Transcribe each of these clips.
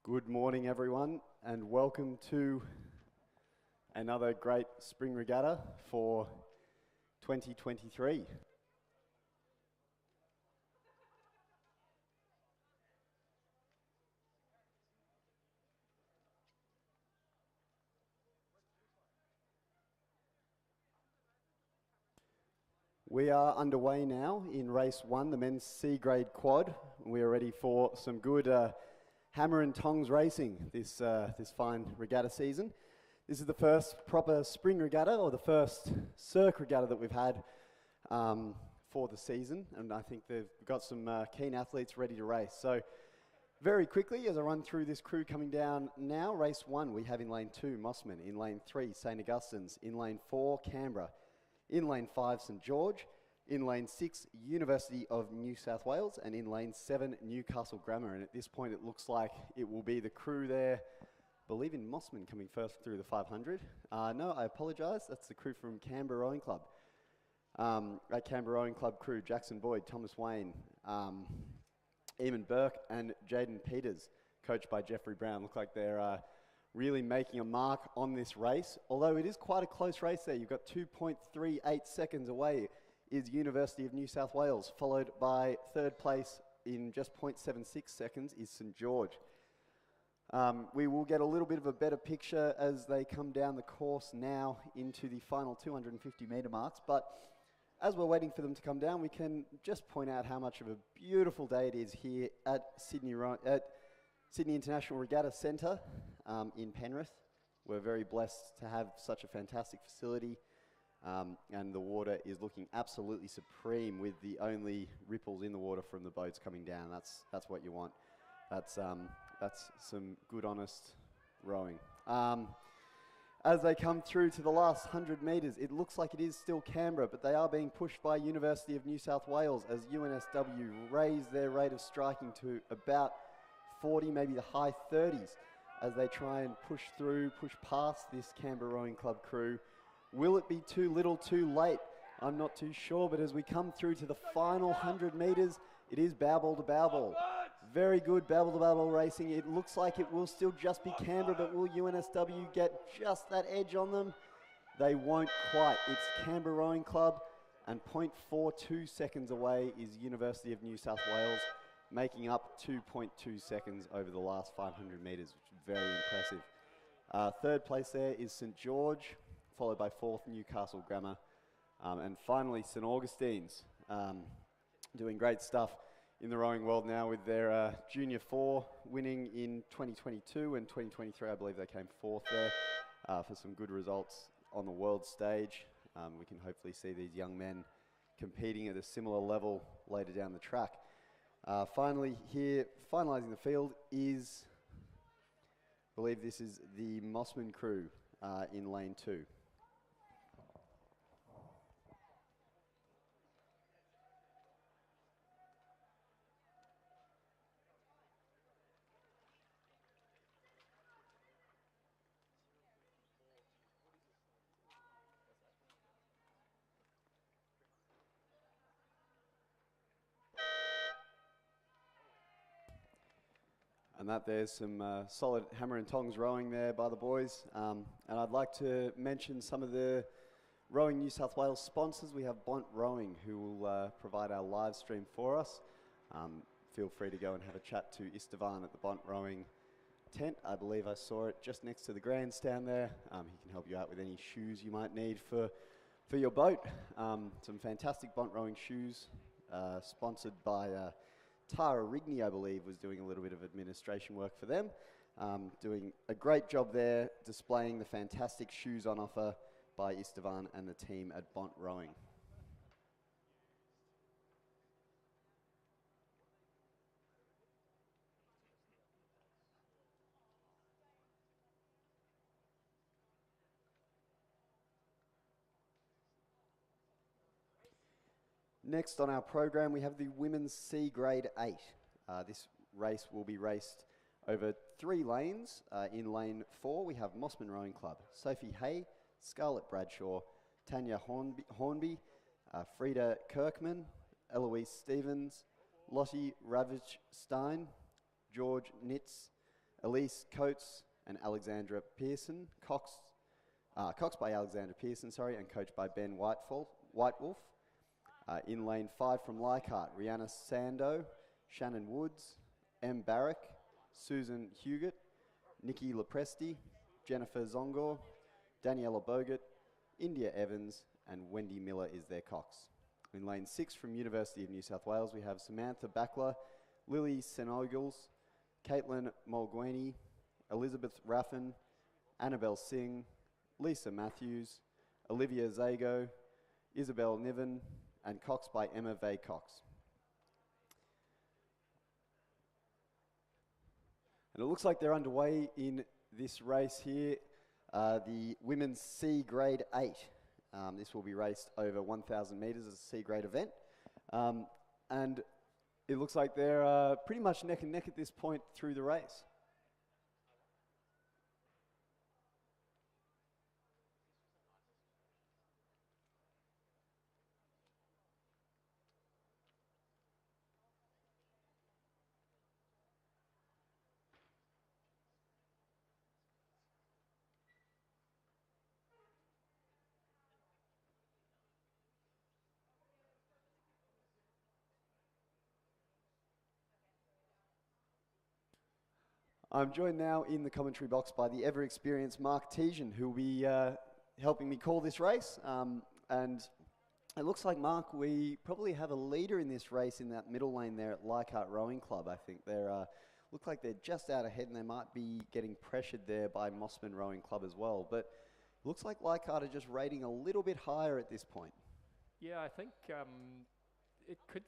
Good morning, everyone, and welcome to another great spring regatta for 2023. We are underway now in race one, the men's C-grade quad. We are ready for some good hammer and tongs racing this fine regatta season. This is the first proper spring regatta, or the first circ regatta that we've had for the season, and I think they've got some keen athletes ready to race. So very quickly, as I run through this crew coming down now, race one we have in lane 2, Mossman, in lane 3, St Augustine's, in lane 4, Canberra, in lane 5, St George, in lane 6, University of New South Wales, and in lane 7, Newcastle Grammar. And at this point, it looks like it will be the crew there, I believe in Mossman, coming first through the 500. No, I apologise, that's the crew from Canberra Rowing Club. At Canberra Rowing Club crew, Jackson Boyd, Thomas Wayne, Eamon Burke, and Jaden Peters, coached by Jeffrey Brown. Look like they're really making a mark on this race, although it is quite a close race there. You've got 2.38 seconds away is University of New South Wales, followed by third place in just 0.76 seconds is St George. We will get a little bit of a better picture as they come down the course now into the final 250 metre marks, but as we're waiting for them to come down, we can just point out how much of a beautiful day it is here at Sydney International Regatta Centre in Penrith. We're very blessed to have such a fantastic facility, and the water is looking absolutely supreme with the only ripples in the water from the boats coming down. That's what you want. That's some good, honest rowing. As they come through to the last 100 metres, it looks like it is still Canberra, but they are being pushed by University of New South Wales as NSW raise their rate of striking to about 40, maybe the high 30s, as they try and push past this Canberra Rowing Club crew. Will it be too little too late? I'm not too sure, but as we come through to the final 100 metres, it is bow ball to bow ball. Very good bow ball to bow ball racing. It looks like it will still just be Canberra, but will UNSW get just that edge on them? They won't quite. It's Canberra Rowing Club, and 0.42 seconds away is University of New South Wales, making up 2.2 seconds over the last 500 metres, which is very impressive. Third place there is St George, followed by fourth Newcastle Grammar, and finally St Augustine's, doing great stuff in the rowing world now with their Junior 4 winning in 2022 and 2023. I believe they came fourth there for some good results on the world stage. We can hopefully see these young men competing at a similar level later down the track. Finally here, finalising the field is, I believe this is the Mossman crew in lane 2. And that there's some solid hammer and tongs rowing there by the boys. And I'd like to mention some of the Rowing New South Wales sponsors. We have Bont Rowing, who will provide our live stream for us. Feel free to go and have a chat to Istvan at the Bont Rowing tent. I believe I saw it just next to the grandstand there. He can help you out with any shoes you might need for your boat. Some fantastic Bont Rowing shoes, sponsored by Tara Rigney, I believe, was doing a little bit of administration work for them. Doing a great job there, displaying the fantastic shoes on offer by Istvan and the team at Bont Rowing. Next on our program, we have the Women's C Grade 8. This race will be raced over 3 lanes. In lane 4, we have Mossman Rowing Club, Sophie Hay, Scarlett Bradshaw, Tanya Hornby, Frida Kirkman, Eloise Stevens, Lottie Ravitch Stein, George Nitz, Elise Coates and Alexandra Pearson, coxed by Alexandra Pearson, sorry, and coached by Ben Whitewolf. In lane 5 from Leichhardt, Rihanna Sando, Shannon Woods, M. Barrick, Susan Huguet, Nikki Lepresti, Jennifer Zongor, Daniela Bogut, India Evans, and Wendy Miller is their cox. In lane 6 from University of New South Wales, we have Samantha Backler, Lily Senogles, Caitlin Mulguini, Elizabeth Raffin, Annabelle Singh, Lisa Matthews, Olivia Zago, Isabel Niven, and cox by Emma Vay Cox. And it looks like they're underway in this race here, the women's C grade 8. This will be raced over 1,000 metres as a C grade event. And it looks like they're pretty much neck and neck at this point through the race. I'm joined now in the commentary box by the ever-experienced Mark Tejan, who will be helping me call this race. And it looks like, Mark, we probably have a leader in this race in that middle lane there at Leichhardt Rowing Club. I think they're look like they're just out ahead, and they might be getting pressured there by Mossman Rowing Club as well. But it looks like Leichhardt are just rating a little bit higher at this point. Yeah, I think it could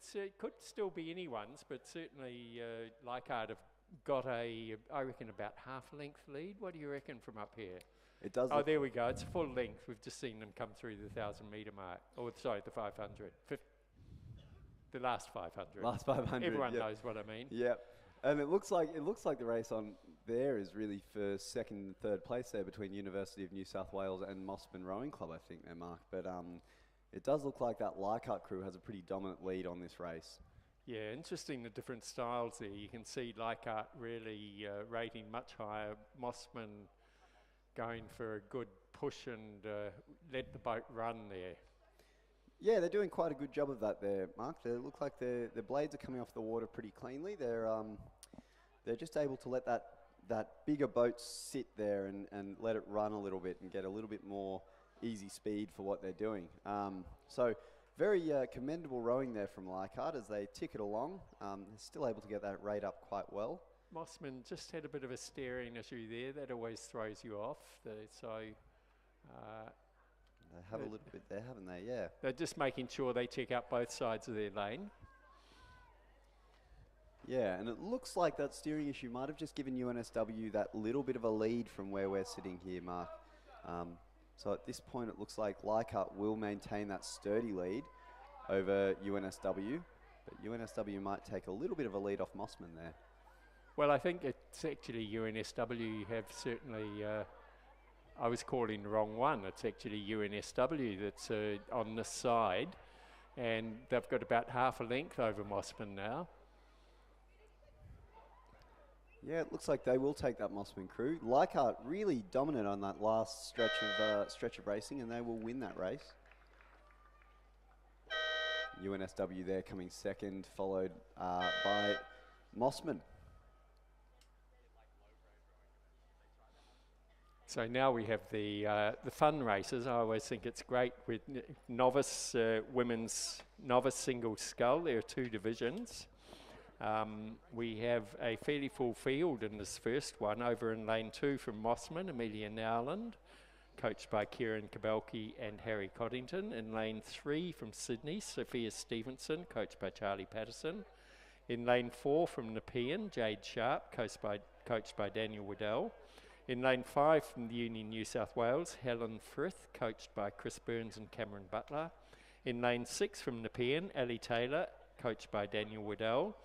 still be anyone's, but certainly Leichhardt have got I reckon, about half length lead. What do you reckon from up here? It does. Oh, there we go. It's full length. We've just seen them come through the 1,000 metre mark. Or sorry, the 500. The last 500. Last 500. Everyone knows what I mean. Yep. And it looks like the race on there is really for second and third place there between University of New South Wales and Mossman Rowing Club, I think they're marked. But it does look like that Leichhardt crew has a pretty dominant lead on this race. Yeah, interesting the different styles there. You can see Leichhardt really rating much higher. Mossman going for a good push and let the boat run there. Yeah, they're doing quite a good job of that there, Mark. They look like their blades are coming off the water pretty cleanly. They're just able to let that bigger boat sit there and let it run a little bit and get a little bit more easy speed for what they're doing. So very commendable rowing there from Leichhardt as they tick it along. They're still able to get that rate up quite well. Mossman just had a bit of a steering issue there. That always throws you off. They have a little bit there, haven't they? Yeah. They're just making sure they check out both sides of their lane. Yeah, and it looks like that steering issue might have just given UNSW that little bit of a lead from where we're sitting here, Mark. So at this point, it looks like Leichhardt will maintain that sturdy lead over UNSW, but UNSW might take a little bit of a lead off Mossman there. Well, I think it's actually UNSW have certainly, I was calling the wrong one. It's actually UNSW that's on this side, and they've got about half a length over Mossman now. Yeah, it looks like they will take that Mossman crew. Leichhardt really dominant on that last stretch of racing, and they will win that race. UNSW there coming second, followed by Mossman. So now we have the fun races. I always think it's great with novice women's novice single scull. There are two divisions. We have a fairly full field in this first one. Over in lane 2 from Mossman, Amelia Nowland, coached by Kieran Kabelke and Harry Coddington. In lane 3 from Sydney, Sophia Stevenson, coached by Charlie Patterson. In lane 4 from Nepean, Jade Sharp, coached by Daniel Waddell. In lane 5 from the Union New South Wales, Helen Frith, coached by Chris Burns and Cameron Butler. In lane 6 from Nepean, Ali Taylor, coached by Daniel Waddell.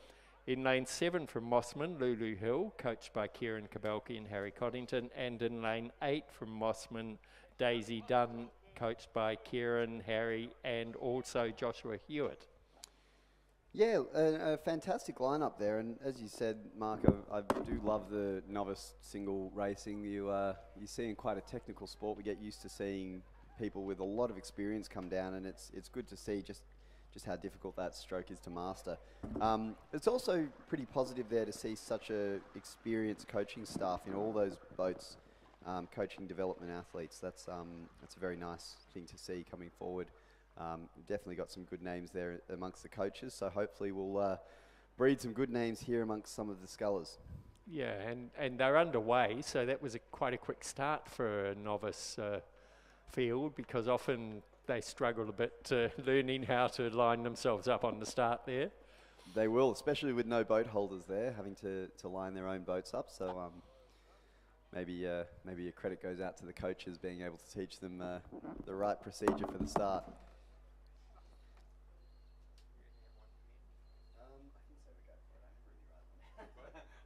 In lane 7 from Mossman, Lulu Hill, coached by Kieran Kabelke and Harry Coddington. And in lane 8 from Mossman, Daisy Dunn, coached by Kieran, Harry, and also Joshua Hewitt. Yeah, a fantastic lineup there, and as you said, Mark, I do love the novice single racing. You see in quite a technical sport. We get used to seeing people with a lot of experience come down, and it's good to see just how difficult that stroke is to master. It's also pretty positive there to see such a experienced coaching staff in all those boats, coaching development athletes. That's a very nice thing to see coming forward. We've definitely got some good names there amongst the coaches, so hopefully we'll breed some good names here amongst some of the scullers. Yeah, and they're underway, so that was quite a quick start for a novice field, because often they struggle a bit learning how to line themselves up on the start there. They will, especially with no boat holders there, having to line their own boats up. So maybe a credit goes out to the coaches being able to teach them the right procedure for the start.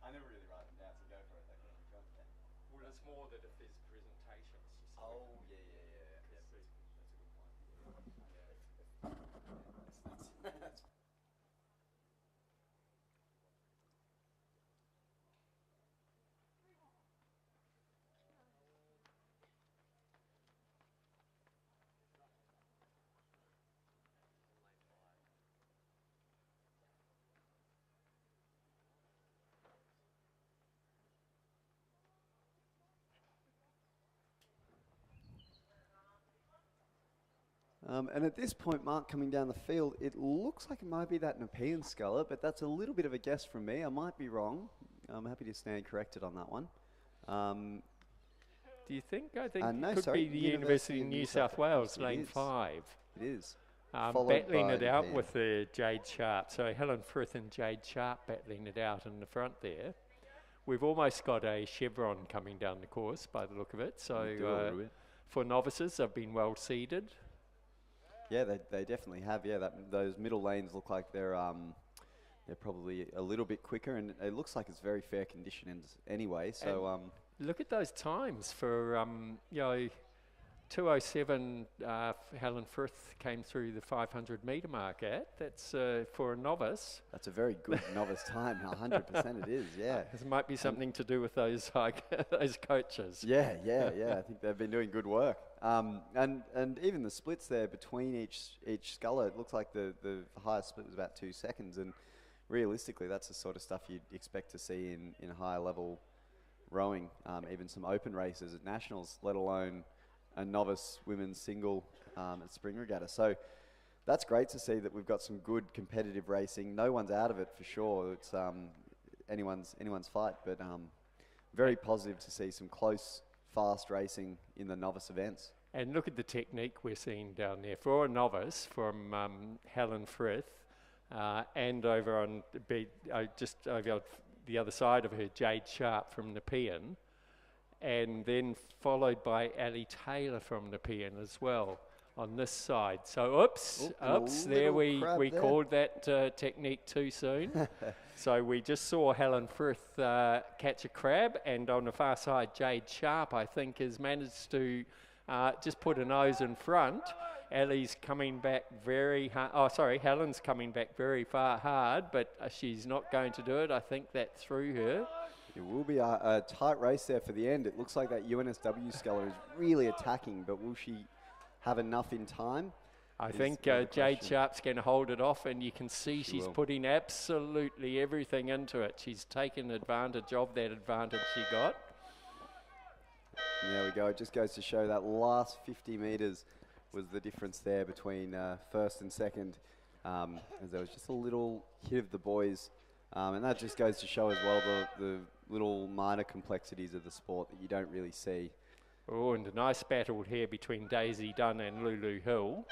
I never really write them down, so go for it. Well, it's more that if there's presentations. Oh, yeah. That's a good point. That's and at this point, Mark, coming down the field, it looks like it might be that Nepean sculler, but that's a little bit of a guess from me. I might be wrong. I'm happy to stand corrected on that one. Do you think? I think no, it could sorry, be the University of New South Wales, lane 5. It is. Battling it out Nepean. with the Jade Sharp. So Helen Frith and Jade Sharp battling it out in the front there. We've almost got a chevron coming down the course by the look of it. So for novices, they've been well seeded. Yeah, they definitely have. Yeah, those middle lanes look like they're probably a little bit quicker, and it looks like it's very fair conditions anyway. So look at those times for 2:07. Helen Frith came through the 500 metre mark at. That's for a novice. That's a very good novice time. 100% it is. Yeah. This might be something to do with those those coaches. Yeah. I think they've been doing good work. And even the splits there between each sculler, it looks like the highest split was about 2 seconds, and realistically that's the sort of stuff you'd expect to see in higher level rowing, even some open races at nationals, let alone a novice women's single at Spring Regatta. So that's great to see that we've got some good competitive racing. No one's out of it for sure. It's anyone's fight, but very positive to see some close, fast racing in the novice events. And look at the technique we're seeing down there. For a novice, from Helen Frith, and over on just over the other side of her, Jade Sharp from Nepean, and then followed by Ali Taylor from Nepean as well on this side. So oops, there we called that technique too soon. So we just saw Helen Frith catch a crab, and on the far side, Jade Sharp, I think, has managed to just put a nose in front. Ali's coming back very hard. Helen's coming back very hard, but she's not going to do it. I think that threw her. It will be a tight race there for the end. It looks like that UNSW sculler is really attacking, but will she have enough in time? I think Jade Sharp's going to hold it off, and you can see she's putting absolutely everything into it. She's taken advantage of that advantage she got. And there we go. It just goes to show that last 50 metres was the difference there between first and second, as there was just a little hit of the boys. And that just goes to show as well the little minor complexities of the sport that you don't really see. Oh, and a nice battle here between Daisy Dunn and Lulu Hill.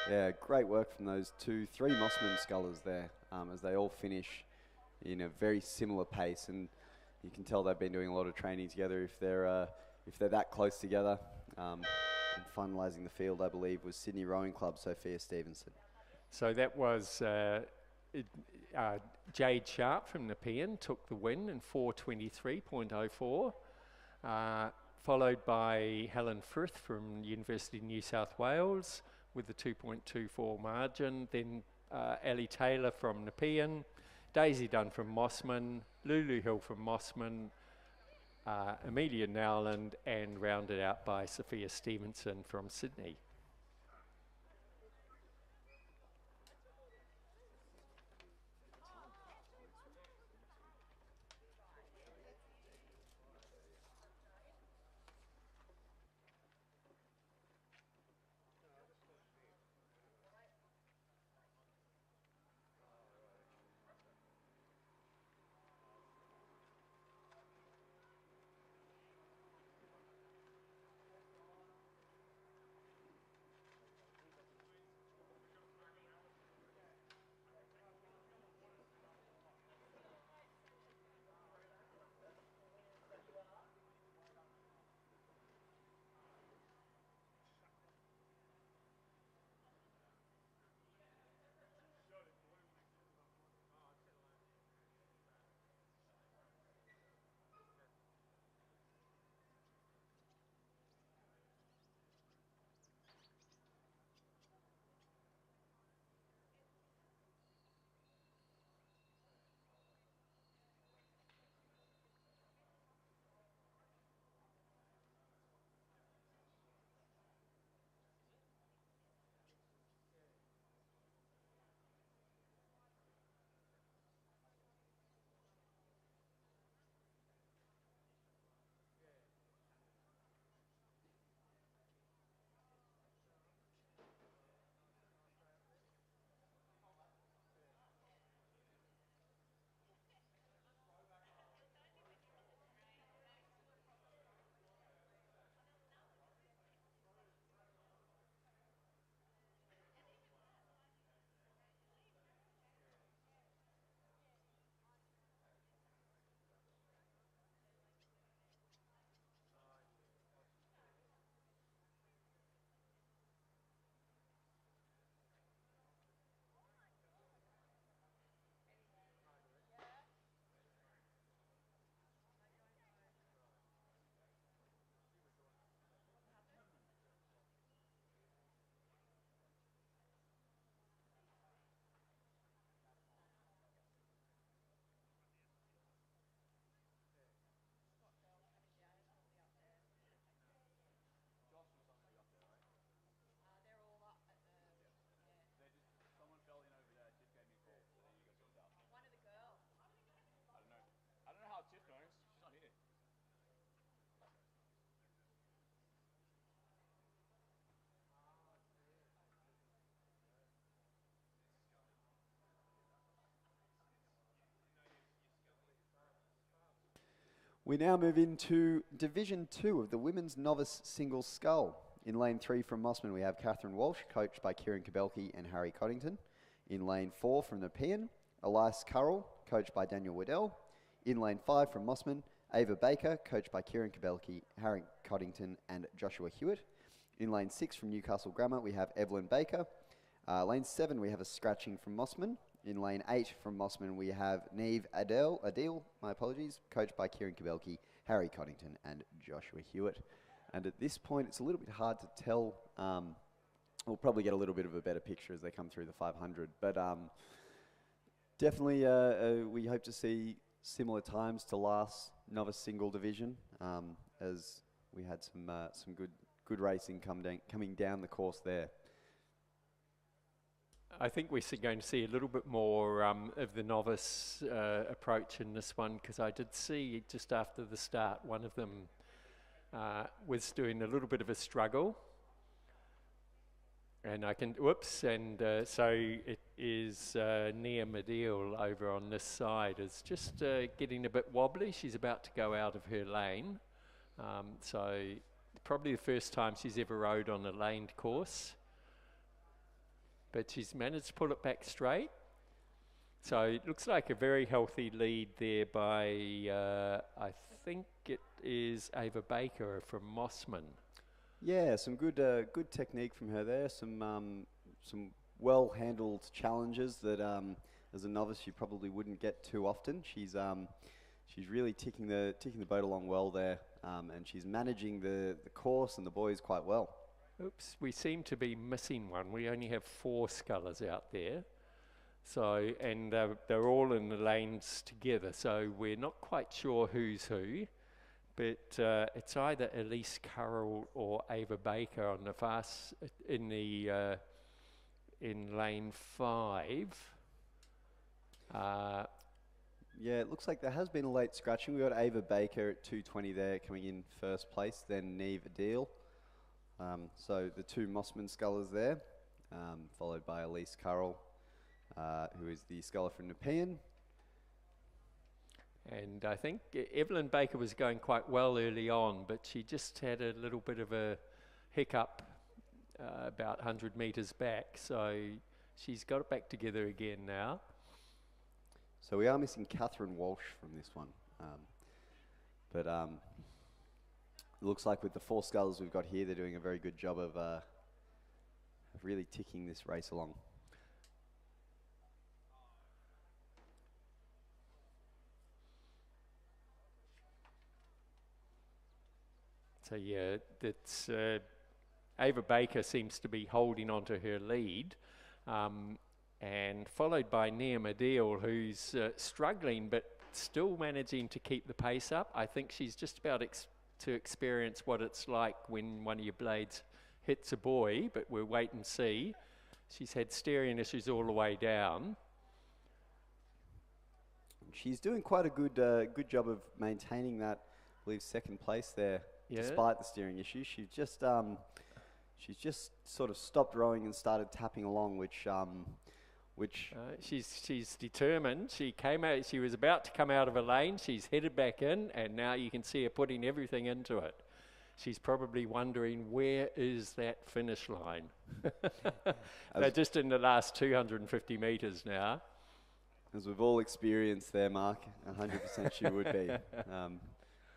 Yeah, great work from those three Mossman scullers there, as they all finish in a very similar pace. And you can tell they've been doing a lot of training together if they're that close together. And finalising the field, I believe, was Sydney Rowing Club, Sophia Stevenson. So that was Jade Sharp from Nepean took the win in 4:23.04, followed by Helen Frith from University of New South Wales with the 2.24 margin. Then Ellie Taylor from Nepean, Daisy Dunn from Mossman, Lulu Hill from Mossman, Amelia Nowland, and rounded out by Sophia Stevenson from Sydney. We now move into Division 2 of the Women's Novice Single Scull. In lane 3 from Mossman, we have Catherine Walsh, coached by Kieran Kabelke and Harry Coddington. In lane 4 from Nepean, Elias Currell, coached by Daniel Waddell. In lane 5 from Mossman, Ava Baker, coached by Kieran Kabelke, Harry Coddington and Joshua Hewitt. In lane 6 from Newcastle Grammar, we have Evelyn Baker. Lane 7, we have a scratching from Mossman. In lane 8 from Mossman, we have Neve Adele, my apologies, coached by Kieran Kabelke, Harry Coddington and Joshua Hewitt. And at this point, it's a little bit hard to tell. We'll probably get a little bit of a better picture as they come through the 500. But definitely we hope to see similar times to last novice single division, as we had some good racing coming down the course there. I think we're going to see a little bit more of the novice approach in this one, because I did see just after the start one of them was doing a little bit of a struggle. And I can, whoops, and so it is Nia Medial over on this side is just getting a bit wobbly. She's about to go out of her lane. So probably the first time she's ever rode on a laned course. But she's managed to pull it back straight. So it looks like a very healthy lead there by, I think it is Ava Baker from Mossman. Yeah, some good technique from her there. Some well-handled challenges that as a novice you probably wouldn't get too often. She's really ticking the boat along well there, and she's managing the course and the boys quite well. Oops, we seem to be missing one. We only have 4 scullers out there. So, and they're all in the lanes together, so we're not quite sure who's who, but it's either Elise Currell or Ava Baker on the fast in the in lane 5. Yeah, it looks like there has been a late scratching. We got Ava Baker at 2:20 there, coming in first place. Then Neve Adil. So the two Mossman scullers there, followed by Elise Currell, who is the sculler from Nepean. And I think Evelyn Baker was going quite well early on, but she just had a little bit of a hiccup about 100 metres back. So she's got it back together again now. So we are missing Catherine Walsh from this one. But it looks like with the 4 scullers we've got here, they're doing a very good job of really ticking this race along. So yeah, that's Ava Baker seems to be holding on to her lead, and followed by Nia Adil, who's struggling but still managing to keep the pace up. I think she's just about to experience what it's like when one of your blades hits a buoy, but we'll wait and see. She's had steering issues all the way down. She's doing quite a good job of maintaining that, I believe, second place there, despite the steering issues. She's just sort of stopped rowing and started tapping along, which she's determined. She came out. She was about to come out of a lane. She's headed back in, and now you can see her putting everything into it. She's probably wondering, where is that finish line? They're just in the last 250 metres now. As we've all experienced there, Mark, 100% she would be.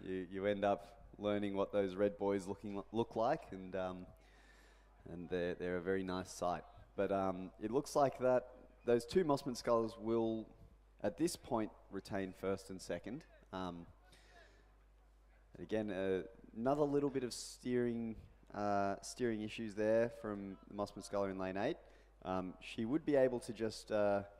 You end up learning what those red boys look like, and they're a very nice sight. But it looks like that those two Mossman scullers will, at this point, retain first and second. And again, another little bit of steering issues there from the Mossman sculler in lane 8. She would be able to just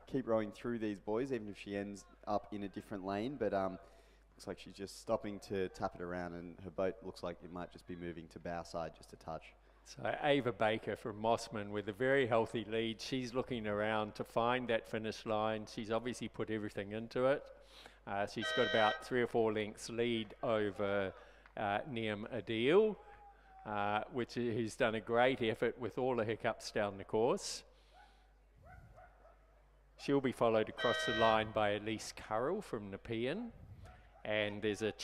keep rowing through these boys, even if she ends up in a different lane. But looks like she's just stopping to tap it around, and her boat looks like it might just be moving to bow side just a touch. So Ava Baker from Mossman with a very healthy lead. She's looking around to find that finish line. She's obviously put everything into it. She's got about 3 or 4 lengths lead over Niam Adil, who's done a great effort with all the hiccups down the course. She'll be followed across the line by Elise Currell from Nepean. And there's a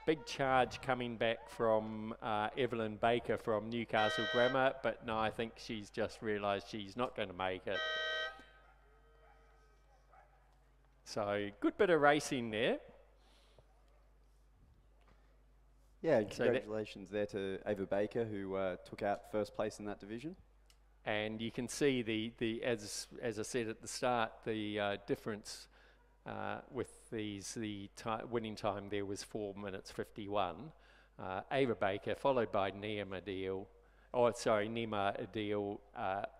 big charge coming back from Evelyn Baker from Newcastle Grammar, but no, I think she's just realised she's not going to make it. So good bit of racing there. Yeah, congratulations there to Ava Baker, who took out first place in that division. And you can see as I said at the start, the difference with these, winning time there was 4 minutes 51. Ava Baker, followed by Nima Adil,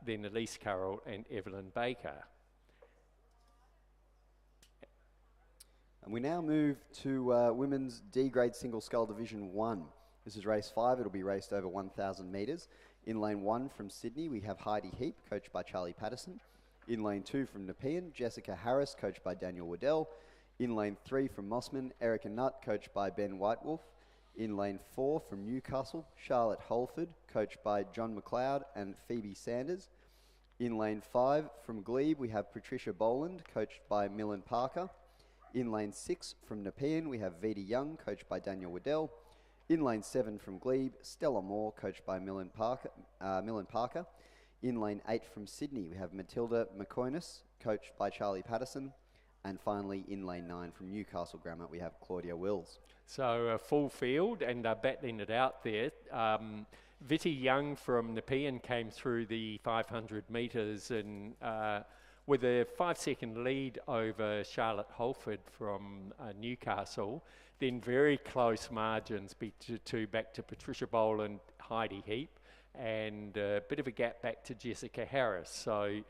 then Elise Currell and Evelyn Baker. And we now move to Women's D Grade Single Scull Division 1. This is race 5. It'll be raced over 1,000 metres. In lane 1 from Sydney, we have Heidi Heap, coached by Charlie Patterson. In lane 2 from Nepean, Jessica Harris, coached by Daniel Waddell. In lane 3 from Mossman, Erica Nutt, coached by Ben Whitewolf. In lane 4 from Newcastle, Charlotte Holford, coached by John McLeod and Phoebe Sanders. In lane 5 from Glebe, we have Patricia Boland, coached by Millen Parker. In lane 6 from Nepean, we have Vita Young, coached by Daniel Waddell. In lane 7 from Glebe, Stella Moore, coached by Millen Parker. In lane 8 from Sydney, we have Matilda McCoyness, coached by Charlie Patterson. And finally, in lane 9 from Newcastle Grammar, we have Claudia Wills. So a full field, and battling it out there. Viti Young from Nepean came through the 500 metres and with a 5-second lead over Charlotte Holford from Newcastle. Then very close margins back to Patricia Boland, Heidi Heap, and a bit of a gap back to Jessica Harris. So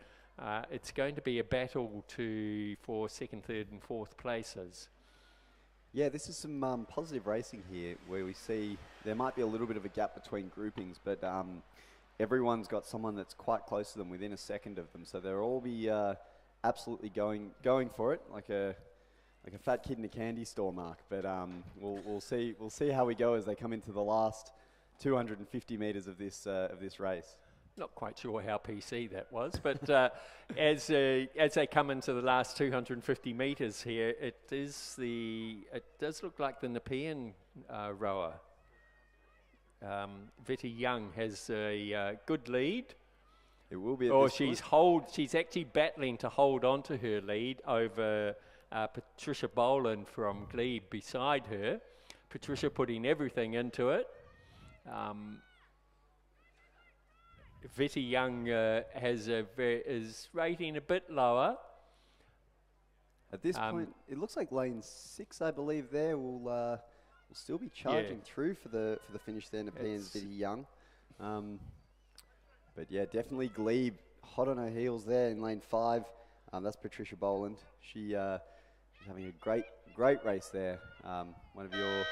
it's going to be a battle for second, third and fourth places. Yeah, this is some positive racing here where we see there might be a little bit of a gap between groupings, but everyone's got someone that's quite close to them, within a second of them. So they'll all be absolutely going for it, like a fat kid in a candy store, Mark. But we'll see how we go as they come into the last 250 metres of this race. Not quite sure how PC that was, but as they come into the last 250 metres here, it does look like the Nepean rower. Betty Young has a good lead. It will be. She's actually battling to hold on to her lead over Patricia Boland from Glebe beside her. Patricia putting everything into it. Betty Young is rating a bit lower. At this point, it looks like lane 6, I believe. There will still be charging through for the finish there. Nepean's Betty Young, but yeah, definitely Glebe hot on her heels there in lane 5. That's Patricia Boland. She's having a great race there. One of your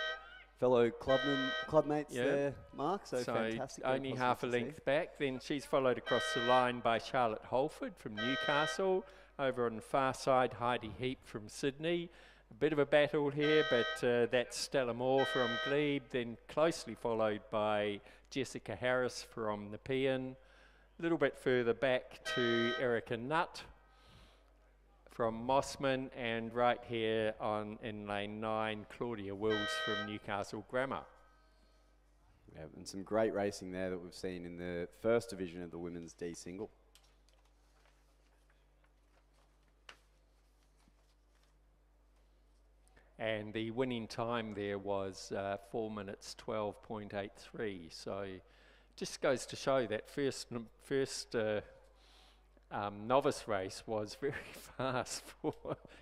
fellow clubmates there, Mark. So fantastic. Only half a length back. Then she's followed across the line by Charlotte Holford from Newcastle. Over on the far side, Heidi Heap from Sydney. A bit of a battle here, but that's Stella Moore from Glebe. Then closely followed by Jessica Harris from Nepean. A little bit further back to Erica Nutt from Mossman, and right here in lane 9, Claudia Wills from Newcastle Grammar. Yeah, and some great racing there that we've seen in the first division of the women's D single. And the winning time there was 4 minutes 12.83. So just goes to show that first novice race was very fast for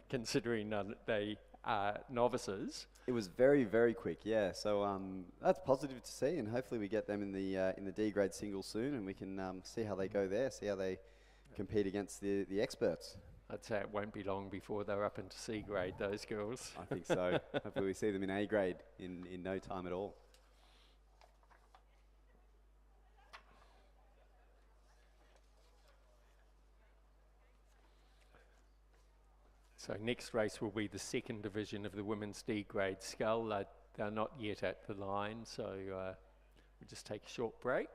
considering they are novices. It was very, very quick, yeah. So that's positive to see, and hopefully we get them in the D grade single soon, and we can see how they go there, see how they compete against the experts. I'd say it won't be long before they're up into C grade, those girls. I think so. Hopefully we see them in A grade in no time at all. So next race will be the second division of the women's D grade scull. They're not yet at the line, so we'll just take a short break.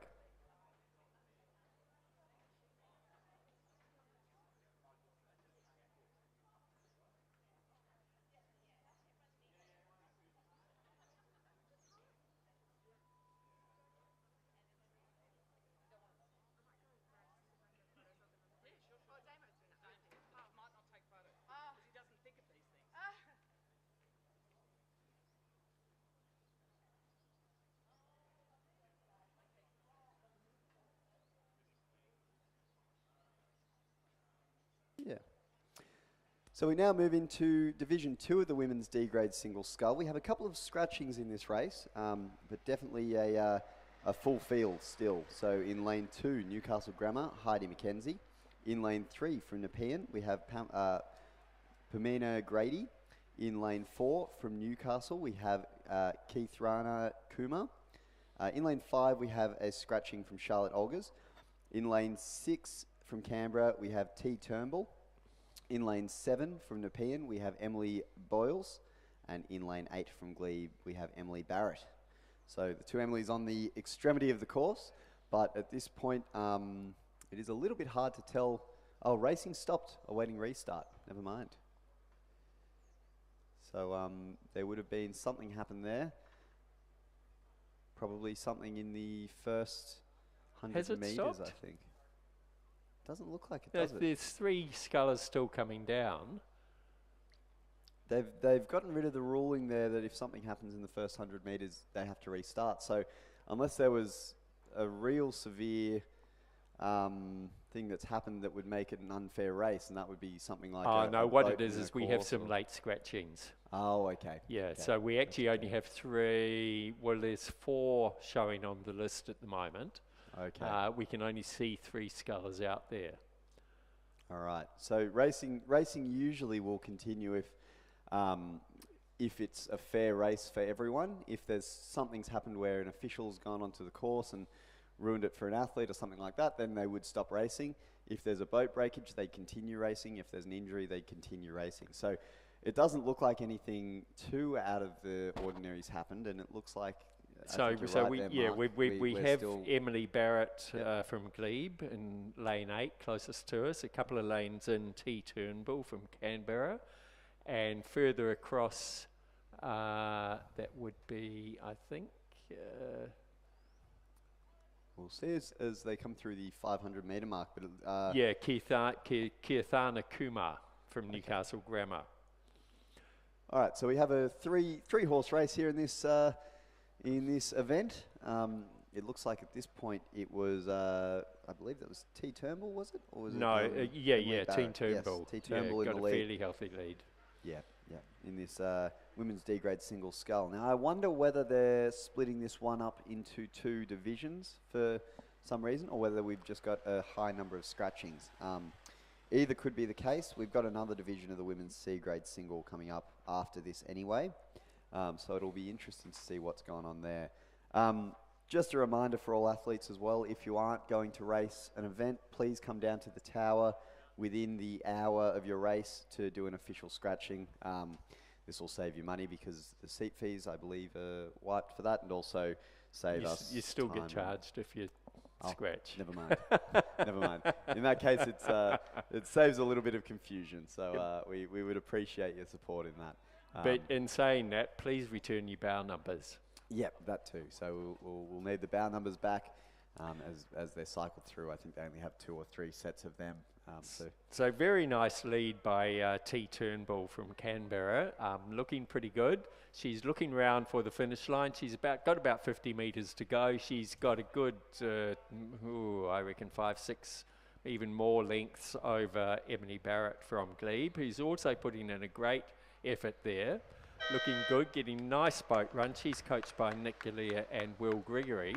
Yeah. So we now move into Division 2 of the women's D grade single scull. We have a couple of scratchings in this race, but definitely a full field still. So in lane 2, Newcastle Grammar, Heidi McKenzie. In lane 3, from Nepean, we have Pamina Grady. In lane 4, from Newcastle, we have Keith Rana Kumar. In lane 5, we have a scratching from Charlotte Olgers. In lane 6, from Canberra, we have T. Turnbull. In lane 7 from Nepean, we have Emily Boyles. And in lane 8 from Glebe, we have Emily Barrett. So the two Emilys on the extremity of the course, but at this point, it is a little bit hard to tell. Oh, racing stopped, awaiting restart. Never mind. So there would have been something happen there. Probably something in the first 100 metres, stopped? I think. Doesn't look like it, does it? There's 3 scullers still coming down. They've gotten rid of the ruling there that if something happens in the first 100 metres, they have to restart. So unless there was a real severe thing that's happened that would make it an unfair race, and that would be something like what it is we have some late scratchings. Oh, okay. Yeah, okay. So we actually only have 3, well, there's 4 showing on the list at the moment. Okay. We can only see 3 scullers out there. All right. So racing usually will continue if it's a fair race for everyone. If there's something's happened where an official's gone onto the course and ruined it for an athlete or something like that, then they would stop racing. If there's a boat breakage, they continue racing. If there's an injury, they continue racing. So it doesn't look like anything too out of the ordinary's happened, and it looks like we have Emily Barrett from Glebe in lane 8, closest to us. A couple of lanes in T Turnbull from Canberra, and further across that would be, I think. We'll see as they come through the 500 metre mark. But Kearthana Kumar from Newcastle Grammar. All right, so we have a three horse race here in this event. It looks like at this point it was, I believe that was T Turnbull, was it? Or was it, T Turnbull. Yes, T Turnbull in the lead. Got a fairly healthy lead. Yeah, in this women's D grade single scull. Now I wonder whether they're splitting this one up into 2 divisions for some reason, or whether we've just got a high number of scratchings. Either could be the case. We've got another division of the women's C grade single coming up after this anyway. So it'll be interesting to see what's going on there. Just a reminder for all athletes as well, if you aren't going to race an event, please come down to the tower within the hour of your race to do an official scratching. This will save you money because the seat fees, I believe, are wiped for that, and also save us You still time get charged if you scratch. Never mind. Never mind. In that case, it saves a little bit of confusion. So we would appreciate your support in that. But in saying that, please return your bow numbers. Yep, that too. So we'll need the bow numbers back as they're cycled through. I think they only have 2 or 3 sets of them. So very nice lead by T Turnbull from Canberra, looking pretty good. She's looking round for the finish line. She's got about 50 metres to go. She's got a good, I reckon 5, 6, even more lengths over Emily Barrett from Glebe, who's also putting in a great effort there. Looking good, getting nice boat run. She's coached by Nick Galea and Will Gregory.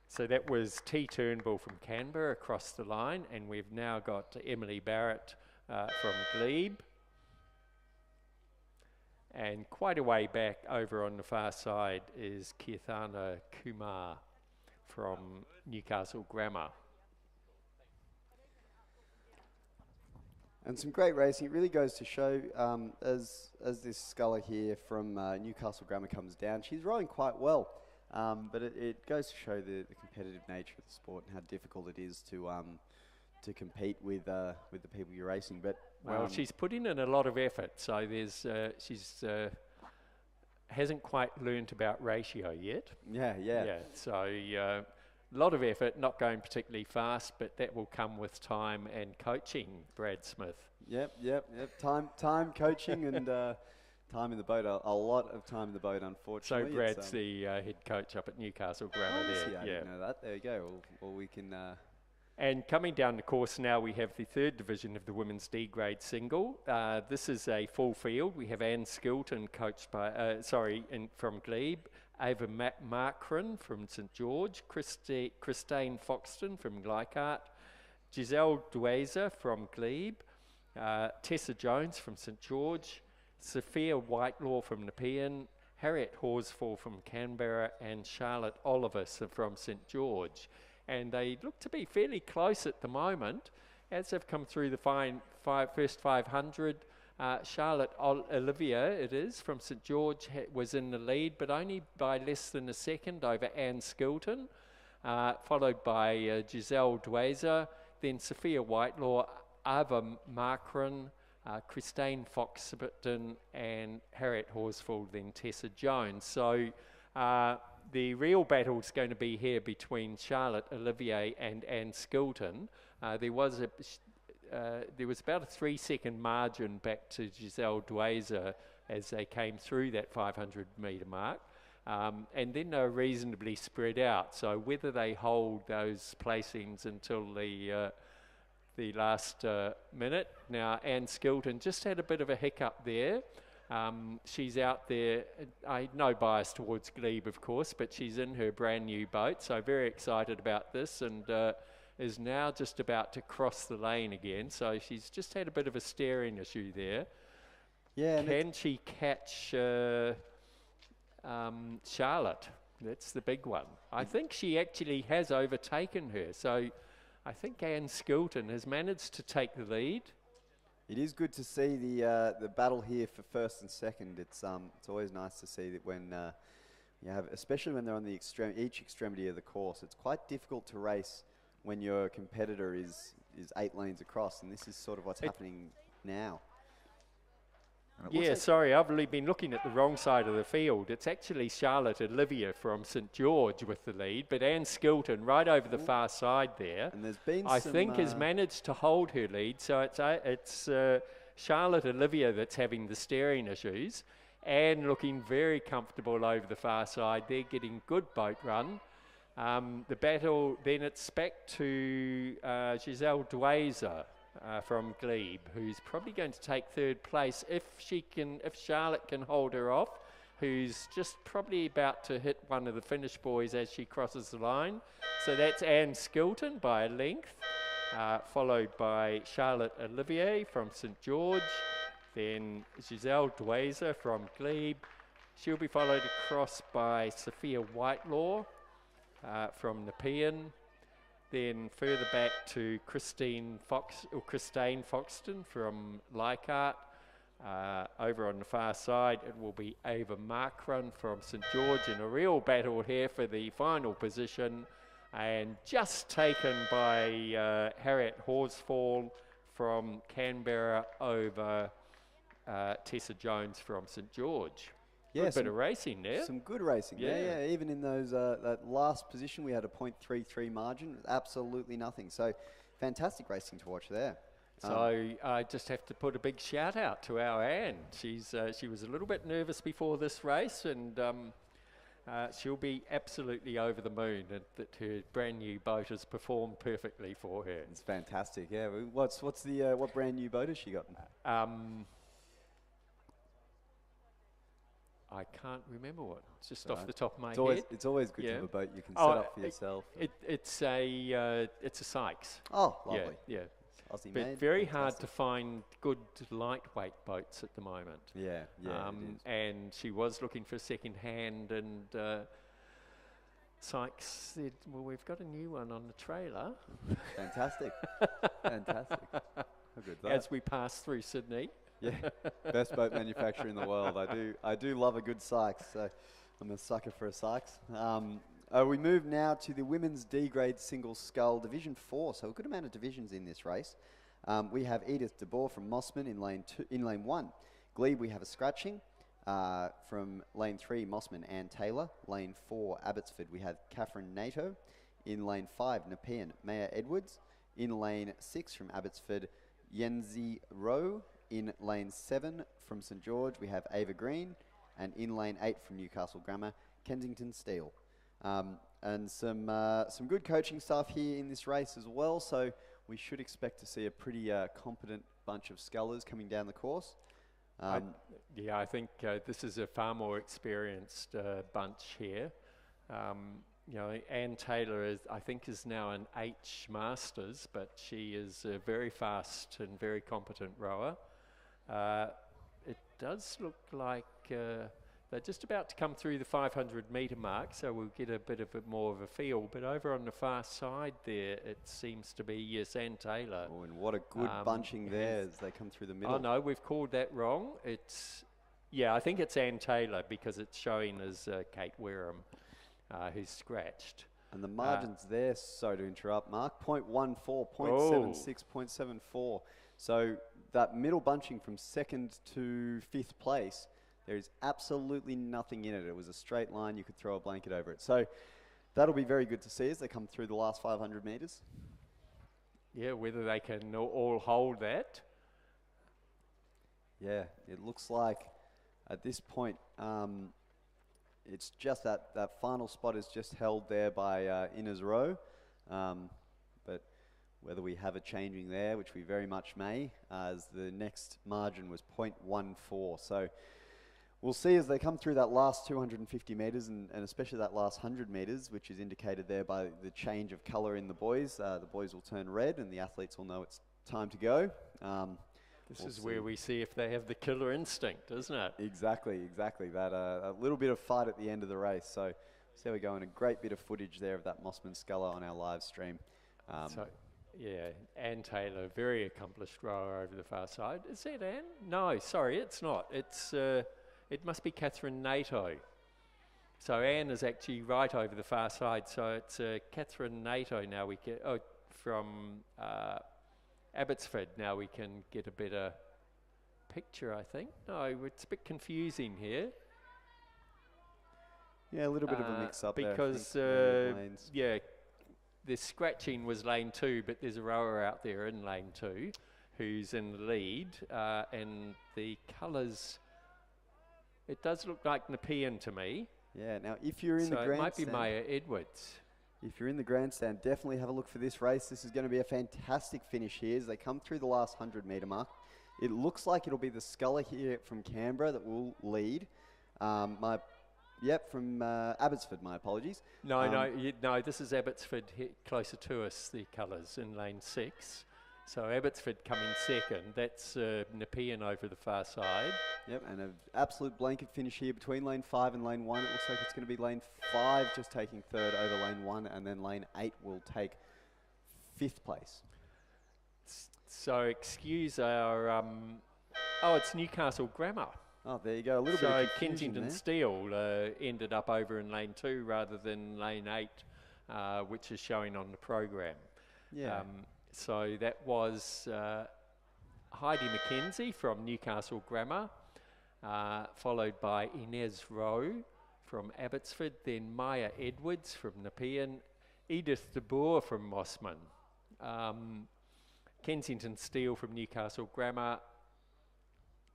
So that was T Turnbull from Canberra across the line, and we've now got Emily Barrett from Glebe. And quite a way back over on the far side is Kearthana Kumar from Newcastle Grammar. And some great racing. It really goes to show, as this sculler here from Newcastle Grammar comes down, she's rowing quite well. But it goes to show the competitive nature of the sport and how difficult it is to compete with the people you're racing. But she's putting in a lot of effort. So she's hasn't quite learnt about ratio yet. Yeah. So a lot of effort, not going particularly fast, but that will come with time and coaching. Brad Smith. Yep. Time, coaching, and time in the boat. A lot of time in the boat, unfortunately. So Brad's the head coach up at Newcastle Grammar there. I didn't know that. There you go. Well, we can. And coming down the course now, we have the 3rd division of the women's D grade single. This is a full field. We have Anne Skilton coached by, from Glebe, Ava Markran from St George, Christine Foxton from Leichhardt, Giselle Dweiser from Glebe, Tessa Jones from St George, Sophia Whitelaw from Nepean, Harriet Horsfall from Canberra, and Charlotte Oliver from St George. And they look to be fairly close at the moment as they've come through the first 500. Charlotte Olivia, it is, from St George, was in the lead, but only by less than a second over Anne Skilton, followed by Giselle Dweiser, then Sophia Whitelaw, Ava Markran, Christine Foxton, and Harriet Horsfall, then Tessa Jones. So the real battle is going to be here between Charlotte Olivier and Anne Skilton. There was about a 3-second margin back to Giselle Dweiser as they came through that 500 metre mark. And then they were reasonably spread out. So whether they hold those placings until the last minute. Now, Anne Skilton just had a bit of a hiccup there. She's out there, no bias towards Glebe, of course, but she's in her brand new boat, so very excited about this, and is now just about to cross the lane again. So she's just had a bit of a steering issue there. Yeah. Can she catch Charlotte? That's the big one. I think she actually has overtaken her. So I think Anne Skilton has managed to take the lead. It is good to see the battle here for first and second. It's always nice to see that when you have, especially when they're on the each extremity of the course, it's quite difficult to race when your competitor is 8 lanes across, and this is sort of what's happening now. Yeah, sorry, I've been looking at the wrong side of the field. It's actually Charlotte Olivia from St George with the lead, but Anne Skilton right over the far side there, and there's been I think has managed to hold her lead. So it's Charlotte Olivia that's having the steering issues. Anne looking very comfortable over the far side. They're getting good boat run. The battle, then it's back to Giselle Dwayser from Glebe, who's probably going to take third place if Charlotte can hold her off, who's just probably about to hit one of the Finnish boys as she crosses the line. So that's Anne Skilton by a length, followed by Charlotte Olivier from St George, then Giselle Dwayser from Glebe. She'll be followed across by Sophia Whitelaw from Nepean. Then further back to Christine Foxton from Leichhardt. Over on the far side, it will be Ava Markrun from St George in a real battle here for the final position, and just taken by Harriet Horsfall from Canberra over Tessa Jones from St George. Yeah, good bit of racing there. Some good racing. Yeah. Even in those that last position, we had a .33 margin. Absolutely nothing. So, fantastic racing to watch there. So I just have to put a big shout out to our Anne. She was a little bit nervous before this race, and she'll be absolutely over the moon that her brand new boat has performed perfectly for her. It's fantastic. Yeah. What brand new boat has she got? I can't remember what. It's just off the top of my head. It's always good to have a boat you can set up for yourself. It's a Sykes. Oh, lovely. Yeah. Aussie but made. very hard to find good lightweight boats at the moment. Yeah. And she was looking for a second hand, and Sykes said, "Well, we've got a new one on the trailer." Fantastic. Fantastic. How good that. As we pass through Sydney. Yeah, best boat manufacturer in the world. I do love a good Sykes, so I'm a sucker for a Sykes. We move now to the women's D grade single scull Division 4. So a good amount of divisions in this race. We have Edith de Boer from Mossman in lane 1. Glebe, we have a scratching from lane 3. Mossman, Ann Taylor. Lane 4, Abbotsford, we have Catherine Nato. In lane 5, Nepean, Maya Edwards. In lane 6 from Abbotsford, Yenzi Rowe. In lane 7 from St George, we have Ava Green, and in lane 8 from Newcastle Grammar, Kensington Steele. And some good coaching staff here in this race as well, so we should expect to see a pretty competent bunch of scullers coming down the course. I think this is a far more experienced bunch here. Ann Taylor I think is now an H Masters, but she is a very fast and very competent rower. It does look like they're just about to come through the 500 metre mark, so we'll get a bit of more of a feel. But over on the far side there, it seems to be Ann Taylor. Oh, and what a good bunching there as they come through the middle. Oh no, we've called that wrong. I think it's Ann Taylor because it's showing as Kate Wareham who's scratched. And the margins there, sorry to interrupt, Mark, 0.14, 0.76, 0.74. So that middle bunching from 2nd to 5th place, there is absolutely nothing in it. It was a straight line. You could throw a blanket over it. So that'll be very good to see as they come through the last 500 metres. Yeah, whether they can all hold that. Yeah, it looks like at this point, it's just that final spot is just held there by Innes Rowe. But whether we have a changing there, which we very much may, as the next margin was 0.14. So we'll see as they come through that last 250 metres and especially that last 100 metres, which is indicated there by the change of colour in the boys. The boys will turn red and the athletes will know it's time to go. This is where we see if they have the killer instinct, isn't it? Exactly. That a little bit of fight at the end of the race. So there we go, and a great bit of footage there of that Mossman sculler on our live stream. Yeah, Anne Taylor, very accomplished rower over the far side. Is that Anne? No, sorry, it's not. It must be Catherine Nato. So Anne is actually right over the far side. So it's Catherine Nato now we get from Abbotsford. Now we can get a better picture, I think. No, it's a bit confusing here. Yeah, a little bit of a mix-up because yeah, the scratching was lane 2, but there's a rower out there in lane 2 who's in the lead, and the colours, it does look like Nepean to me. Yeah, now if you're in the grandstand, it might be Maya Edwards. If you're in the grandstand, definitely have a look for this race. This is going to be a fantastic finish here as they come through the last 100 metre mark. It looks like it'll be the sculler here from Canberra that will lead. From Abbotsford, my apologies. No, this is Abbotsford closer to us, the colours in lane 6. So Abbotsford coming second, that's Nepean over the far side. Yep, and an absolute blanket finish here between lane 5 and lane 1. It looks like it's going to be lane 5 just taking third over lane 1, and then lane 8 will take 5th place. So excuse our, it's Newcastle Grammar. Oh, there you go, a little bit of confusion Kensington Steel ended up over in lane 2 rather than lane 8, which is showing on the program. Yeah. So that was Heidi McKenzie from Newcastle Grammar, followed by Inez Rowe from Abbotsford, then Maya Edwards from Nepean, Edith de Boer from Mossman, Kensington Steel from Newcastle Grammar,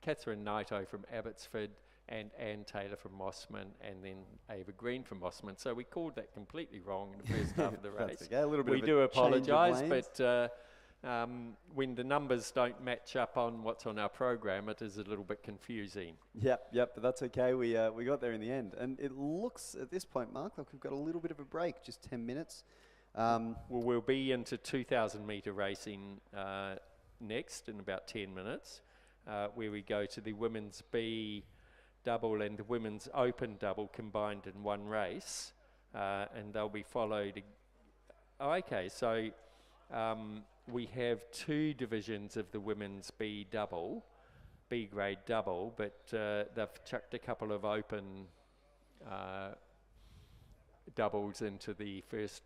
Catherine Naito from Abbotsford, and Anne Taylor from Mossman, and then Ava Green from Mossman. So we called that completely wrong in the first half of the race. Okay. A little bit we of do apologise, but when the numbers don't match up on what's on our program, it is a little bit confusing. Yep, but that's okay. We got there in the end. And it looks, at this point, Mark, like we've got a little bit of a break, just 10 minutes. Well, we'll be into 2,000 metre racing next in about 10 minutes, where we go to the women's B double and the women's open double combined in one race, and they'll be followed. Okay, so we have 2 divisions of the women's B grade double, but they've chucked a couple of open doubles into the first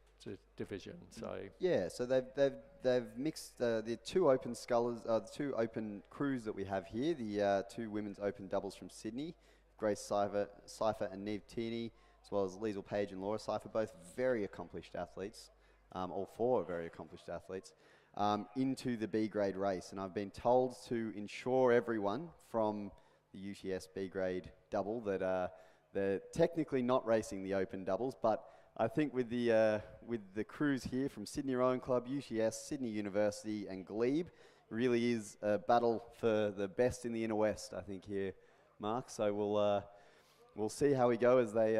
division. So yeah, so they've mixed the 2 open scullers, the 2 open crews that we have here. The 2 women's open doubles from Sydney, Grace Cipher and Neve Tierney, as well as Liesl Page and Laura Cipher, both very accomplished athletes. All 4 are very accomplished athletes, into the B grade race. And I've been told to ensure everyone from the UTS B grade double that they're technically not racing the open doubles, but I think with the crews here from Sydney Rowing Club, UTS, Sydney University and Glebe, really is a battle for the best in the inner west, I think, here, Mark. So we'll see how we go as they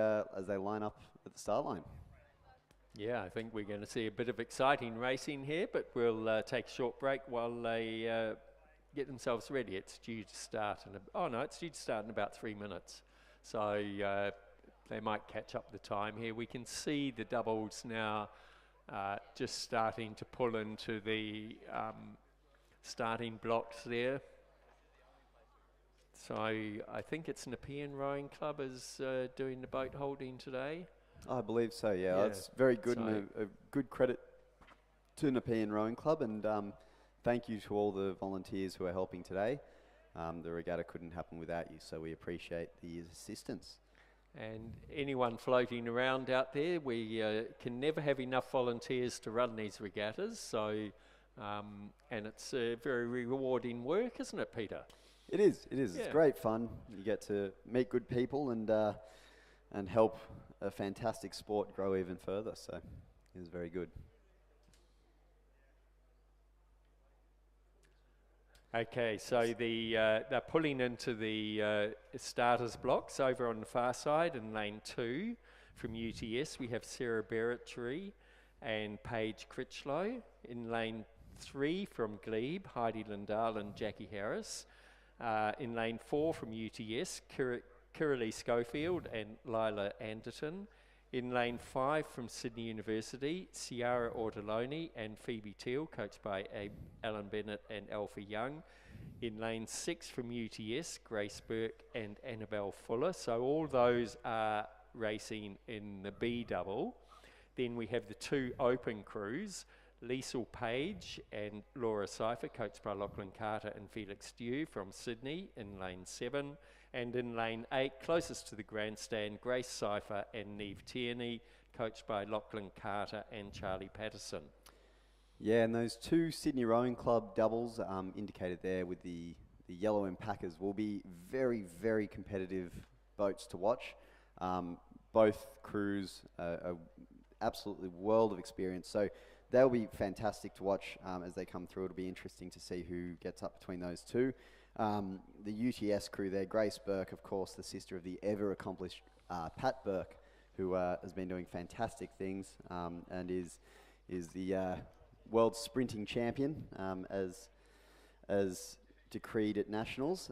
line up at the start line. Yeah, I think we're going to see a bit of exciting racing here, but we'll take a short break while they get themselves ready. It's due to start it's due to start in about 3 minutes. So they might catch up the time here. We can see the doubles now just starting to pull into the starting blocks there. So I think it's Nepean Rowing Club is doing the boat holding today. I believe so, yeah. That's very good, and a good credit to Nepean Rowing Club, and thank you to all the volunteers who are helping today. The regatta couldn't happen without you, so we appreciate the assistance. And anyone floating around out there, we can never have enough volunteers to run these regattas, so and it's very rewarding work, isn't it, Peter? It is. Yeah. It's great fun. You get to meet good people and help a fantastic sport grow even further, so it was very good. Okay, so they're pulling into the starters blocks over on the far side in lane 2 from UTS. We have Sarah Berritree and Paige Critchlow. In lane 3 from Glebe, Heidi Lindahl and Jackie Harris. In lane 4 from UTS, Kiralee Schofield and Lila Anderton. In lane 5 from Sydney University, Ciara Ortoloni and Phoebe Teal, coached by Alan Bennett and Alpha Young. In lane 6 from UTS, Grace Burke and Annabelle Fuller. So all those are racing in the B double. Then we have the 2 open crews, Liesl Page and Laura Cypher, coached by Lachlan Carter and Felix Stew from Sydney in lane 7. And in lane 8, closest to the grandstand, Grace Cypher and Neve Tierney, coached by Lachlan Carter and Charlie Patterson. Yeah, and those 2 Sydney Rowing Club doubles indicated there with the yellow alpacas will be very, very competitive boats to watch. Both crews are absolutely world of experience, so they'll be fantastic to watch as they come through. It'll be interesting to see who gets up between those 2. The UTS crew there, Grace Burke, of course, the sister of the ever-accomplished Pat Burke, who has been doing fantastic things and is the world sprinting champion as decreed at Nationals.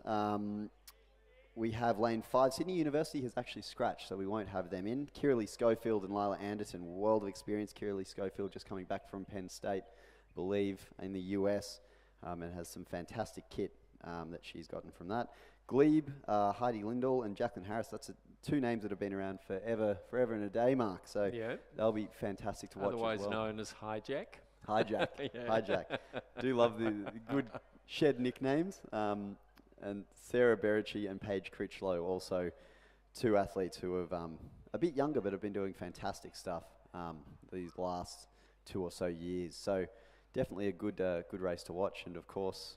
We have lane 5. Sydney University has actually scratched, so we won't have them in. Kiralee Schofield and Lila Anderton, world of experience. Kiralee Schofield just coming back from Penn State, I believe, in the US, and has some fantastic kit that she's gotten from that. Glebe, Heidi Lindahl and Jacqueline Harris, that's 2 names that have been around forever and a day, Mark. So yeah, they'll be fantastic to watch. Otherwise as well. known as Hijack. Hijack, Hijack. Do love the good shed nicknames. And Sarah Berritree and Paige Critchlow, also 2 athletes who have a bit younger but have been doing fantastic stuff these last 2 or so years. So definitely a good race to watch. And of course,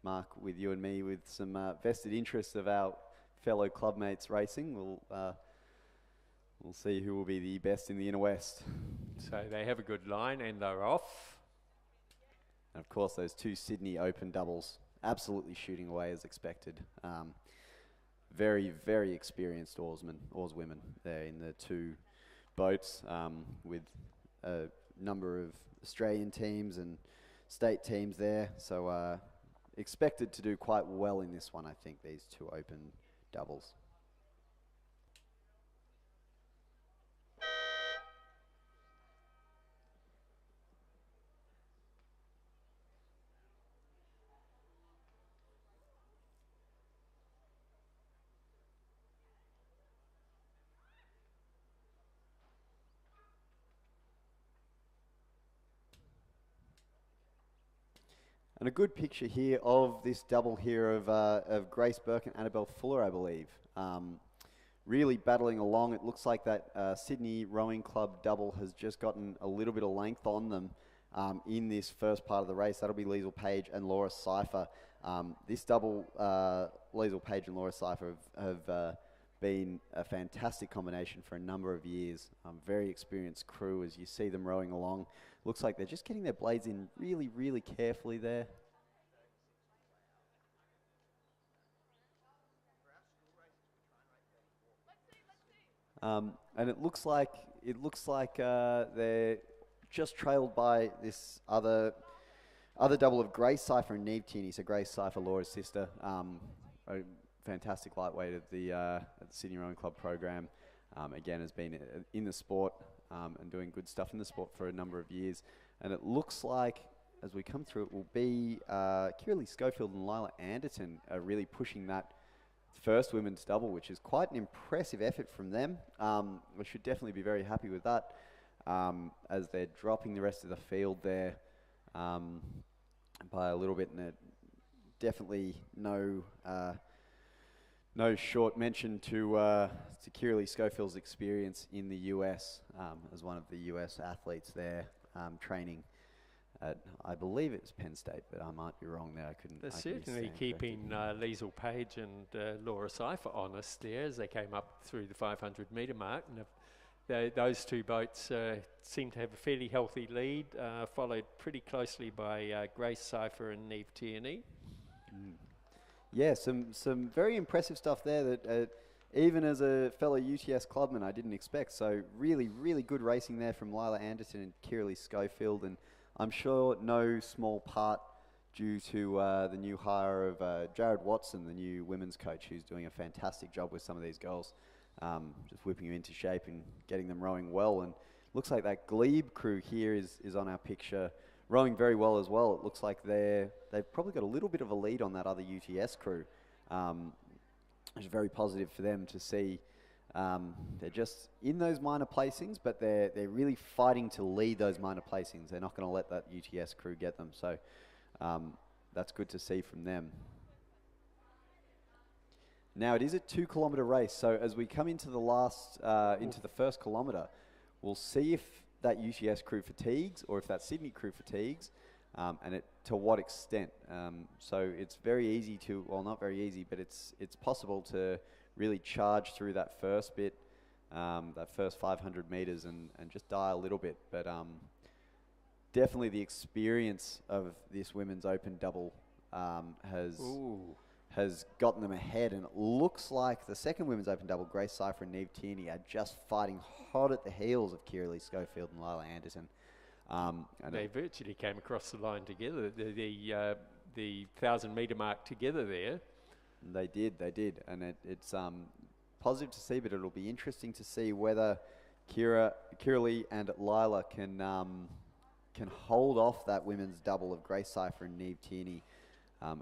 Mark, with you and me, with some vested interests of our fellow clubmates racing, we'll see who will be the best in the Inner West. So they have a good line and they're off. And of course, those 2 Sydney Open doubles, absolutely shooting away as expected. Very, very experienced oarswomen there in the 2 boats with a number of Australian teams and state teams there. So expected to do quite well in this one, I think, these 2 open doubles. And a good picture here of this double here of Grace Burke and Annabelle Fuller, I believe. Really battling along. It looks like that Sydney Rowing Club double has just gotten a little bit of length on them in this first part of the race. That'll be Liesl Page and Laura Cypher. This double, Liesl Page and Laura Cypher have been a fantastic combination for a number of years. Very experienced crew as you see them rowing along. Looks like they're just getting their blades in really, really carefully there. And it looks like they're just trailed by this other double of Grace Cypher and Neve Tierney. So Grace Cypher, Laura's sister, a fantastic lightweight at the Sydney Rowing Club program. Again, has been in the sport and doing good stuff in the sport for a number of years. And it looks like, as we come through, it will be Kiralee Schofield and Lila Anderton are really pushing that first women's double, which is quite an impressive effort from them. We should definitely be very happy with that as they're dropping the rest of the field there by a little bit. And definitely no short mention to Kiralee Schofield's experience in the US as one of the US athletes there training at, I believe it's Penn State, but I might be wrong there. They're certainly keeping Liesl Page and Laura Cypher honest there as they came up through the 500 metre mark. And those 2 boats seem to have a fairly healthy lead, followed pretty closely by Grace Cypher and Neve Tierney. Yeah, some very impressive stuff there that even as a fellow UTS clubman, I didn't expect. So really, really good racing there from Lila Anderson and Kiralee Schofield, and I'm sure no small part due to the new hire of Jared Watson, the new women's coach, who's doing a fantastic job with some of these girls, just whipping them into shape and getting them rowing well. And looks like that Glebe crew here is on our picture, rowing very well as well. It looks like they've probably got a little bit of a lead on that other UTS crew. It's very positive for them to see. They're just in those minor placings, but they're really fighting to lead those minor placings. They're not going to let that UTS crew get them. So that's good to see from them. Now it is a 2 kilometre race. So as we come into the into the first kilometre, we'll see if that UTS crew fatigues or if that Sydney crew fatigues, and to what extent. So it's very easy to, well, not very easy, but it's possible to really charge through that first bit, that first 500 metres and just die a little bit. But definitely the experience of this women's open double has gotten them ahead, and it looks like the second women's open double, Grace Cypher and Neve Tierney, are just fighting hot at the heels of Kiralee Schofield and Lila Anderson. And they virtually came across the line together, the 1,000 metre mark together there. They did, and it's positive to see, but it'll be interesting to see whether Kiralee and Lila can hold off that women's double of Grace Cypher and Neve Tierney.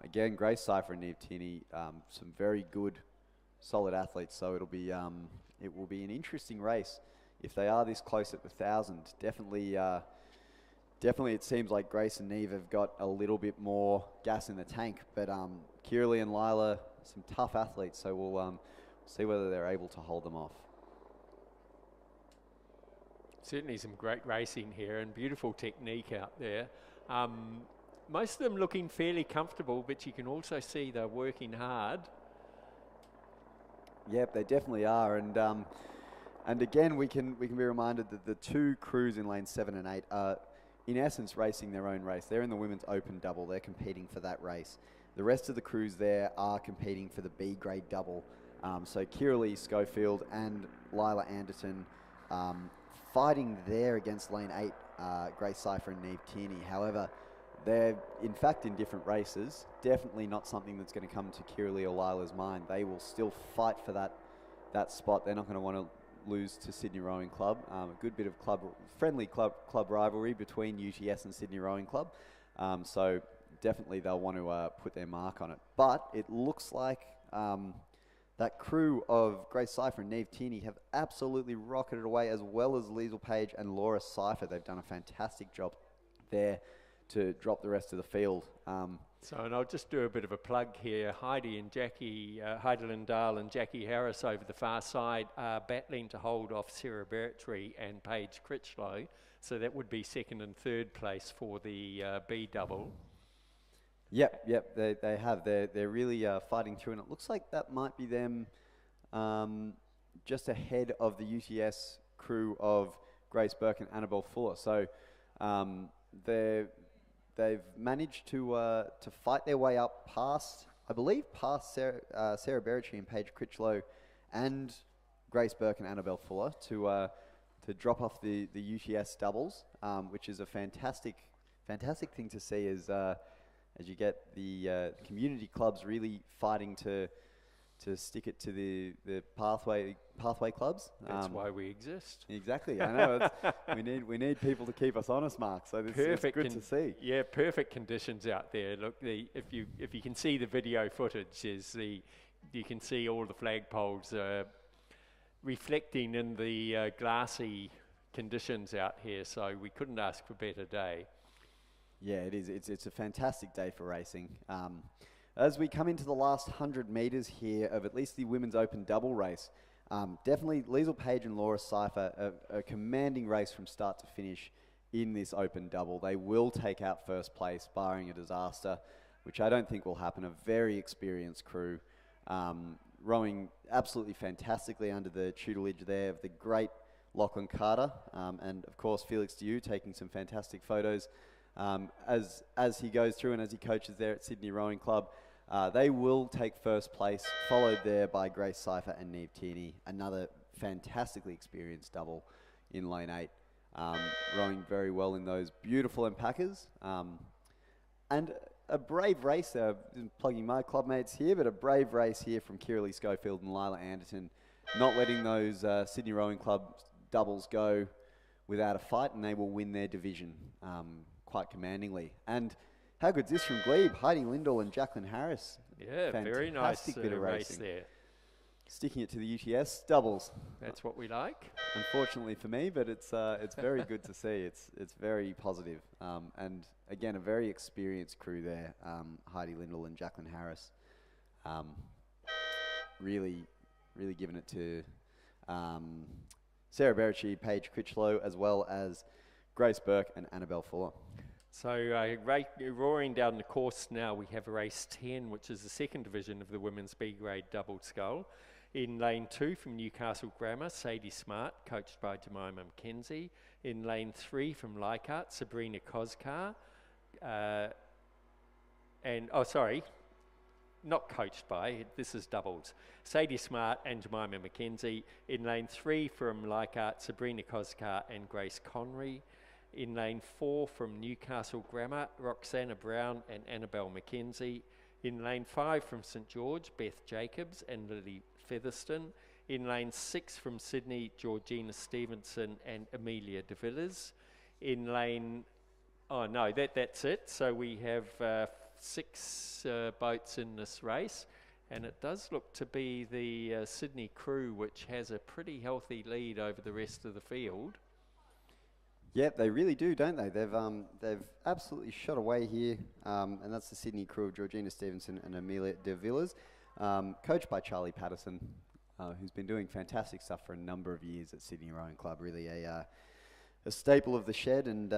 Again, Grace Cypher and Neve Tierney, some very good, solid athletes. So it will be an interesting race if they are this close at the 1,000. Definitely, it seems like Grace and Neve have got a little bit more gas in the tank. But Kiralee and Lila, some tough athletes. So we'll see whether they're able to hold them off. Certainly some great racing here and beautiful technique out there. Most of them looking fairly comfortable, but you can also see they're working hard. Yep, they definitely are, and again we can be reminded that the two crews in lanes 7 and 8 are in essence racing their own race. They're in the women's open double. They're competing for that race. The rest of the crews there are competing for the B grade double. So Kiralee Schofield and Lila Anderson fighting there against lane 8, Grace Cypher and Neve Tierney. However, they're in fact in different races. Definitely not something that's going to come to Kiralee or Lila's mind. They will still fight for that spot. They're not going to want to lose to Sydney Rowing Club. A good bit of friendly club rivalry between UTS and Sydney Rowing Club. So definitely they'll want to put their mark on it. But it looks like that crew of Grace Cypher and Neve Tierney have absolutely rocketed away, as well as Liesl Page and Laura Cypher. They've done a fantastic job there to drop the rest of the field. And I'll just do a bit of a plug here. Heidi Lindahl and Jackie Harris over the far side are battling to hold off Sarah Bertry and Paige Critchlow. So that would be second and third place for the B double. Yep, they have. They're really fighting through, and it looks like that might be them just ahead of the UTS crew of Grace Burke and Annabelle Fuller. So they've managed to fight their way up past Sarah Bertry and Paige Critchlow and Grace Burke and Annabelle Fuller to drop off the UTS doubles, which is a fantastic thing to see as you get the community clubs really fighting to stick it to the pathway clubs. That's why we exist. Exactly, I know. we need people to keep us honest, Mark. So this is good to see. Yeah, perfect conditions out there. Look, if you can see the video footage, you can see all the flagpoles reflecting in the glassy conditions out here. So we couldn't ask for a better day. Yeah, it is. It's a fantastic day for racing. As we come into the last 100 metres here of at least the women's open double race, definitely Liesl Page and Laura Cypher, a commanding race from start to finish in this open double. They will take out first place, barring a disaster, which I don't think will happen. A very experienced crew, rowing absolutely fantastically under the tutelage there of the great Lachlan Carter, and of course Felix Diu taking some fantastic photos as he goes through and as he coaches there at Sydney Rowing Club. They will take first place, followed there by Grace Cipher and Neve Tierney, another fantastically experienced double in lane 8, rowing very well in those beautiful alpacas. And a brave race there, plugging my club mates here, but a brave race here from Kiralee Schofield and Lila Anderton, not letting those Sydney Rowing Club doubles go without a fight, and they will win their division quite commandingly. And how good's this from Glebe? Heidi Lindell and Jacqueline Harris. Yeah, very nice bit of race racing there. Sticking it to the UTS doubles. That's what we like. Unfortunately for me, but it's very good to see. It's very positive. And again, a very experienced crew there. Heidi Lindell and Jacqueline Harris. Really giving it to Sarah Bericci, Paige Critchlow, as well as Grace Burke and Annabelle Fuller. So roaring down the course now, we have race 10, which is the second division of the women's B-grade double scull. In lane 2 from Newcastle Grammar, Sadie Smart, coached by Jemima McKenzie. In lane 3 from Leichhardt, Sabrina Koskar. Not coached by, this is doubles. Sadie Smart and Jemima McKenzie. In lane 3 from Leichhardt, Sabrina Koskar and Grace Conry. In lane 4 from Newcastle Grammar, Roxana Brown and Annabelle McKenzie. In lane 5 from St George, Beth Jacobs and Lily Featherston. In lane 6 from Sydney, Georgina Stevenson and Amelia de Villiers. In lane, that's it. So we have 6 boats in this race, and it does look to be the Sydney crew, which has a pretty healthy lead over the rest of the field. Yep, they really do, don't they? They've absolutely shot away here, and that's the Sydney crew of Georgina Stevenson and Amelia de Villiers, coached by Charlie Patterson, who's been doing fantastic stuff for a number of years at Sydney Rowing Club. Really a staple of the shed and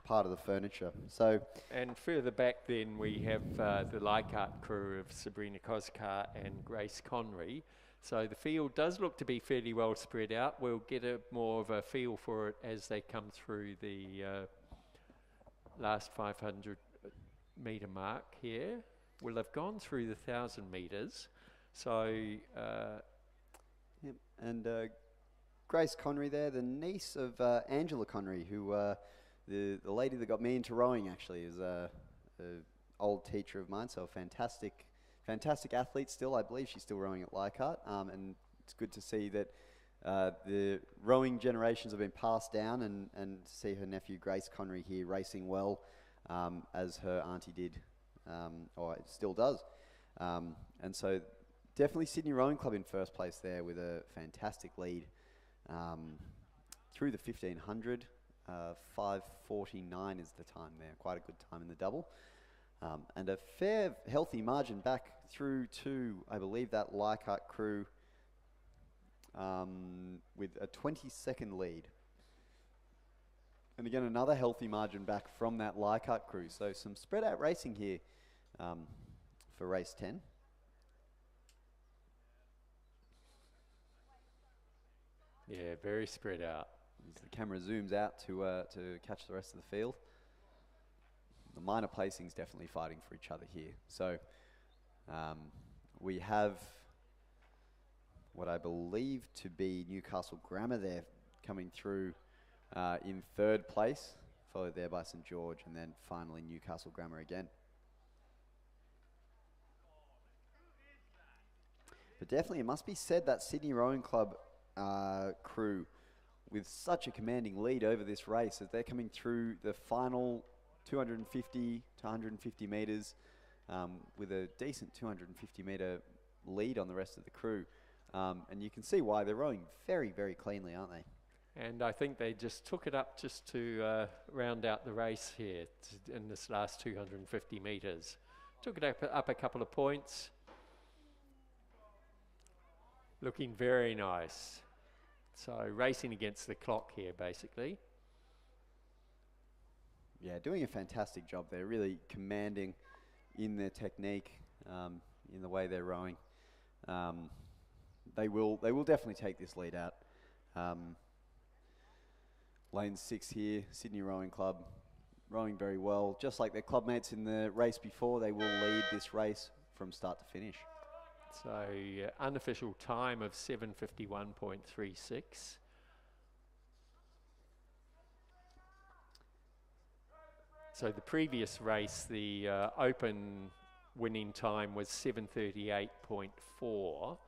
part of the furniture. So, and further back, then we have the Leichhardt crew of Sabrina Koskar and Grace Conry. So the field does look to be fairly well spread out. We'll get more of a feel for it as they come through the last 500 metre mark here. Well, they've gone through the 1,000 metres. So, yep. And Grace Conry there, the niece of Angela Conry, who the lady that got me into rowing actually is a old teacher of mine. So a fantastic athlete still. I believe she's still rowing at Leichhardt, and it's good to see that the rowing generations have been passed down, and to see her nephew Grace Conry here racing well, as her auntie did, or it still does. And so definitely Sydney Rowing Club in first place there with a fantastic lead through the 1500. 5:49 is the time there, quite a good time in the double. And a fair, healthy margin back through to, I believe, that Leichhardt crew with a 20-second lead. And again, another healthy margin back from that Leichhardt crew. So some spread out racing here for race 10. Yeah, very spread out. As the camera zooms out to catch the rest of the field. The minor placings definitely fighting for each other here. So we have what I believe to be Newcastle Grammar there coming through in third place, followed there by St George, and then finally Newcastle Grammar again. But definitely it must be said that Sydney Rowing Club crew with such a commanding lead over this race as they're coming through the final 250 to 150 metres with a decent 250 metre lead on the rest of the crew. And you can see why they're rowing very, very cleanly, aren't they? And I think they just took it up just to round out the race here in this last 250 metres. Took it up a couple of points. Looking very nice. So racing against the clock here, basically. Yeah, doing a fantastic job there, really commanding in their technique, in the way they're rowing. They will definitely take this lead out. Lane 6 here, Sydney Rowing Club, rowing very well. Just like their club mates in the race before, they will lead this race from start to finish. So unofficial time of 7:51.36. So the previous race, the open winning time was 7:38.4,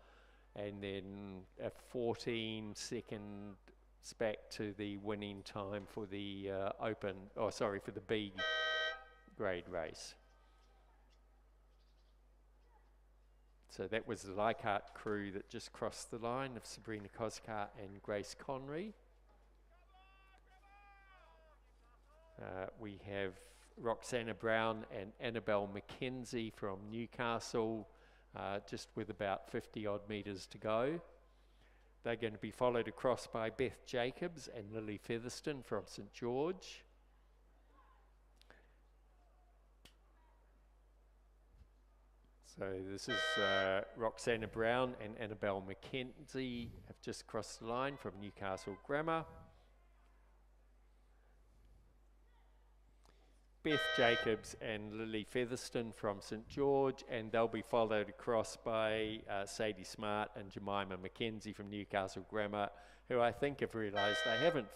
and then a 14-second back to the winning time for the for the B grade race. So that was the Leichhardt crew that just crossed the line of Sabrina Coscart and Grace Conry. We have Roxana Brown and Annabelle McKenzie from Newcastle, just with about 50 odd metres to go. They're going to be followed across by Beth Jacobs and Lily Featherston from St George. So this is Roxana Brown and Annabelle McKenzie have just crossed the line from Newcastle Grammar. Beth Jacobs and Lily Featherston from St George, and they'll be followed across by Sadie Smart and Jemima McKenzie from Newcastle Grammar, who I think have realised they haven't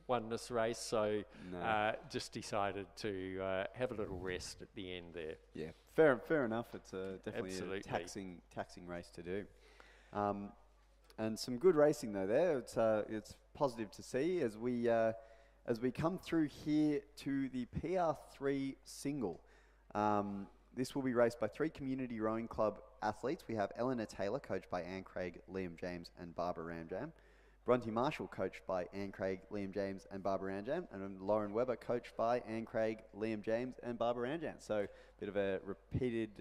won this race, so just decided to have a little rest at the end there. Yeah, fair enough. It's definitely a taxing race to do. And some good racing though there. It's positive to see as we come through here to the PR3 single. This will be raced by 3 Community Rowing Club athletes. We have Eleanor Taylor, coached by Anne Craig, Liam James and Barbara Ramjam. Bronte Marshall, coached by Anne Craig, Liam James and Barbara Ramjam. And Lauren Webber, coached by Anne Craig, Liam James and Barbara Ramjam. So a bit of a repeated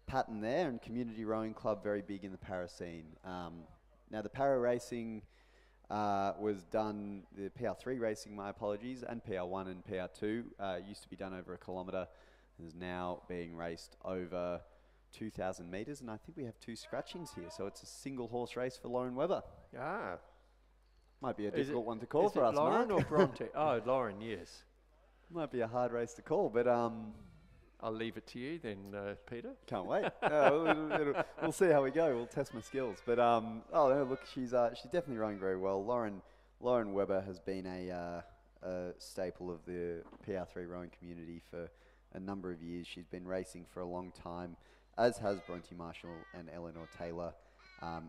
pattern there, and Community Rowing Club very big in the para scene. Now the para racing was done, the PR3 racing, my apologies, and PR1 and PR2 used to be done over 1 kilometre, is now being raced over 2,000 metres, and I think we have 2 scratchings here, so it's a single horse race for Lauren Webber. Ah. Might be a difficult one to call for us, Lauren Mark. or Bronte? Oh, Lauren, yes. Might be a hard race to call, but I'll leave it to you then, Peter. Can't wait. We'll see how we go. We'll test my skills. But oh no, look, she's definitely rowing very well. Lauren Webber has been a staple of the PR3 rowing community for a number of years. She's been racing for a long time, as has Bronte Marshall and Eleanor Taylor,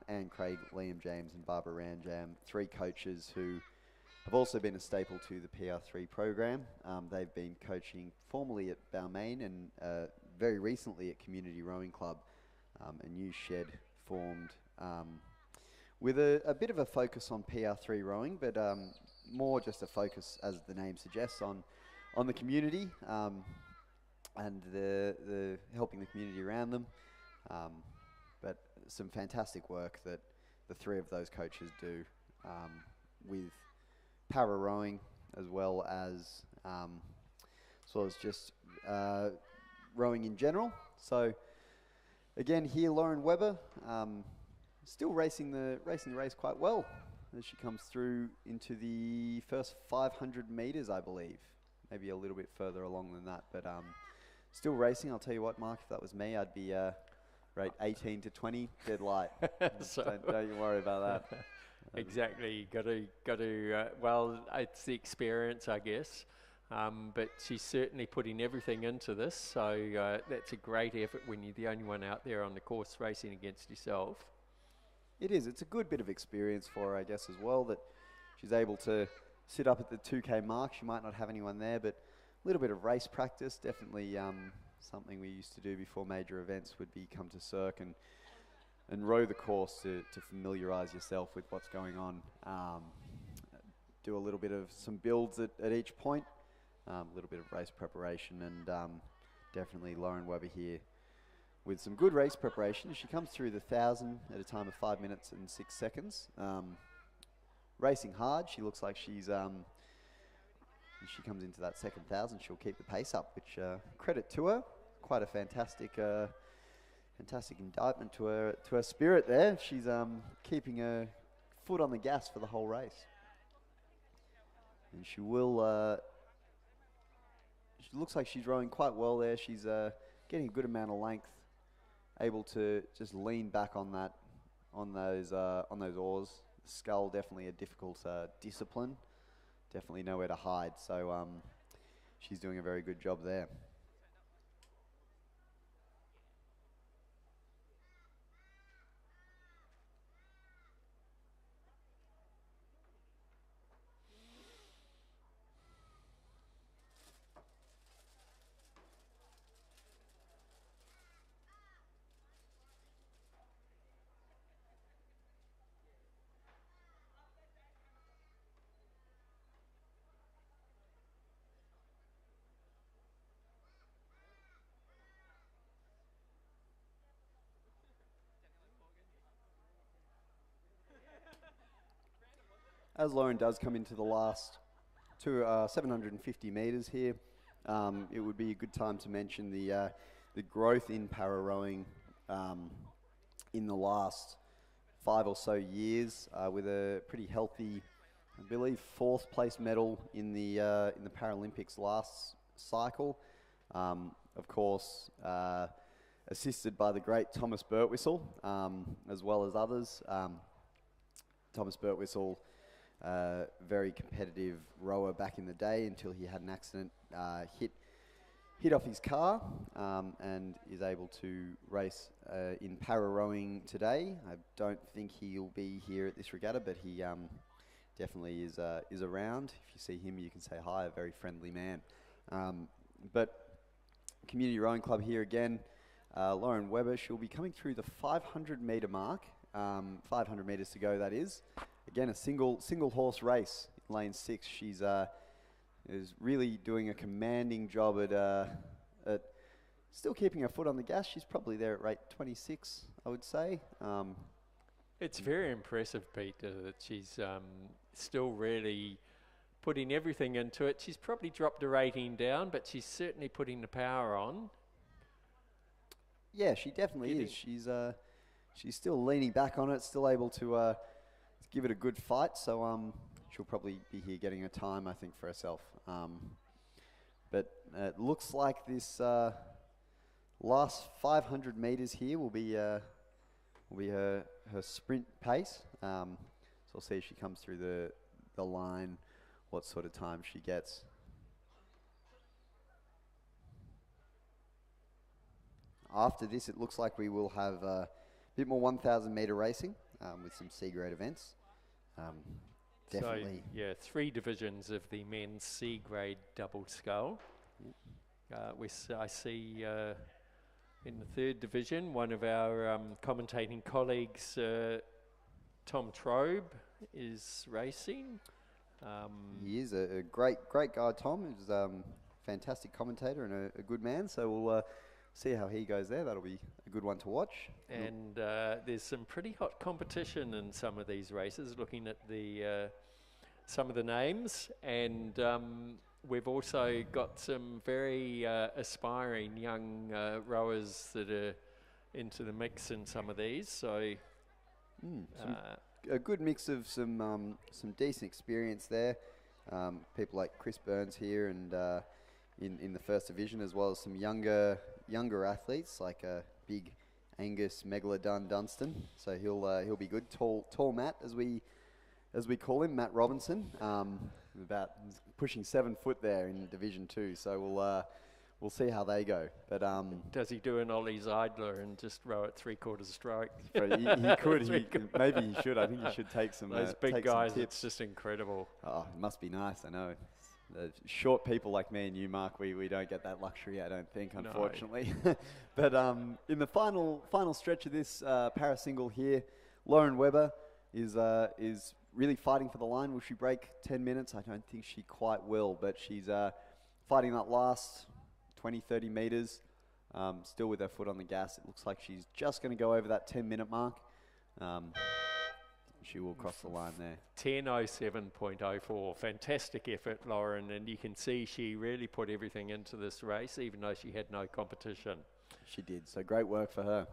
Anne Craig, Liam James and Barbara Ramjam, 3 coaches who have also been a staple to the PR3 program. They've been coaching formerly at Balmain and very recently at Community Rowing Club, a new shed formed with a bit of a focus on PR3 rowing, but more just a focus, as the name suggests, on the community and the helping the community around them. But some fantastic work that the 3 of those coaches do with para rowing as well as just rowing in general. So again here, Lauren Webber still racing the race quite well as she comes through into the first 500 meters, I believe, maybe a little bit further along than that, but still racing. I'll tell you what, Mark, if that was me, I'd be rate 18 to 20 dead light. So don't you worry about that. Exactly. Got to. Well, it's the experience, I guess. But she's certainly putting everything into this. So that's a great effort when you're the only one out there on the course racing against yourself. It is. It's a good bit of experience for her, I guess, as well, that she's able to sit up at the 2K mark. She might not have anyone there, but a little bit of race practice, definitely something we used to do before major events would be come to Cirque and row the course to familiarise yourself with what's going on. Do a little bit of some builds at each point, a little bit of race preparation, and definitely Lauren Webber here with some good race preparation. She comes through the 1,000 at a time of 5 minutes and 6 seconds. Racing hard. She looks like she's, as she comes into that second 1,000, she'll keep the pace up, which credit to her. Quite a fantastic indictment to her spirit there. She's keeping her foot on the gas for the whole race. And she will, she looks like she's rowing quite well there. She's getting a good amount of length able to just lean back on that, on those oars. The scull, definitely a difficult discipline. Definitely nowhere to hide. So she's doing a very good job there. As Lauren does come into the last 750 metres here, it would be a good time to mention the growth in para rowing in the last 5 or so years, with a pretty healthy, I believe, 4th place medal in the Paralympics last cycle. Of course, assisted by the great Thomas Birtwistle, as well as others. Thomas Birtwistle, very competitive rower back in the day until he had an accident, hit off his car, and is able to race in para rowing today. I don't think he'll be here at this regatta, but he definitely is around. If you see him, you can say hi, a very friendly man. But Community Rowing Club here again, Lauren Webber, she'll be coming through the 500 metre mark, 500 metres to go, that is. Again, a single horse race in lane 6. She's is really doing a commanding job at still keeping her foot on the gas. She's probably there at rate 26, I would say. It's very impressive, Peter, that she's still really putting everything into it. She's probably dropped her rating down, but she's certainly putting the power on. Yeah, she definitely is. She's still leaning back on it, still able to give it a good fight. So she'll probably be here getting a time, I think, for herself. But it looks like this last 500 metres here will be her sprint pace. So we'll see if she comes through the line, what sort of time she gets. After this, it looks like we will have a bit more 1,000 metre racing with some C-grade events. Definitely. So, yeah, 3 divisions of the men's C-grade double scull. I see in the 3rd division, one of our commentating colleagues, Tom Trobe, is racing. He is a great guy, Tom. He's a fantastic commentator and a good man. So we'll see how he goes there. That'll be a good one to watch. And there's some pretty hot competition in some of these races, looking at the some of the names. And we've also got some very aspiring young rowers that are into the mix in some of these. So a good mix of some decent experience there. People like Chris Burns here, and in the 1st division, as well as some younger athletes like big Angus Megalodon Dunstan. So he'll be good. Tall Matt, as we call him, Matt Robinson. About pushing 7 foot there in Division 2. So we'll see how they go. But does he do an Ollie Zeidler and just row at 3/4 stroke? He could. Maybe he should. I think he should take some. Those big guys, it's just incredible. Oh, it must be nice. I know. The short people like me and you, Mark, we don't get that luxury, I don't think, unfortunately. No. But in the final stretch of this para single here, Lauren Webber is really fighting for the line. Will she break 10 minutes? I don't think she quite will, but she's fighting that last 20, 30 metres, still with her foot on the gas. It looks like she's just going to go over that 10-minute mark. She will cross the line there. 10:07.04. Fantastic effort, Lauren, and you can see she really put everything into this race, even though she had no competition. She did, so great work for her.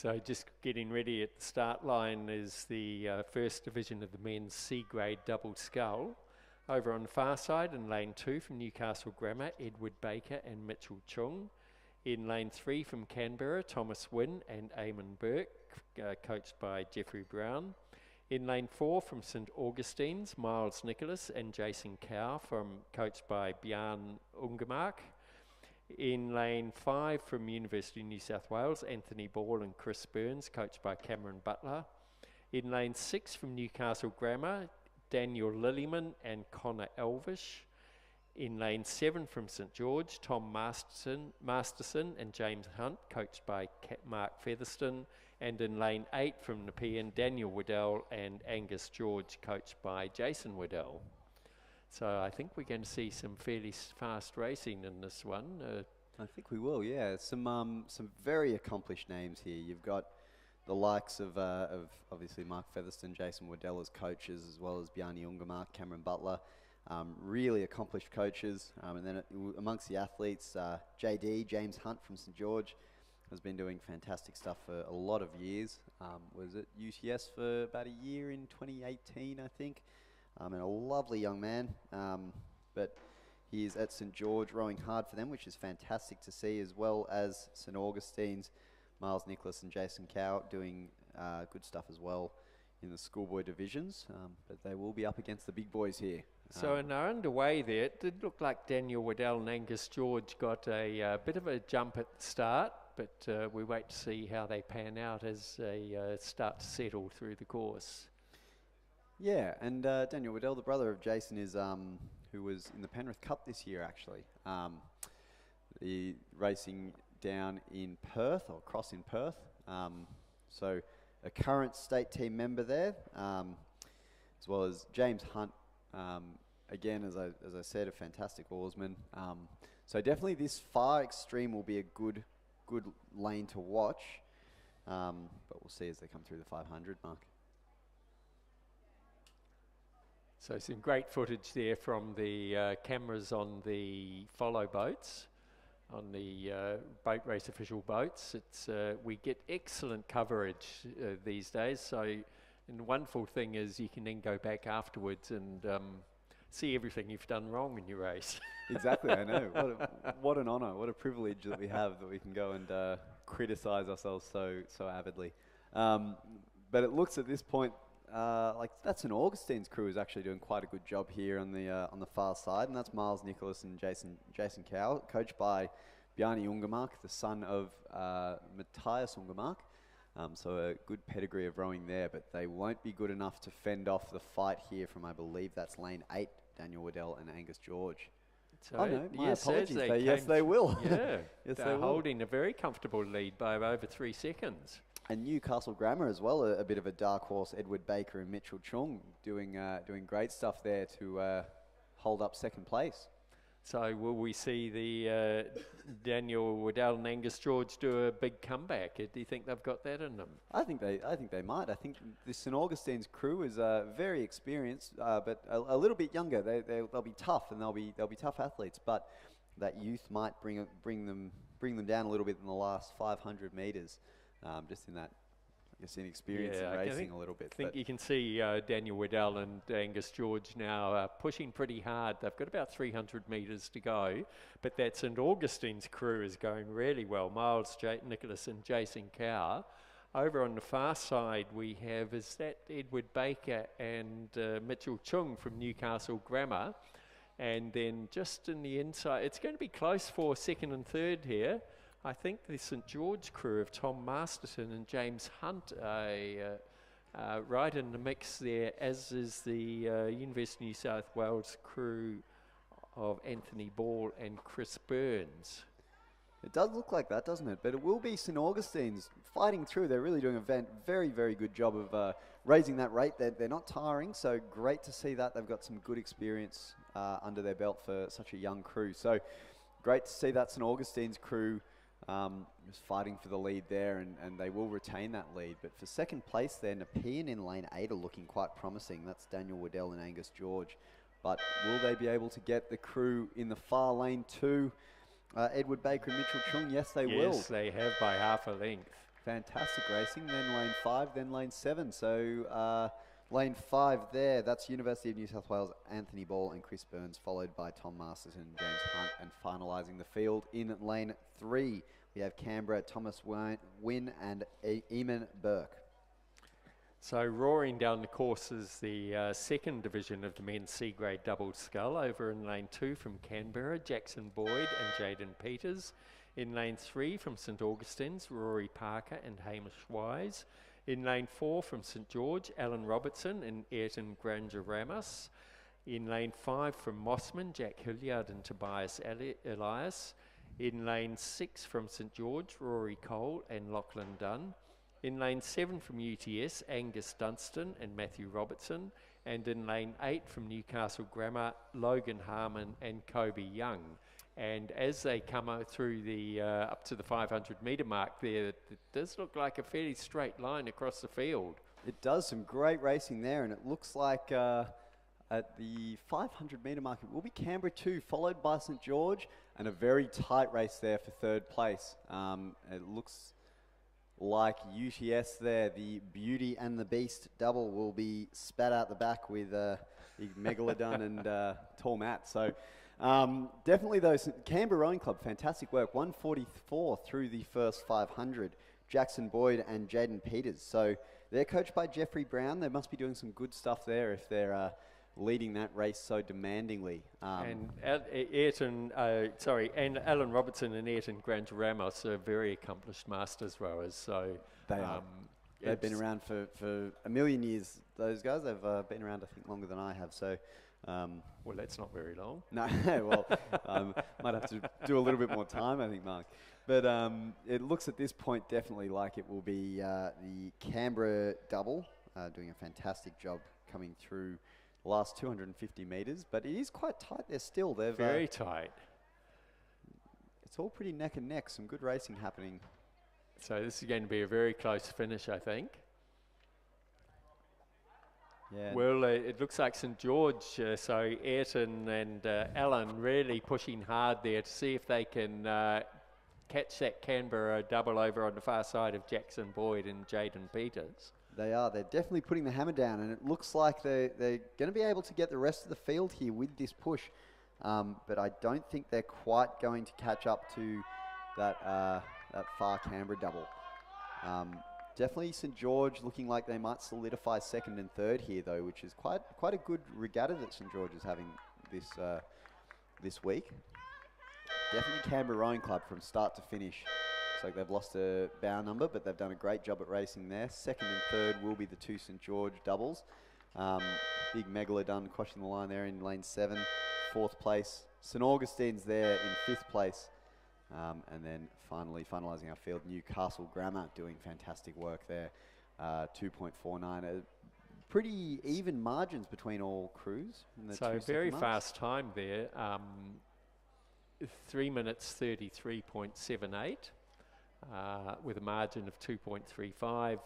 So just getting ready at the start line is the first division of the men's C grade double scull. Over on the far side in lane 2 from Newcastle Grammar, Edward Baker and Mitchell Chung. In lane 3 from Canberra, Thomas Wynne and Eamon Burke, coached by Jeffrey Brown. In lane 4 from St Augustine's, Miles Nicholas and Jason Cow, coached by Bjarne Ungemark. In lane 5 from University of New South Wales, Anthony Ball and Chris Burns, coached by Cameron Butler. In lane 6 from Newcastle Grammar, Daniel Lillyman and Connor Elvish. In lane 7 from St George, Tom Masterson and James Hunt, coached by Mark Featherston. And in lane 8 from Nepean, Daniel Waddell and Angus George, coached by Jason Waddell. So I think we're going to see some fairly fast racing in this one. I think we will, yeah. Some very accomplished names here. You've got the likes of obviously Mark Featherston, Jason Waddell as coaches, as well as Bjarne Ungemark, Cameron Butler. Really accomplished coaches. And then amongst the athletes, JD, James Hunt from St George, has been doing fantastic stuff for a lot of years. Was at UTS for about a year in 2018, I think. And a lovely young man. But he is at St George rowing hard for them, which is fantastic to see, as well as St Augustine's, Miles Nicholas and Jason Cow doing good stuff as well in the schoolboy divisions. But they will be up against the big boys here. So in our underway there, it did look like Daniel Waddell and Angus George got a bit of a jump at the start, but we wait to see how they pan out as they start to settle through the course. Yeah, and Daniel Waddell, the brother of Jason, is who was in the Penrith Cup this year, actually. The racing down in Perth, or across in Perth. So a current state team member there, as well as James Hunt. Again, as I said, a fantastic oarsman. So definitely this far extreme will be a good lane to watch. But we'll see as they come through the 500 mark. So some great footage there from the cameras on the follow boats, on the boat race official boats. It's we get excellent coverage these days. So, and the wonderful thing is you can then go back afterwards and see everything you've done wrong in your race. Exactly, I know. What an honour, what a privilege that we have, that we can go and criticise ourselves so avidly. But it looks at this point like that's St Augustine's crew is actually doing quite a good job here on the far side, and that's Miles Nicholas and Jason Cow, coached by Bjarne Ungemark, the son of Matthias Ungemark. So a good pedigree of rowing there, but they won't be good enough to fend off the fight here from, I believe that's lane 8, Daniel Waddell and Angus George. So no, my yes, apologies. yes, they will. Yeah, yes, they're holding a very comfortable lead by over 3 seconds. And Newcastle Grammar as well, a bit of a dark horse. Edward Baker and Mitchell Chung doing great stuff there to hold up second place. So will we see the Daniel Waddell and Angus George do a big comeback? Do you think they've got that in them? I think they might. I think the St Augustine's crew is very experienced, but a little bit younger. They'll be tough, and they'll be tough athletes. But that youth might bring them down a little bit in the last 500 meters, just in that. Inexperience in racing a little bit. I think you can see Daniel Waddell and Angus George now pushing pretty hard. They've got about 300 metres to go, but that St Augustine's crew is going really well. Miles Nicholas and Jason Cow. Over on the far side we have, is that Edward Baker and Mitchell Chung from Newcastle Grammar. And then just in the inside, it's going to be close for second and third here. I think the St George crew of Tom Masterson and James Hunt are right in the mix there, as is the University of New South Wales crew of Anthony Ball and Chris Burns. It does look like that, doesn't it? But it will be St Augustine's fighting through. They're really doing a very, very good job of raising that rate. They're not tiring, so great to see that. They've got some good experience under their belt for such a young crew. So great to see that St Augustine's crew just fighting for the lead there, and they will retain that lead. But for second place there, Nepean in lane 8 are looking quite promising. That's Daniel Waddell and Angus George. But will they be able to get the crew in the far lane 2? Edward Baker and Mitchell Chung, yes they will. Yes, they have by half a length. Fantastic racing. Then lane 5, then lane 7. So lane 5 there, that's University of New South Wales, Anthony Ball and Chris Burns, followed by Tom Masterson and James Hunt, and finalising the field in lane 3. We have Canberra, Thomas Wynne and Eamon Burke. So roaring down the course is the second division of the men's C-grade double scull. Over in lane 2 from Canberra, Jackson Boyd and Jaden Peters. In lane 3 from St Augustine's, Rory Parker and Hamish Wise. In lane 4 from St George, Alan Robertson and Ayrton Granger Ramos. In lane 5 from Mossman, Jack Hilliard and Tobias Elias. In lane 6 from St George, Rory Cole and Lachlan Dunn. In lane 7 from UTS, Angus Dunstan and Matthew Robertson. And in lane 8 from Newcastle Grammar, Logan Harmon and Kobe Young. And as they come through the up to the 500 metre mark there, it does look like a fairly straight line across the field. It does, some great racing there, and it looks like at the 500 metre mark it will be Canberra 2, followed by St George, and a very tight race there for third place. It looks like UTS there, the Beauty and the Beast double will be spat out the back with big Megalodon and Tall Matt. So definitely those Canberra Rowing Club, fantastic work. 144 through the first 500. Jackson Boyd and Jaden Peters. So they're coached by Jeffrey Brown. They must be doing some good stuff there if they're leading that race so demandingly. And Alan Robertson and Ayrton Granger Ramos are very accomplished masters rowers. So they are. They've been around for a million years. Those guys have been around, I think, longer than I have. So, well, that's not very long. No, well, might have to do a little bit more time, I think, Mark. But it looks at this point definitely like it will be the Canberra double, doing a fantastic job coming through the last 250 metres. But it is quite tight there still. They're very tight. It's all pretty neck and neck. Some good racing happening. So this is going to be a very close finish, I think. Yeah. Well, it looks like St George, so Ayrton and Alan really pushing hard there to see if they can catch that Canberra double over on the far side of Jackson Boyd and Jaden Peters. They are. They're definitely putting the hammer down, and it looks like they're going to be able to get the rest of the field here with this push. But I don't think they're quite going to catch up to that far Canberra double. Definitely St George looking like they might solidify second and third here, though, which is quite a good regatta that St George is having this week. Definitely Canberra Rowing Club from start to finish. Looks like they've lost a bow number, but they've done a great job at racing there. Second and third will be the two St George doubles. Big Megalodon crossing the line there in lane 7. Fourth place. St Augustine's there in 5th place. And then finalising our field, Newcastle Grammar doing fantastic work there. 2.49. Pretty even margins between all crews. So very fast time there. 3 minutes 33.78 with a margin of 2.35,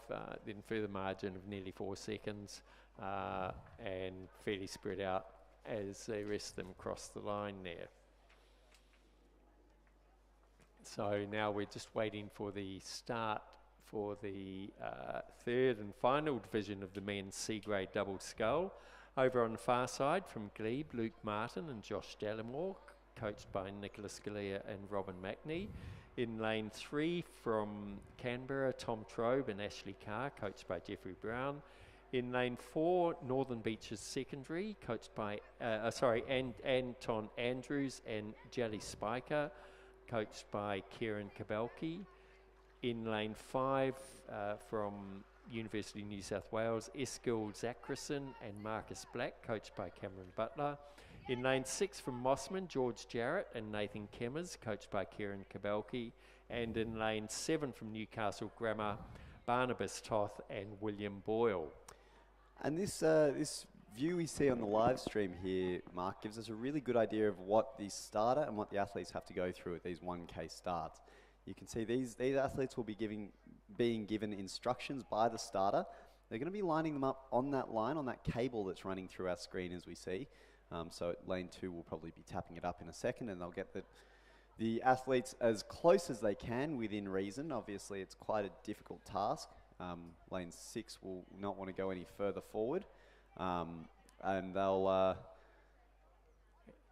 then further margin of nearly 4 seconds, and fairly spread out as the rest of them cross the line there. So now we're just waiting for the start for the third and final division of the men's C-grade double scull. Over on the far side from Glebe, Luke Martin and Josh Dallimore, coached by Nicholas Galea and Robin Mackney. In lane 3 from Canberra, Tom Trobe and Ashley Carr, coached by Jeffrey Brown. In lane 4, Northern Beaches Secondary, coached by, Anton Andrews and Jelly Spiker, coached by Kieran Kabelki. In lane 5 from University of New South Wales, Eskil Zachrison and Marcus Black, coached by Cameron Butler. In lane 6 from Mossman, George Jarrett and Nathan Kemmers, coached by Kieran Kabelki. And in lane 7 from Newcastle Grammar, Barnabas Toth and William Boyle. And this view we see on the live stream here, Mark, gives us a really good idea of what the starter and what the athletes have to go through at these 1K starts. You can see these athletes will be being given instructions by the starter. They're going to be lining them up on that line, on that cable that's running through our screen as we see. So at lane 2 we'll probably be tapping it up in a second, and they'll get The athletes as close as they can within reason. Obviously, it's quite a difficult task. Lane 6 will not want to go any further forward, and they'll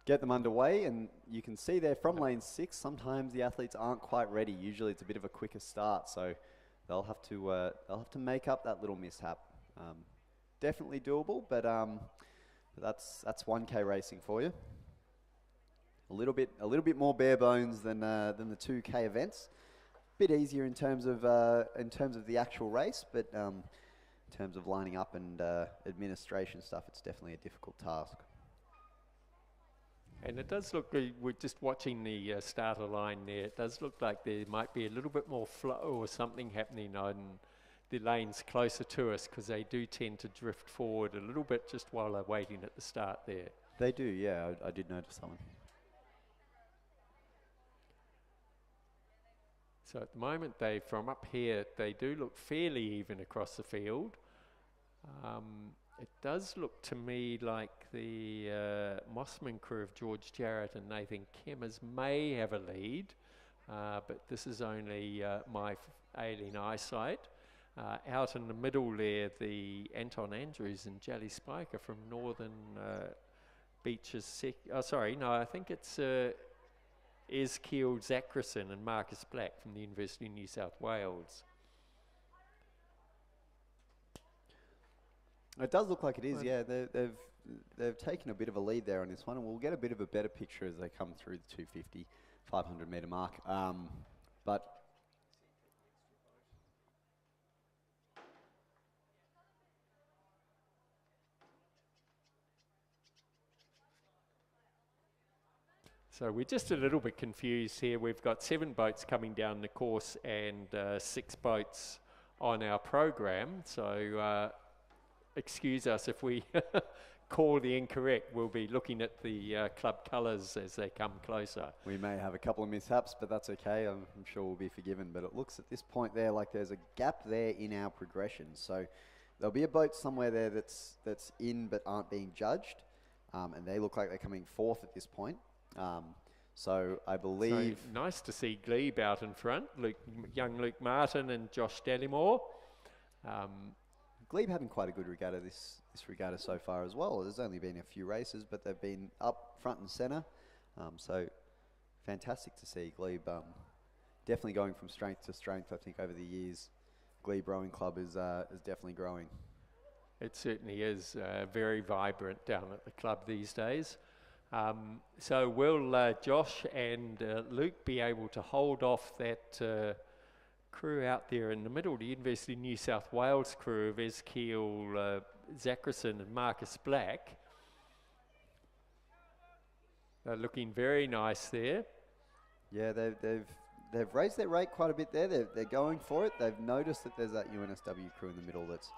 get them underway. And you can see there from lane 6, sometimes the athletes aren't quite ready. Usually, it's a bit of a quicker start, so they'll have to make up that little mishap. Definitely doable, but that's 1K racing for you. A little bit more bare bones than the 2K events. Bit easier in terms of the actual race, but in terms of lining up and administration stuff, it's definitely a difficult task. And it does look, we're just watching the starter line there, it does look like there might be a little bit more flow or something happening on the lanes closer to us, because they do tend to drift forward a little bit just while they're waiting at the start there. They do, yeah, I did notice that one. So at the moment, from up here, they do look fairly even across the field. It does look to me like the Mossman crew of George Jarrett and Nathan Kemmers may have a lead, but this is only my ailing eyesight. Out in the middle there, the Anton Andrews and Jelly Spiker from Northern Beaches. I think it's Ezekiel Zachrison and Marcus Black from the University of New South Wales. It does look like it is, yeah. They've taken a bit of a lead there on this one, and we'll get a bit of a better picture as they come through the 250, 500 metre mark. But so we're just a little bit confused here. We've got 7 boats coming down the course and 6 boats on our program. So excuse us if we call the incorrect. We'll be looking at the club colours as they come closer. We may have a couple of mishaps, but that's okay. I'm sure we'll be forgiven. But it looks at this point there like there's a gap there in our progression. So there'll be a boat somewhere there that's in but aren't being judged. And they look like they're coming 4th at this point. So I believe... So nice to see Glebe out in front. Young Luke Martin and Josh Dallimore. Glebe having quite a good regatta this regatta so far as well. There's only been a few races, but they've been up front and centre. So fantastic to see Glebe definitely going from strength to strength. I think over the years, Glebe Rowing Club is definitely growing. It certainly is very vibrant down at the club these days. So will Josh and Luke be able to hold off that crew out there in the middle, the University of New South Wales crew of Ezekiel Zachrison and Marcus Black? They're looking very nice there. Yeah, they've raised their rate quite a bit there. They're going for it. They've noticed that there's that UNSW crew in the middle that's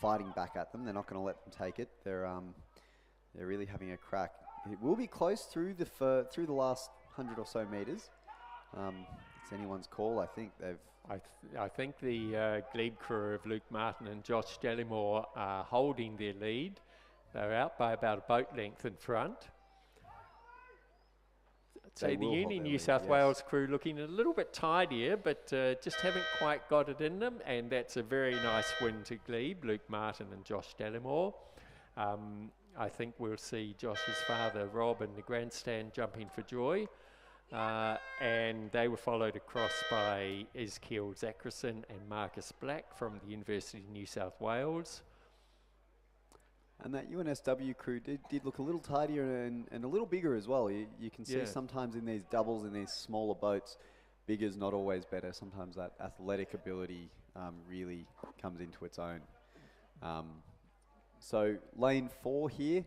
fighting back at them. They're not going to let them take it. They're really having a crack. It will be close through the last 100 or so metres. It's anyone's call. I think they've. I think the Glebe crew of Luke Martin and Josh Dallimore are holding their lead. They're out by about a boat length in front. So the Uni New South Wales crew looking a little bit tidier, but just haven't quite got it in them. And that's a very nice win to Glebe, Luke Martin and Josh Dallimore. I think we'll see Josh's father, Rob, in the grandstand jumping for joy. And they were followed across by Ezekiel Zachrison and Marcus Black from the University of New South Wales. And that UNSW crew did look a little tidier and a little bigger as well. You can see sometimes in these doubles, in these smaller boats, bigger's not always better. Sometimes that athletic ability really comes into its own. So lane 4 here,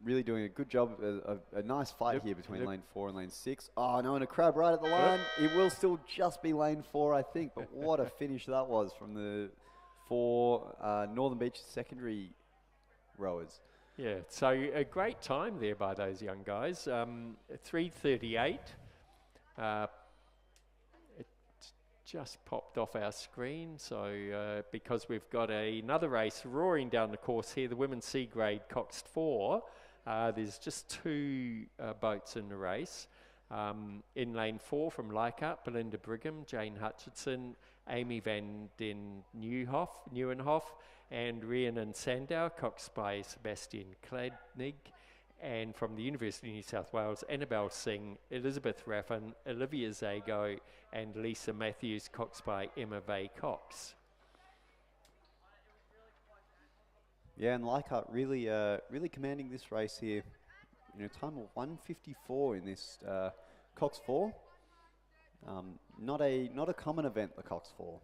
really doing a good job, a nice fight here between lane 4 and lane 6. Oh no, and a crab right at the line. It will still just be lane 4, I think, but what a finish that was from the 4 Northern Beaches secondary rowers. Yeah, so a great time there by those young guys. 3:38. It just popped off our screen, so because we've got another race roaring down the course here, the women's C grade coxed 4. There's just 2 boats in the race. In lane 4 from Leichhardt, Belinda Brigham, Jane Hutchinson, Amy van den Nieuwenhof, and Rhiannon Sandow, coxed by Sebastian Kladnig. And from the University of New South Wales, Annabelle Singh, Elizabeth Raffin, Olivia Zago, and Lisa Matthews, coxed by Emma Vay Cox. Yeah, and Leichhardt really, really commanding this race here. You know, time of 1:54 in this Cox 4. Not a common event, the Cox 4.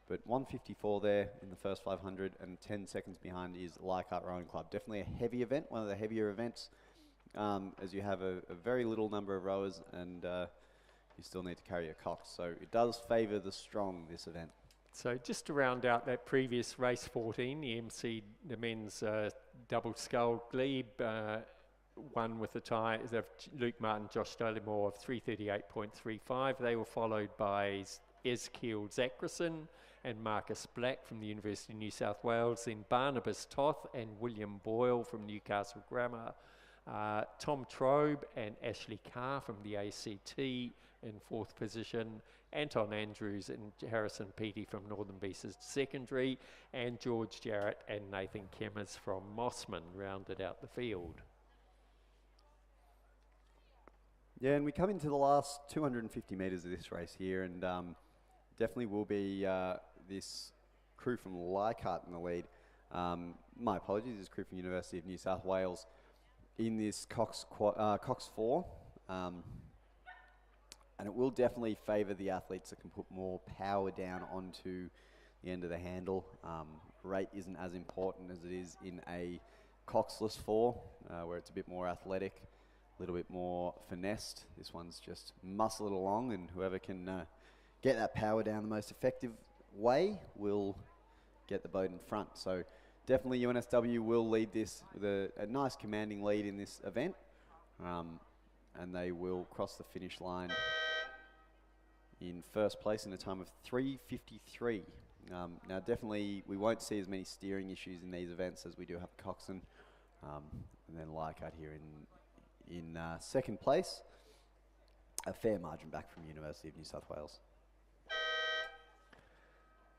But 1:54 there in the first 500, and 10 seconds behind is Leichhardt Rowing Club. Definitely a heavy event, one of the heavier events, as you have a very little number of rowers, and you still need to carry a cox. So it does favour the strong, this event. So just to round out that previous race 14, the men's double scull glebe, won with the tie of Luke Martin, Josh Dollimore of 3:38.35. They were followed by Ezekiel Zachrison and Marcus Black from the University of New South Wales, then Barnabas Toth and William Boyle from Newcastle Grammar, Tom Trobe and Ashley Carr from the ACT in 4th position, Anton Andrews and Harrison Peaty from Northern Beaches Secondary, and George Jarrett and Nathan Kemmers from Mossman rounded out the field. Yeah, and we come into the last 250 metres of this race here, and definitely will be this crew from Leichhardt in the lead. My apologies, this crew from University of New South Wales in this Cox 4. And it will definitely favour the athletes that can put more power down onto the end of the handle. Rate isn't as important as it is in a coxless 4, where it's a bit more athletic, a little bit more finessed. This one's just muscle it along, and whoever can get that power down the most effective way will get the boat in front. So definitely UNSW will lead this with a nice commanding lead in this event, and they will cross the finish line in first place in a time of 3:53. Now definitely we won't see as many steering issues in these events as we do have Coxon, and then Leichhardt here in second place, a fair margin back from University of New South Wales.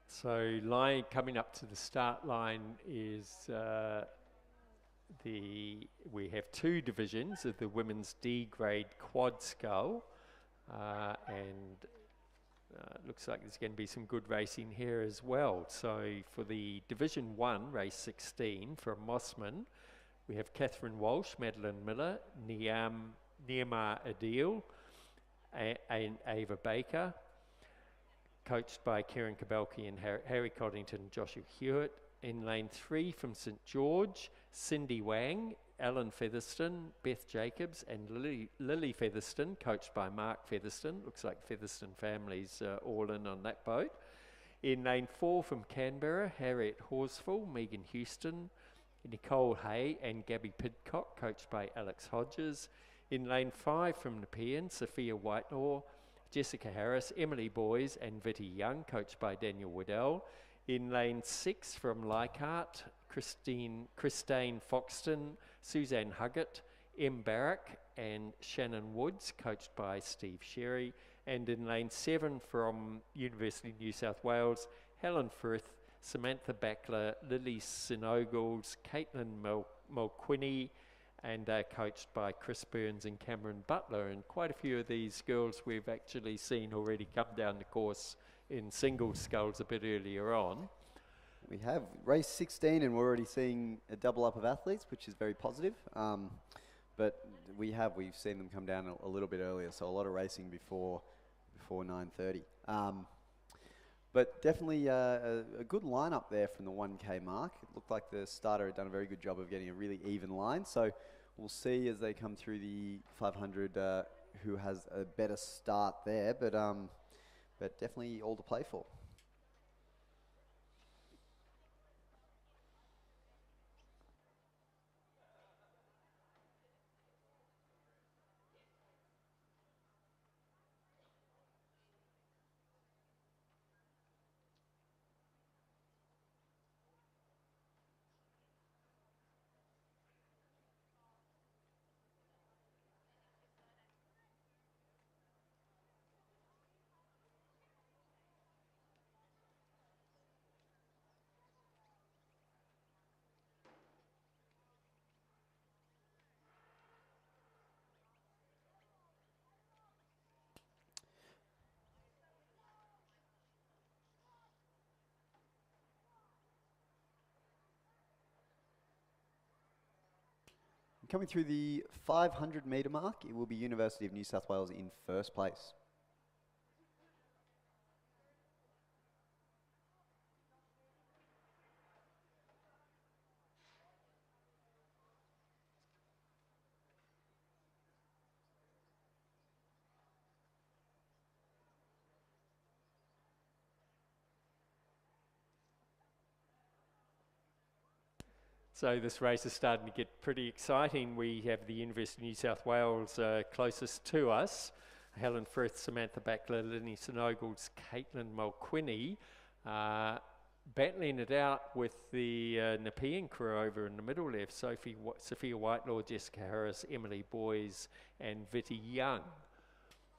So coming up to the start line is we have 2 divisions of the women's D grade quad scull, and looks like there's going to be some good racing here as well. So for the Division 1, race 16 from Mossman, we have Catherine Walsh, Madeline Miller, Niamar Adil, and Ava Baker, coached by Kieran Kabelke and Harry Coddington and Joshua Hewitt. In lane 3 from St George, Cindy Wang, Alan Featherston, Beth Jacobs and Lily Featherston, coached by Mark Featherston. Looks like Featherston families all in on that boat. In lane 4 from Canberra, Harriet Horsfall, Megan Houston, Nicole Hay and Gabby Pidcock, coached by Alex Hodges. In lane 5 from Nepean, Sophia Whitelaw, Jessica Harris, Emily Boys and Vitty Young, coached by Daniel Waddell. In lane 6 from Leichhardt, Christine Foxton, Suzanne Huggett, M. Barrack and Shannon Woods, coached by Steve Sherry. And in lane 7 from University of New South Wales, Helen Frith, Samantha Backler, Lily Sinogles, Caitlin Mulquinny, and coached by Chris Burns and Cameron Butler. And quite a few of these girls we've actually seen already come down the course in single sculls a bit earlier on. We have race 16 and we're already seeing a double up of athletes, which is very positive. But we've seen them come down a little bit earlier, so a lot of racing before 9:30. But definitely a good lineup there from the 1K mark. It looked like the starter had done a very good job of getting a really even line. So we'll see as they come through the 500 who has a better start there. But definitely all to play for. Coming through the 500 metre mark, it will be University of New South Wales in first place. So this race is starting to get pretty exciting. We have the University of New South Wales closest to us. Helen Frith, Samantha Backler, Linny Sinogles, Caitlin Mulquinny, battling it out with the Nepean crew over in the middle left, Sophia Whitelaw, Jessica Harris, Emily Boys and Vitty Young.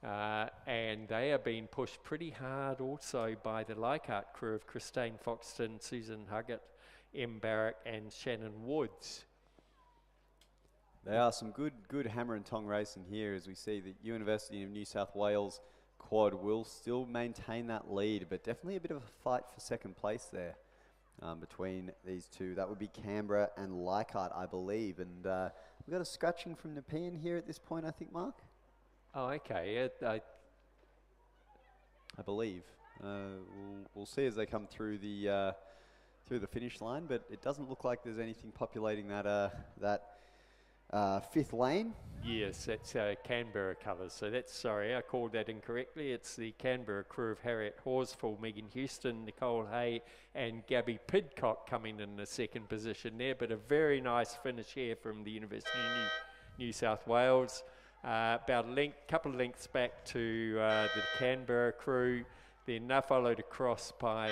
And they are being pushed pretty hard also by the Leichhardt crew of Christine Foxton, Susan Huggett, M. Barrack and Shannon Woods. There are some good hammer and tong racing here, as we see the University of New South Wales quad will still maintain that lead, but definitely a bit of a fight for second place there between these two. That would be Canberra and Leichhardt, I believe. And we've got a scratching from Nepean here at this point, I think, Mark? Oh, okay. I believe. We'll see as they come through the finish line, but it doesn't look like there's anything populating that fifth lane. Yes, that's Canberra colours. So that's, sorry, I called that incorrectly. It's the Canberra crew of Harriet Horsfall, Megan Houston, Nicole Hay and Gabby Pidcock coming in the second position there, but a very nice finish here from the University of New South Wales. About a couple of lengths back to the Canberra crew. Then now followed across by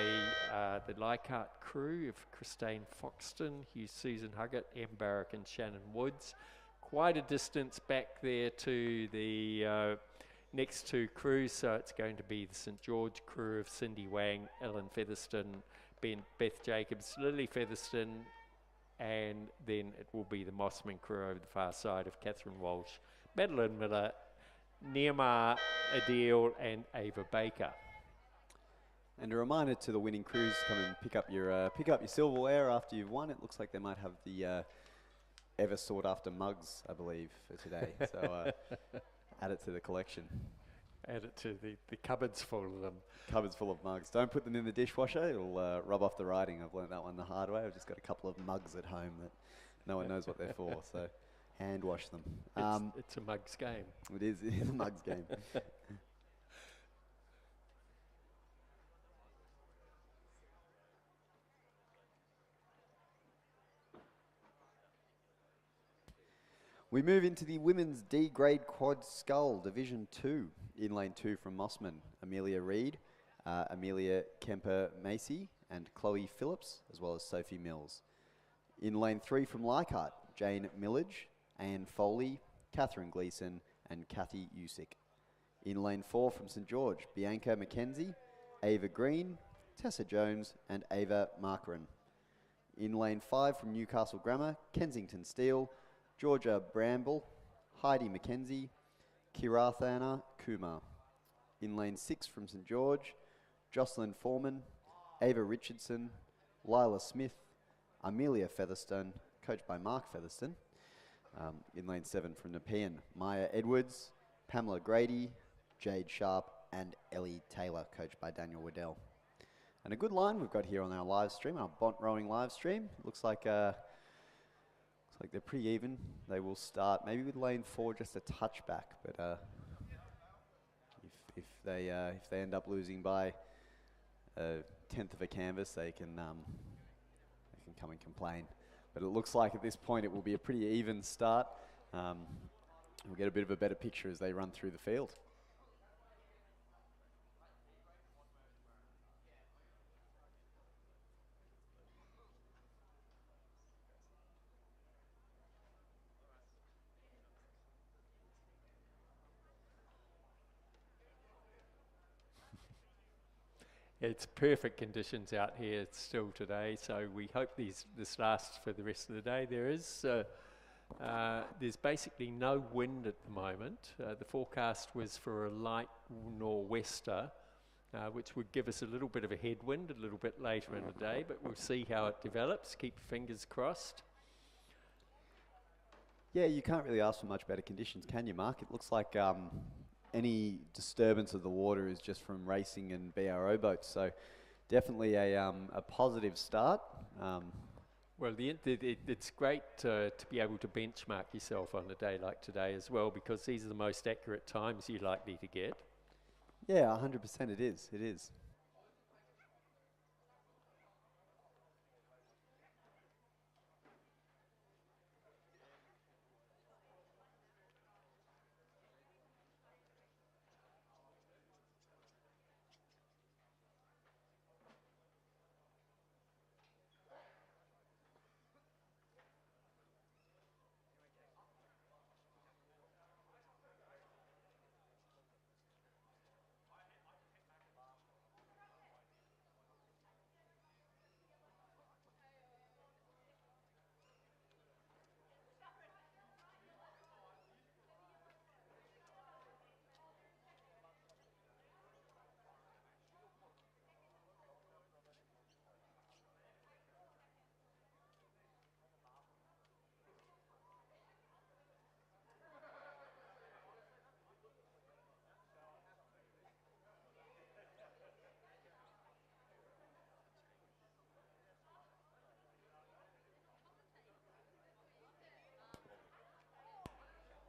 the Leichhardt crew of Christine Foxton, Susan Huggett, M. Barrack and Shannon Woods. Quite a distance back there to the next two crews, so it's going to be the St George crew of Cindy Wang, Ellen Featherston, Beth Jacobs, Lily Featherston, and then it will be the Mossman crew over the far side of Catherine Walsh, Madeline Miller, Nehemiah Adil and Ava Baker. And a reminder to the winning crews, come and pick up your silverware after you've won. It looks like they might have the ever sought after mugs, I believe, for today. So add it to the collection. Add it to the cupboards full of them. Cupboards full of mugs. Don't put them in the dishwasher. It'll rub off the writing. I've learned that one the hard way. I've just got a couple of mugs at home that no one knows what they're for. So hand wash them. It's a mugs game. It is a mugs game. We move into the women's D grade quad scull, Division 2, in lane 2 from Mossman. Amelia Reid, Amelia Kemper-Macy and Chloe Phillips, as well as Sophie Mills. In lane 3 from Leichhardt, Jane Millage, Anne Foley, Catherine Gleeson and Kathy Usick. In lane 4 from St George, Bianca McKenzie, Ava Green, Tessa Jones and Ava Markeren. In lane 5 from Newcastle Grammar, Kensington Steele, Georgia Bramble, Heidi McKenzie, Kirathana Kumar. In lane 6 from St George, Jocelyn Foreman, Ava Richardson, Lila Smith, Amelia Featherstone, coached by Mark Featherstone. In lane 7 from Nepean, Maya Edwards, Pamela Grady, Jade Sharp and Ellie Taylor, coached by Daniel Waddell. And a good line we've got here on our live stream, our Bont Rowing live stream. Looks like they're pretty even. They will start maybe with lane 4 just a touch back, but if they end up losing by a tenth of a canvas, they can come and complain. But it looks like at this point it will be a pretty even start. We'll get a bit of a better picture as they run through the field. It's perfect conditions out here still today, so we hope this lasts for the rest of the day. There's basically no wind at the moment. The forecast was for a light nor'wester, which would give us a little bit of a headwind a little bit later in the day, but we'll see how it develops. Keep your fingers crossed. Yeah, you can't really ask for much better conditions, can you, Mark? It looks like any disturbance of the water is just from racing and BRO boats. So definitely a positive start. Well, it's great to be able to benchmark yourself on a day like today as well, because these are the most accurate times you're likely to get. Yeah, 100% it is. It is.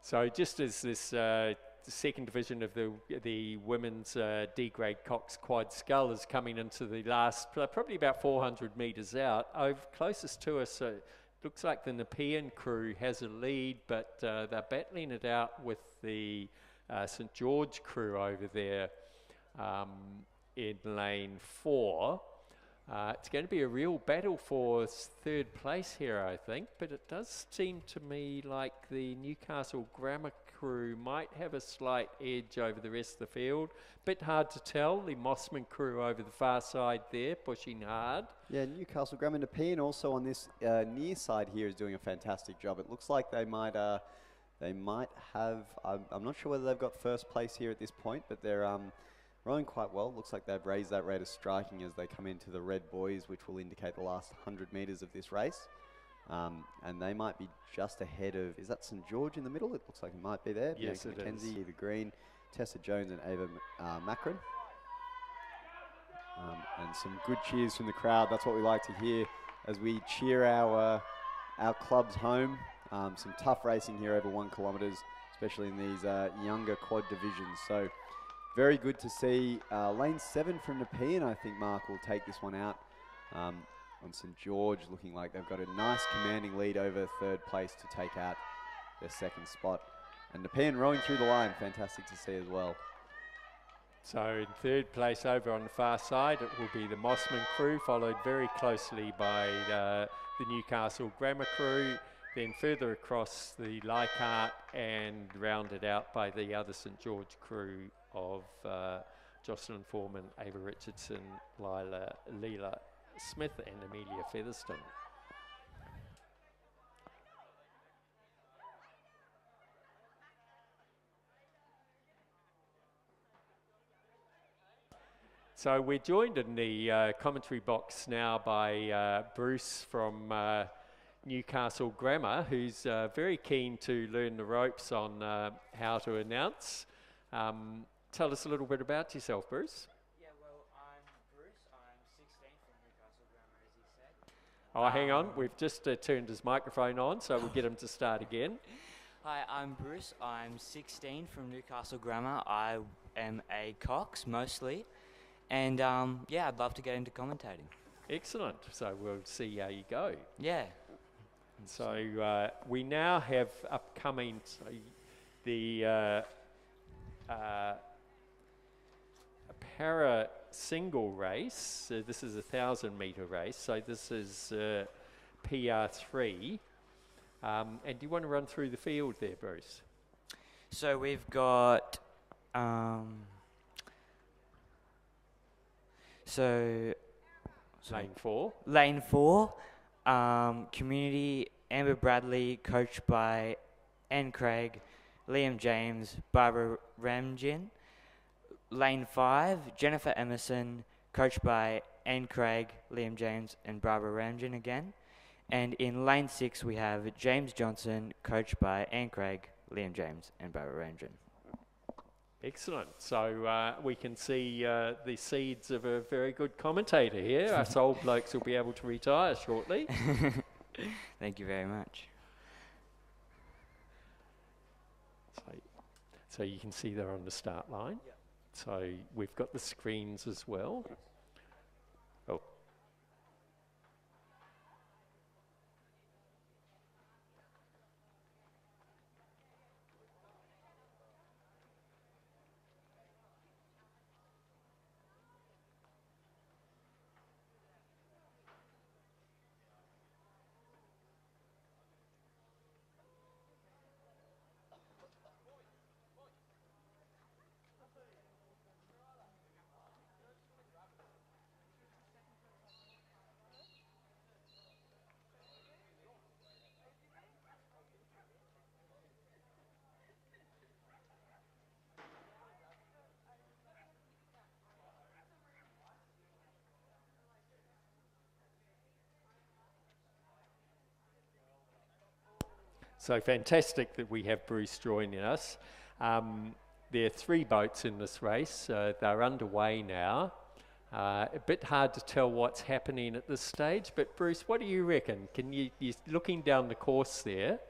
So just as this second division of the women's D-grade coxed quad scull is coming into the last, probably about 400 metres out, over closest to us, looks like the Nepean crew has a lead, but they're battling it out with the St George crew over there in lane 4. It's going to be a real battle for third place here, I think, but it does seem to me like the Newcastle Grammar crew might have a slight edge over the rest of the field. Bit hard to tell. The Mossman crew over the far side there, pushing hard. Yeah, Newcastle Grammar Nepean also on this near side here is doing a fantastic job. It looks like they might have, I'm not sure whether they've got first place here at this point, but they're rowing quite well. Looks like they've raised that rate of striking as they come into the red buoys, which will indicate the last 100 metres of this race. And they might be just ahead of, is that St George in the middle? It looks like it might be there. Yes, Bianca it McKenzie, is. Eva Green, Tessa Jones and Ava Macron. And some good cheers from the crowd. That's what we like to hear as we cheer our clubs home. Some tough racing here over 1 kilometres, especially in these younger quad divisions. So very good to see. Lane 7 from Nepean, I think Mark will take this one out. On St George, looking like they've got a nice commanding lead over third place to take out their second spot. And Nepean rowing through the line, fantastic to see as well. So in third place over on the far side, it will be the Mossman crew, followed very closely by the Newcastle Grammar crew, then further across the Leichhardt and rounded out by the other St George crew of Jocelyn Foreman, Ava Richardson, Leela Smith and Amelia Featherston. So we're joined in the commentary box now by Bruce from Newcastle Grammar, who's very keen to learn the ropes on how to announce. Tell us a little bit about yourself, Bruce. Yeah, well, I'm Bruce. I'm 16 from Newcastle Grammar, as he said. Oh, hang on. We've just turned his microphone on, so we'll get him to start again. Hi, I'm Bruce. I'm 16 from Newcastle Grammar. I am a cox, mostly. And, yeah, I'd love to get into commentating. Excellent. So we'll see how you go. Yeah. So we now have upcoming the para single race. This is a 1,000-metre race. So this is PR3. And do you want to run through the field there, Bruce? So we've got... Lane 4. Lane 4, Community, Amber Bradley, coached by Anne Craig, Liam James, Barbara Ramjin. Lane 5, Jennifer Emerson, coached by Anne Craig, Liam James, and Barbara Ramjin again. And in lane 6, we have James Johnson, coached by Anne Craig, Liam James, and Barry Ranjan. Excellent. So we can see the seeds of a very good commentator here. Us old blokes will be able to retire shortly. Thank you very much. So you can see they're on the start line. Yep. So we've got the screens as well. Oh. So fantastic that we have Bruce joining us. There are 3 boats in this race. They're underway now. A bit hard to tell what's happening at this stage, but Bruce, what do you reckon? You're looking down the course there.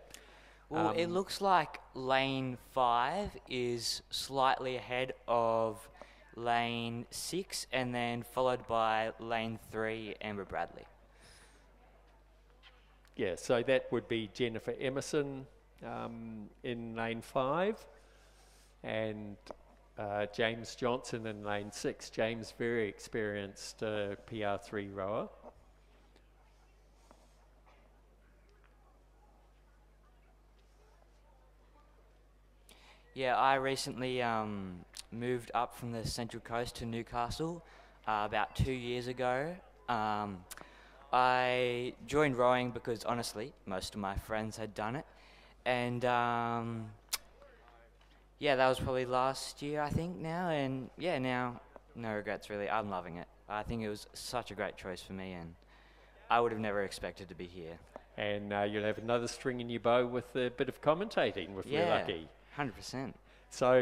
Well, it looks like lane 5 is slightly ahead of lane 6, and then followed by lane 3, Amber Bradley. Yeah, so that would be Jennifer Emerson in lane 5, and James Johnson in lane 6. James, very experienced PR3 rower. Yeah, I recently moved up from the Central Coast to Newcastle about 2 years ago. I joined rowing because, honestly, most of my friends had done it. And, yeah, that was probably last year, I think, now. And, yeah, now, no regrets, really. I'm loving it. I think it was such a great choice for me, and I would have never expected to be here. And you'll have another string in your bow with a bit of commentating if we're lucky. 100%. So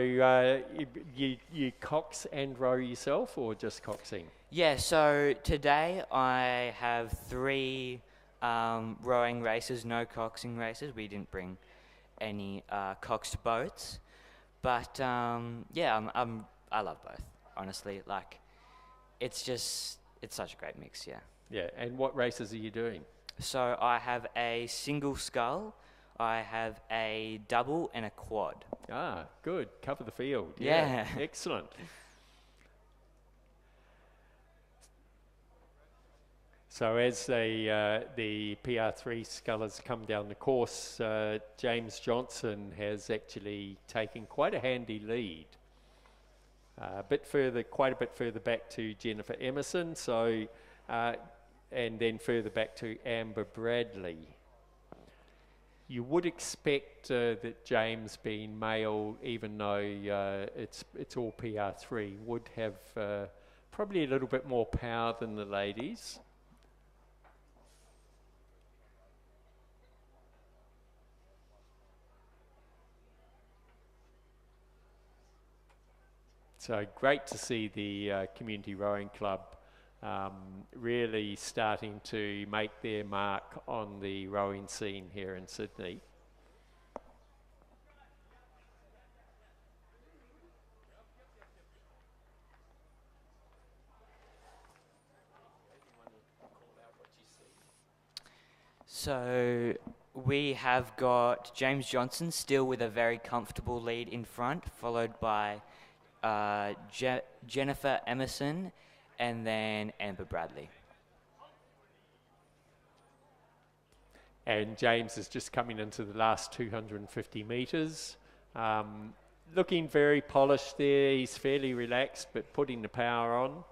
you cox and row yourself, or just coxing? Yeah, so today I have 3 rowing races, no coxing races. We didn't bring any coxed boats. But yeah, I love both, honestly. Like, it's such a great mix, yeah. Yeah, and what races are you doing? So I have a single scull, I have a double, and a quad. Ah, good. Cover the field. Yeah. Excellent. So as the PR3 scullers come down the course, James Johnson has actually taken quite a handy lead. Quite a bit further back to Jennifer Emerson, and then further back to Amber Bradley. You would expect that James, being male, even though it's all PR3, would have probably a little bit more power than the ladies. So great to see the Community Rowing Club really starting to make their mark on the rowing scene here in Sydney. So we have got James Johnson still with a very comfortable lead in front, followed by Jennifer Emerson, and then Amber Bradley. And James is just coming into the last 250 metres. Looking very polished there. He's fairly relaxed, but putting the power on.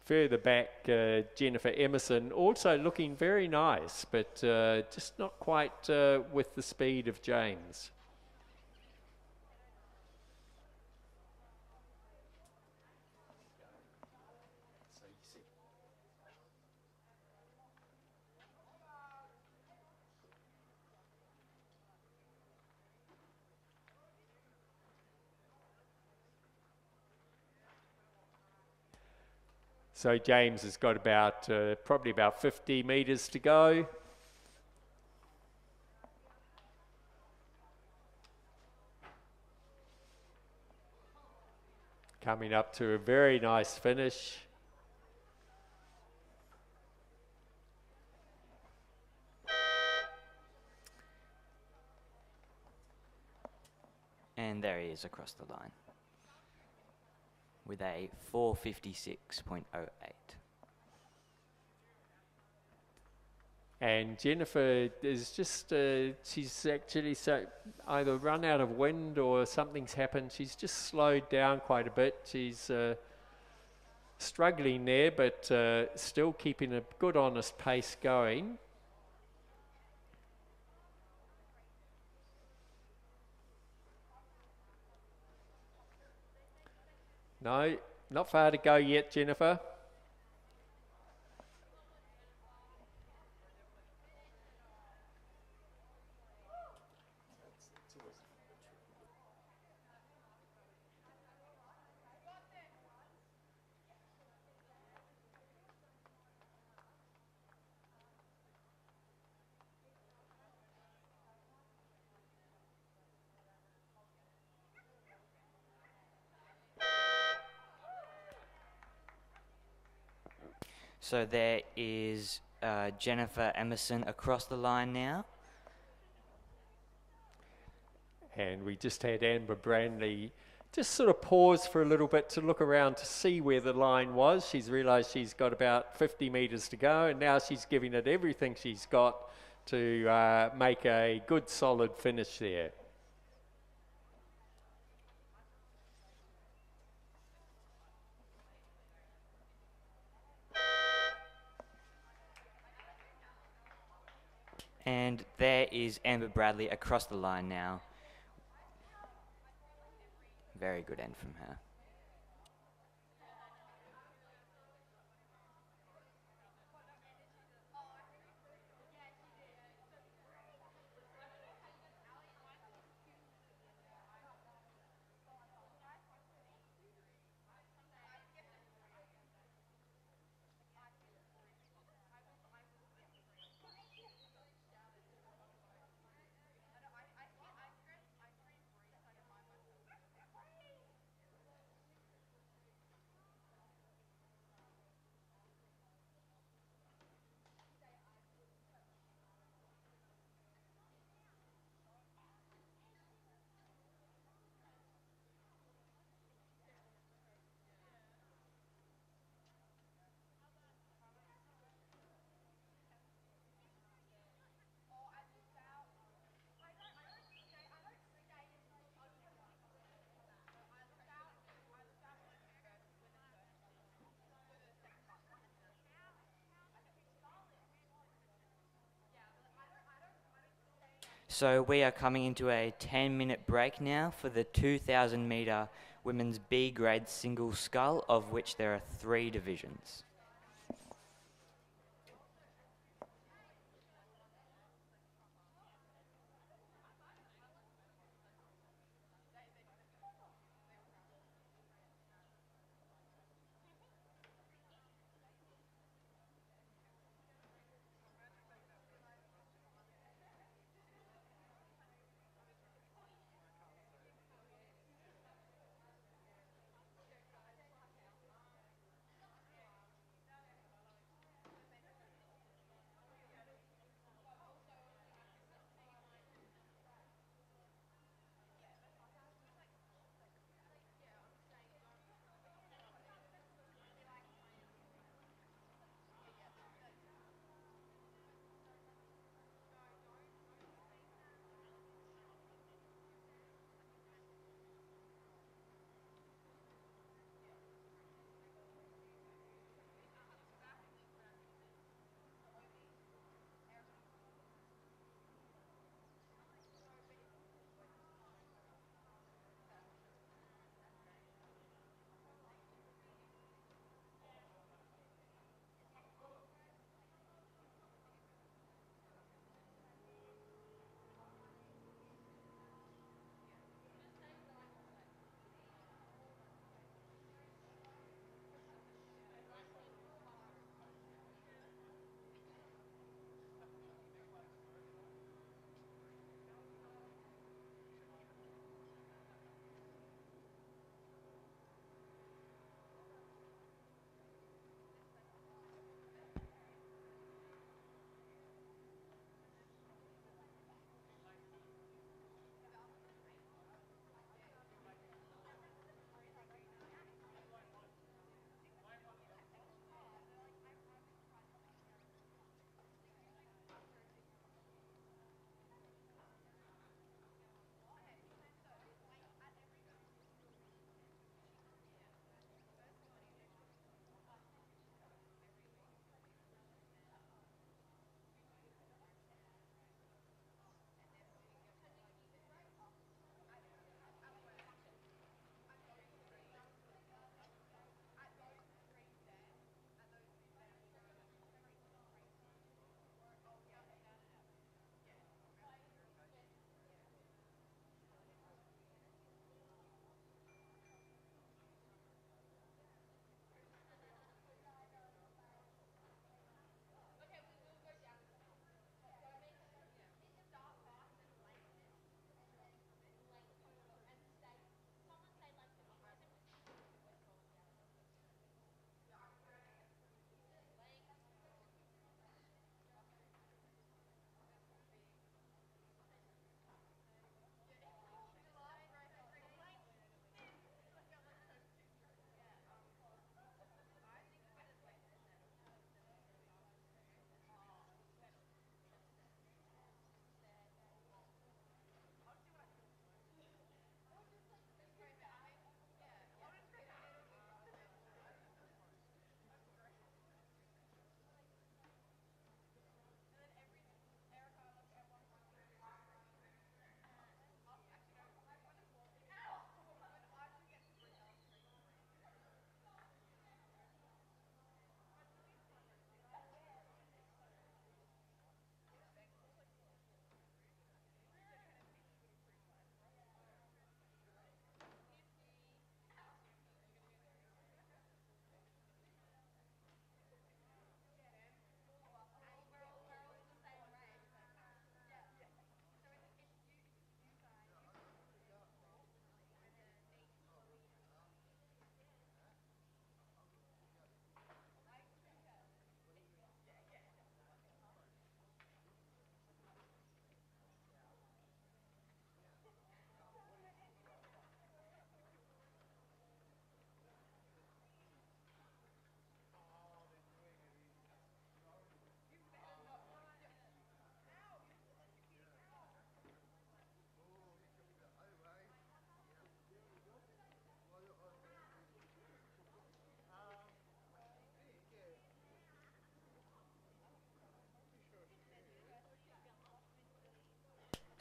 Further back, Jennifer Emerson, also looking very nice, but just not quite with the speed of James. So James has got about probably about 50 metres to go. Coming up to a very nice finish. And there he is across the line with a 4:56.08. And Jennifer is just, she's actually either run out of wind or something's happened. She's just slowed down quite a bit. She's struggling there, but still keeping a good, honest pace going. No, not far to go yet, Jennifer. So there is Jennifer Emerson across the line now. And we just had Amber Brandley just sort of pause for a little bit to look around to see where the line was. She's realised she's got about 50 metres to go, and now she's giving it everything she's got to make a good solid finish there. And there is Amber Bradley across the line now. Very good end from her. So we are coming into a 10-minute break now for the 2,000 metre women's B grade single scull, of which there are 3 divisions.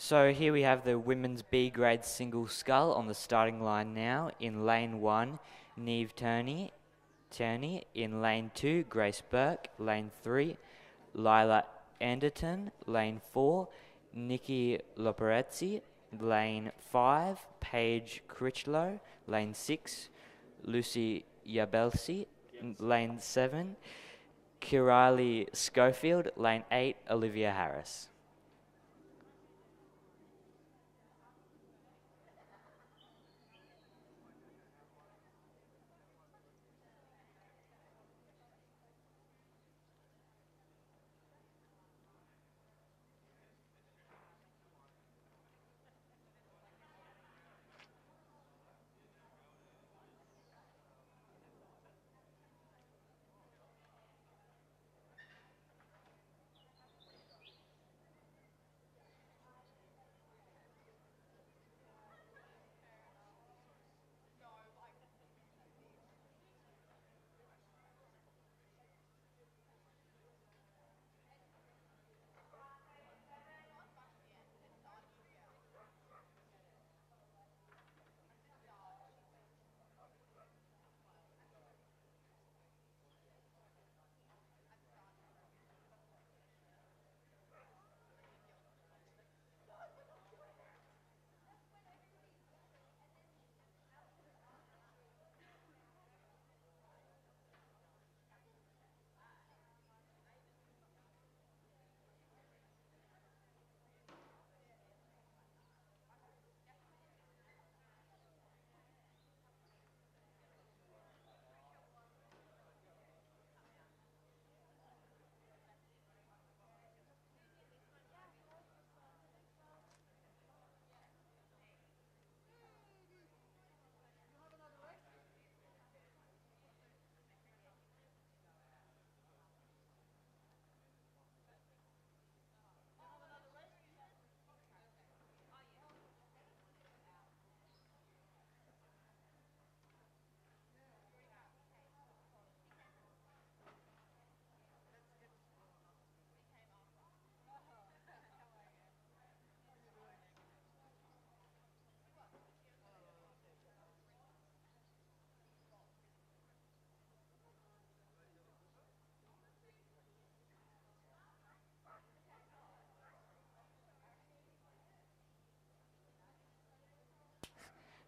So here we have the women's B grade single scull on the starting line now. In lane 1, Neve Turney. In lane 2, Grace Burke. Lane 3, Lila Anderton. Lane 4, Nikki Loperezzi. Lane 5, Paige Critchlow. Lane 6, Lucy Yabelsi. Lane 7, Kirali Schofield. Lane 8, Olivia Harris.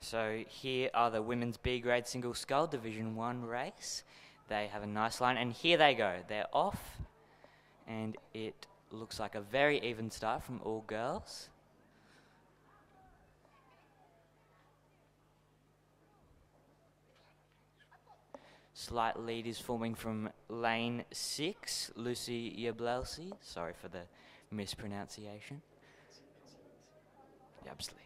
So here are the women's B grade single scull Division 1 race. They have a nice line, and here they go. They're off, and it looks like a very even start from all girls. Slight lead is forming from lane 6, Lucy Yablelsi. Sorry for the mispronunciation. Yeah, absolutely.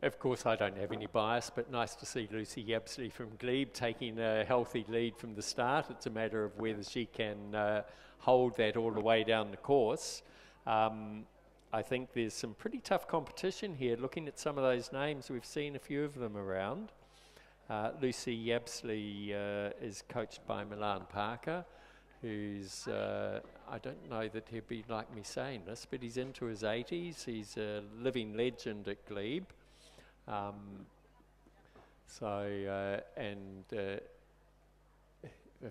Of course, I don't have any bias, but nice to see Lucy Yabsley from Glebe taking a healthy lead from the start. It's a matter of whether she can hold that all the way down the course. I think there's some pretty tough competition here. Looking at some of those names, we've seen a few of them around. Lucy Yabsley is coached by Milan Parker, who's, I don't know that he'd be like me saying this, but he's into his 80s. He's a living legend at Glebe. A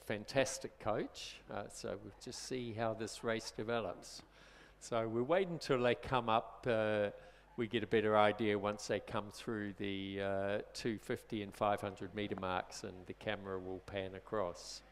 fantastic coach, so we'll just see how this race develops. So we'll wait until they come up, we get a better idea once they come through the 250 and 500 metre marks, and the camera will pan across.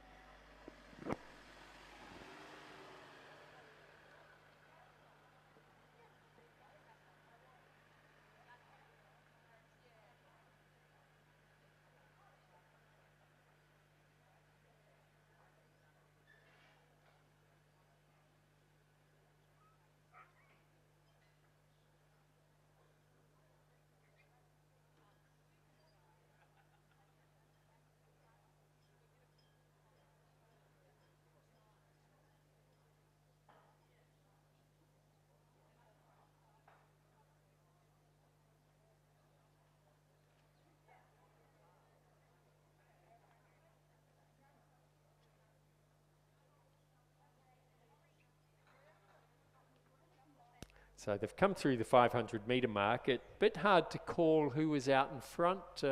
So they've come through the 500 metre mark. It's a bit hard to call who was out in front,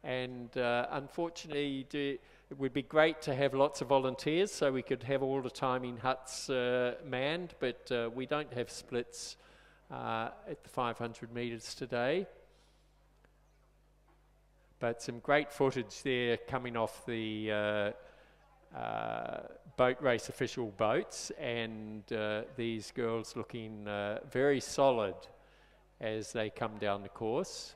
and unfortunately it would be great to have lots of volunteers so we could have all the timing huts manned, but we don't have splits at the 500 metres today. But some great footage there coming off the boat race official boats, and these girls looking very solid as they come down the course.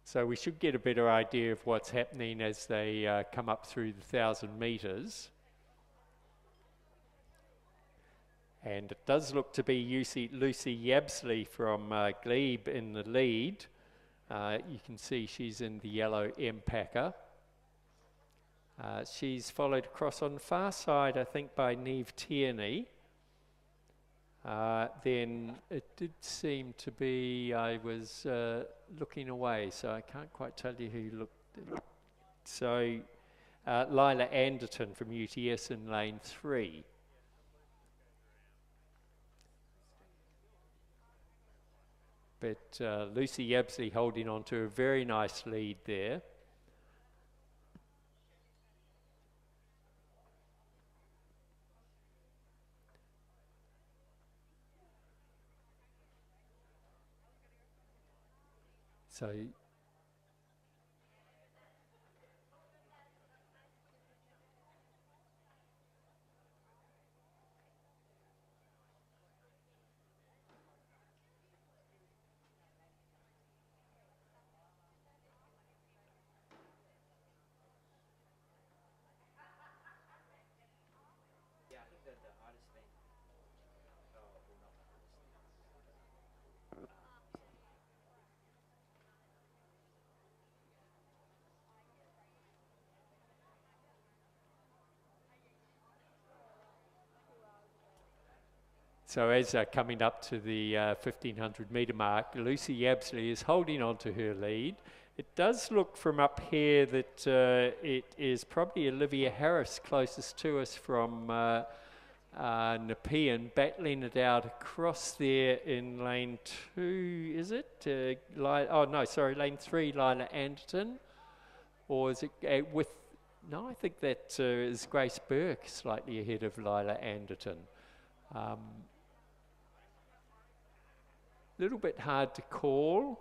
So we should get a better idea of what's happening as they come up through the 1,000 metres. And it does look to be Lucy Yabsley from Glebe in the lead. You can see she's in the yellow M-Packer. She's followed across on the far side, I think, by Neve Tierney. Then it did seem to be, I was looking away, so I can't quite tell you who looked. So Lila Anderton from UTS in lane 3. But Lucy Yabsley holding on to a very nice lead there. So So as coming up to the 1,500 metre mark, Lucy Yabsley is holding on to her lead. It does look from up here that it is probably Olivia Harris closest to us from Nepean, battling it out across there in lane 2, is it? Lane 3, Lila Anderton. Or is it with... No, I think that is Grace Burke slightly ahead of Lila Anderton. Little bit hard to call.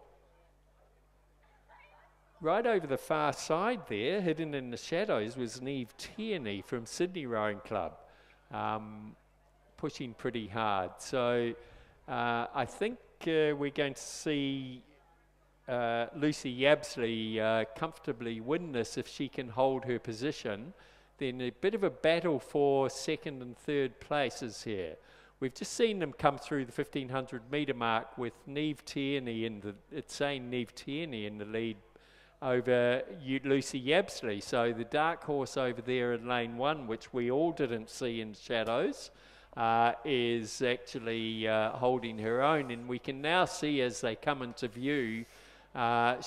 Right over the far side there, hidden in the shadows, was Neve Tierney from Sydney Rowing Club, pushing pretty hard. So I think we're going to see Lucy Yabsley comfortably win this if she can hold her position. Then a bit of a battle for second and third places here. We've just seen them come through the 1,500 metre mark with Neve Tierney in the, it's saying Neve Tierney in the lead over Lucy Yabsley. So the dark horse over there in lane 1, which we all didn't see in shadows, is actually holding her own. And we can now see as they come into view,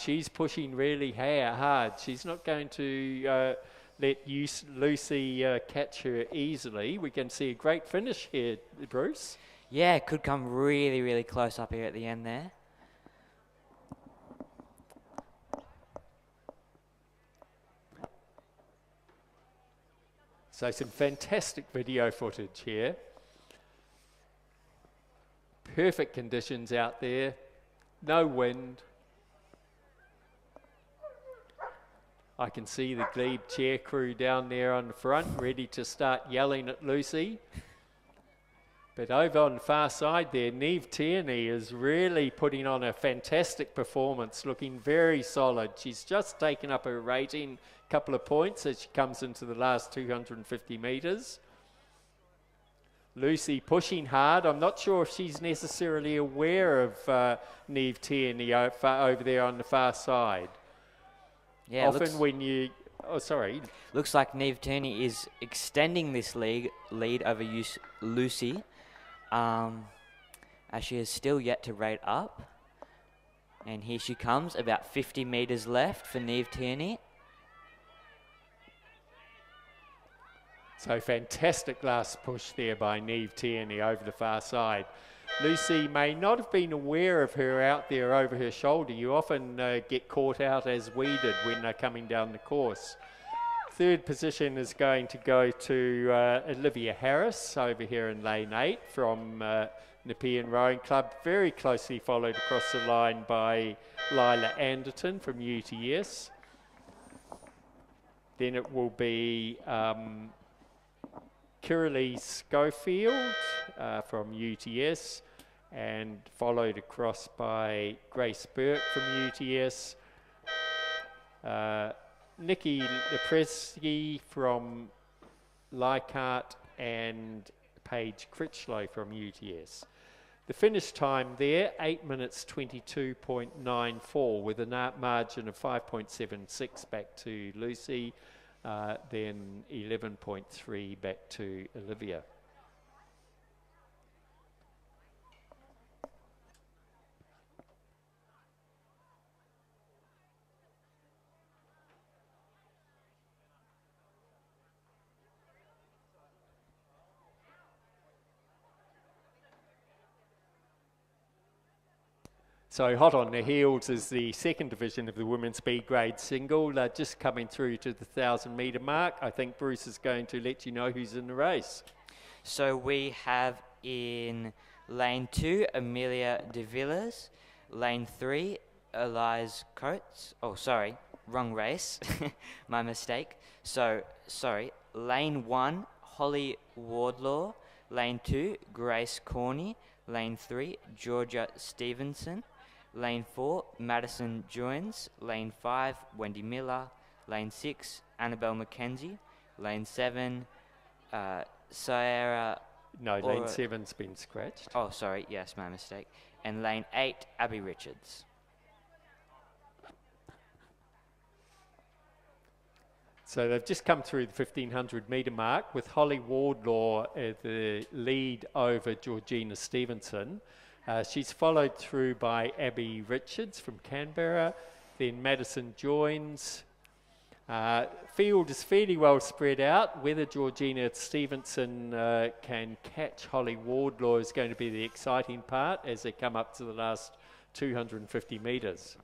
she's pushing really hard. She's not going to let Lucy catch her easily. We can see a great finish here, Bruce. Yeah, it could come really, really close up here at the end there. So some fantastic video footage here. Perfect conditions out there, no wind. I can see the glebe chair crew down there on the front, ready to start yelling at Lucy. But over on the far side there, Neve Tierney is really putting on a fantastic performance, looking very solid. She's just taken up her rating a couple of points as she comes into the last 250 metres. Lucy pushing hard. I'm not sure if she's necessarily aware of Neve Tierney over there on the far side. Yeah, often when you... Oh, sorry. Looks like Neve Tierney is extending this lead over Lucy, as she is still yet to rate up. And here she comes, about 50 metres left for Neve Tierney. So fantastic last push there by Neve Tierney over the far side. Lucy may not have been aware of her out there over her shoulder. You often get caught out as we did when they're coming down the course. Third position is going to go to Olivia Harris over here in lane 8 from Nepean Rowing Club. Very closely followed across the line by Lila Anderton from UTS. Then it will be Kiralee Schofield from UTS, and followed across by Grace Burke from UTS. Nikki Lepreski from Leichhardt, and Paige Critchlow from UTS. The finish time there, 8 minutes 22.94 with a margin of 5.76 back to Lucy, then 11.3 back to Olivia. So hot on the heels is the second division of the women's B grade single, just coming through to the 1,000 metre mark. I think Bruce is going to let you know who's in the race. So we have in lane 2, Amelia De Villas. Lane 3, Elise Coates. Oh, sorry, wrong race. My mistake. So, sorry, lane 1, Holly Wardlaw. Lane 2, Grace Corney. Lane 3, Georgia Stevenson. Lane 4, Madison Joins. Lane 5, Wendy Miller. Lane 6, Annabelle McKenzie. Lane 7, Sierra... No, lane 7's been scratched. Oh, sorry, yes, my mistake. And lane 8, Abby Richards. So they've just come through the 1,500 metre mark with Holly Wardlaw the lead over Georgina Stevenson. She's followed through by Abby Richards from Canberra, then Madison Joins. Field is fairly well spread out. Whether Georgina Stevenson can catch Holly Wardlaw is going to be the exciting part as they come up to the last 250 metres.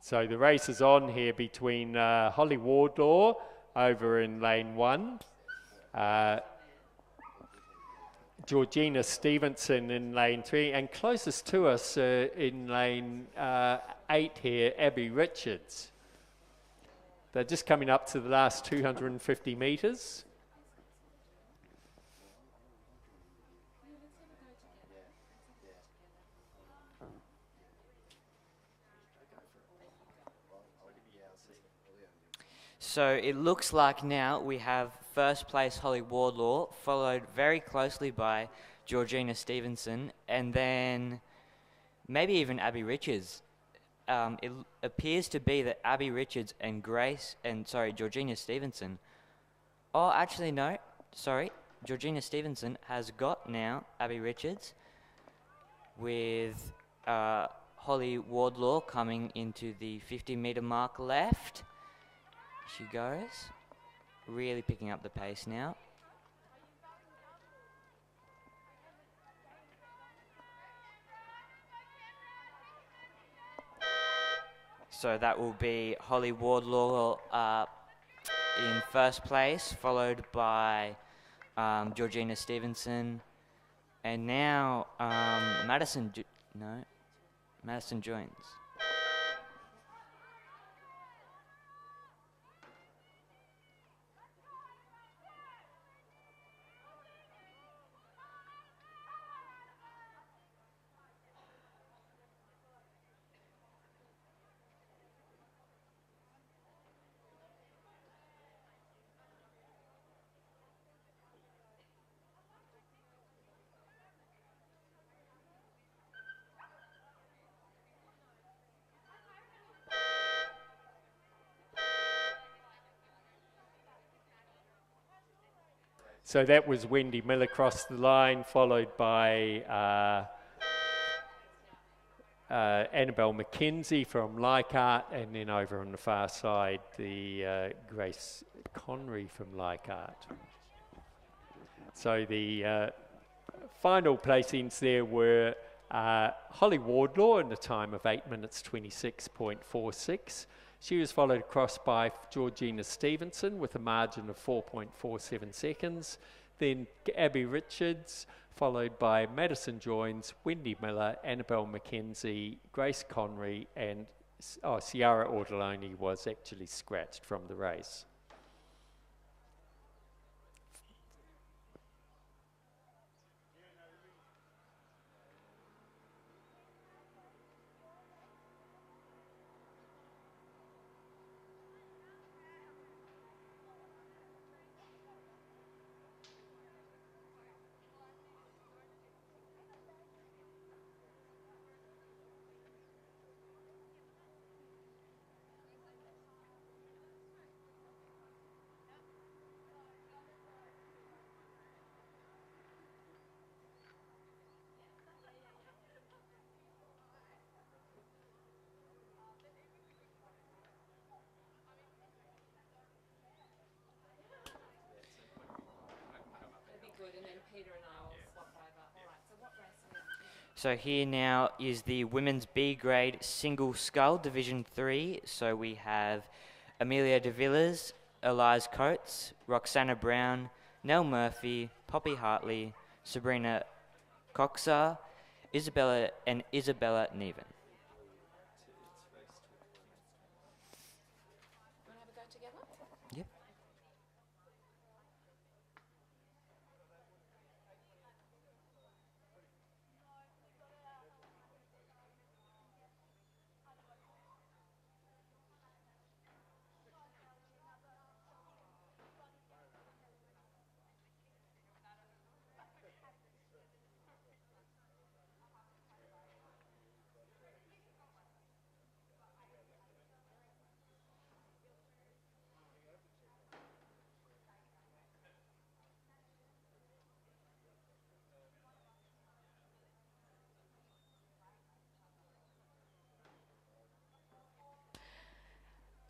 So the race is on here between Holly Wardlaw over in lane 1, Georgina Stevenson in lane 3, and closest to us in lane 8 here, Abby Richards. They're just coming up to the last 250 metres. So it looks like now we have first place Holly Wardlaw, followed very closely by Georgina Stevenson, and then maybe even Abby Richards. It appears to be that Abby Richards and Georgina Stevenson. Oh, actually no, sorry. Georgina Stevenson has got now Abby Richards with Holly Wardlaw coming into the 50-metre mark left. She goes, really picking up the pace now. So that will be Holly Wardlaw in first place, followed by Georgina Stevenson, and now Madison joins. So that was Wendy Miller across the line, followed by Annabelle McKenzie from Leichhardt, and then over on the far side, the Grace Connery from Leichhardt. So the final placings there were Holly Wardlaw in the time of 8 minutes 26.46. She was followed across by Georgina Stevenson with a margin of 4.47 seconds. Then Abby Richards, followed by Madison Joins, Wendy Miller, Annabelle McKenzie, Grace Connery, and Ciara Ortoloni was actually scratched from the race. So here now is the women's B grade single scull, Division 3. So we have Amelia De Villiers, Eliza Coates, Roxana Brown, Nell Murphy, Poppy Hartley, Sabrina Coxar, Isabella Neven. Yep.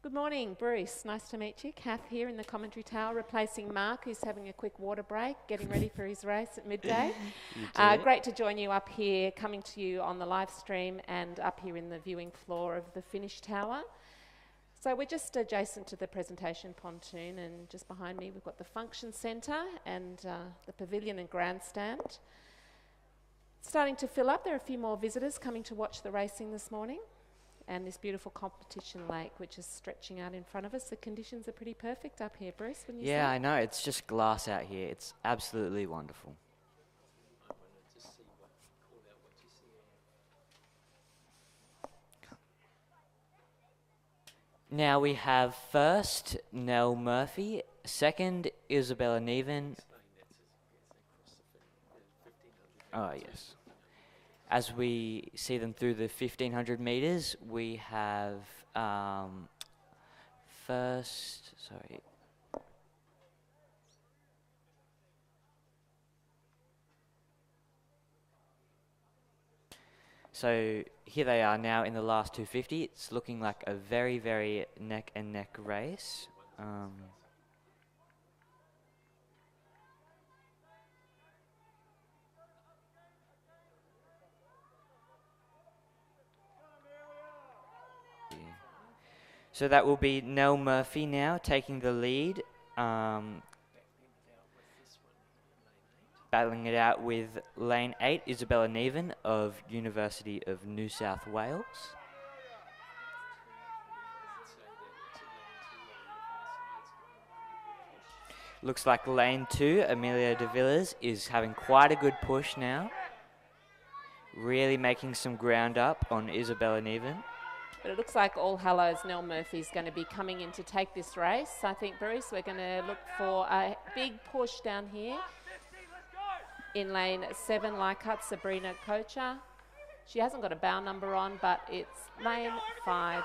Good morning, Bruce. Nice to meet you. Kath here in the commentary tower, replacing Mark, who's having a quick water break, getting ready for his race at midday. Great to join you up here, coming to you on the live stream and up here in the viewing floor of the finish tower. So we're just adjacent to the presentation pontoon, and just behind me we've got the function centre and the pavilion and grandstand. Starting to fill up. There are a few more visitors coming to watch the racing this morning. And this beautiful competition lake, which is stretching out in front of us. The conditions are pretty perfect up here, Bruce, when you see it. I know. It's just glass out here. It's absolutely wonderful. Now we have first Nell Murphy, second Isabella Neven. Oh, yes. As we see them through the 1,500 metres, we have So here they are now in the last 250. It's looking like a very, very neck and neck race. So that will be Nell Murphy now taking the lead, battling it out with lane 8, Isabella Neven of University of New South Wales. Looks like lane 2, Amelia de Villiers, is having quite a good push now. Really making some ground up on Isabella Neven. But it looks like All Hallows Nell Murphy is going to be coming in to take this race. I think, Bruce, we're going to look for a big push down here. In lane 7, Leichhardt, Sabrina Kocher. She hasn't got a bow number on, but it's lane 5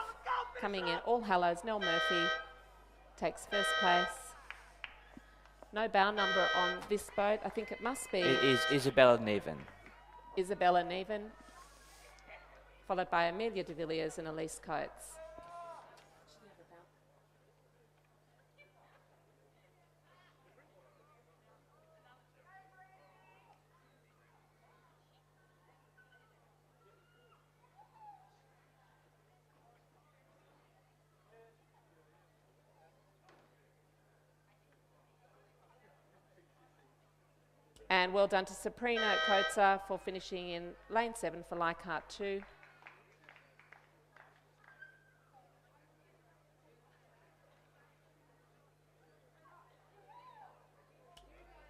coming in. All Hallows Nell Murphy takes first place. No bow number on this boat. I think it must be. It is Isabella Neven. Isabella Neven, followed by Amelia de Villiers and Elise Coates. And well done to Sabrina Coates for finishing in lane 7 for Leichhardt 2.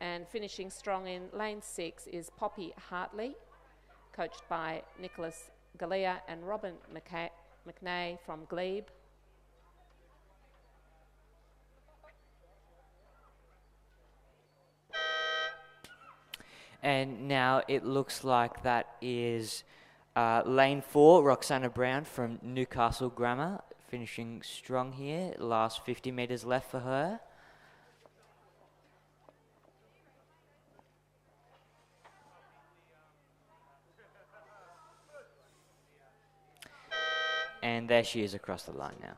And finishing strong in lane 6 is Poppy Hartley, coached by Nicholas Galea and Robin McNay from Glebe. And now it looks like that is lane 4, Roxana Brown from Newcastle Grammar, finishing strong here. Last 50 metres left for her. And there she is across the line now.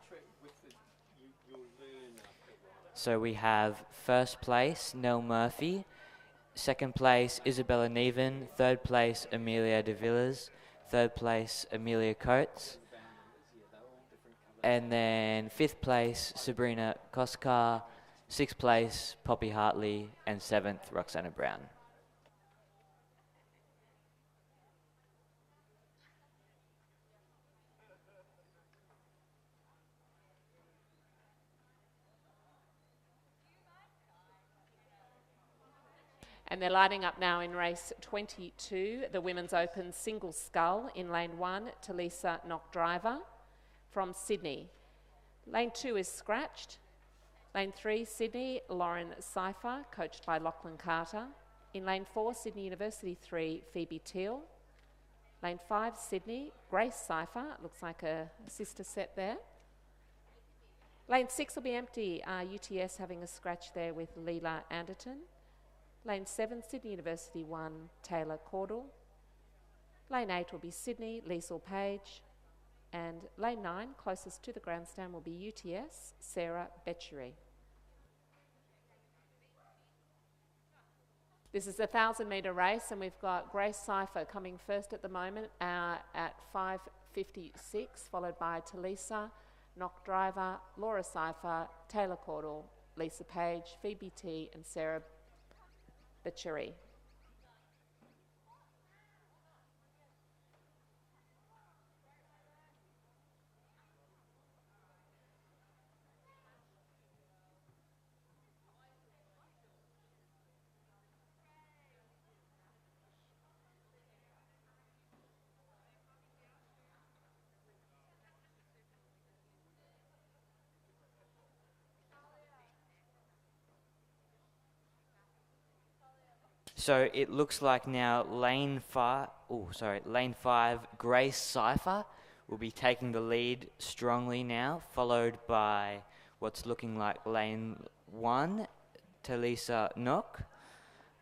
So we have first place, Nell Murphy. Second place, Isabella Neven. Third place, Amelia de Villiers. Third place, Amelia Coates. And then fifth place, Sabrina Koskar. Sixth place, Poppy Hartley. And seventh, Roxana Brown. And they're lighting up now in race 22, the Women's Open Single Scull in lane 1, Talisa Knock Driver from Sydney. Lane 2 is scratched. Lane 3, Sydney, Lauren Seifer, coached by Lachlan Carter. In lane 4, Sydney University 3, Phoebe Teal. Lane 5, Sydney, Grace Seifer, looks like a sister set there. Lane 6 will be empty, UTS having a scratch there with Leela Anderton. Lane 7, Sydney University 1, Taylor Caudle. Lane 8 will be Sydney, Liesl Page. And lane 9, closest to the grandstand, will be UTS, Sarah Betchery. This is a 1,000-metre race, and we've got Grace Seifer coming first at the moment at 5:56, followed by Talisa, Knock Driver, Laura Seifer, Taylor Caudle, Lisa Page, Phoebe T, and Sarah Betchery. So it looks like now lane 5, Grace Seifer will be taking the lead strongly now, followed by what's looking like lane 1, Talisa Knock.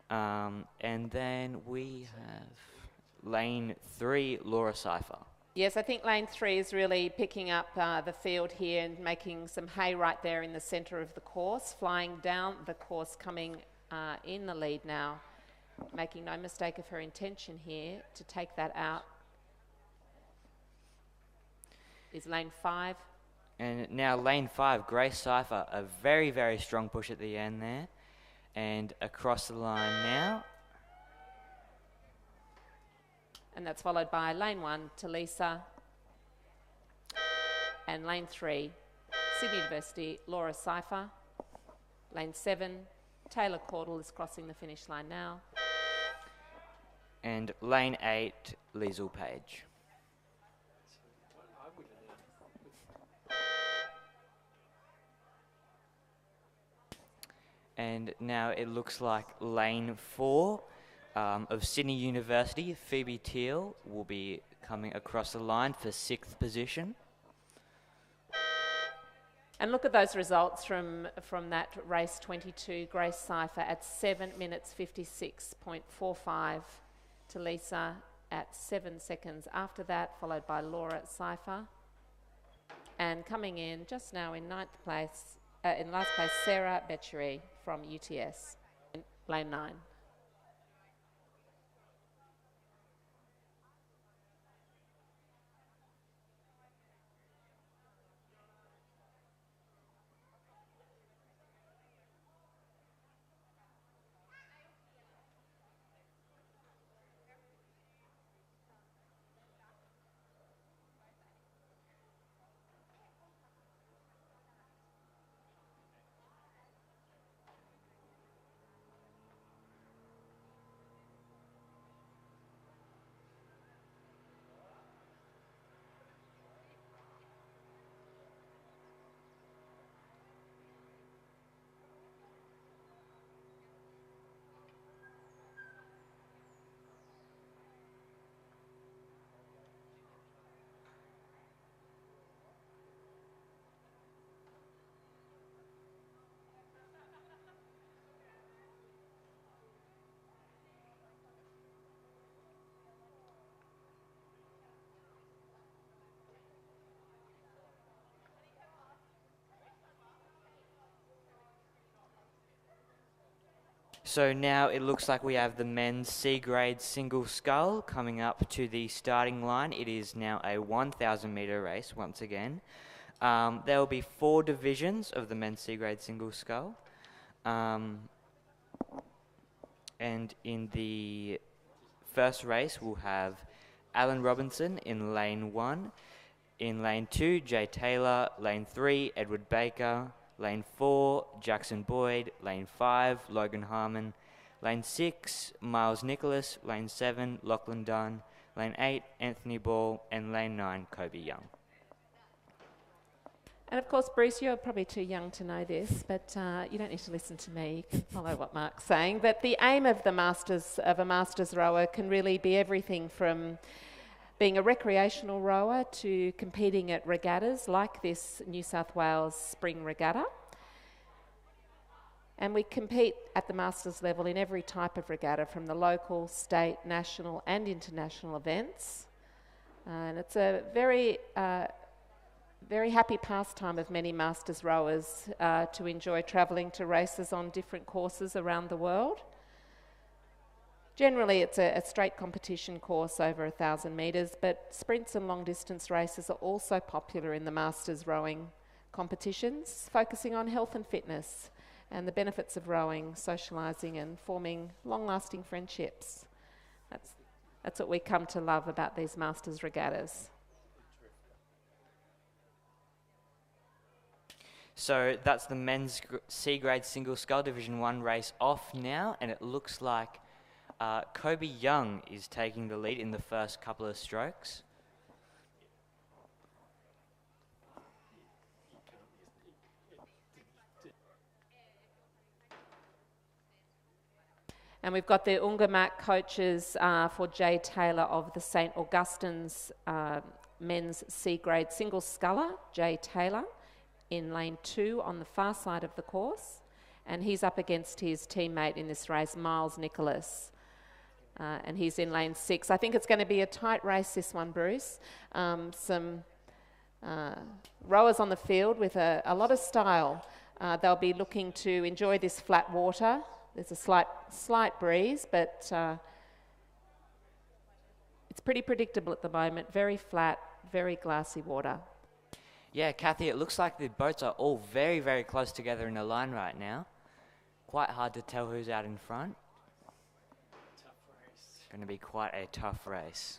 And then we have lane 3, Laura Cypher. Yes, I think lane 3 is really picking up the field here and making some hay right there in the centre of the course, flying down the course, coming in the lead now, making no mistake of her intention here to take that out. Is lane 5. And now lane 5, Grace Cypher, a very, very strong push at the end there. And across the line now. And that's followed by lane 1, Talisa. And lane 3, Sydney University, Laura Cypher. Lane 7, Taylor Caudle is crossing the finish line now. And lane 8, Liesl Page. And now it looks like lane 4 of Sydney University, Phoebe Teal, will be coming across the line for 6th position. And look at those results from that race 22, Grace Cypher at 7 minutes 56.45. Talisa at 7 seconds after that, followed by Laura Cypher. And coming in just now in last place, Sarah Betchery from UTS, in lane 9. So now it looks like we have the men's C-grade single scull coming up to the starting line. It is now a 1,000 metre race once again. There will be 4 divisions of the men's C-grade single scull. And in the first race, we'll have Alan Robinson in lane 1. In lane 2, Jay Taylor. Lane 3, Edward Baker. Lane 4, Jackson Boyd. Lane 5, Logan Harmon. Lane 6, Miles Nicholas. Lane 7, Lachlan Dunn. Lane 8, Anthony Ball. And lane 9, Kobe Young. And of course, Bruce, you're probably too young to know this, but you don't need to listen to me. You can follow what Mark's saying. But the aim of a Masters rower can really be everything from being a recreational rower to competing at regattas like this New South Wales Spring Regatta. And we compete at the Masters level in every type of regatta, from the local, state, national and international events. And it's a very happy pastime of many Masters rowers to enjoy travelling to races on different courses around the world. Generally, it's a straight competition course over 1,000 metres, but sprints and long distance races are also popular in the Masters rowing competitions, focusing on health and fitness and the benefits of rowing, socialising and forming long-lasting friendships. That's what we come to love about these Masters regattas. So that's the men's C-grade single scull Division 1 race off now, and it looks like Kobe Young is taking the lead in the first couple of strokes. And we've got the Ungamak coaches for Jay Taylor of the St Augustine's men's C-grade single sculler, Jay Taylor, in lane 2 on the far side of the course. And he's up against his teammate in this race, Miles Nicholas. and he's in lane 6. I think it's going to be a tight race, this one, Bruce. Some rowers on the field with a lot of style. They'll be looking to enjoy this flat water. There's a slight breeze, but it's pretty predictable at the moment. Very flat, very glassy water. Yeah, Kathy, it looks like the boats are all very, very close together in a line right now. Quite hard to tell who's out in front. Tough race. Going to be quite a tough race.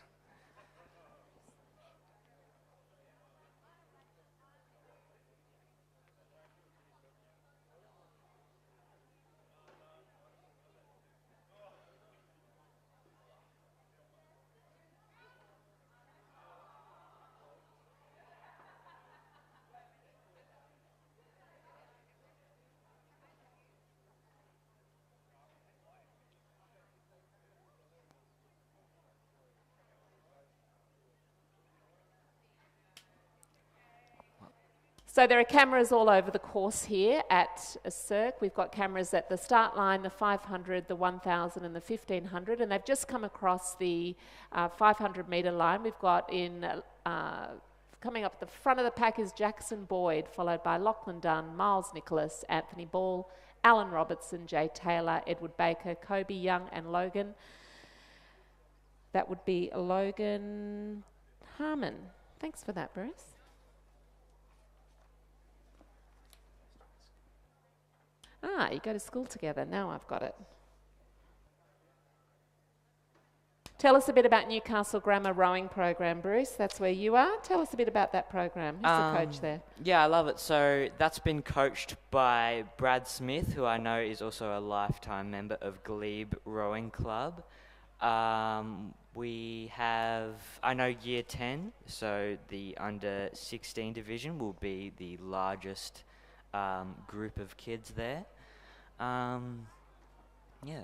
So there are cameras all over the course here at a circ. We've got cameras at the start line, the 500, the 1000 and the 1500, and they've just come across the 500 metre line. We've got coming up at the front of the pack is Jackson Boyd, followed by Lachlan Dunn, Miles Nicholas, Anthony Ball, Alan Robertson, Jay Taylor, Edward Baker, Kobe Young and Logan. That would be Logan Harmon. Thanks for that, Bruce. Ah, you go to school together. Now I've got it. Tell us a bit about Newcastle Grammar Rowing Program, Bruce. That's where you are. Tell us a bit about that program. Who's the coach there? Yeah, I love it. So that's been coached by Brad Smith, who I know is also a lifetime member of Glebe Rowing Club. We have, I know Year 10, so the under 16 division will be the largest group of kids there. Yeah.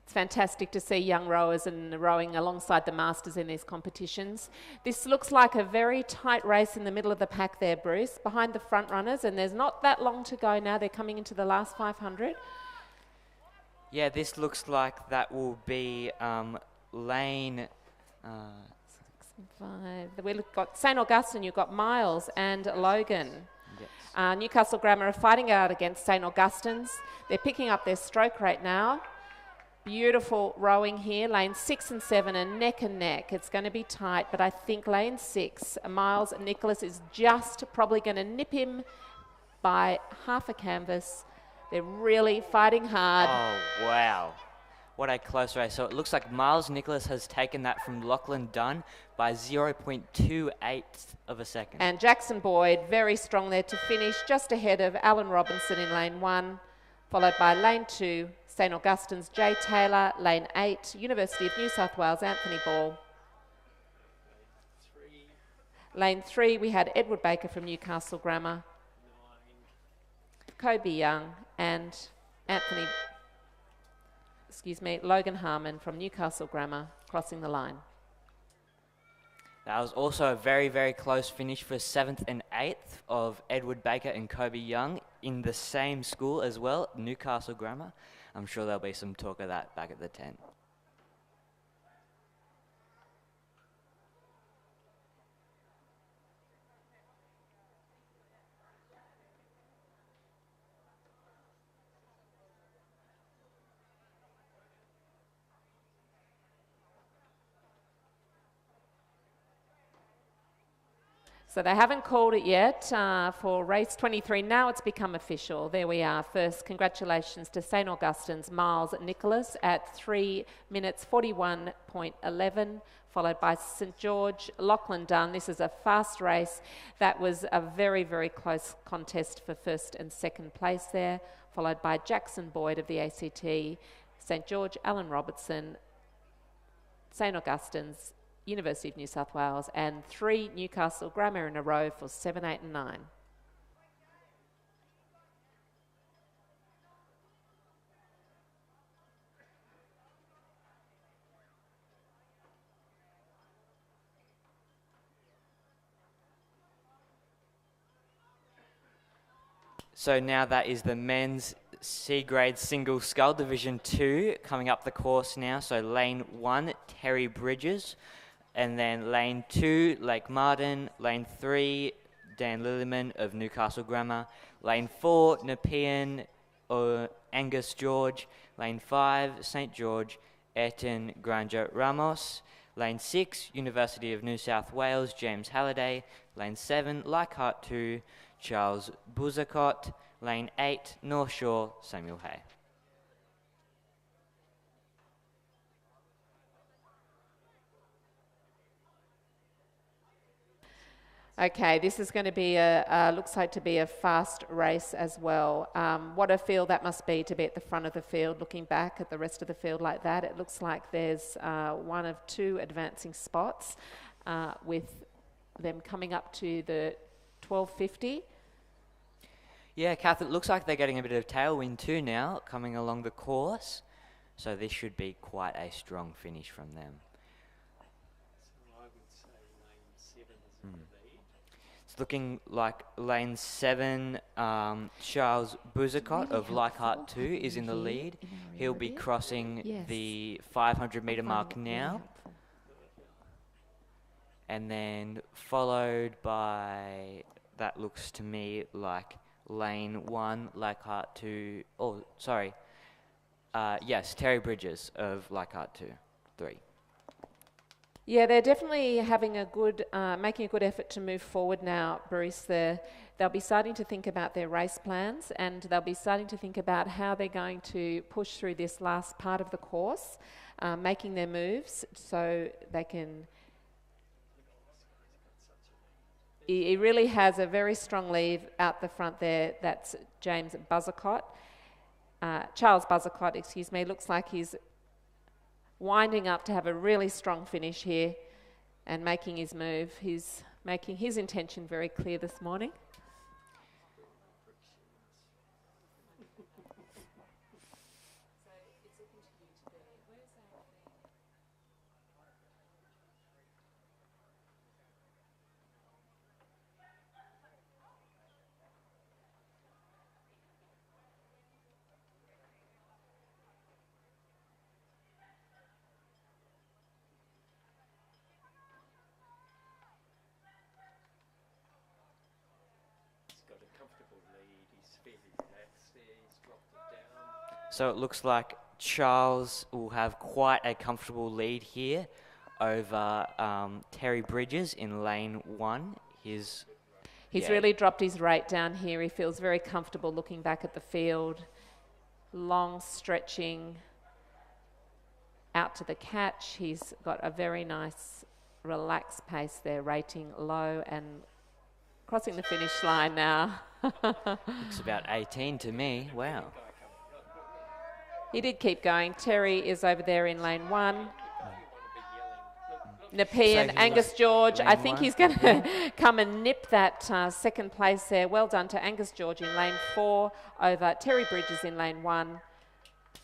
It's fantastic to see young rowers and rowing alongside the masters in these competitions. This looks like a very tight race in the middle of the pack there, Bruce, behind the front runners, and there's not that long to go now. They're coming into the last 500. Yeah, this looks like that will be lane... 5. We've got St Augustine, you've got Miles and Logan. Yes. Newcastle Grammar are fighting out against St Augustine's. They're picking up their stroke rate now. Beautiful rowing here. Lane 6 and 7 are neck and neck. It's going to be tight, but I think lane 6, Miles Nicholas is just probably going to nip him by half a canvas. They're really fighting hard. Oh, wow. What a close race. So it looks like Miles Nicholas has taken that from Lachlan Dunn by 0.28 of a second. And Jackson Boyd, very strong there to finish, just ahead of Alan Robinson in lane 1, followed by lane 2, St Augustine's Jay Taylor, lane 8, University of New South Wales, Anthony Ball. Lane 3, we had Edward Baker from Newcastle Grammar, Kobe Young and Logan Harmon from Newcastle Grammar crossing the line. That was also a very, very close finish for 7th and 8th of Edward Baker and Kobe Young in the same school as well, Newcastle Grammar. I'm sure there'll be some talk of that back at the tent. So they haven't called it yet for race 23. Now it's become official. There we are. First, congratulations to St Augustine's Miles Nicholas at 3 minutes 41.11, followed by St George Lachlan Dunn. This is a fast race. That was a very, very close contest for first and second place there, followed by Jackson Boyd of the ACT, St George, Alan Robertson, St Augustine's, University of New South Wales, and 3 Newcastle Grammar in a row for 7, 8 and 9. So now that is the men's C-grade single scull Division 2 coming up the course now. So lane 1, Terry Bridges. And then lane 2, Lake Martin. Lane 3, Dan Lilliman of Newcastle Grammar. Lane 4, Nepean Angus George. Lane 5, St George, Ayrton Granger Ramos. Lane 6, University of New South Wales, James Halliday. Lane 7, Leichhardt 2, Charles Buzzacott. Lane 8, North Shore, Samuel Hay. Okay, this is going to be looks like to be a fast race as well. What a field that must be to be at the front of the field. Looking back at the rest of the field like that, it looks like there's one of two advancing spots with them coming up to the 1250. Yeah, Kath, it looks like they're getting a bit of tailwind too now, coming along the course. So this should be quite a strong finish from them. So I would say lane 7 is in the lead. It's looking like lane 7, Charles Buzzacott of Leichhardt 2 is in the lead. He'll be crossing the 500 metre mark now. And then followed by, that looks to me like lane 1, Leichhardt 2, oh, sorry. Yes, Terry Bridges of Leichhardt 2, 3. Yeah, they're definitely having a good, making a good effort to move forward now, Bruce. They'll be starting to think about their race plans, and they'll be starting to think about how they're going to push through this last part of the course, making their moves so they can. He really has a very strong lead out the front there. That's James Buzzacott. Charles Buzzacott, excuse me. Looks like he's winding up to have a really strong finish here and making his move. He's making his intention very clear this morning. So it looks like Charles will have quite a comfortable lead here over Terry Bridges in lane 1. He's really dropped his rate down here. He feels very comfortable looking back at the field. Long stretching out to the catch. He's got a very nice relaxed pace there, rating low and crossing the finish line now. Looks about 18 to me. Wow. He did keep going. Terry is over there in lane 1. Nepean, Angus George. I think he's going to come and nip that second place there. Well done to Angus George in lane 4 over Terry Bridges in lane 1.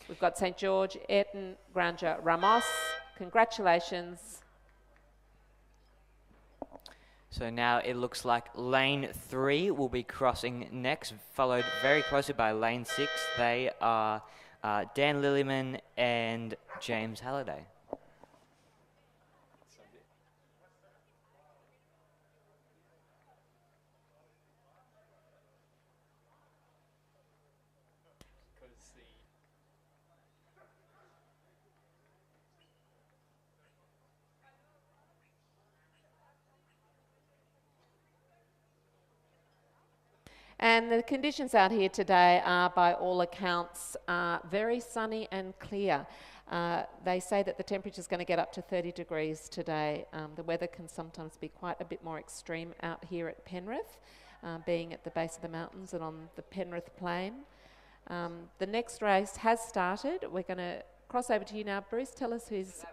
We've got St George, Ayrton Granger Ramos. Congratulations. So now it looks like lane 3 will be crossing next, followed very closely by lane 6. They are Dan Lilliman and James Halliday. And the conditions out here today are, by all accounts, very sunny and clear. They say that the temperature is going to get up to 30 degrees today. The weather can sometimes be quite a bit more extreme out here at Penrith, being at the base of the mountains and on the Penrith Plain. The next race has started. We're going to cross over to you now, Bruce. Tell us who's...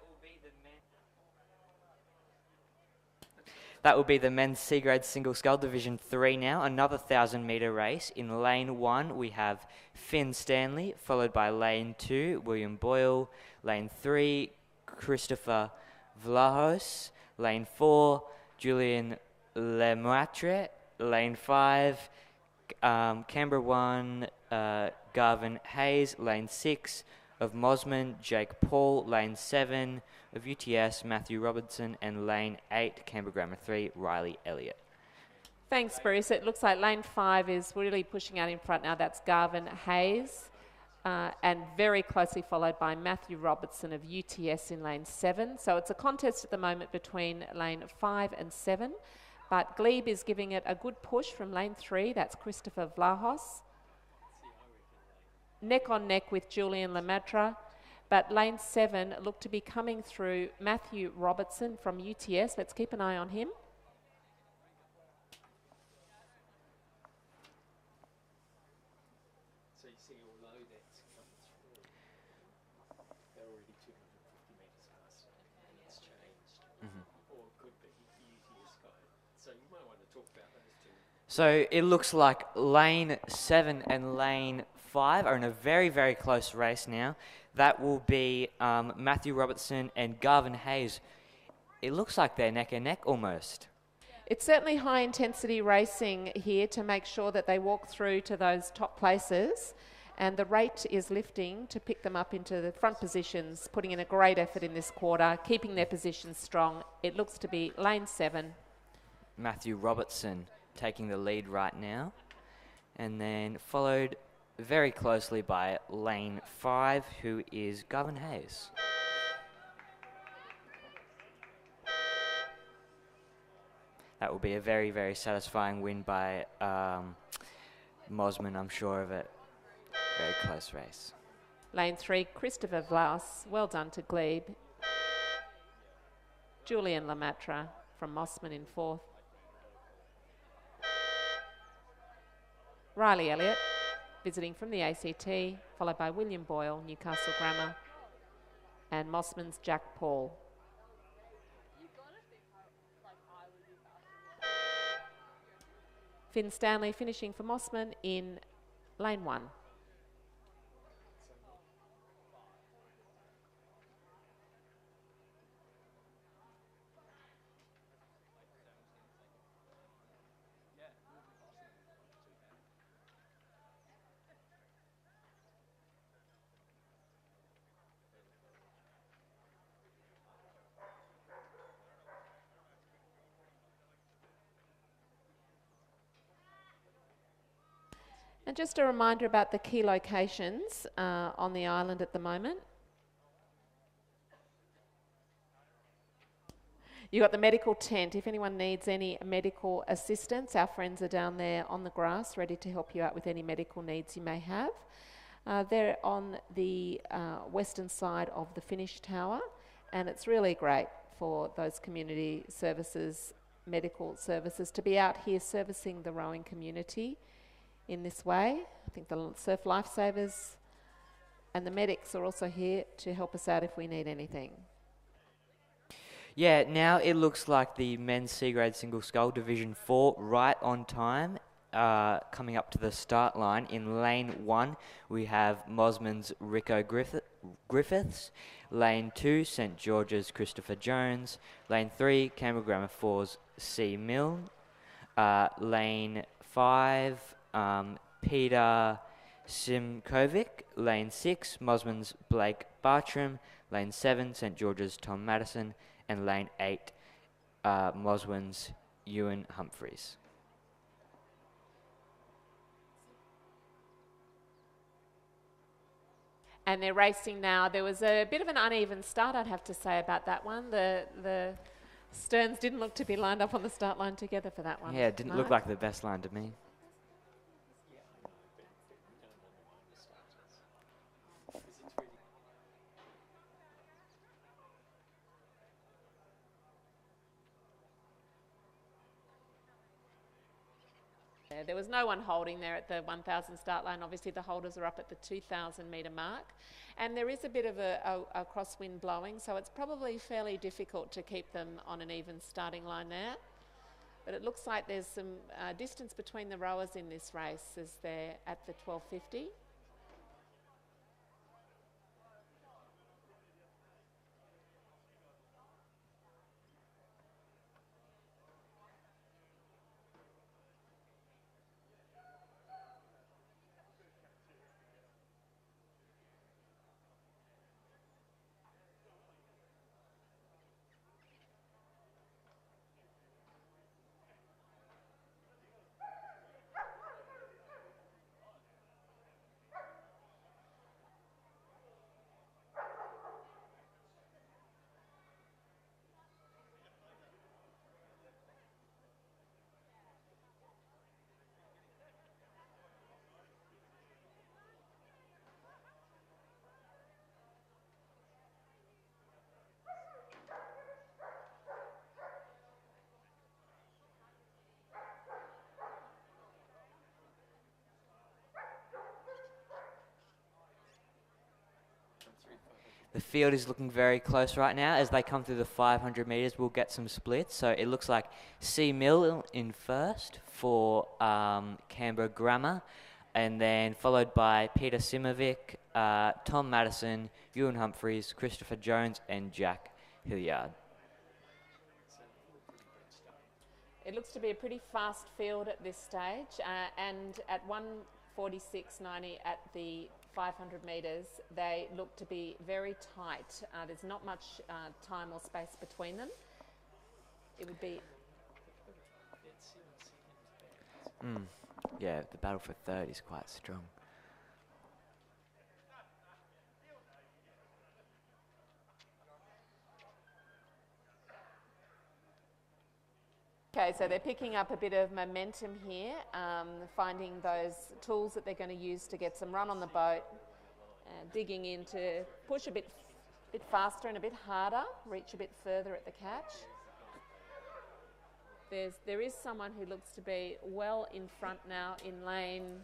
That will be the men's C-grade single scull Division 3 now, another 1,000-metre race. In lane 1, we have Finn Stanley, followed by lane 2, William Boyle. Lane 3, Christopher Vlahos. Lane 4, Julian Lemaitre. Lane 5, Canberra 1, Garvin Hayes, lane 6 of Mosman, Jake Paul, lane 7 of UTS, Matthew Robertson, and lane 8, Canberra Grammar 3, Riley Elliott. Thanks, Bruce. It looks like lane 5 is really pushing out in front now. That's Garvin Hayes, and very closely followed by Matthew Robertson of UTS in lane 7. So it's a contest at the moment between lane 5 and 7. But Glebe is giving it a good push from lane 3. That's Christopher Vlahos. Neck on neck with Julian Lemaitre. But lane 7 looked to be coming through Matthew Robertson from UTS. Let's keep an eye on him. So you see, although that's coming through, they're already 250 metres past it, and it's changed. Or it could be UTS guy. So you might want to talk about those two. So it looks like lane 7 and lane 5 are in a very, very close race now. That will be Matthew Robertson and Garvin Hayes. It looks like they're neck and neck almost. It's certainly high intensity racing here to make sure that they walk through to those top places, and the rate is lifting to pick them up into the front positions, putting in a great effort in this quarter, keeping their positions strong. It looks to be lane 7. Matthew Robertson taking the lead right now, and then followed very closely by lane 5, who is Garvin Hayes. That will be a very, very satisfying win by Mosman, I'm sure of it. Very close race. Lane 3, Christopher Vlaus. Well done to Glebe. Julian Lemaitre from Mosman in 4th. Riley Elliott, visiting from the ACT, followed by William Boyle, Newcastle Grammar, and Mosman's Jack Paul. Finn Stanley finishing for Mosman in lane 1. And just a reminder about the key locations on the island at the moment. You've got the medical tent. If anyone needs any medical assistance, our friends are down there on the grass ready to help you out with any medical needs you may have. They're on the western side of the finish tower, and it's really great for those community services, medical services, to be out here servicing the rowing community in this way. I think the surf lifesavers and the medics are also here to help us out if we need anything. Yeah, now it looks like the men's C-grade single scull Division 4 right on time, coming up to the start line. In lane 1, we have Mosman's Rico Griffiths. Lane 2, St George's Christopher Jones. Lane 3, Canberra Grammar 4's C Milne. Lane 5, Peter Simkovic. Lane 6, Mosman's Blake Bartram. Lane 7, St George's Tom Madison. And lane 8, Mosman's Ewan Humphreys. And they're racing now. There was a bit of an uneven start, I'd have to say, about that one. The Sterns didn't look to be lined up on the start line together for that one. Yeah, it didn't look like the best line to me. There was no one holding there at the 1,000 start line. Obviously, the holders are up at the 2,000 metre mark. And there is a bit of a crosswind blowing, so it's probably fairly difficult to keep them on an even starting line there. But it looks like there's some distance between the rowers in this race as they're at the 1250. The field is looking very close right now. As they come through the 500 metres, we'll get some splits. So it looks like C. Mill in first for Canberra Grammar, and then followed by Peter Simovic, Tom Madison, Ewan Humphreys, Christopher Jones, and Jack Hilliard. It looks to be a pretty fast field at this stage, and at 1:46.90 at the 500 metres, they look to be very tight. There's not much time or space between them. It would be... Yeah, the battle for third is quite strong. Okay, so they're picking up a bit of momentum here, finding those tools that they're going to use to get some run on the boat, digging in to push a bit faster and a bit harder, reach a bit further at the catch. There is someone who looks to be well in front now in lane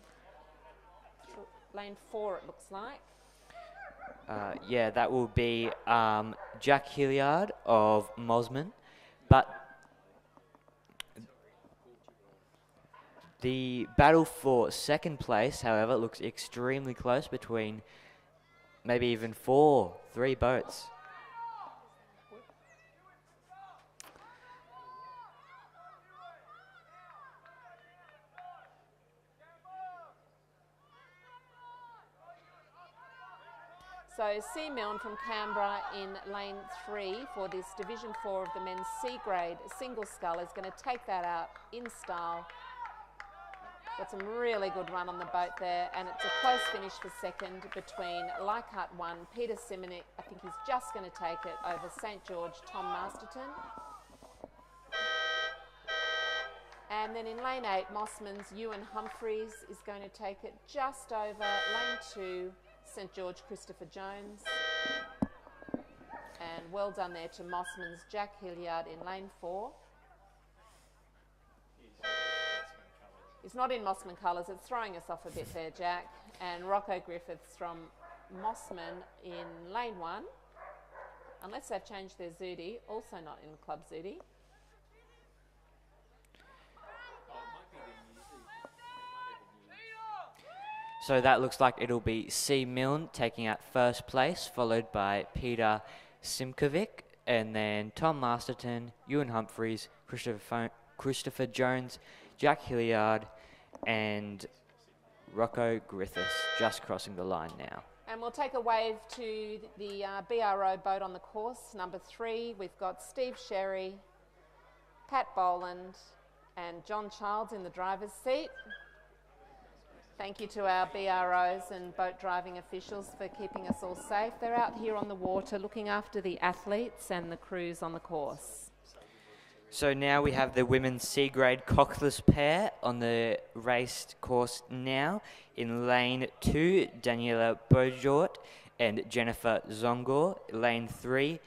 4, it looks like. Yeah, that will be Jack Hilliard of Mosman, but the battle for second place, however, looks extremely close between maybe even 3 boats. So C. Milne from Canberra in lane 3 for this Division 4 of the men's C grade single scull is going to take that out in style. Got some really good run on the boat there, and it's a close finish for second between Leichhardt 1, Peter Simonik, I think he's just going to take it over St. George, Tom Masterton. And then in lane 8, Mossman's Ewan Humphreys is going to take it just over lane 2, St. George, Christopher Jones. And well done there to Mossman's Jack Hilliard in lane 4. It's not in Mossman colours, it's throwing us off a bit there, Jack. And Rocco Griffiths from Mossman in lane 1, unless they've changed their Zudi, also not in Club Zudi. So that looks like it'll be C. Milne taking out first place, followed by Peter Simkovic, and then Tom Masterton, Ewan Humphreys, Christopher Jones, Jack Hilliard, and Rocco Griffiths just crossing the line now. And we'll take a wave to the BRO boat on the course, number 3. We've got Steve Sherry, Pat Boland, and John Childs in the driver's seat. Thank you to our BROs and boat driving officials for keeping us all safe. They're out here on the water looking after the athletes and the crews on the course. So now we have the women's C grade coxless pair on the raced course now. In lane 2, Daniela Bojort and Jennifer Zongor. Lane 3,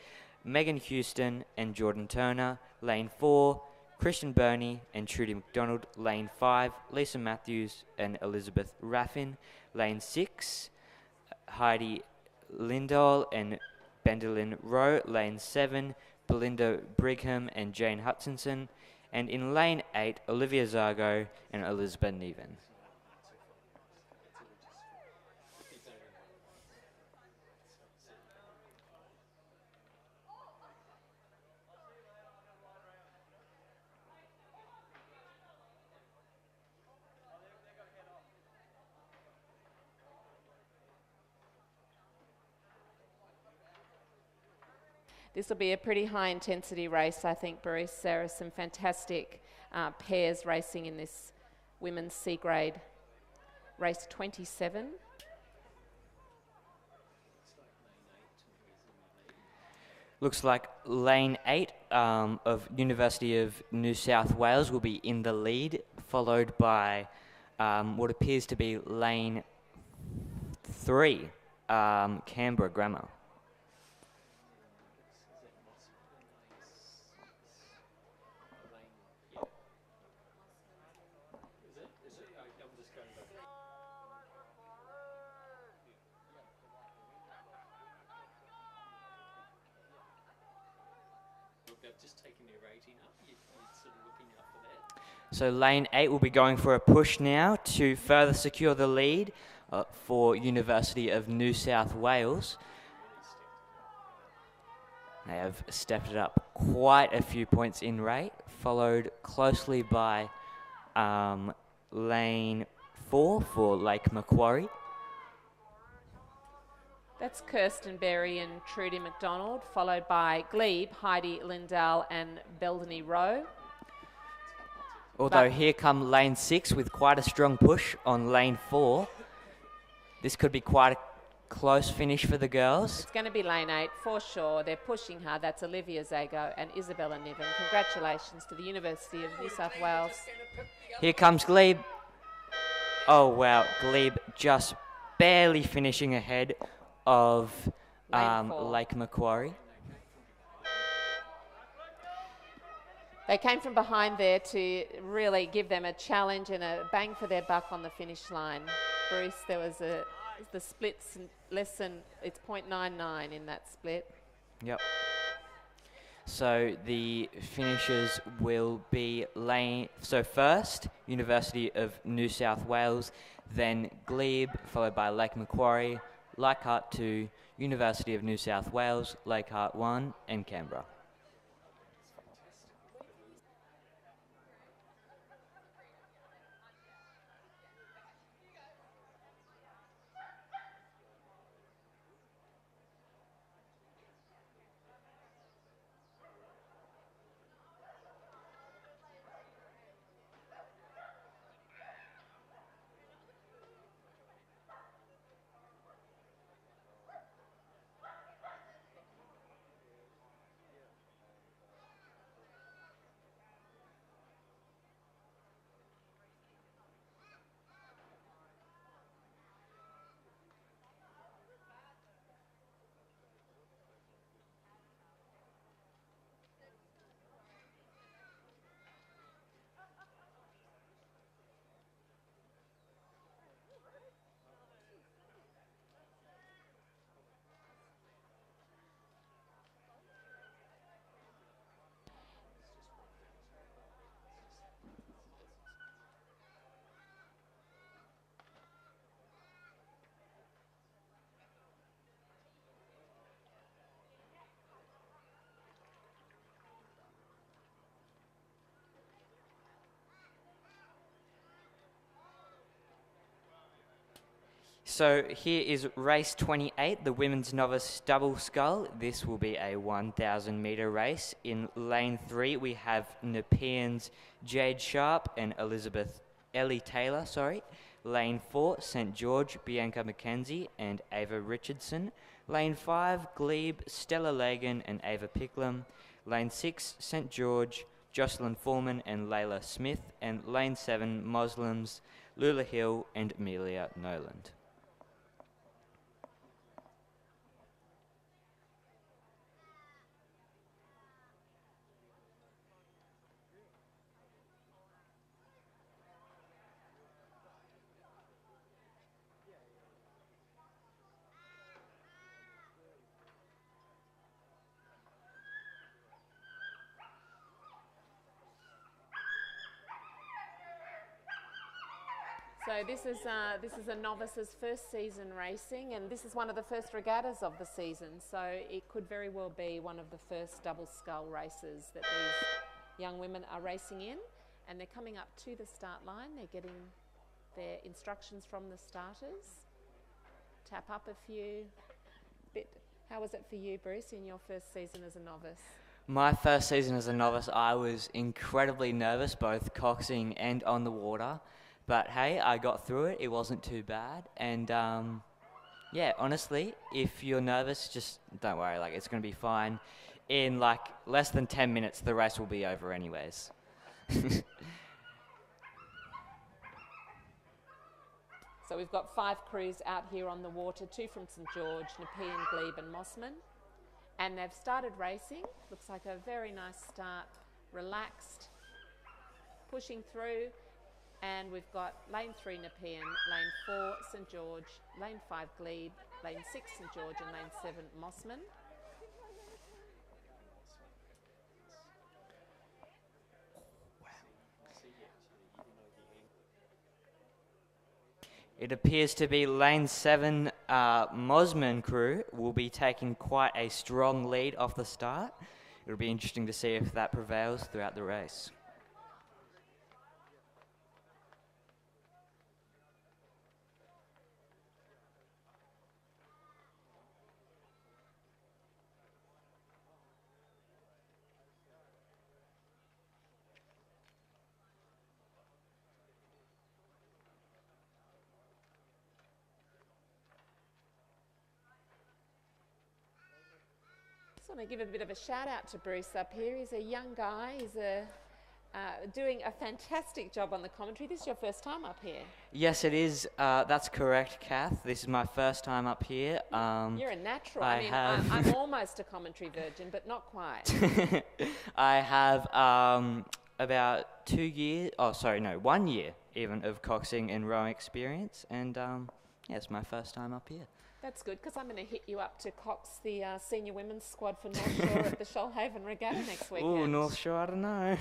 Megan Houston and Jordan Turner. Lane 4, Christian Burney and Trudy McDonald. Lane 5, Lisa Matthews and Elizabeth Raffin. Lane 6, Heidi Lindahl and Bendelin Rowe. Lane 7, Belinda Brigham and Jane Hutchinson. And in lane 8, Olivia Zargo and Elizabeth Neven. This will be a pretty high intensity race, I think, Bruce. There are some fantastic pairs racing in this women's C grade race 27. Looks like lane 8 of University of New South Wales will be in the lead, followed by what appears to be lane 3, Canberra Grammar. they've just taken their rating up. You're sort of looking out for that. So lane 8 will be going for a push now to further secure the lead for University of New South Wales. They have stepped it up quite a few points in rate, followed closely by lane 4 for Lake Macquarie. That's Kirsten Berry and Trudy McDonald, followed by Glebe, Heidi Lindell and Beldany Rowe. Although here come lane 6 with quite a strong push on lane 4. This could be quite a close finish for the girls. It's going to be lane 8 for sure. They're pushing hard. That's Olivia Zago and Isabella Niven. Congratulations to the University of New South Wales. Here comes Glebe. Oh wow, Glebe just barely finishing ahead of Lake Macquarie. They came from behind there to really give them a challenge and a bang for their buck on the finish line. Bruce, there was the splits less than, it's 0.99 in that split. Yep. So the finishers will be first, University of New South Wales, then Glebe, followed by Lake Macquarie, Leichhardt 2, University of New South Wales, Leichhardt 1, and Canberra. So here is race 28, the women's novice double scull. This will be a 1,000 metre race. In lane 3, we have Nepean's Jade Sharp and Ellie Taylor. Lane 4, St George, Bianca McKenzie and Ava Richardson. Lane 5, Glebe, Stella Lagan and Ava Picklum. Lane 6, St George, Jocelyn Foreman and Layla Smith. And lane 7, Moslems, Lula Hill and Amelia Noland. So this is a novice's first season racing, and this is one of the first regattas of the season. So it could very well be one of the first double scull races that these young women are racing in, and they're coming up to the start line. They're getting their instructions from the starters. Tap up a few. How was it for you, Bruce, in your first season as a novice? My first season as a novice, I was incredibly nervous, both coxing and on the water. But hey, I got through it. It wasn't too bad. And yeah, honestly, if you're nervous, just don't worry. Like, it's going to be fine. In like less than 10 minutes, the race will be over anyways. So we've got 5 crews out here on the water, 2 from St George, Nepean, Glebe and Mossman. And they've started racing. Looks like a very nice start, relaxed, pushing through. And we've got lane 3 Nepean, lane 4 St George, lane 5 Glebe, lane 6 St George and lane 7 Mossman. It appears to be lane 7 Mosman crew will be taking quite a strong lead off the start. It'll be interesting to see if that prevails throughout the race. I want to give a bit of a shout out to Bruce up here. He's a young guy. He's doing a fantastic job on the commentary. This is your first time up here. Yes, it is. That's correct, Kath. This is my first time up here. You're a natural. I'm almost a commentary virgin, but not quite. I have about 1 year even of coxing and rowing experience, and yeah, it's my first time up here. That's good, because I'm going to hit you up to cox the senior women's squad for North Shore at the Shoalhaven Regatta next weekend. Ooh, North Shore, I don't know.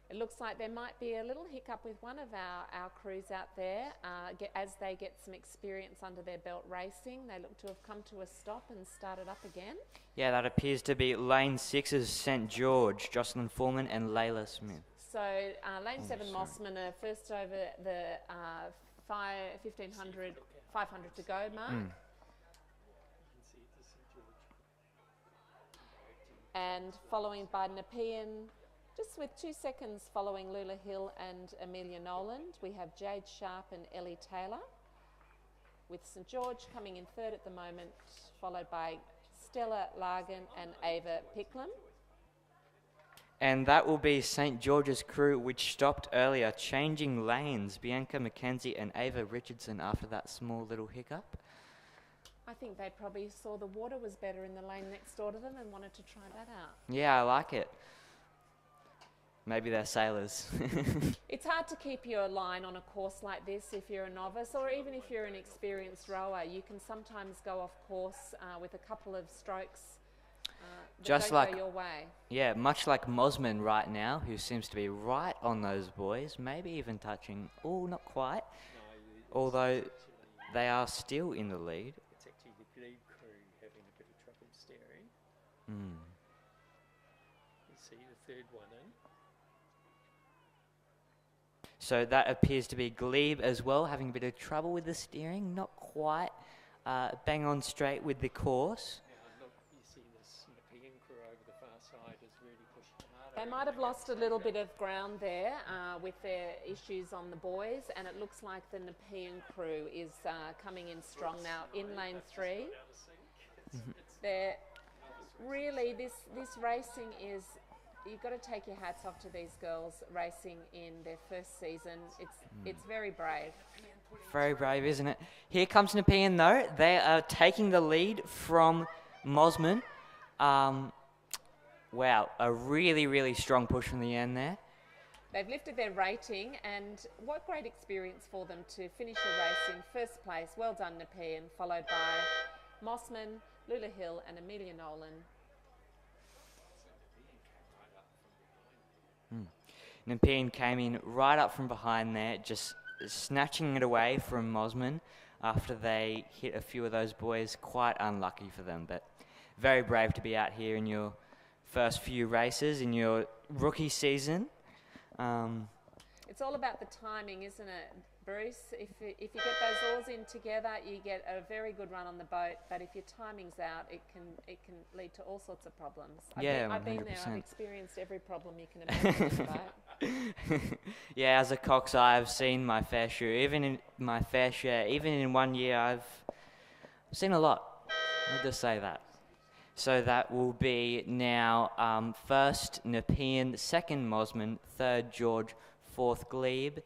It looks like there might be a little hiccup with one of our crews out there as they get some experience under their belt racing. They look to have come to a stop and started up again. Yeah, that appears to be lane 6's St George, Jocelyn Foreman and Layla Smith. So lane 7 Mossman are first over the 500 to go mark. And following by Nepean, just with 2 seconds following Lula Hill and Amelia Noland, we have Jade Sharp and Ellie Taylor, with St George coming in third at the moment, followed by Stella Largan and Ava Picklum. And that will be St George's crew, which stopped earlier, changing lanes, Bianca McKenzie and Ava Richardson after that small little hiccup. I think they probably saw the water was better in the lane next door to them and wanted to try that out. Yeah, I like it. Maybe they're sailors. It's hard to keep your line on a course like this if you're a novice, or even if you're an experienced rower. You can sometimes go off course with a couple of strokes that Just don't like, go your way. Yeah, much like Mosman right now, who seems to be right on those boys, maybe even touching, oh, not quite, although they are still in the lead. It's actually the lead crew having a bit of trouble steering. You see the third one in. So that appears to be Glebe as well, having a bit of trouble with the steering, not quite bang on straight with the course. Now look, you see this Nepean crew over the far side is really pushing hard. They might have lost a little bit of ground there with their issues on the boys, and it looks like the Nepean crew is coming in strong now in lane 3. They're really, this racing is, you've got to take your hats off to these girls racing in their first season. It's very brave. Very brave, isn't it? Here comes Nepean though. They are taking the lead from Mosman. Wow, a really, really strong push from the end there. They've lifted their rating, and what great experience for them to finish a race in first place. Well done, Nepean, followed by Mossman, Lula Hill and Amelia Nolan. Nepean came in right up from behind there, just snatching it away from Mosman after they hit a few of those boys. Quite unlucky for them, but very brave to be out here in your first few races in your rookie season. It's all about the timing, isn't it, Bruce? If you get those oars in together, you get a very good run on the boat. But if your timing's out, it can lead to all sorts of problems. I've been there. I've experienced every problem you can imagine on the boat. Yeah, as a cox, I've seen my fair share. Even in 1 year, I've seen a lot. I'll just say that. So that will be now first Nepean, second Mosman, third George, fourth Glebe,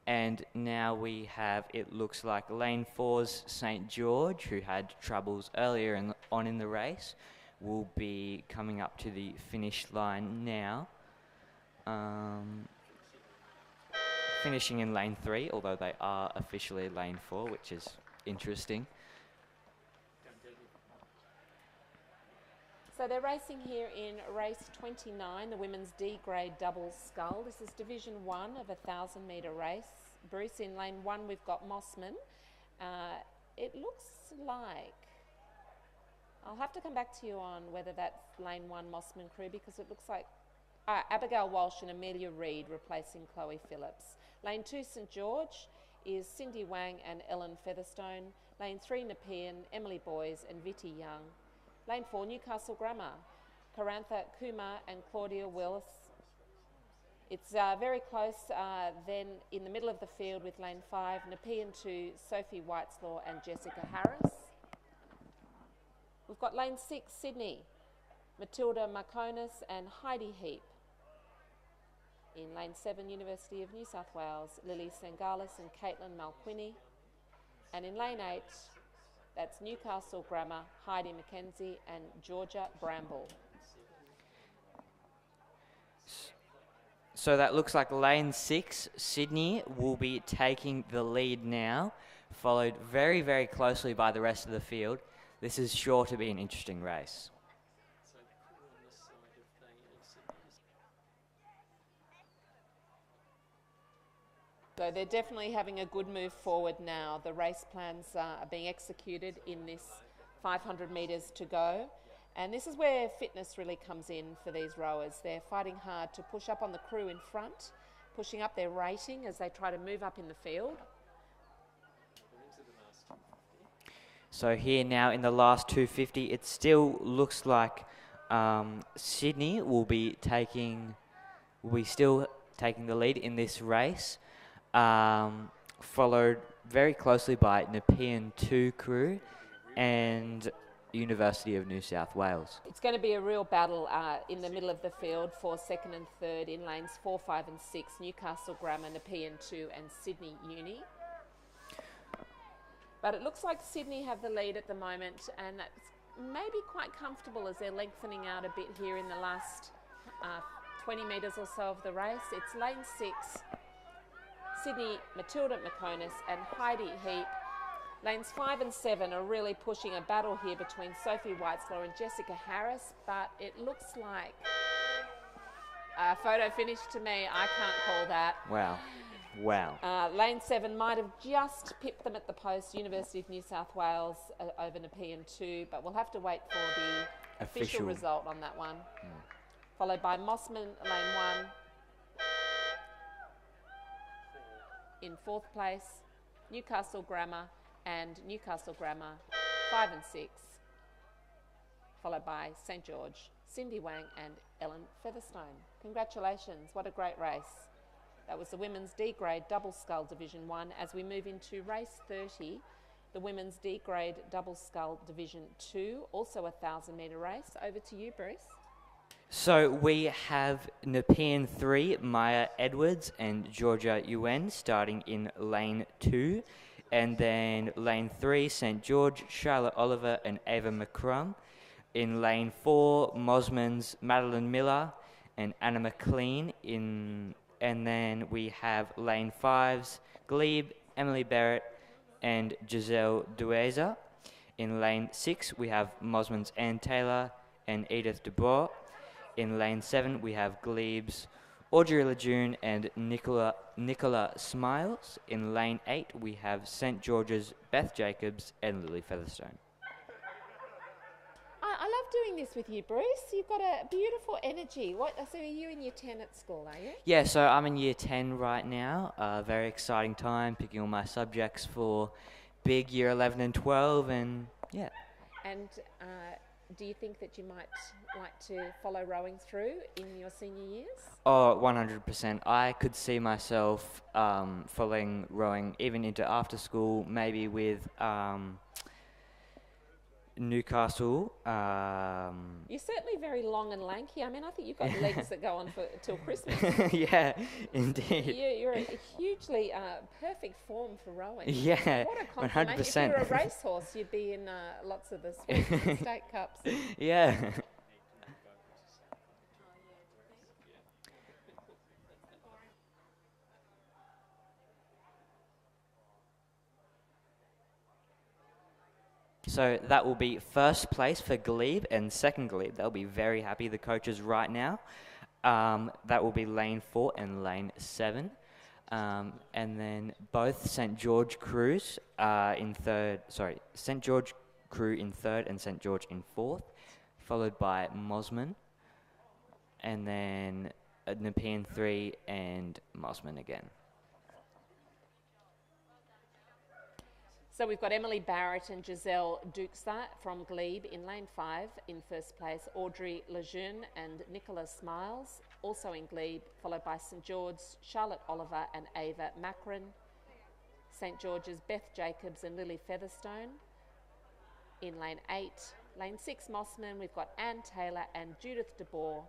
and now we have, it looks like lane 4's St George, who had troubles earlier in the race, will be coming up to the finish line now. finishing in lane 3, although they are officially lane 4, which is interesting. So they're racing here in race 29, the women's D grade double scull. This is Division 1 of a 1,000-metre race. Bruce, in lane 1 we've got Mossman. It looks like, I'll have to come back to you on whether that's lane 1 Mossman crew, because it looks like Abigail Walsh and Amelia Reid replacing Chloe Phillips. Lane 2 St George is Cindy Wang and Ellen Featherstone. Lane 3 Nepean, Emily Boys and Vitti Young. Lane 4 Newcastle Grammar, Carantha Kumar and Claudia Willis. It's very close then in the middle of the field with lane 5 Nepean to Sophie Whiteslaw and Jessica Harris. We've got lane 6 Sydney, Matilda Marconis and Heidi Heap. In lane 7 University of New South Wales, Lily Sangalis and Caitlin Malquini. And in lane 8, that's Newcastle Grammar, Heidi McKenzie and Georgia Bramble. So that looks like lane 6, Sydney, will be taking the lead now, followed very, very closely by the rest of the field. This is sure to be an interesting race. So they're definitely having a good move forward now. The race plans are being executed in this 500 metres to go. And this is where fitness really comes in for these rowers. They're fighting hard to push up on the crew in front, pushing up their rating as they try to move up in the field. So here now in the last 250, it still looks like Sydney will be still taking the lead in this race. Followed very closely by Nepean 2 crew and University of New South Wales. It's going to be a real battle in the middle of the field for 2nd and 3rd in lanes 4, 5 and 6, Newcastle Grammar, Nepean 2 and Sydney Uni. But it looks like Sydney have the lead at the moment, and that's maybe quite comfortable as they're lengthening out a bit here in the last 20 metres or so of the race. It's lane 6. Sydney, Matilda McConus and Heidi Heap. Lanes 5 and 7 are really pushing a battle here between Sophie Whiteslaw and Jessica Harris, but it looks like a photo finish to me. I can't call that. Wow. Wow. Lane 7 might have just pipped them at the post, University of New South Wales over Nepean 2, but we'll have to wait for the official result on that one. Followed by Mossman, lane 1. In 4th place, Newcastle Grammar and Newcastle Grammar 5 and 6, followed by St George, Cindy Wang and Ellen Featherstone. Congratulations, what a great race. That was the women's D grade double scull Division 1. As we move into race 30, the women's D grade double scull Division 2, also a 1,000-metre race. Over to you, Bruce. So we have Nepean 3, Maya Edwards and Georgia Yuen starting in lane 2. And then lane 3, St George, Charlotte Oliver and Ava McCrum. In lane 4, Mosman's Madeline Miller and Anna McLean. And then we have lane 5's Glebe, Emily Barrett and Giselle Dueza. In lane 6, we have Mosman's Ann Taylor and Edith Dubois. In lane 7, we have Glebe's Audrey Lejeune and Nicola Smiles. In lane 8, we have St George's Beth Jacobs and Lily Featherstone. I love doing this with you, Bruce. You've got a beautiful energy. So are you in year 10 at school, are you? Yeah, so I'm in year 10 right now. Very exciting time, picking all my subjects for big year 11 and 12, and yeah. And do you think that you might like to follow rowing through in your senior years? Oh, 100%. I could see myself following rowing even into after school, maybe with Newcastle. You're certainly very long and lanky. I mean, I think you've got legs that go on till Christmas. Yeah, indeed. You're a hugely perfect form for rowing. Yeah, what a compliment. 100%. If you were a racehorse, you'd be in lots of the state cups. Yeah. So that will be first place for glebe and second glebe. They'll be very happy, the coaches, right now. That will be lane 4 and lane 7. And then both St. George crews in third, St. George crew in third and St. George in fourth, followed by Mosman, and then Nepean 3 and Mosman again. So we've got Emily Barrett and Giselle Duxa from Glebe in lane 5 in first place, Audrey Lejeune and Nicholas Miles also in Glebe, followed by St. George's Charlotte Oliver and Ava Macron, St. George's Beth Jacobs and Lily Featherstone in lane 8. Lane 6 Mossman, we've got Anne Taylor and Judith DeBoer,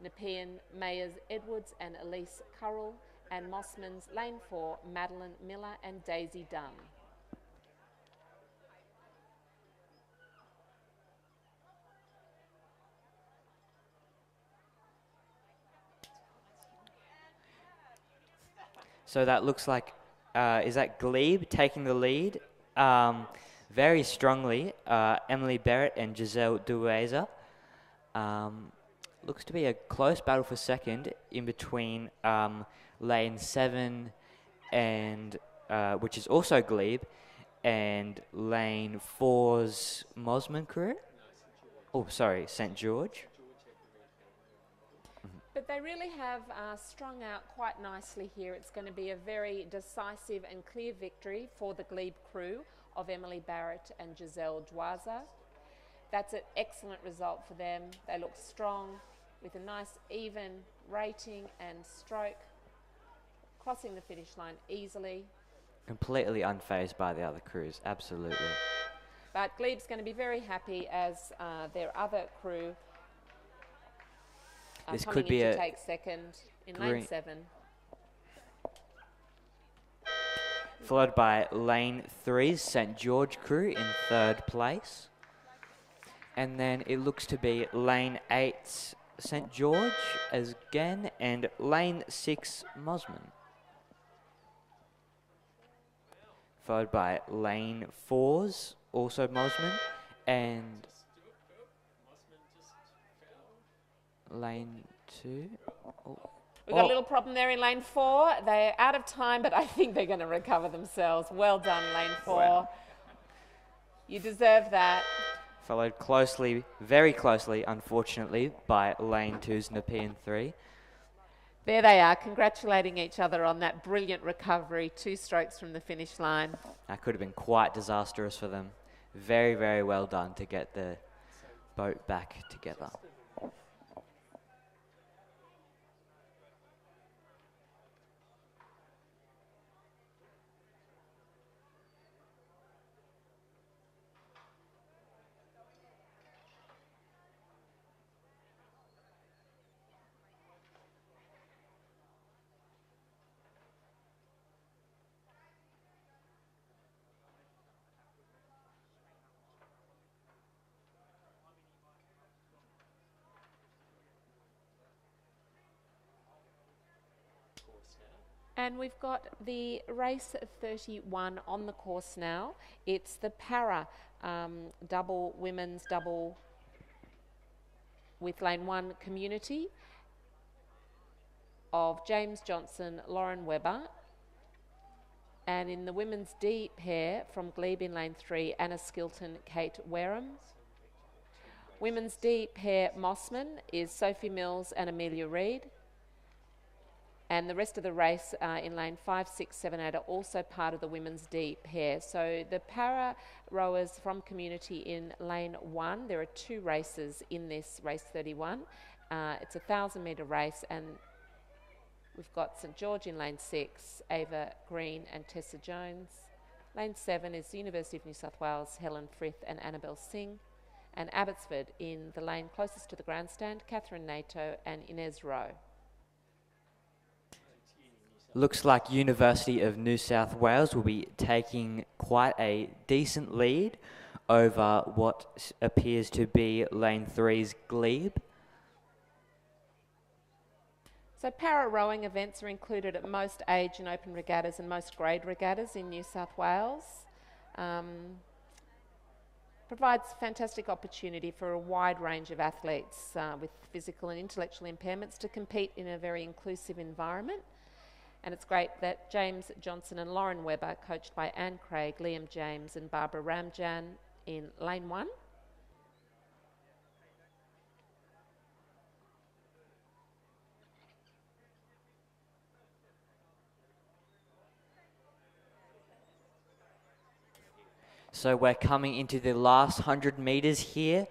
Nepean Mayers Edwards and Elise Currell, and Mossman's lane 4 Madeline Miller and Daisy Dunn. So that looks like, is that Glebe taking the lead very strongly? Emily Barrett and Giselle Dueza. Looks to be a close battle for second in between lane 7 and, which is also Glebe, and lane 4's Mosman crew. Oh, sorry, St. George. But they really have strung out quite nicely here. It's going to be a very decisive and clear victory for the Glebe crew of Emily Barrett and Giselle Duaza. That's an excellent result for them. They look strong with a nice even rating and stroke, crossing the finish line easily. Completely unfazed by the other crews, absolutely. But Glebe's going to be very happy as their other crew This coming could be in to a take second in lane 7. Followed by lane 3's St. George crew in third place. And then it looks to be lane 8's St. George again, and lane 6 Mosman. Followed by lane 4's also Mosman, and lane 2. Oh. We've got a little problem there in lane 4. They're out of time, but I think they're going to recover themselves. Well done, lane 4. Wow. You deserve that. Followed closely, very closely, unfortunately, by lane 2's Nepean 3. There they are, congratulating each other on that brilliant recovery, 2 strokes from the finish line. That could have been quite disastrous for them. Very, very well done to get the boat back together. And we've got the race 31 on the course now. It's the para double, women's double with lane 1 community of James Johnson, Lauren Webber. And in the women's D pair from Glebe in lane 3, Anna Skilton, Kate Wareham. Women's D pair Mossman is Sophie Mills and Amelia Reid. And the rest of the race in lane 5, 6, 7, 8 are also part of the women's D pair. So the para rowers from community in lane 1, there are 2 races in this race 31. It's a 1,000-metre race, and we've got St. George in lane 6, Ava Green and Tessa Jones. Lane 7 is the University of New South Wales, Helen Frith and Annabelle Singh. And Abbotsford in the lane closest to the grandstand, Catherine Nato and Inez Rowe. Looks like University of New South Wales will be taking quite a decent lead over what appears to be lane 3's Glebe. So para rowing events are included at most age and open regattas and most grade regattas in New South Wales. provides fantastic opportunity for a wide range of athletes with physical and intellectual impairments to compete in a very inclusive environment. And it's great that James Johnson and Lauren Webber, coached by Anne Craig, Liam James and Barbara Ramjan in lane 1. So we're coming into the last 100 metres here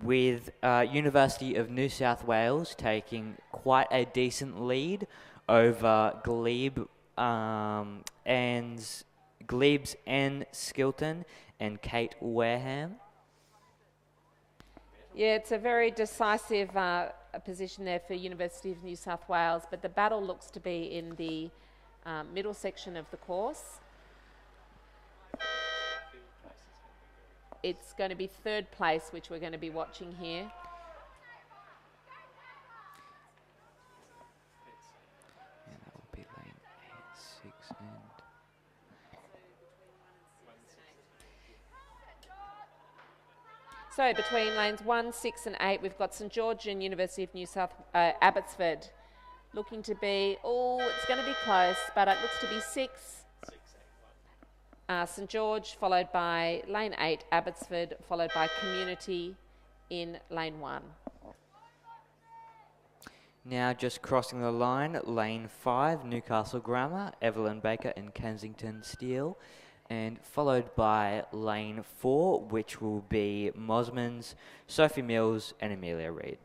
with University of New South Wales taking quite a decent lead over Glebes and Skilton and Kate Wareham. Yeah, it's a very decisive position there for University of New South Wales, but the battle looks to be in the middle section of the course. It's going to be third place, which we're going to be watching here. And that will be lane 8, 6 and... So between lanes 1, 6 and 8, we've got St George and University of New South Abbotsford looking to be, it's going to be close, but it looks to be 6. St George, followed by lane 8, Abbotsford, followed by Community in lane 1. Now just crossing the line, lane 5, Newcastle Grammar, Evelyn Baker and Kensington Steel, and followed by lane 4, which will be Mosmans, Sophie Mills and Amelia Reid.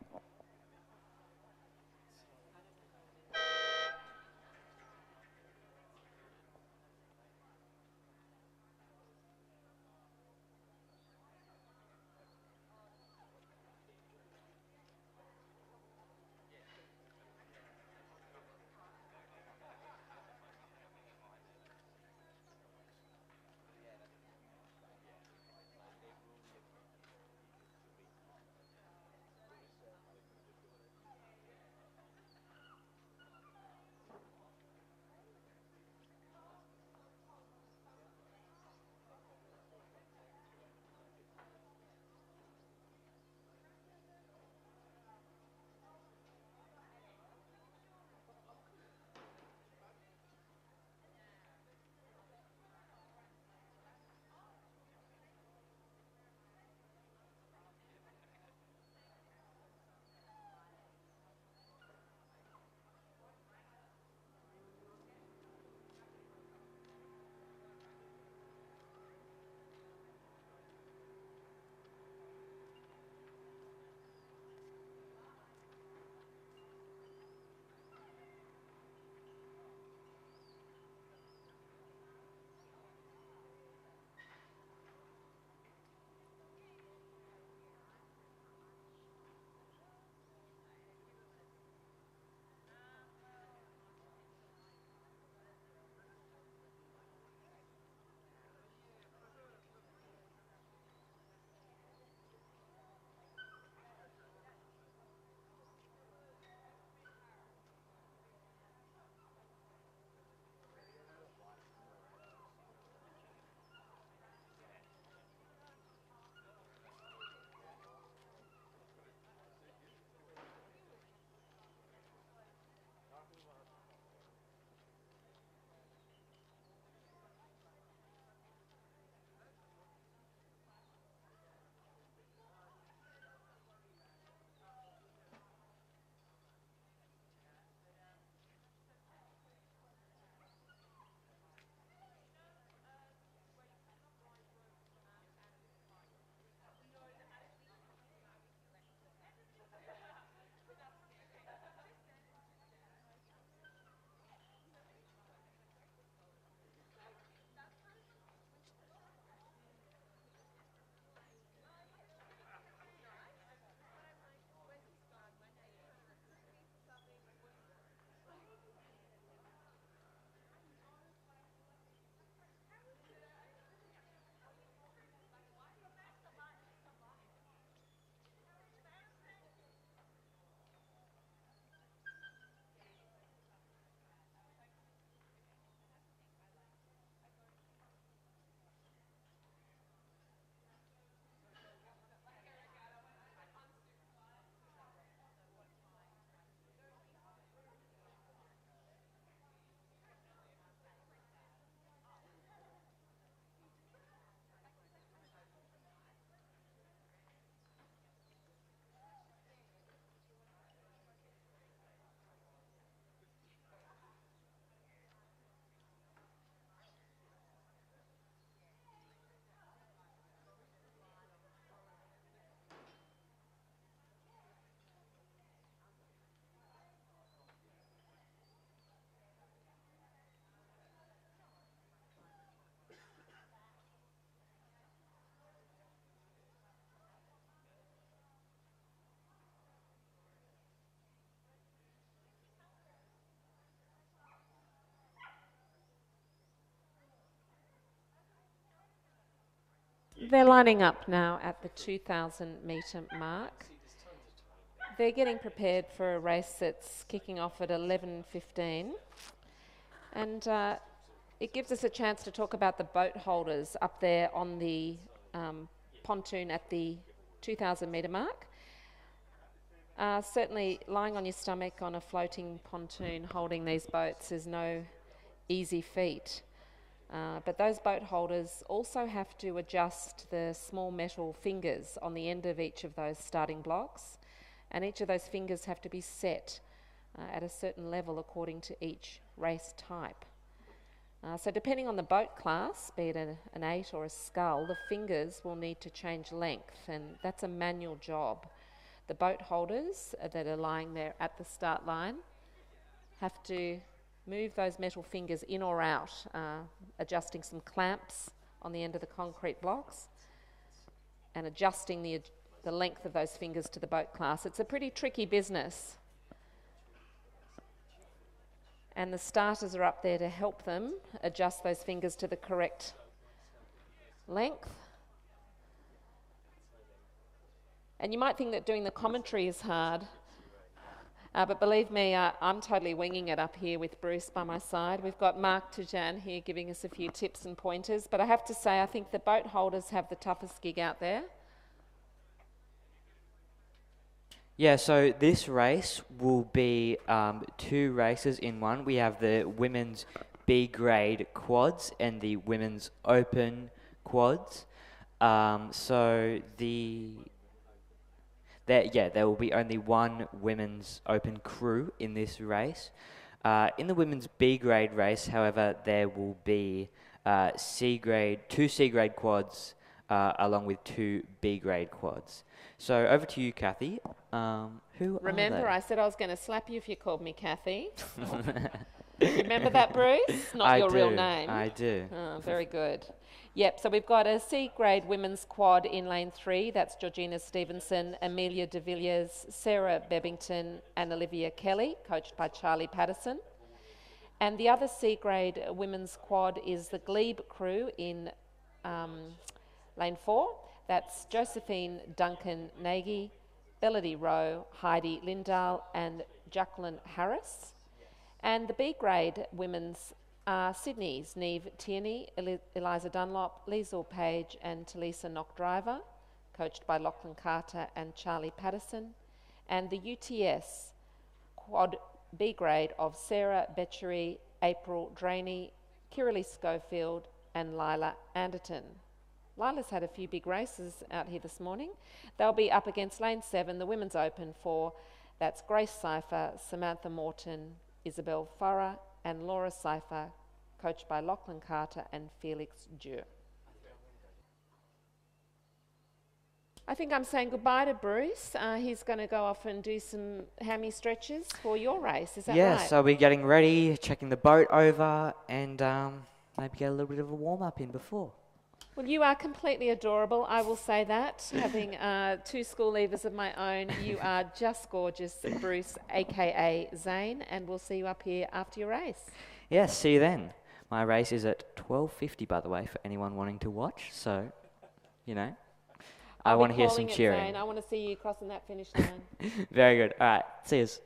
They're lining up now at the 2,000 metre mark. They're getting prepared for a race that's kicking off at 11:15. And it gives us a chance to talk about the boat holders up there on the pontoon at the 2,000 metre mark. Certainly lying on your stomach on a floating pontoon holding these boats is no easy feat. But those boat holders also have to adjust the small metal fingers on the end of each of those starting blocks, and each of those fingers have to be set at a certain level according to each race type. So depending on the boat class, be it an 8 or a scull, the fingers will need to change length, and that's a manual job. The boat holders that are lying there at the start line have to move those metal fingers in or out, adjusting some clamps on the end of the concrete blocks and adjusting the length of those fingers to the boat class. It's a pretty tricky business. And the starters are up there to help them adjust those fingers to the correct length. And you might think that doing the commentary is hard, but believe me, I'm totally winging it up here with Bruce by my side. We've got Mark Tujan here giving us a few tips and pointers, but I have to say I think the boat holders have the toughest gig out there. Yeah, so this race will be 2 races in one. We have the women's B grade quads and the women's open quads. There will be only one women's open crew in this race. In the women's B grade race, however, there will be two C grade quads along with 2 B grade quads. So over to you, Kathy. Who Remember, are they? I said I was going to slap you if you called me Kathy. Remember that, Bruce? Not your real name. I do. Oh, very good. Yep, so we've got a C grade women's quad in lane 3. That's Georgina Stevenson, Amelia de Villiers, Sarah Bebbington and Olivia Kelly, coached by Charlie Patterson. And the other C grade women's quad is the Glebe crew in lane 4. That's Josephine Duncan Nagy, Bellady Rowe, Heidi Lindahl and Jacqueline Harris. And the B grade women's are Sydney's Neve Tierney, Eliza Dunlop, Liesl Page and Talisa Knock-Driver, coached by Lachlan Carter and Charlie Patterson. And the UTS quad B grade of Sarah Betchery, April Draney, Kiralee Schofield and Lila Anderton. Lila's had a few big races out here this morning. They'll be up against lane 7, the women's open 4. That's Grace Cipher, Samantha Morton, Isabel Farah and Laura Cipher, coached by Lachlan Carter and Felix Dure. I think I'm saying goodbye to Bruce. He's going to go off and do some hammy stretches for your race. Is that right? Yeah, so we're getting ready, checking the boat over, and maybe get a little bit of a warm-up in before. Well, you are completely adorable, I will say that. Having 2 school leavers of my own, you are just gorgeous, Bruce, a.k.a. Zane, and we'll see you up here after your race. Yes, see you then. My race is at 12:50, by the way, for anyone wanting to watch, so, you know, I want to hear some cheering. Zane. I want to see you crossing that finish line. Very good. All right, see yous.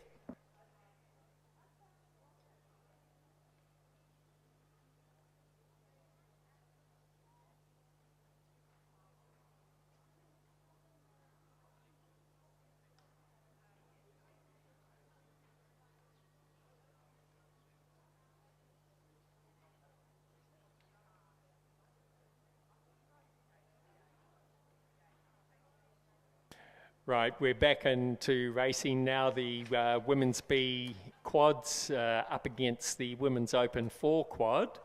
Right, we're back into racing now. The women's B quads up against the women's open 4 quad.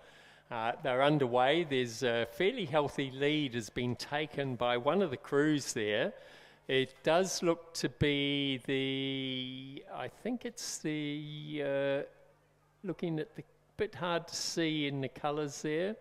They're underway. There's a fairly healthy lead has been taken by one of the crews there. It does look to be I think it's looking at the bit hard to see in the colours there.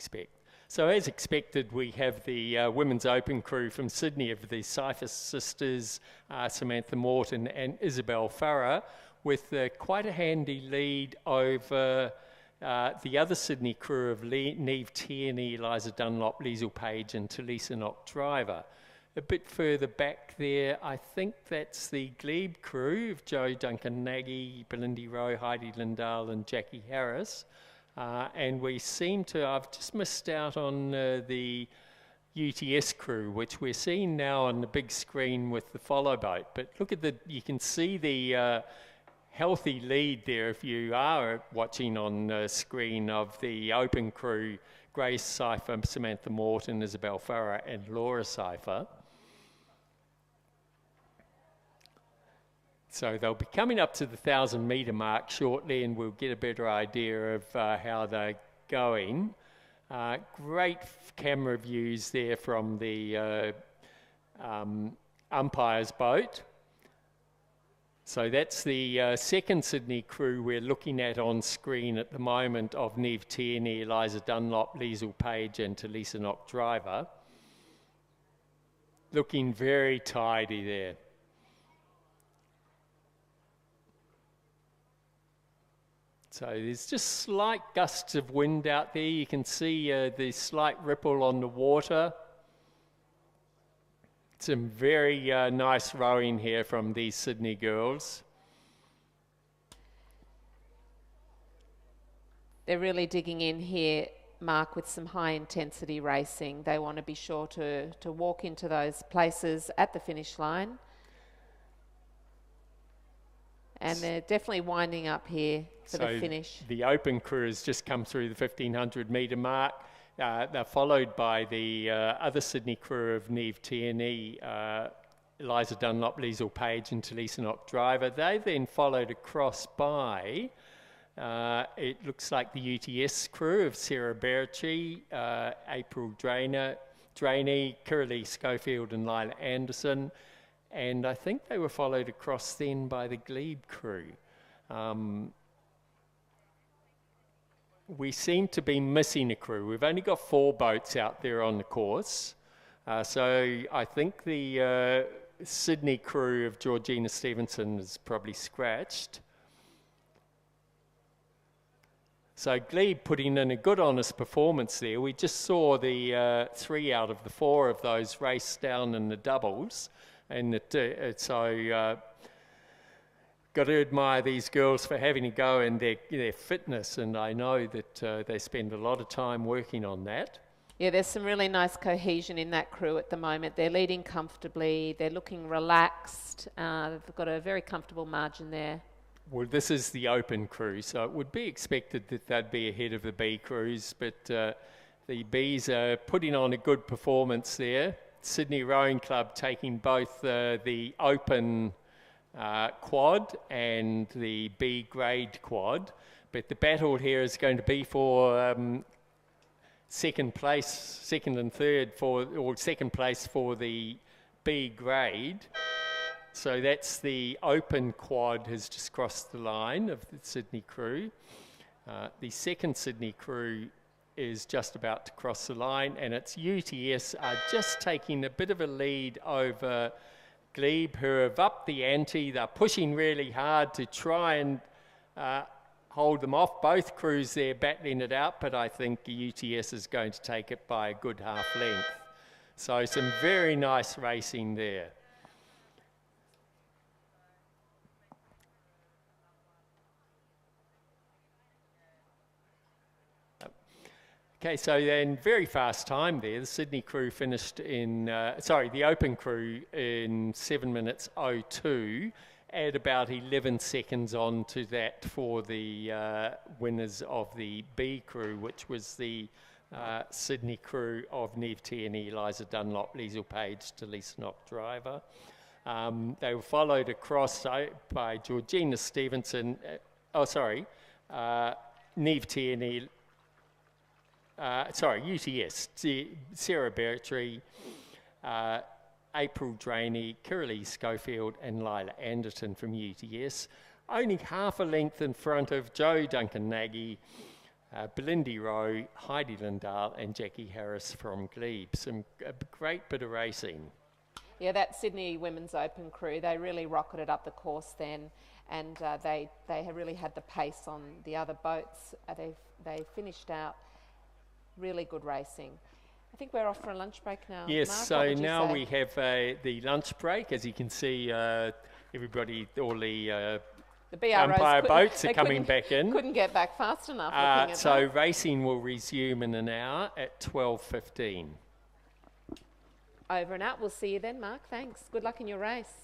expect. So as expected, we have the women's open crew from Sydney of the Cyphers sisters, Samantha Morton and Isabel Farrer, with quite a handy lead over the other Sydney crew of Neve Tierney, Eliza Dunlop, Liesl Page and Talisa Knock Driver. A bit further back there, I think that's the Glebe crew of Joe Duncan Nagy, Belindy Rowe, Heidi Lindahl and Jackie Harris. And we seem to, I've just missed out on the UTS crew, which we're seeing now on the big screen with the follow boat. But look at you can see the healthy lead there if you are watching on screen of the open crew, Grace Cypher, Samantha Morton, Isabel Farrer and Laura Cypher. So they'll be coming up to the 1,000 metre mark shortly and we'll get a better idea of how they're going. Great camera views there from the umpire's boat. So that's the second Sydney crew we're looking at on screen at the moment of Neve Tierney, Eliza Dunlop, Liesl Page and Talisa Knock Driver. Looking very tidy there. So there's just slight gusts of wind out there. You can see the slight ripple on the water. Some very nice rowing here from these Sydney girls. They're really digging in here, Mark, with some high intensity racing. They want to be sure to walk into those places at the finish line. And they're definitely winding up here for the finish. The open crew has just come through the 1,500 metre mark. They're followed by the other Sydney crew of Neve Tierney, Eliza Dunlop, Liesl Page and Talisa Knock Driver. They then followed across by, it looks like the UTS crew of Sarah Berchi, April Drainey, Kiralee Schofield and Lila Anderson. And I think they were followed across then by the Glebe crew. We seem to be missing a crew. We've only got 4 boats out there on the course. So I think the Sydney crew of Georgina Stevenson is probably scratched. So Glebe putting in a good honest performance there. We just saw the 3 out of the 4 of those race down in the doubles. And so got to admire these girls for having a go and their fitness, and I know that they spend a lot of time working on that. Yeah, there's some really nice cohesion in that crew at the moment. They're leading comfortably, they're looking relaxed, they've got a very comfortable margin there. Well, this is the open crew, so it would be expected that they'd be ahead of the B crews, but the Bs are putting on a good performance there. Sydney Rowing Club taking both the open quad and the B grade quad, but the battle here is going to be for second and third or second place for the B grade. So that's the open quad has just crossed the line of the Sydney crew. The second Sydney crew is just about to cross the line, and its UTS are just taking a bit of a lead over Glebe, who have upped the ante. They're pushing really hard to try and hold them off. Both crews there battling it out, but I think UTS is going to take it by a good half length. So some very nice racing there. Okay, so then very fast time there. The Sydney crew finished in, the open crew in 7 minutes 02. Add about 11 seconds on to that for the winners of the B crew, which was the Sydney crew of Neve Tierney, Eliza Dunlop, Liesl Page, Talisa Knock Driver. They were followed across by Georgina Stevenson, Neve Tierney, UTS, Sarah Bertree, April Drainey, Kiralee Schofield and Lila Anderson from UTS. Only half a length in front of Joe Duncan Nagy, Belindy Rowe, Heidi Lindahl and Jackie Harris from Glebe. A great bit of racing. Yeah, that Sydney Women's Open crew, they really rocketed up the course then, and they really had the pace on the other boats. They finished out really good racing. I think we're off for a lunch break now. Yes, Mark, so now we have the lunch break. As you can see, everybody, all the umpire boats are coming back in. Couldn't get back fast enough. So racing will resume in an hour at 12:15. Over and out. We'll see you then, Mark. Thanks. Good luck in your race.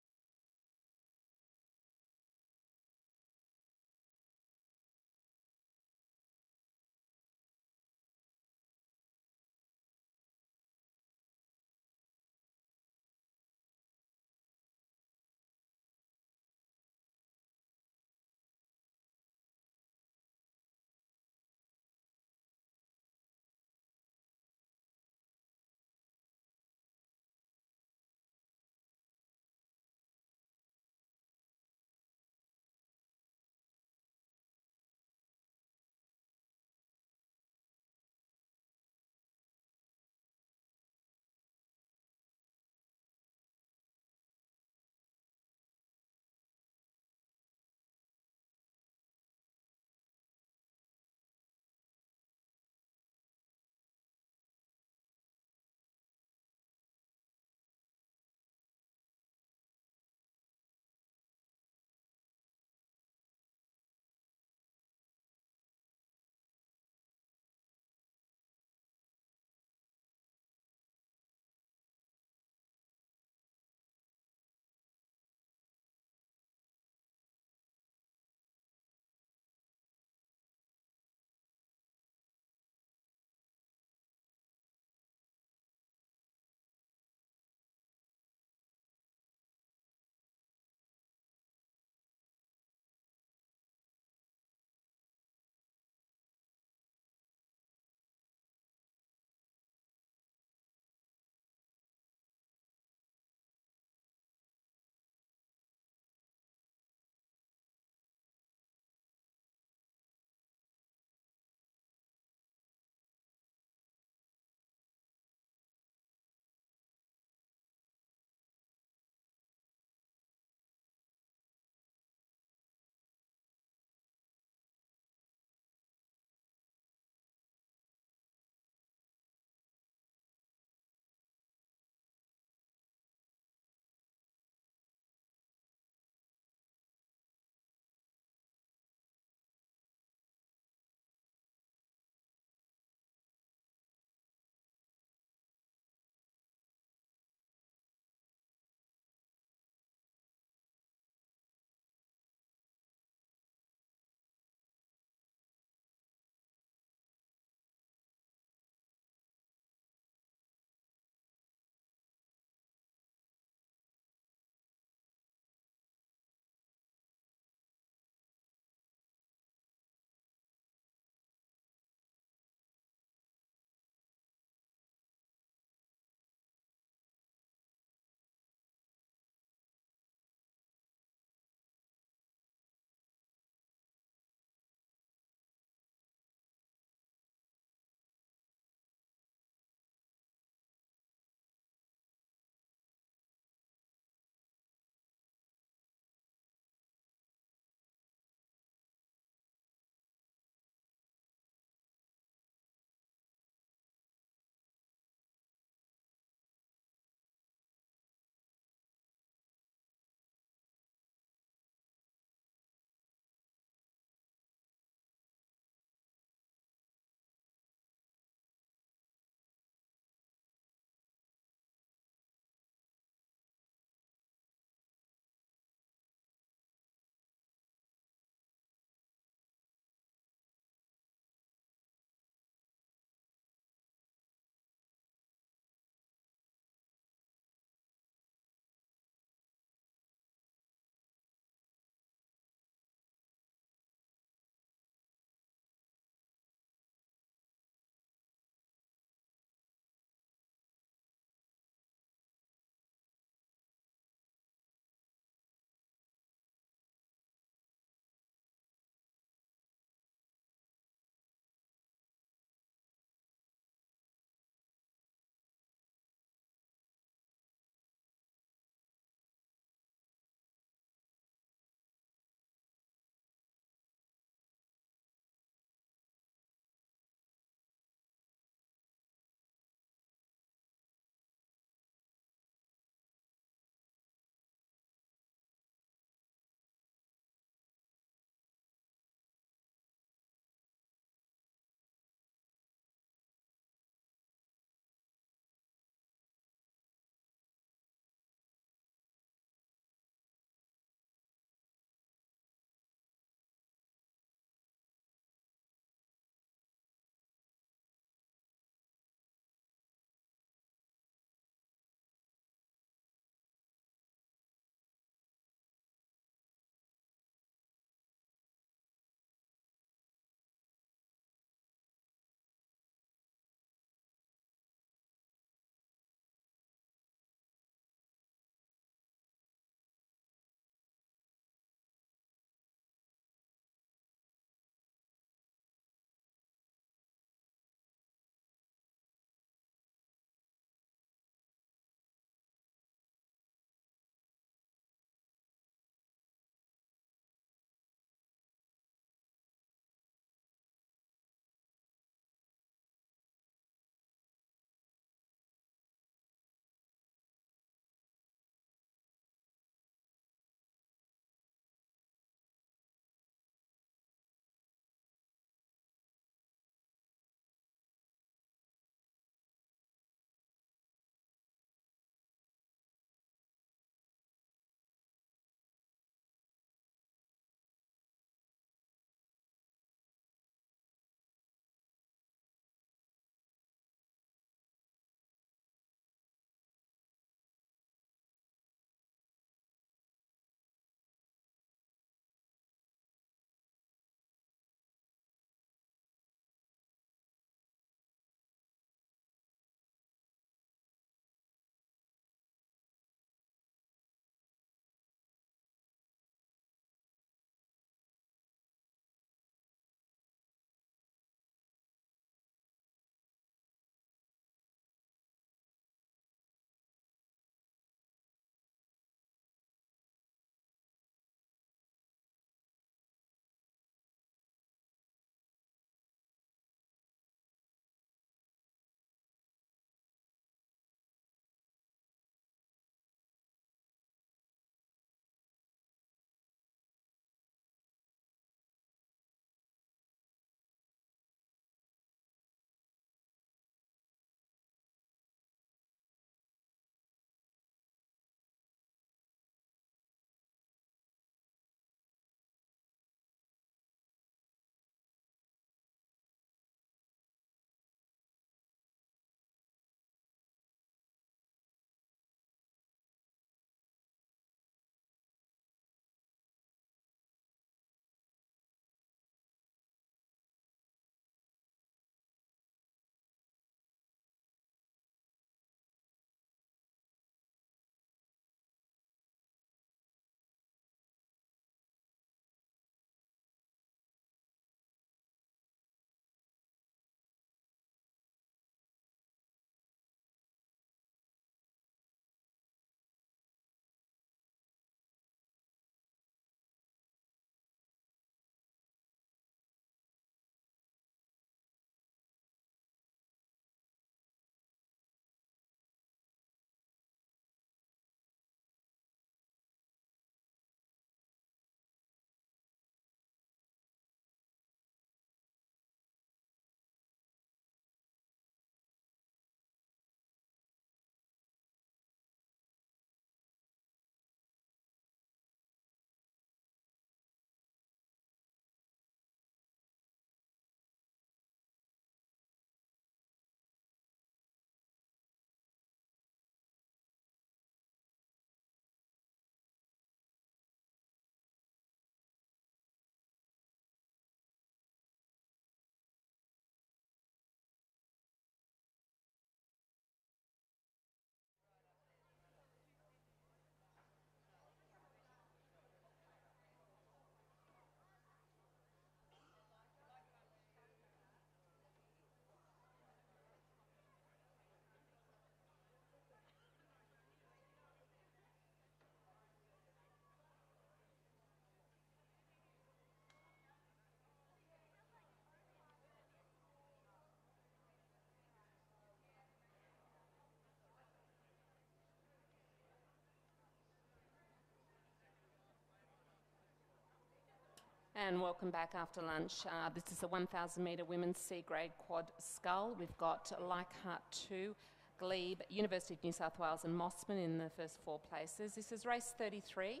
And welcome back after lunch. This is a 1,000 metre women's C-grade quad scull. We've got Leichhardt 2, Glebe, University of New South Wales and Mossman in the first 4 places. This is race 33.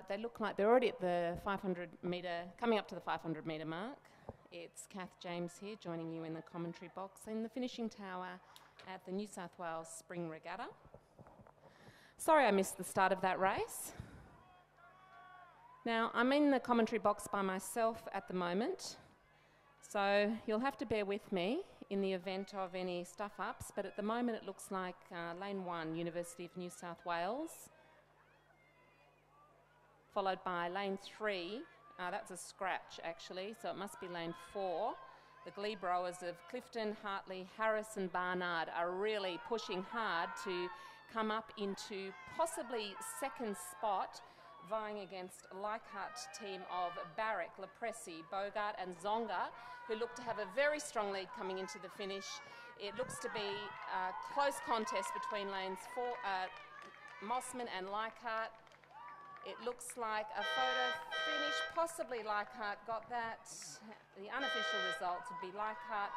They look like they're already at the 500 metre, coming up to the 500 metre mark. It's Kath James here joining you in the commentary box in the finishing tower at the New South Wales Spring Regatta. Sorry I missed the start of that race. Now, I'm in the commentary box by myself at the moment, so you'll have to bear with me in the event of any stuff-ups, but at the moment it looks like lane 1, University of New South Wales, followed by lane 3, that's a scratch actually, so it must be lane 4. The glebe rowers of Clifton, Hartley, Harris and Barnard are really pushing hard to come up into possibly second spot, vying against Leichhardt team of Barrick, Lepresi, Bogart and Zonga, who look to have a very strong lead coming into the finish. It looks to be a close contest between lanes 4, Mossman and Leichhardt. It looks like a photo finish, possibly Leichhardt got that. The unofficial results would be Leichhardt,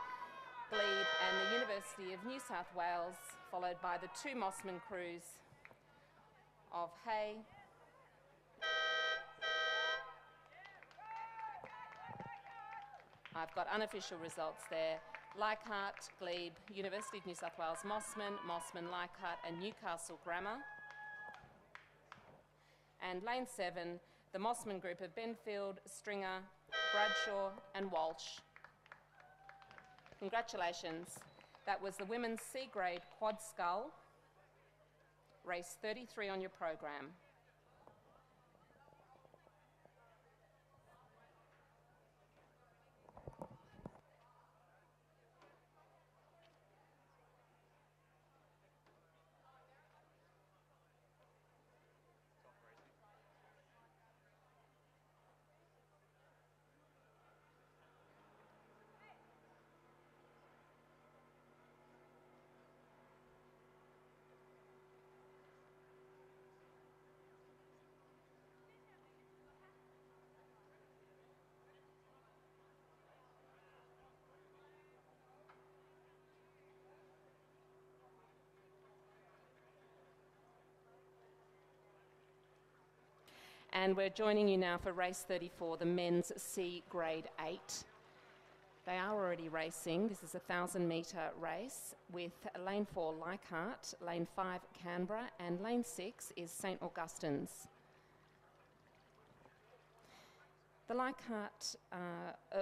Glebe and the University of New South Wales, followed by the 2 Mossman crews of Hay, I've got unofficial results there. Leichhardt, Glebe, University of New South Wales, Mossman, Leichhardt and Newcastle Grammar. And lane 7, the Mossman group of Benfield, Stringer, Bradshaw and Walsh. Congratulations. That was the women's C-grade quad scull, race 33 on your program. And we're joining you now for race 34, the men's C grade 8. They are already racing. This is a 1,000 metre race with lane 4 Leichhardt, lane 5 Canberra and lane 6 is St Augustine's. The Leichhardt,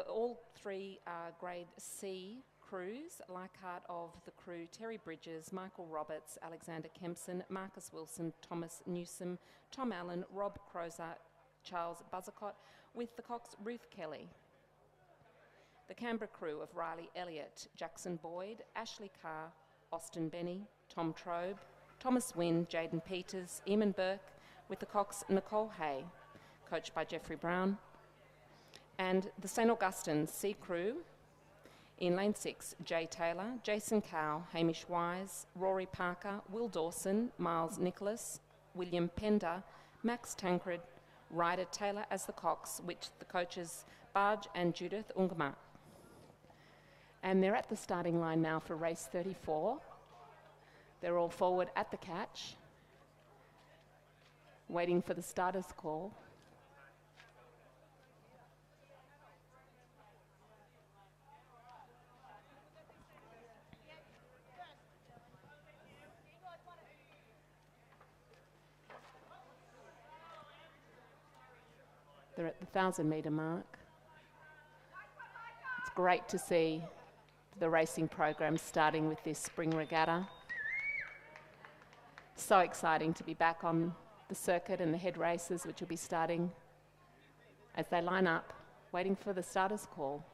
all 3 are grade C crews. Leichhardt of the crew Terry Bridges, Michael Roberts, Alexander Kempson, Marcus Wilson, Thomas Newsom, Tom Allen, Rob Crozer, Charles Buzzacott, with the Cox Ruth Kelly. The Canberra crew of Riley Elliott, Jackson Boyd, Ashley Carr, Austin Benny, Tom Trobe, Thomas Wynne, Jaden Peters, Eamon Burke, with the Cox Nicole Hay, coached by Jeffrey Brown. And the St Augustine's C crew, in lane 6, Jay Taylor, Jason Cow, Hamish Wise, Rory Parker, Will Dawson, Miles Nicholas, William Pender, Max Tancred, Ryder Taylor as the Cox, which the coaches Barge and Judith Ungama. And they're at the starting line now for race 34. They're all forward at the catch, waiting for the starter's call. They're at the 1,000 metre mark. It's great to see the racing program starting with this spring regatta. So exciting to be back on the circuit and the head races, which will be starting as they line up, waiting for the starter's call.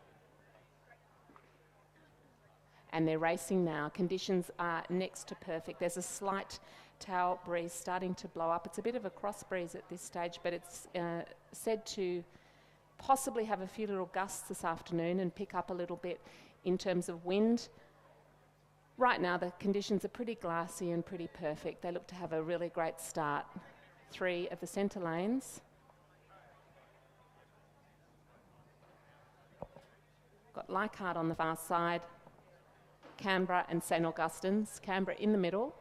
And they're racing now. Conditions are next to perfect. There's a slight tail breeze starting to blow up. It's a bit of a cross breeze at this stage, but it's said to possibly have a few little gusts this afternoon and pick up a little bit in terms of wind. Right now the conditions are pretty glassy and pretty perfect. They look to have a really great start. 3 of the centre lanes. got Leichhardt on the far side, Canberra and St Augustine's. Canberra in the middle.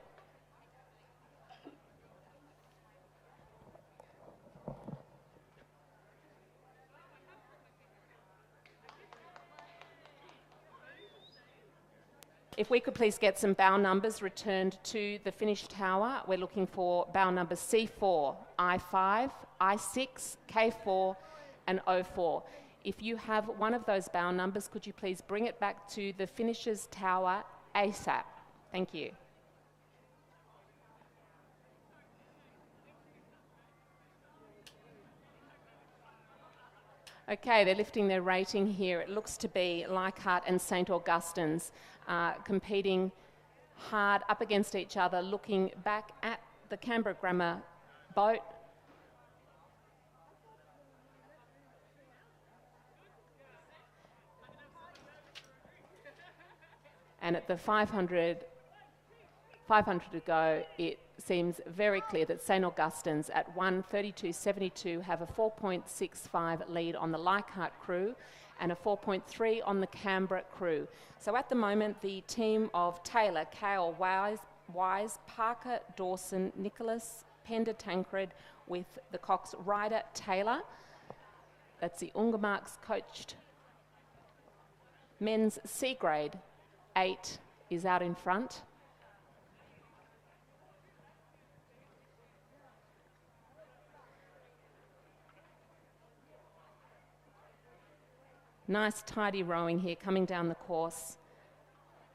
If we could please get some bow numbers returned to the finish tower. We're looking for bow numbers C4, I5, I6, K4 and O4. If you have one of those bow numbers, could you please bring it back to the finishers tower ASAP? Thank you. Okay, they're lifting their rating here. It looks to be Leichhardt and St Augustine's competing hard up against each other, looking back at the Canberra Grammar boat. And at the 500 to go, it seems very clear that St Augustine's at 1:32.72 have a 4.65 lead on the Leichhardt crew and a 4.3 on the Canberra crew. So at the moment, the team of Taylor, Kale, Wise, Parker, Dawson, Nicholas, Pender, Tancred with the Cox rider, Taylor. That's the Ungermarks coached. Men's C grade 8 is out in front. Nice tidy rowing here coming down the course.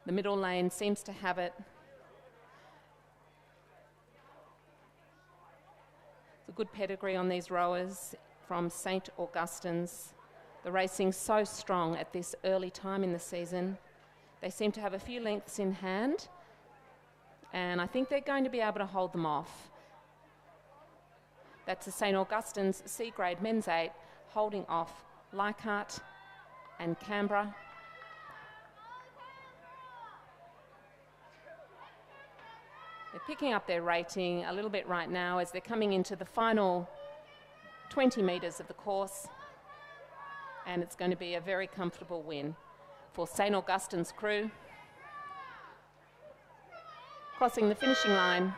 The middle lane seems to have it. It's a good pedigree on these rowers from St Augustine's. The racing's so strong at this early time in the season. They seem to have a few lengths in hand, and I think they're going to be able to hold them off. That's the St Augustine's C grade men's 8 holding off Leichhardt and Canberra. They're picking up their rating a little bit right now as they're coming into the final 20 metres of the course, and it's going to be a very comfortable win for St Augustine's crew. Crossing the finishing line,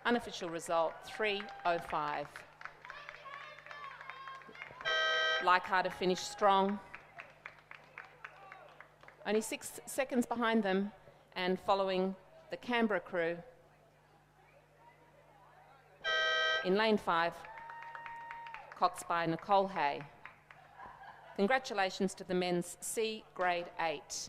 unofficial result 3:05. Leichhardt have finished strong. Only 6 seconds behind them and following the Canberra crew. In lane 5, coxed by Nicole Hay. Congratulations to the men's C grade 8.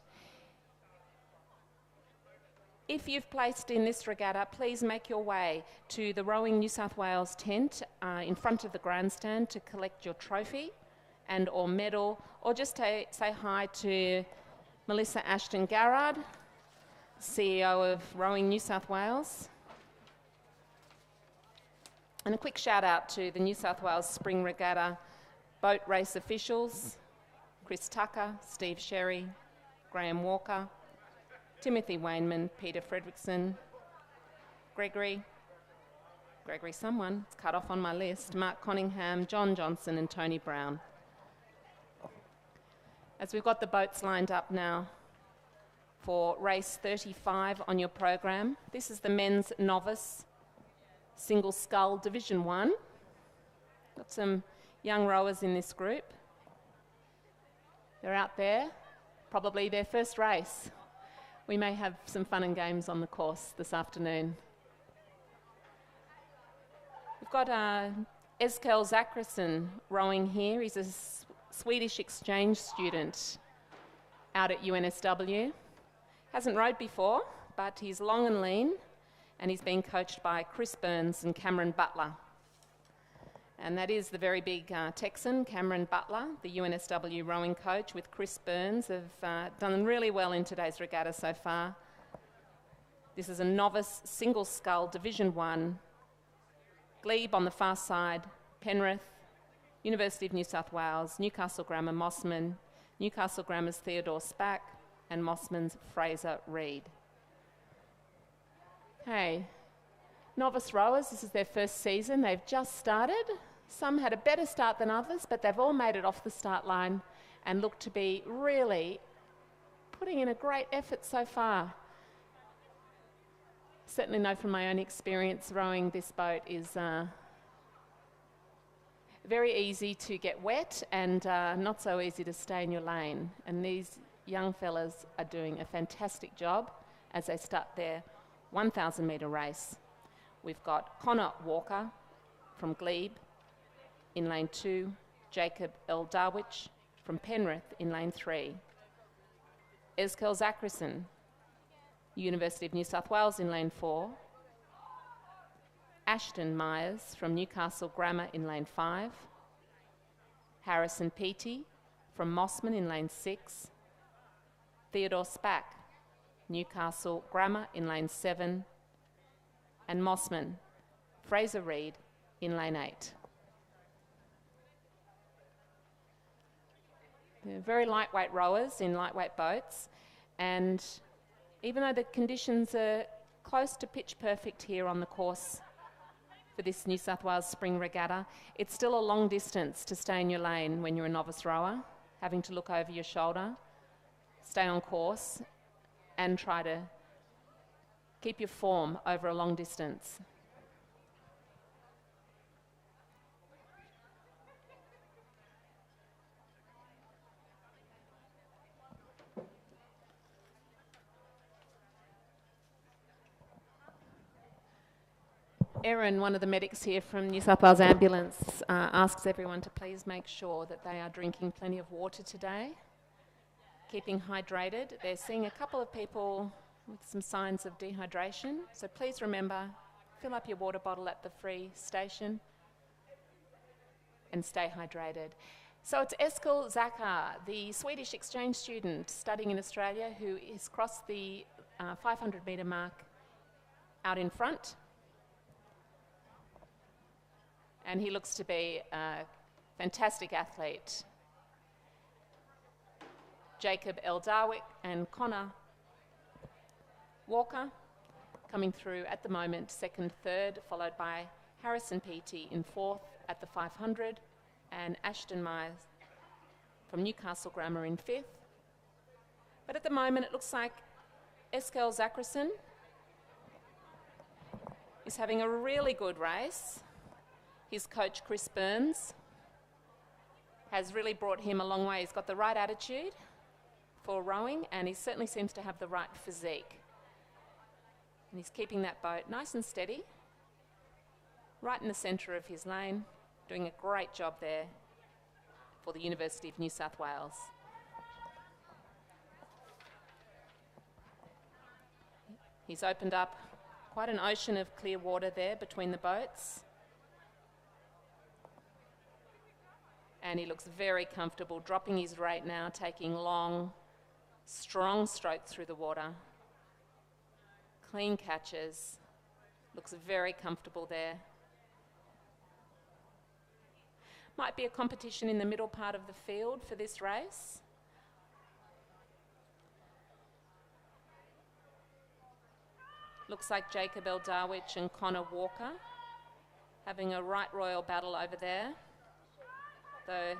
If you've placed in this regatta, please make your way to the Rowing New South Wales tent in front of the grandstand to collect your trophy and or medal, or just say hi to Melissa Ashton Garrard, CEO of Rowing New South Wales. And a quick shout out to the New South Wales Spring Regatta boat race officials, Chris Tucker, Steve Sherry, Graham Walker, Timothy Wainman, Peter Fredrickson, Gregory someone, it's cut off on my list, Mark Conningham, John Johnson and Tony Brown. As we've got the boats lined up now for race 35 on your program. This is the men's novice single scull Division 1. Got some young rowers in this group. They're out there, probably their first race. We may have some fun and games on the course this afternoon. We've got Eskel Zakrasson rowing here. He's a Swedish exchange student out at UNSW. Hasn't rowed before, but he's long and lean, and he's being coached by Chris Burns and Cameron Butler. And that is the very big Texan, Cameron Butler, the UNSW rowing coach, with Chris Burns, have done really well in today's regatta so far. This is a novice single scull Division 1. Glebe on the far side, Penrith, University of New South Wales, Newcastle Grammar Mossman, Newcastle Grammar's Theodore Spack, and Mossman's Fraser Reid. Okay, novice rowers, this is their first season. They've just started. Some had a better start than others, but they've all made it off the start line and look to be really putting in a great effort so far. Certainly know from my own experience rowing this boat is very easy to get wet and not so easy to stay in your lane. And these young fellas are doing a fantastic job as they start their 1,000 metre race. We've got Connor Walker from Glebe in lane 2, Jacob L. Darwich from Penrith in lane 3, Eskel Zachrison, University of New South Wales in lane 4, Ashton Myers from Newcastle Grammar in lane 5, Harrison Peaty from Mossman in lane 6, Theodore Spack, Newcastle Grammar in lane 7, and Mossman, Fraser Reid in lane 8. They're very lightweight rowers in lightweight boats, and even though the conditions are close to pitch perfect here on the course for this New South Wales Spring Regatta, it's still a long distance to stay in your lane when you're a novice rower, having to look over your shoulder, stay on course, and try to keep your form over a long distance. Erin, one of the medics here from New South Wales Ambulance, asks everyone to please make sure that they are drinking plenty of water today, keeping hydrated. They're seeing a couple of people with some signs of dehydration, so please remember, fill up your water bottle at the free station and stay hydrated. So it's Eskel Zaka, the Swedish exchange student studying in Australia, who has crossed the 500 metre mark out in front. And he looks to be a fantastic athlete. Jacob L. Darwick and Connor Walker coming through at the moment, second, third, followed by Harrison Peaty in fourth at the 500, and Ashton Myers from Newcastle Grammar in fifth. But at the moment, it looks like Eskel Zachrison is having a really good race. His coach, Chris Burns, has really brought him a long way. He's got the right attitude for rowing, and he certainly seems to have the right physique. And he's keeping that boat nice and steady, right in the centre of his lane, doing a great job there for the University of New South Wales. He's opened up quite an ocean of clear water there between the boats. And he looks very comfortable, dropping his rate now, taking long, strong strokes through the water. Clean catches, looks very comfortable there. Might be a competition in the middle part of the field for this race. Looks like Jacob L. Darwich and Connor Walker having a right royal battle over there. Though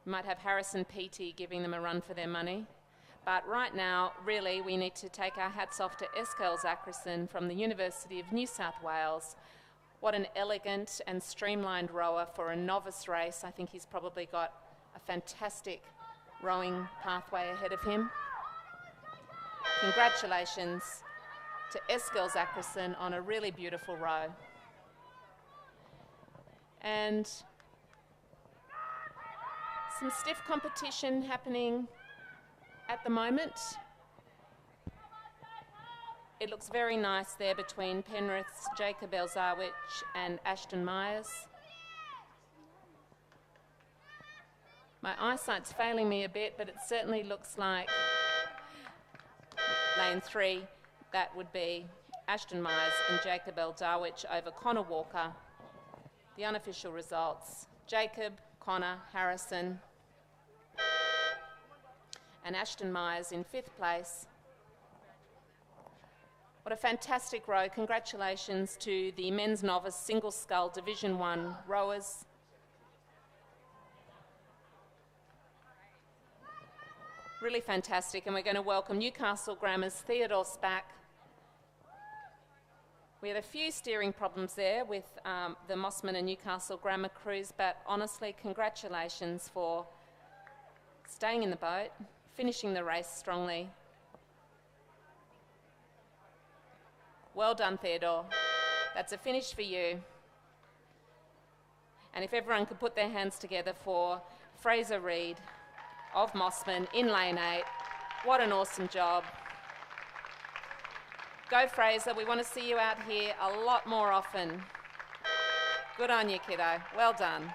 might have Harrison Peaty giving them a run for their money. But right now, really, we need to take our hats off to Eskel Zachrison from the University of New South Wales. What an elegant and streamlined rower for a novice race. I think he's probably got a fantastic rowing pathway ahead of him. Congratulations to Eskel Zachrison on a really beautiful row. And some stiff competition happening at the moment. It looks very nice there between Penrith's Jacob L. Darwich and Ashton Myers. My eyesight's failing me a bit, but it certainly looks like lane 3, that would be Ashton Myers and Jacob L. Darwich over Connor Walker. The unofficial results, Jacob, Connor, Harrison, and Ashton Myers in 5th place. What a fantastic row. Congratulations to the men's novice single scull Division 1 rowers. Really fantastic, and we're going to welcome Newcastle Grammar's Theodore Spack. We had a few steering problems there with the Mossman and Newcastle Grammar crews, but honestly, congratulations for staying in the boat, finishing the race strongly. Well done, Theodore. That's a finish for you. And if everyone could put their hands together for Fraser Reid of Mossman in lane 8. What an awesome job. Go, Fraser. We want to see you out here a lot more often. Good on you, kiddo. Well done.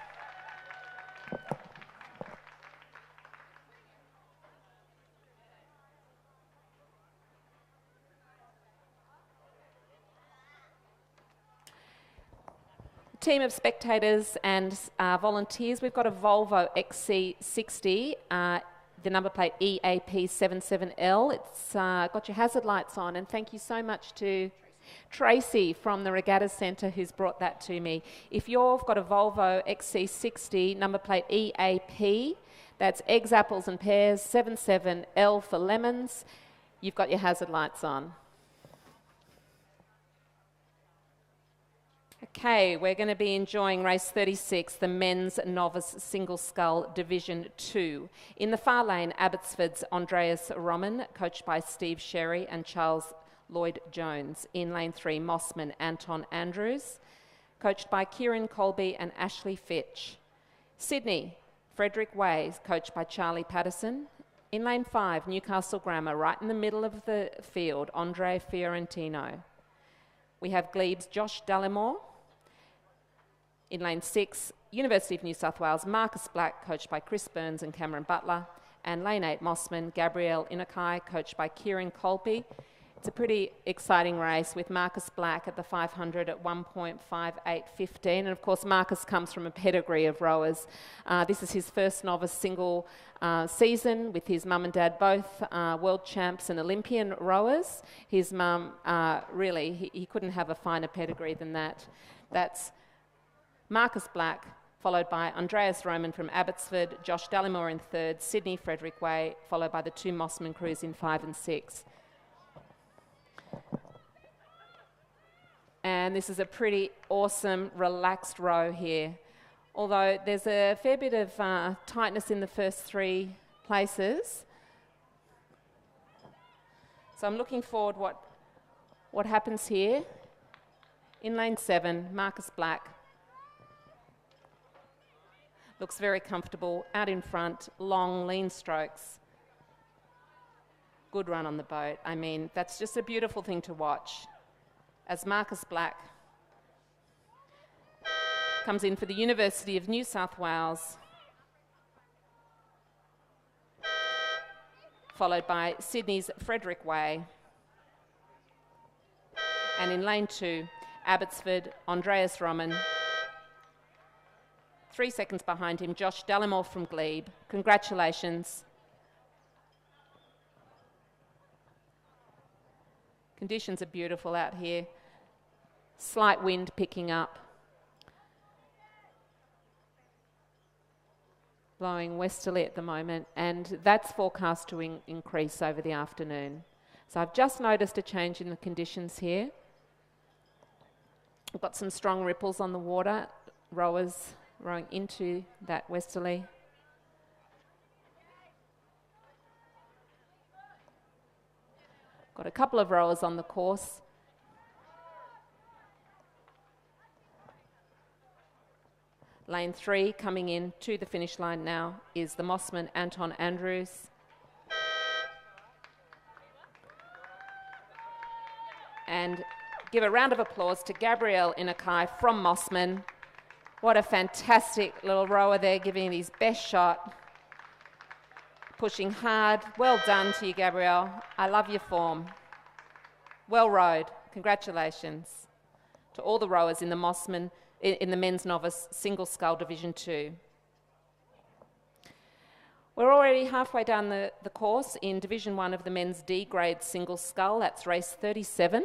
Team of spectators and volunteers, we've got a Volvo XC60, the number plate EAP77L. It's got your hazard lights on, and thank you so much to Tracy from the Regatta Centre who's brought that to me. If you've got a Volvo XC60, number plate EAP, that's eggs, apples and pears, 77L for lemons, you've got your hazard lights on. Okay, we're going to be enjoying race 36, the men's novice single scull Division 2. In the far lane, Abbotsford's Andreas Roman, coached by Steve Sherry and Charles Lloyd-Jones. In lane 3, Mossman Anton Andrews, coached by Kieran Colby and Ashley Fitch. Sydney, Frederick Way, coached by Charlie Patterson. In lane 5, Newcastle Grammar, right in the middle of the field, Andre Fiorentino. We have Glebe's Josh Dallimore. In lane 6, University of New South Wales, Marcus Black, coached by Chris Burns and Cameron Butler. And lane 8, Mossman, Gabrielle Inakai, coached by Kieran Colby. It's a pretty exciting race with Marcus Black at the 500 at 1.58.15. And of course, Marcus comes from a pedigree of rowers. This is his first novice single season with his mum and dad, both world champs and Olympian rowers. His mum, really, he couldn't have a finer pedigree than that. That's Marcus Black, followed by Andreas Roman from Abbotsford, Josh Dallimore in 3rd, Sydney Frederick Way, followed by the 2 Mossman crews in 5 and 6. And this is a pretty awesome, relaxed row here. Although there's a fair bit of tightness in the first 3 places. So I'm looking forward what happens here. In lane 7, Marcus Black. Looks very comfortable, out in front, long, lean strokes. Good run on the boat. I mean, that's just a beautiful thing to watch. As Marcus Black comes in for the University of New South Wales, followed by Sydney's Frederick Way. And in lane 2, Abbotsford, Andreas Roman. 3 seconds behind him, Josh Dallimore from Glebe. Congratulations. Conditions are beautiful out here. Slight wind picking up. Blowing westerly at the moment, and that's forecast to increase over the afternoon. So I've just noticed a change in the conditions here. We've got some strong ripples on the water, rowers rowing into that westerly. Got a couple of rowers on the course. Lane 3 coming in to the finish line now is the Mossman Anton Andrews. And give a round of applause to Gabrielle Inakai from Mossman. What a fantastic little rower there, giving his best shot. Pushing hard. Well done to you, Gabrielle. I love your form. Well rowed. Congratulations to all the rowers in the Mossman, in the men's novice single scull Division 2. We're already halfway down the course in Division 1 of the men's D grade single scull. That's race 37.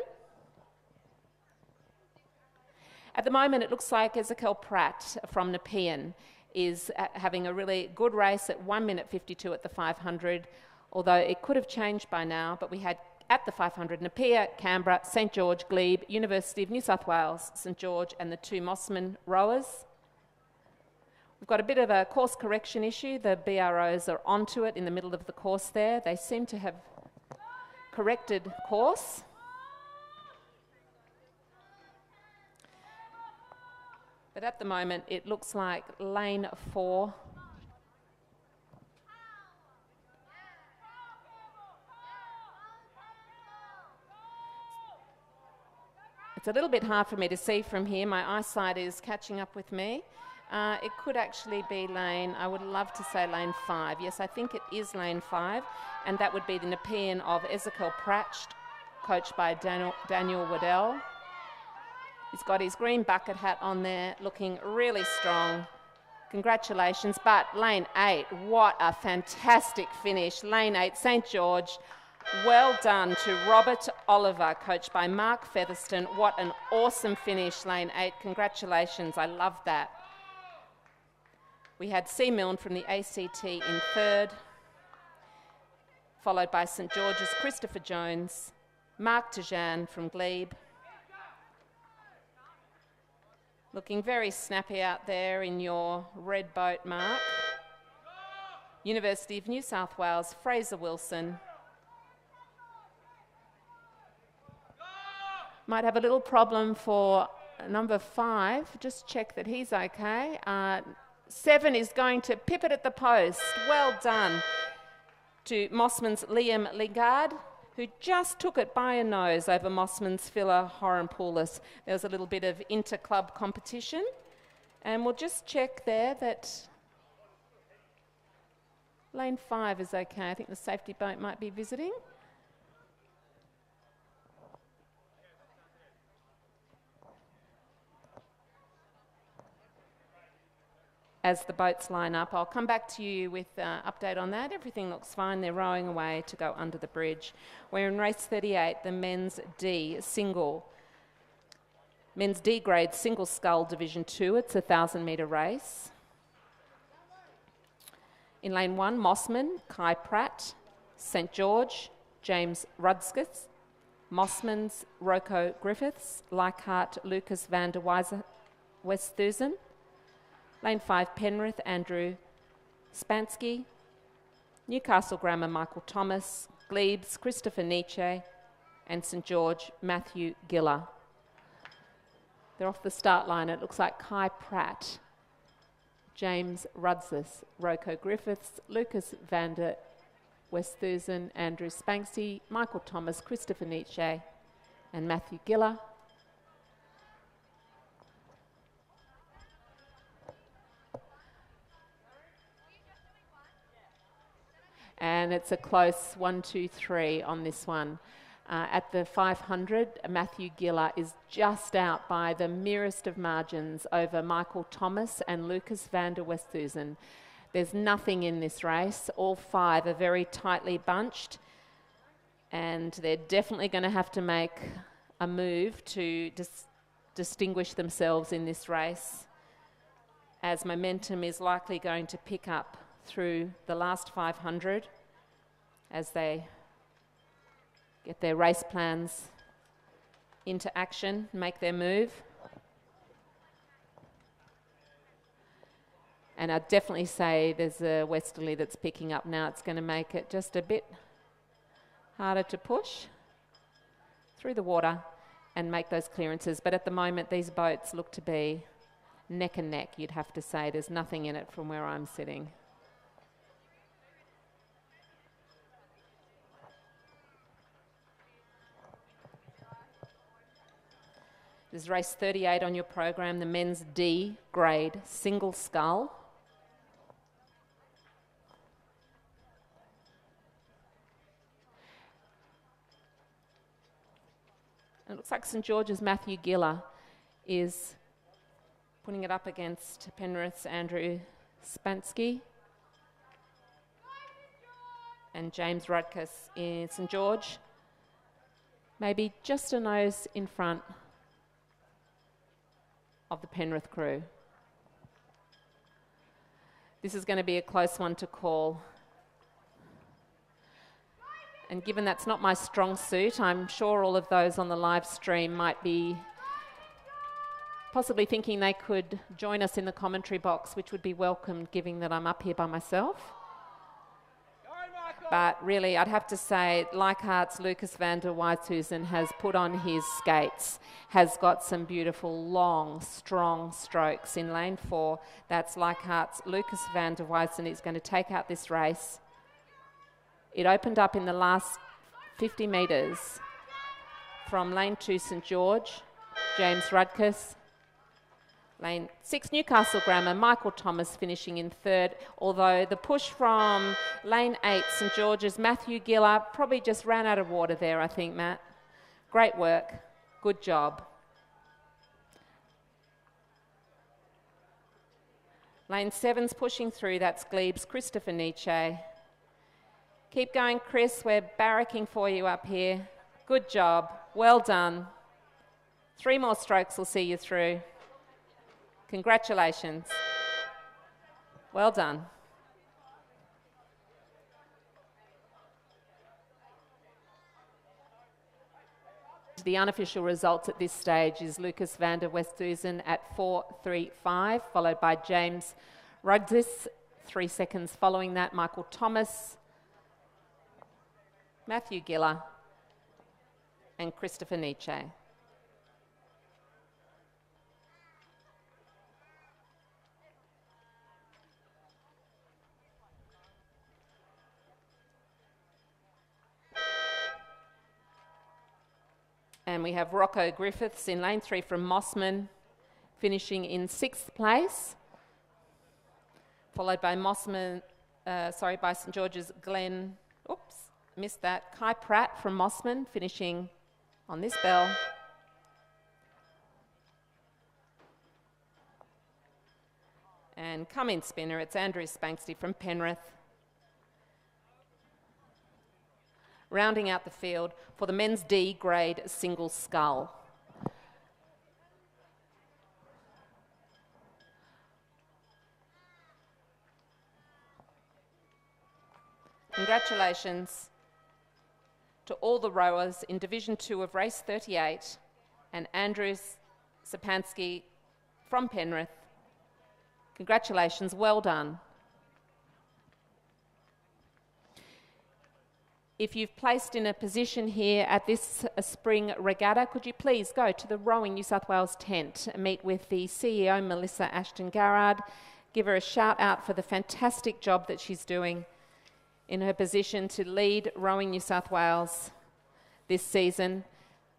At the moment, it looks like Ezekiel Pratt from Nepean is having a really good race at 1 minute 52 at the 500, although it could have changed by now, but we had at the 500 Nepean, Canberra, St George, Glebe, University of New South Wales, St George, and the 2 Mossman rowers. We've got a bit of a course correction issue. The BROs are onto it in the middle of the course there. They seem to have corrected course. But at the moment, it looks like lane 4. It's a little bit hard for me to see from here. My eyesight is catching up with me. It could actually be I would love to say lane 5. Yes, I think it is lane 5. And that would be the Nepean of Ezekiel Pratt, coached by Daniel Waddell. He's got his green bucket hat on there, looking really strong. Congratulations. But lane 8, what a fantastic finish. Lane 8, St George. Well done to Robert Oliver, coached by Mark Featherston. What an awesome finish, lane 8. Congratulations, I love that. We had C. Milne from the ACT in 3rd, followed by St George's Christopher Jones, Mark Tajan from Glebe. Looking very snappy out there in your red boat, Mark. University of New South Wales, Fraser Wilson. Might have a little problem for number 5. Just check that he's okay. 7 is going to pip it at the post. Well done to Mossman's Liam Ligard, who just took it by a nose over Mossman's Phila Horampoulos. There was a little bit of inter-club competition. And we'll just check there that lane 5 is okay. I think the safety boat might be visiting. As the boats line up, I'll come back to you with an update on that. Everything looks fine. They're rowing away to go under the bridge. We're in race 38, the men's D single. Men's D grade single scull division 2. It's a 1,000-metre race. In lane 1, Mossman, Kai Pratt, St George, James Rudskis, Mossman's, Rocco Griffiths, Leichhardt, Lucas van der Westhuizen. Lane 5, Penrith, Andrew Spansky. Newcastle Grammar, Michael Thomas. Glebes, Christopher Nietzsche. And St George, Matthew Giller. They're off the start line. It looks like Kai Pratt, James Rudsis, Rocco Griffiths, Lucas van der Westhuizen, Andrew Spansky, Michael Thomas, Christopher Nietzsche, and Matthew Giller. And it's a close 1, 2, 3 on this one. At the 500, Matthew Giller is just out by the merest of margins over Michael Thomas and Lucas van der Westhuizen. There's nothing in this race. All 5 are very tightly bunched, and they're definitely going to have to make a move to distinguish themselves in this race, as momentum is likely going to pick up through the last 500 as they get their race plans into action, make their move. And I'd definitely say there's a westerly that's picking up now. It's going to make it just a bit harder to push through the water and make those clearances. But at the moment, these boats look to be neck and neck, you'd have to say. There's nothing in it from where I'm sitting. This is race 38 on your program, the men's D grade single scull. And it looks like St George's Matthew Giller is putting it up against Penrith's Andrew Spansky and James Rudkus in St George. Maybe just a nose in front of the Penrith crew. This is going to be a close one to call. And given that's not my strong suit, I'm sure all of those on the live stream might be possibly thinking they could join us in the commentary box, which would be welcomed given that I'm up here by myself. But really, I'd have to say, Leichhardt's Lucas van der Weizhuizen has put on his skates, has got some beautiful, long, strong strokes. In lane 4, that's Leichhardt's Lucas van der Weizhuizen. He's going to take out this race. It opened up in the last 50 metres from lane 2, St George, James Rudkus. Lane 6, Newcastle Grammar, Michael Thomas finishing in 3rd, although the push from lane 8, St George's, Matthew Giller, probably just ran out of water there, I think, Matt. Great work. Good job. Lane 7's pushing through, that's Glebe's Christopher Nietzsche. Keep going, Chris, we're barracking for you up here. Good job. Well done. 3 more strokes will see you through. Congratulations. Well done. The unofficial results at this stage is Lucas van der Weizhuizen at 4:35, followed by James Rudkus, 3 seconds following that, Michael Thomas, Matthew Giller, and Christopher Nietzsche. And we have Rocco Griffiths in lane 3 from Mossman, finishing in 6th place, followed by by St George's Glen, missed that, Kai Pratt from Mossman, finishing on this bell. And come in spinner, it's Andrew Spanksty from Penrith. Rounding out the field for the men's D grade single scull. Congratulations to all the rowers in Division 2 of Race 38 and Andrew Sapansky from Penrith. Congratulations, well done. If you've placed in a position here at this spring regatta, could you please go to the Rowing New South Wales tent and meet with the CEO, Melissa Ashton-Garrard. Give her a shout out for the fantastic job that she's doing in her position to lead Rowing New South Wales this season.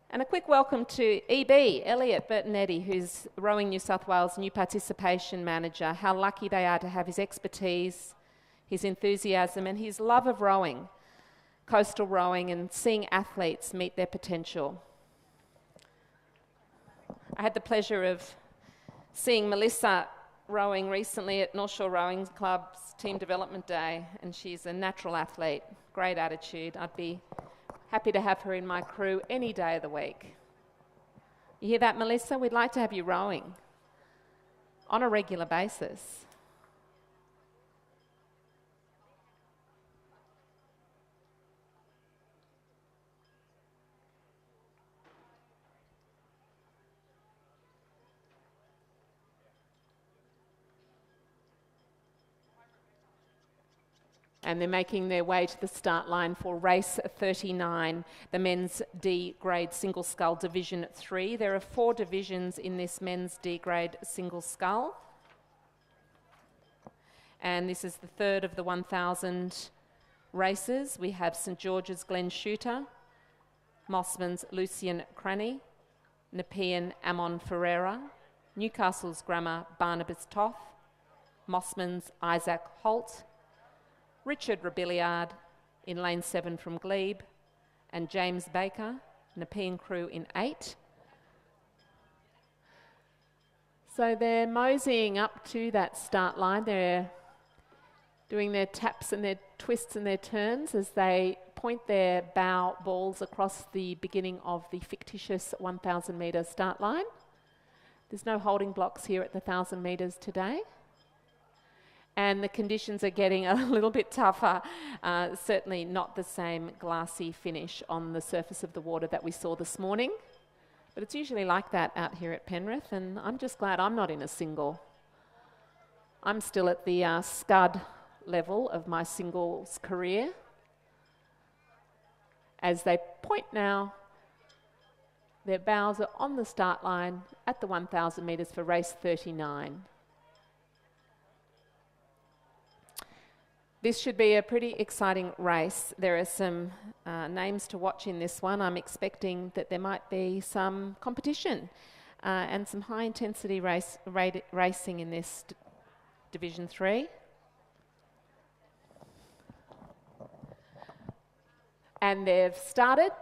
And a quick welcome to EB, Elliot Bertonetti, who's Rowing New South Wales new participation manager. How lucky they are to have his expertise, his enthusiasm and his love of rowing, coastal rowing, and seeing athletes meet their potential. I had the pleasure of seeing Melissa rowing recently at North Shore Rowing Club's Team Development Day, and she's a natural athlete, great attitude. I'd be happy to have her in my crew any day of the week. You hear that, Melissa? We'd like to have you rowing on a regular basis. And they're making their way to the start line for race 39, the men's D grade single scull division 3. There are 4 divisions in this men's D grade single scull. And this is the 3rd of the 1,000 races. We have St George's Glen Shooter, Mossman's Lucian Cranny, Nepean Amon Ferreira, Newcastle's Grammar Barnabas Toth, Mossman's Isaac Holt, Richard Robilliard in lane 7 from Glebe, and James Baker, Nepean crew in 8. So they're moseying up to that start line. They're doing their taps and their twists and their turns as they point their bow balls across the beginning of the fictitious 1,000 metre start line. There's no holding blocks here at the 1,000 metres today. And the conditions are getting a little bit tougher. Certainly not the same glassy finish on the surface of the water that we saw this morning. But it's usually like that out here at Penrith, and I'm just glad I'm not in a single. I'm still at the scud level of my singles career. As they point now, their bows are on the start line at the 1,000 metres for race 39. This should be a pretty exciting race. There are some names to watch in this one. I'm expecting that there might be some competition and some high-intensity racing in this Division 3. And they've started.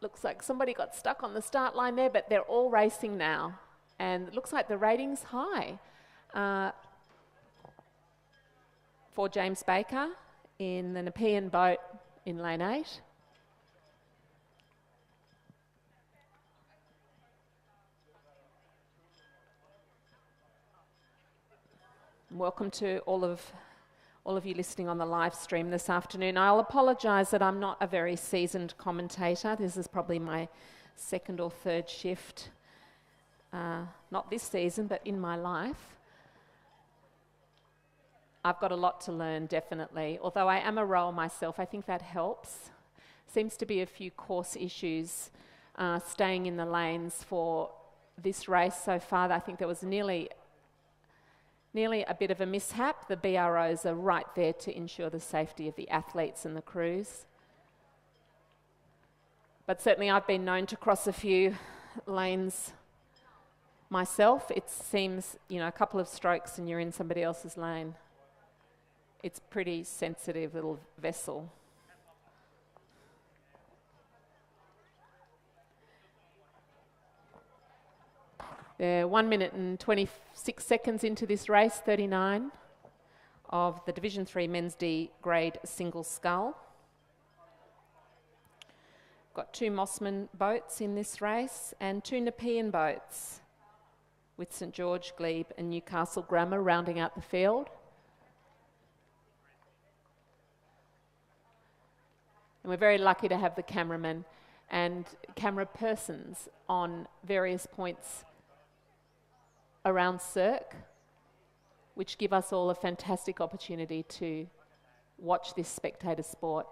Looks like somebody got stuck on the start line there, but they're all racing now. And it looks like the rating's high. For James Baker in the Nepean boat in lane 8. Welcome to all of you listening on the live stream this afternoon. I'll apologise that I'm not a very seasoned commentator. This is probably my second or third shift, not this season, but in my life. I've got a lot to learn, definitely. Although I am a rower myself, I think that helps. Seems to be a few course issues staying in the lanes for this race so far. I think there was nearly a bit of a mishap. The BROs are right there to ensure the safety of the athletes and the crews. But certainly I've been known to cross a few lanes myself. It seems, a couple of strokes and you're in somebody else's lane. It's pretty sensitive little vessel. They're 1 minute and 26 seconds into this race, 39, of the Division 3 Men's D grade single scull. Got 2 Mossman boats in this race and 2 Nepean boats, with St George, Glebe and Newcastle Grammar rounding out the field. And we're very lucky to have the cameramen and camera persons on various points around Cirque, which give us all a fantastic opportunity to watch this spectator sport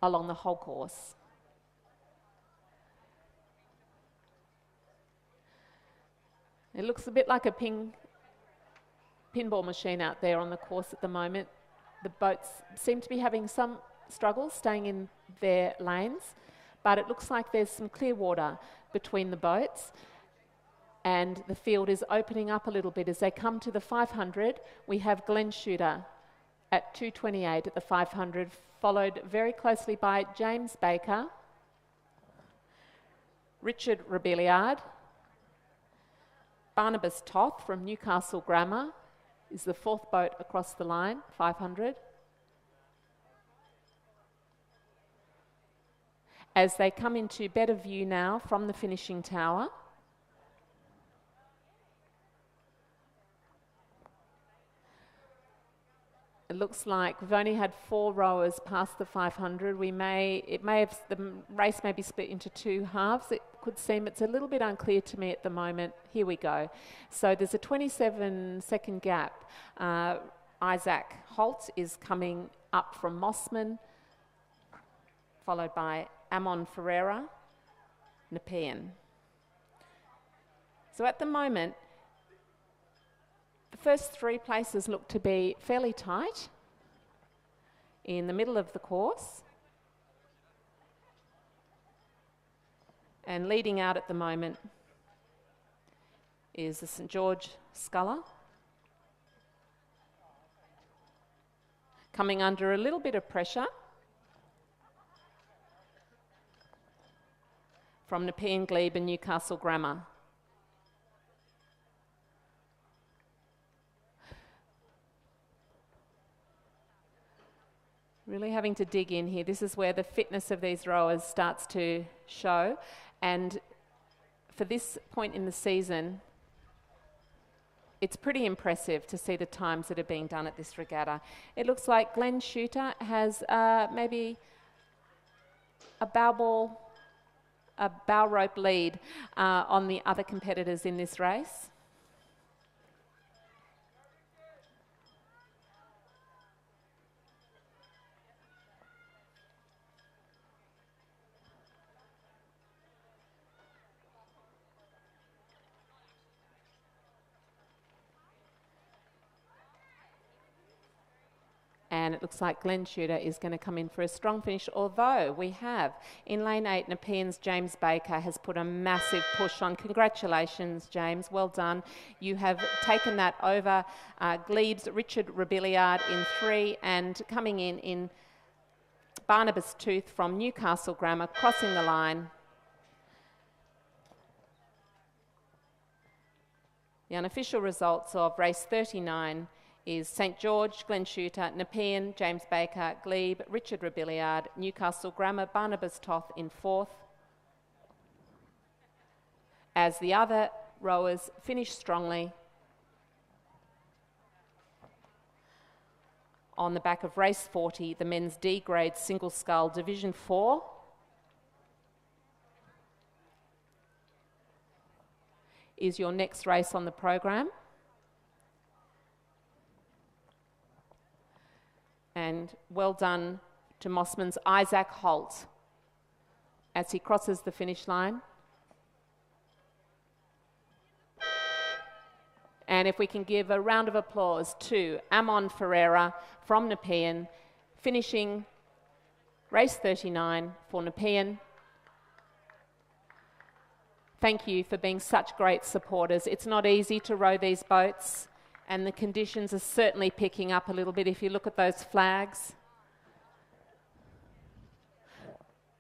along the whole course. It looks a bit like a pinball machine out there on the course at the moment. The boats seem to be having some struggles staying in their lanes, but it looks like there's some clear water between the boats and the field is opening up a little bit. As they come to the 500, we have Glenn Shooter at 2:28 at the 500, followed very closely by James Baker, Richard Rebelliard, Barnabas Toth from Newcastle Grammar is the 4th boat across the line, 500. As they come into better view now from the finishing tower, it looks like we've only had 4 rowers past the 500. The race may be split into 2 halves. It could seem, it's a little bit unclear to me at the moment. Here we go. So there's a 27-second gap. Isaac Holt is coming up from Mossman, followed by Amon Ferreira, Nepean. So at the moment, the first 3 places look to be fairly tight in the middle of the course. And leading out at the moment is the St George Sculler, coming under a little bit of pressure from Nepean, Glebe and Newcastle Grammar. Really having to dig in here. This is where the fitness of these rowers starts to show. And for this point in the season, it's pretty impressive to see the times that are being done at this regatta. It looks like Glenn Shooter has maybe a bow rope lead on the other competitors in this race. And it looks like Glenn Shooter is going to come in for a strong finish, although we have in lane 8, Nepean's James Baker has put a massive push on. Congratulations, James. Well done. You have taken that over Glebe's Richard Rebillard in 3, and coming in Barnabas Tooth from Newcastle Grammar, crossing the line. The unofficial results of race 39 is St George, Glen Shooter, Nepean, James Baker, Glebe, Richard Rebillard, Newcastle Grammar, Barnabas Toth in 4th. As the other rowers finish strongly on the back of race 40, the men's D grade single scull Division 4. Is your next race on the program. And well done to Mossman's Isaac Holt as he crosses the finish line. And if we can give a round of applause to Amon Ferreira from Nepean, finishing race 39 for Nepean. Thank you for being such great supporters. It's not easy to row these boats, and the conditions are certainly picking up a little bit if you look at those flags.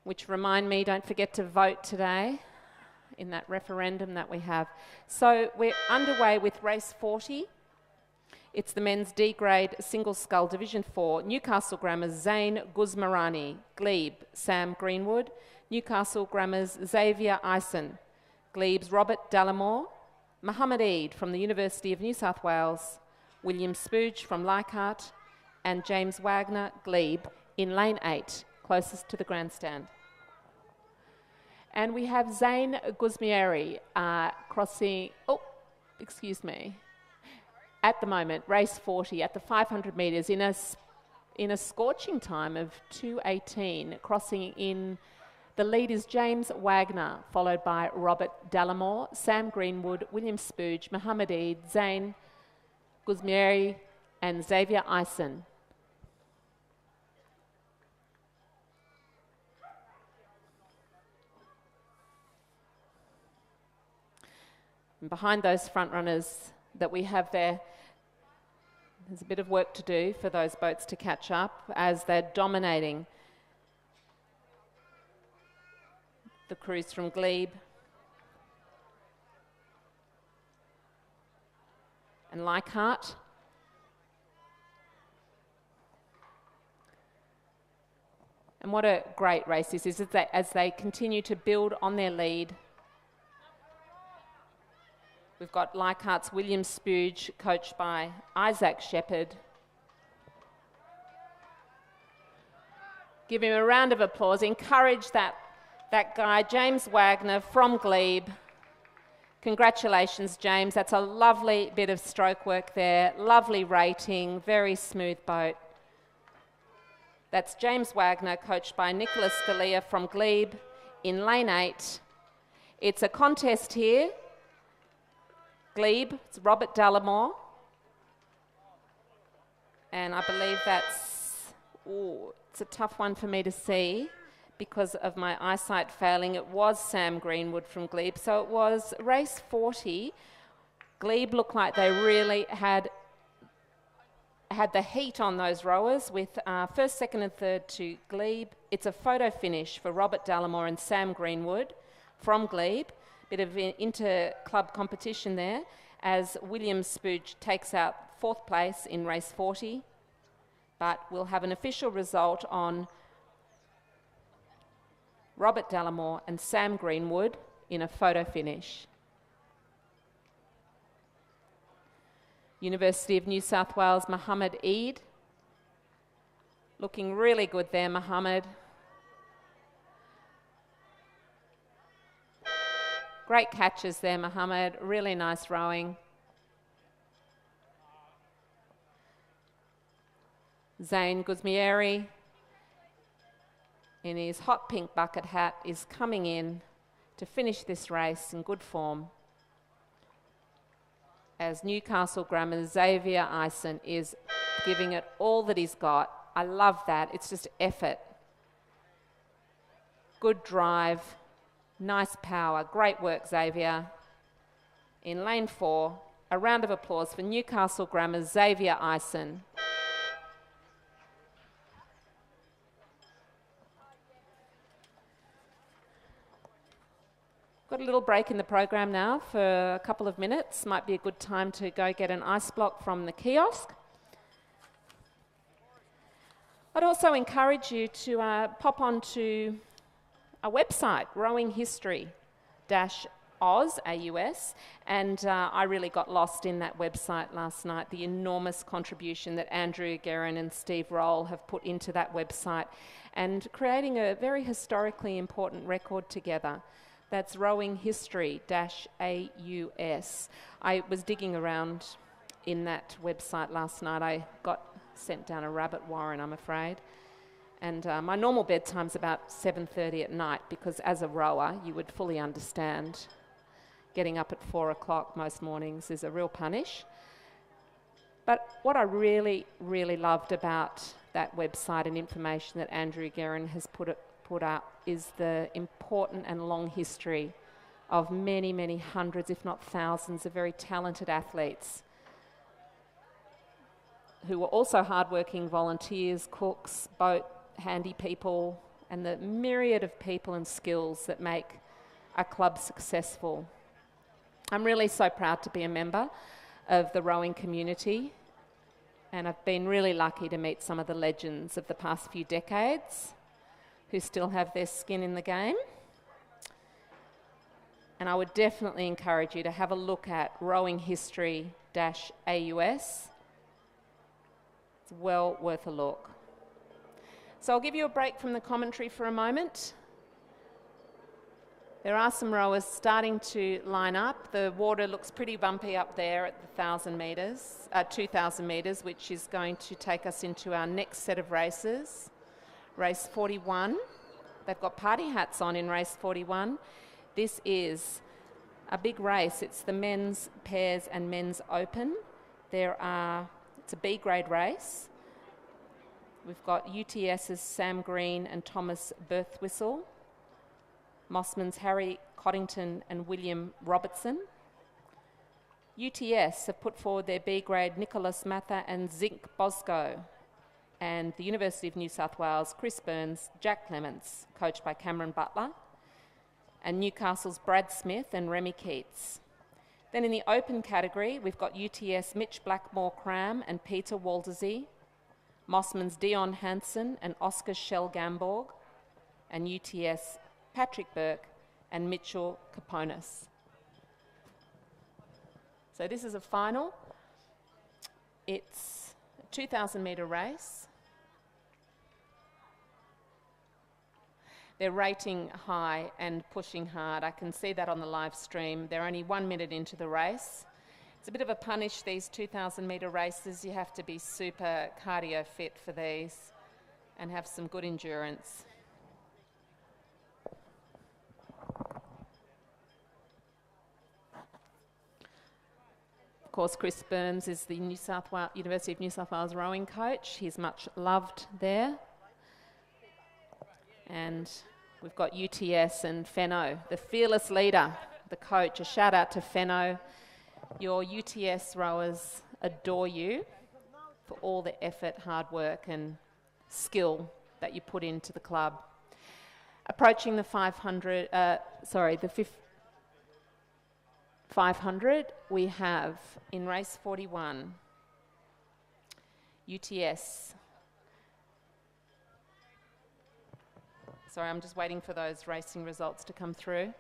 Which remind me, don't forget to vote today in that referendum that we have. So we're underway with race 40. It's the men's D grade single scull Division 4, Newcastle Grammar's Zane Guzmarani, Glebe, Sam Greenwood, Newcastle Grammar's Xavier Eisen, Glebe's Robert Dallimore, Muhammad Eid from the University of New South Wales, William Spooge from Leichhardt, and James Wagner, Glebe, in lane 8, closest to the grandstand. And we have Zane Guzmieri crossing, at the moment, race 40 at the 500 metres in a scorching time of 2:18, crossing in. The lead is James Wagner, followed by Robert Dallimore, Sam Greenwood, William Spooge, Muhammad Eid, Zane Guzmieri, and Xavier Eisen. And behind those front runners that we have there, there's a bit of work to do for those boats to catch up as they're dominating the crews from Glebe and Leichhardt. And what a great race this is as they continue to build on their lead. We've got Leichhardt's William Spooge, coached by Isaac Shepherd. Give him a round of applause. Encourage that guy, James Wagner from Glebe. Congratulations, James. That's a lovely bit of stroke work there. Lovely rating, very smooth boat. That's James Wagner, coached by Nicholas Scalia from Glebe in lane 8. It's a contest here. Glebe, it's Robert Dallimore. And I believe it's a tough one for me to see because of my eyesight failing. It was Sam Greenwood from Glebe. So it was race 40. Glebe looked like they really had the heat on those rowers with first, second and third to Glebe. It's a photo finish for Robert Dallimore and Sam Greenwood from Glebe. Bit of inter-club competition there as William Spooge takes out 4th place in race 40. But we'll have an official result on Robert Dallimore and Sam Greenwood in a photo finish. University of New South Wales, Mohammed Eid. Looking really good there, Mohammed. Great catches there, Mohammed. Really nice rowing. Zain Guzmieri, in his hot pink bucket hat, is coming in to finish this race in good form. As Newcastle Grammar's Xavier Eisen is giving it all that he's got. I love that. It's just effort. Good drive. Nice power. Great work, Xavier. In lane 4, a round of applause for Newcastle Grammar's Xavier Eisen. Got a little break in the program now for a couple of minutes. Might be a good time to go get an ice block from the kiosk. I'd also encourage you to pop onto a website, Rowing History -Oz, AUS, and I really got lost in that website last night, the enormous contribution that Andrew Guerin and Steve Roll have put into that website and creating a very historically important record together. That's Rowing History -AUS. I was digging around in that website last night. I got sent down a rabbit warren, I'm afraid. And my normal bedtime's about 7:30 at night because as a rower, you would fully understand getting up at 4 o'clock most mornings is a real punish. But what I really, really loved about that website and information that Andrew Guerin has put up is the important and long history of many, many hundreds, if not thousands, of very talented athletes who were also hardworking volunteers, cooks, boat handy people, and the myriad of people and skills that make a club successful. I'm really so proud to be a member of the rowing community, and I've been really lucky to meet some of the legends of the past few decades who still have their skin in the game. And I would definitely encourage you to have a look at Rowing History -AUS. It's well worth a look. So I'll give you a break from the commentary for a moment. There are some rowers starting to line up. The water looks pretty bumpy up there at the 2,000 metres, which is going to take us into our next set of races. Race 41. They've got party hats on in race 41. This is a big race. It's the men's pairs and men's open. It's a B grade race. We've got UTS's Sam Green and Thomas Birthwhistle, Mossman's Harry Coddington and William Robertson. UTS have put forward their B grade Nicholas Mather and Zink Bosco. And the University of New South Wales, Chris Burns, Jack Clements, coached by Cameron Butler, and Newcastle's Brad Smith and Remy Keats. Then in the open category, we've got UTS Mitch Blackmore-Cram and Peter Waldersey, Mossman's Dion Hansen and Oscar Shell-Gamborg, and UTS Patrick Burke and Mitchell Kaponis. So this is a final. It's a 2,000 metre race. They're rating high and pushing hard. I can see that on the live stream. They're only 1 minute into the race. It's a bit of a punish, these 2,000 metre races. You have to be super cardio fit for these and have some good endurance. Of course, Chris Burns is the University of New South Wales rowing coach. He's much loved there. And we've got UTS and Fenno, the fearless leader, the coach. A shout out to Fenno. Your UTS rowers adore you for all the effort, hard work and skill that you put into the club. Approaching the 500, the 500, we have in race 41, UTS. Sorry, I'm just waiting for those racing results to come through.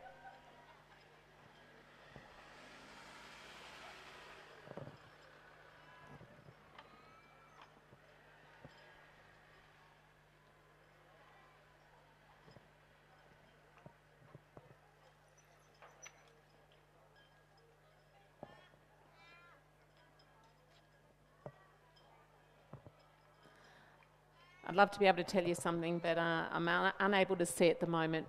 I'd love to be able to tell you something, but I'm unable to see at the moment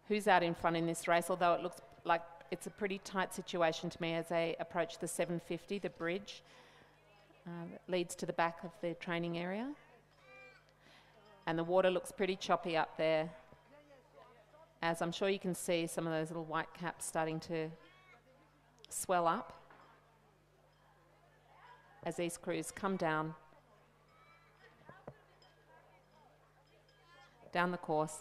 who's out in front in this race, although it looks like it's a pretty tight situation to me as they approach the 750, the bridge that leads to the back of the training area. And the water looks pretty choppy up there, as I'm sure you can see some of those little white caps starting to swell up as these crews come down the course.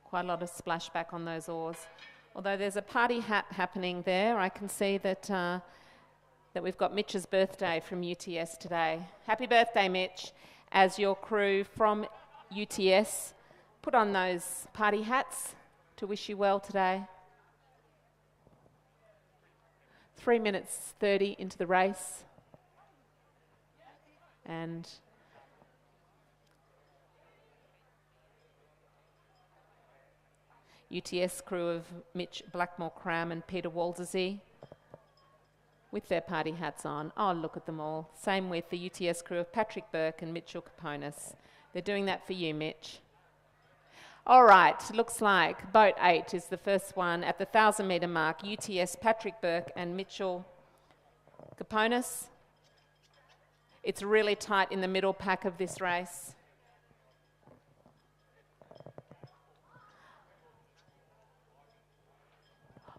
Quite a lot of splashback on those oars. Although there's a party hat happening there, I can see that that we've got Mitch's birthday from UTS today. Happy birthday, Mitch. As your crew from UTS put on those party hats to wish you well today. 3 minutes 30 into the race. And UTS crew of Mitch Blackmore-Cram and Peter Waldersey with their party hats on. Oh, look at them all. Same with the UTS crew of Patrick Burke and Mitchell Caponis. They're doing that for you, Mitch. All right, looks like boat 8 is the first one at the 1,000-metre mark. UTS Patrick Burke and Mitchell Caponis. It's really tight in the middle pack of this race.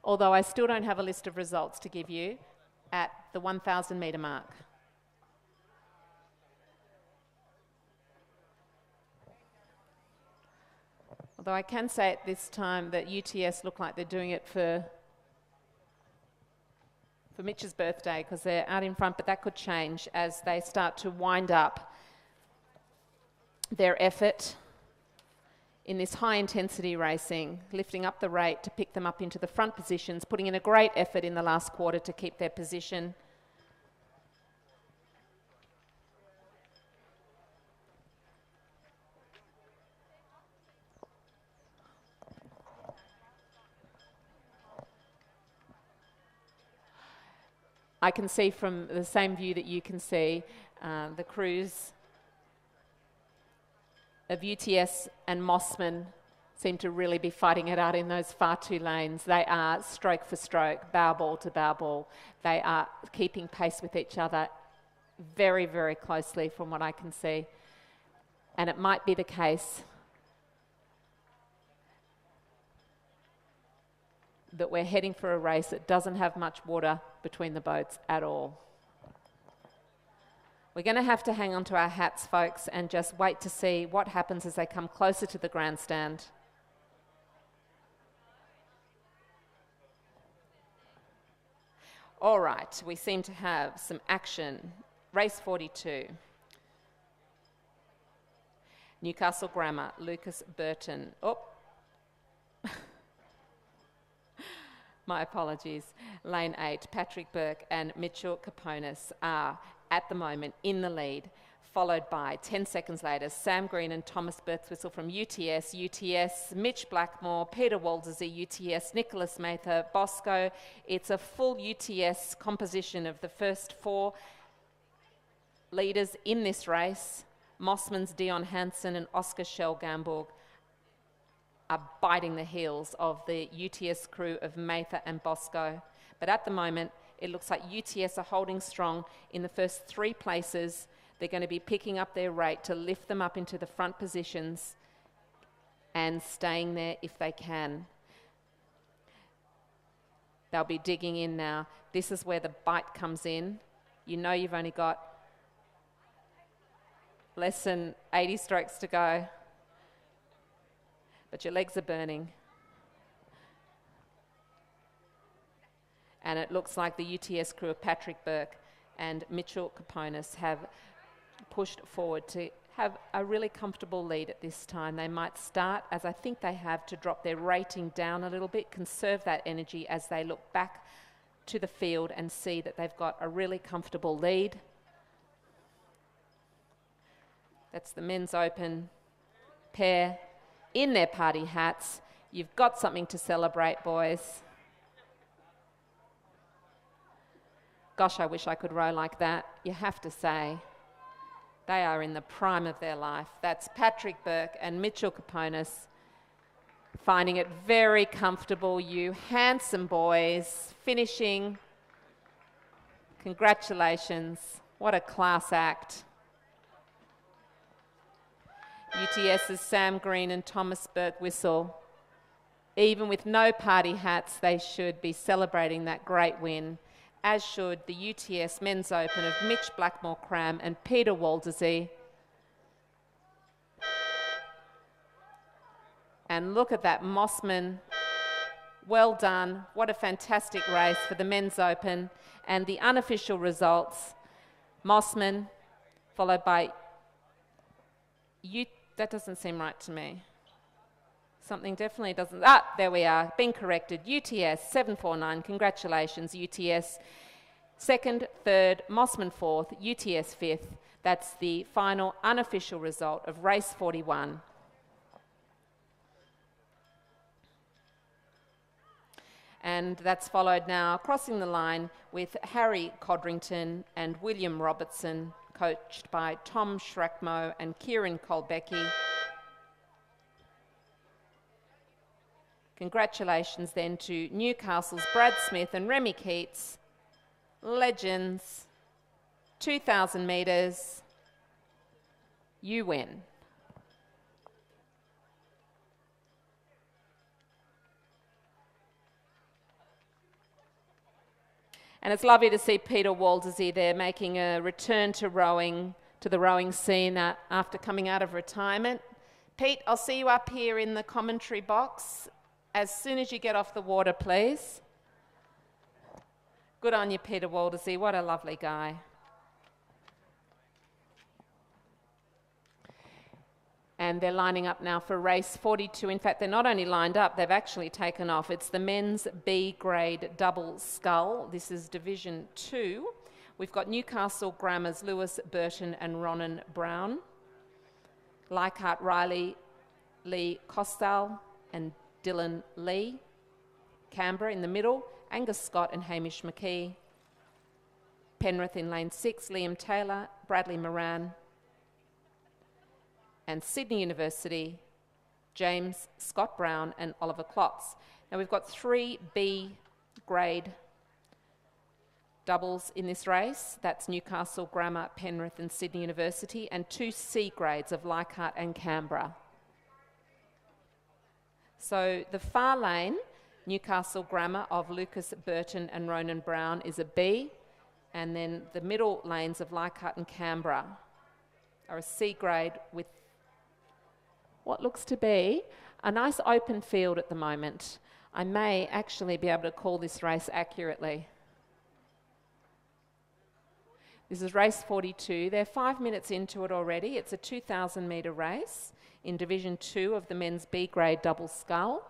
Although I still don't have a list of results to give you at the 1,000-metre mark. Although I can say at this time that UTS look like they're doing it for Mitch's birthday because they're out in front, but that could change as they start to wind up their effort in this high-intensity racing, lifting up the rate to pick them up into the front positions, putting in a great effort in the last quarter to keep their position. I can see from the same view that you can see the crews of UTS and Mossman seem to really be fighting it out in those far two lanes. They are stroke for stroke, bow ball to bow ball. They are keeping pace with each other very, very closely from what I can see. And it might be the case that we're heading for a race that doesn't have much water between the boats at all. We're going to have to hang on to our hats, folks, and just wait to see what happens as they come closer to the grandstand. All right, we seem to have some action. Race 42. Newcastle Grammar, Lucas Burton. Oh. My apologies. Lane 8, Patrick Burke and Mitchell Caponis are at the moment in the lead, followed by 10 seconds later, Sam Green and Thomas Birthwhistle from UTS, Mitch Blackmore, Peter Waldersey, UTS, Nicholas Mather, Bosco. It's a full UTS composition of the first 4 leaders in this race. Mossman's Dion Hansen and Oscar Schell-Gamburg are biting the heels of the UTS crew of Mather and Bosco. But at the moment, it looks like UTS are holding strong in the first 3 places. They're going to be picking up their rate to lift them up into the front positions and staying there if they can. They'll be digging in now. This is where the bite comes in. You know you've only got less than 80 strokes to go, but your legs are burning. And it looks like the UTS crew of Patrick Burke and Mitchell Caponis have pushed forward to have a really comfortable lead at this time. They might start, as I think they have, to drop their rating down a little bit, conserve that energy as they look back to the field and see that they've got a really comfortable lead. That's the men's open pair in their party hats. You've got something to celebrate, boys. Gosh, I wish I could row like that. You have to say, they are in the prime of their life. That's Patrick Burke and Mitchell Kaponis, finding it very comfortable. You handsome boys, finishing. Congratulations. What a class act. UTS's Sam Green and Thomas Burke Whistle. Even with no party hats, they should be celebrating that great win, as should the UTS Men's Open of Mitch Blackmore-Cram and Peter Waldersee. And look at that Mossman. Well done. What a fantastic race for the Men's Open. And the unofficial results, Mossman, followed by that doesn't seem right to me. Something definitely doesn't. There we are. Been corrected. UTS 749. Congratulations, UTS. Second, third, Mossman fourth, UTS fifth. That's the final unofficial result of race 41. And that's followed now, crossing the line, with Harry Codrington and William Robertson, coached by Tom Schrackmo and Kieran Kolbecki. Congratulations then to Newcastle's Brad Smith and Remy Keats. Legends. 2,000 metres. You win. And it's lovely to see Peter Waldersee there making a return to rowing, to the rowing scene after coming out of retirement. Pete, I'll see you up here in the commentary box as soon as you get off the water, please. Good on you, Peter Waldersee. What a lovely guy. And they're lining up now for race 42. In fact, they're not only lined up, they've actually taken off. It's the men's B grade double scull. This is Division 2. We've got Newcastle Grammar's Lewis Burton and Ronan Brown. Leichhardt Riley, Lee Costal and Dylan Lee. Canberra in the middle, Angus Scott and Hamish McKee. Penrith in lane 6, Liam Taylor, Bradley Moran. And Sydney University, James Scott Brown and Oliver Klotz. Now we've got 3 B grade doubles in this race. That's Newcastle, Grammar, Penrith and Sydney University, and 2 C grades of Leichhardt and Canberra. So the far lane, Newcastle Grammar of Lucas Burton and Ronan Brown, is a B, and then the middle lanes of Leichhardt and Canberra are a C grade with what looks to be a nice open field at the moment. I may actually be able to call this race accurately. This is race 42. They're 5 minutes into it already. It's a 2,000 metre race in Division 2 of the men's B grade double scull.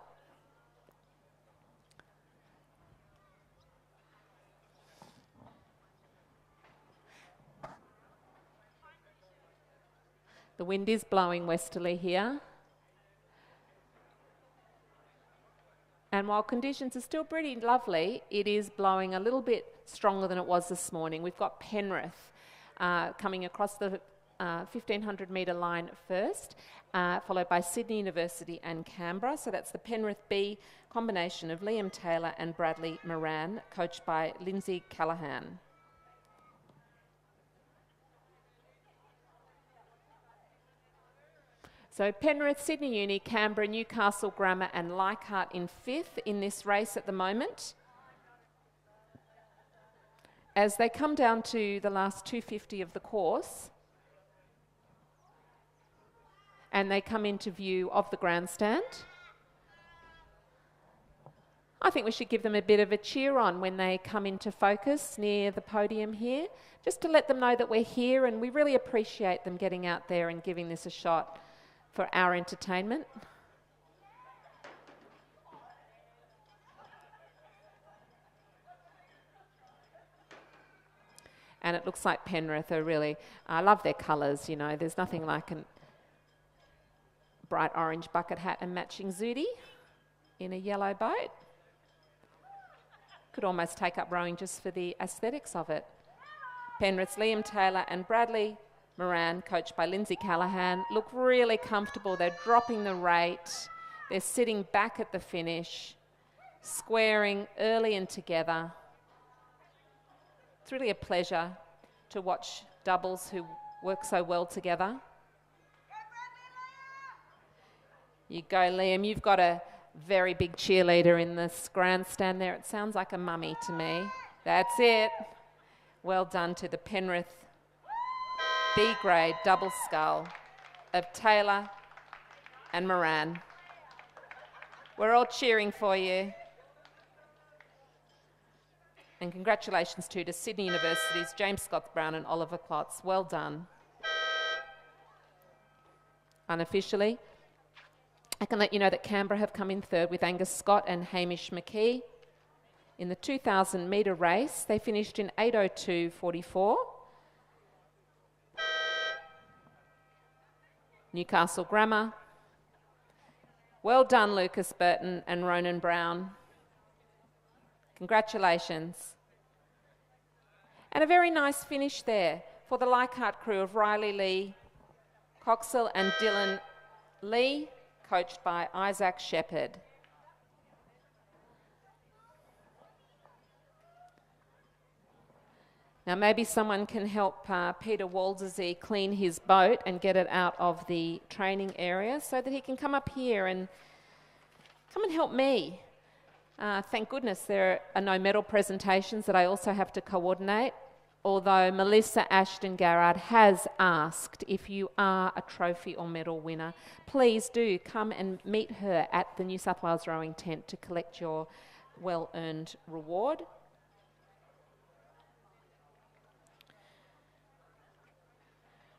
The wind is blowing westerly here. And while conditions are still pretty lovely, it is blowing a little bit stronger than it was this morning. We've got Penrith coming across the 1,500 metre line first, followed by Sydney University and Canberra. So that's the Penrith B combination of Liam Taylor and Bradley Moran, coached by Lindsay Callahan. So Penrith, Sydney Uni, Canberra, Newcastle Grammar and Leichhardt in 5th in this race at the moment. As they come down to the last 250 of the course and they come into view of the grandstand, I think we should give them a bit of a cheer on when they come into focus near the podium here, just to let them know that we're here and we really appreciate them getting out there and giving this a shot for our entertainment. And it looks like Penrith are really, I love their colours, you know, there's nothing like a bright orange bucket hat and matching zooty in a yellow boat. could almost take up rowing just for the aesthetics of it. Penrith's Liam Taylor and Bradley Moran, coached by Lindsay Callahan, look really comfortable. They're dropping the rate. They're sitting back at the finish, squaring early and together. It's really a pleasure to watch doubles who work so well together. You go, Liam. You've got a very big cheerleader in this grandstand there. It sounds like a mummy to me. That's it. Well done to the Penrith B-grade double scull of Taylor and Moran. We're all cheering for you. And congratulations too to Sydney University's James Scott Brown and Oliver Klotz. Well done. Unofficially, I can let you know that Canberra have come in third with Angus Scott and Hamish McKee. In the 2,000 metre race, they finished in 8:02.44. Newcastle Grammar. Well done, Lucas Burton and Ronan Brown. Congratulations. And a very nice finish there for the Leichhardt crew of Riley Lee, Coxell and Dylan Lee, coached by Isaac Shepherd. Now maybe someone can help Peter Waldersee clean his boat and get it out of the training area so that he can come up here and come and help me. Thank goodness there are no medal presentations that I also have to coordinate, although Melissa Ashton Garrard has asked if you are a trophy or medal winner, please do come and meet her at the New South Wales rowing tent to collect your well-earned reward.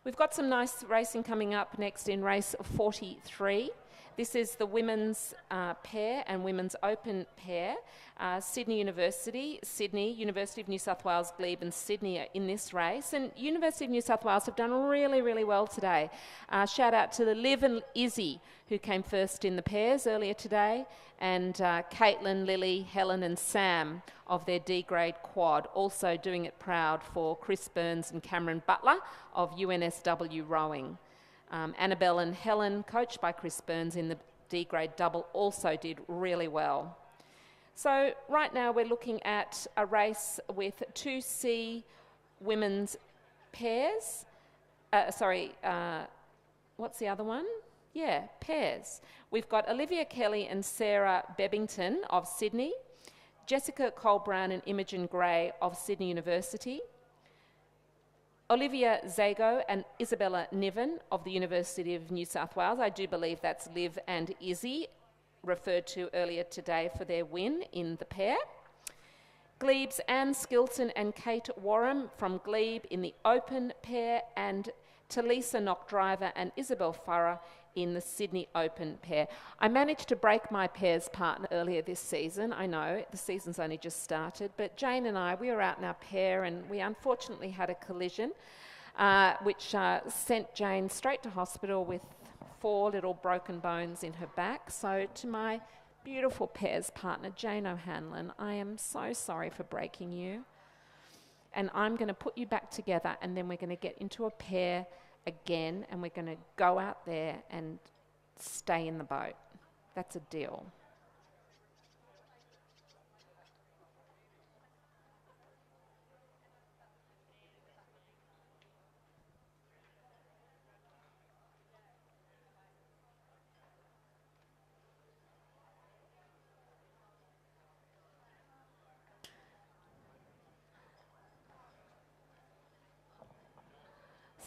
We've got some nice racing coming up next in race 43. This is the women's pair and women's open pair. Sydney University, University of New South Wales, Glebe and Sydney are in this race. And University of New South Wales have done really, really well today. Shout out to the Liv and Izzy, who came first in the pairs earlier today, and Caitlin, Lily, Helen and Sam of their D-grade quad, also doing it proud for Chris Burns and Cameron Butler of UNSW rowing. Annabelle and Helen, coached by Chris Burns in the D-grade double, also did really well. So right now we're looking at a race with 2C women's pairs. What's the other one? Yeah, pairs. We've got Olivia Kelly and Sarah Bebbington of Sydney, Jessica Cole-Brown and Imogen Gray of Sydney University, Olivia Zago and Isabella Niven of the University of New South Wales. I do believe that's Liv and Izzy, referred to earlier today for their win in the pair. Glebe's Anne Skilton and Kate Warham from Glebe in the open pair, and Talisa Knock-Driver and Isabel Farrer in the Sydney Open pair. I managed to break my pairs partner earlier this season. I know, the season's only just started, but Jane and I, we were out in our pair and we unfortunately had a collision, which sent Jane straight to hospital with 4 little broken bones in her back. So to my beautiful pairs partner, Jane O'Hanlon, I am so sorry for breaking you. And I'm going to put you back together, and then we're going to get into a pair again, and we're going to go out there and stay in the boat. That's a deal.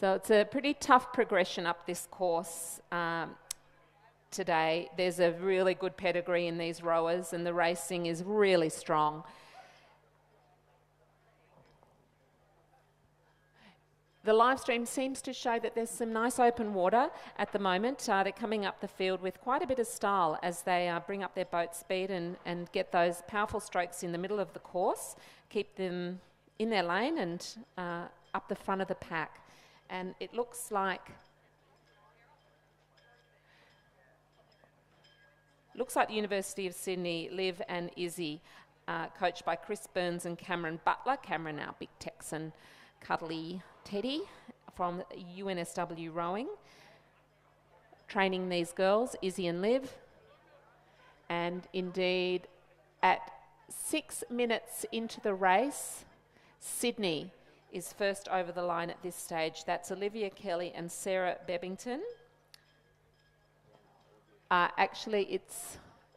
So it's a pretty tough progression up this course today. There's a really good pedigree in these rowers and the racing is really strong. The live stream seems to show that there's some nice open water at the moment. They're coming up the field with quite a bit of style as they bring up their boat speed and get those powerful strokes in the middle of the course, keep them in their lane and up the front of the pack. And it looks like the University of Sydney, Liv and Izzy, coached by Chris Burns and Cameron Butler. Cameron, our big Texan cuddly teddy from UNSW rowing. Training these girls, Izzy and Liv. And indeed, at 6 minutes into the race, Sydney is first over the line at this stage. That's Olivia Kelly and Sarah Bebbington. Actually,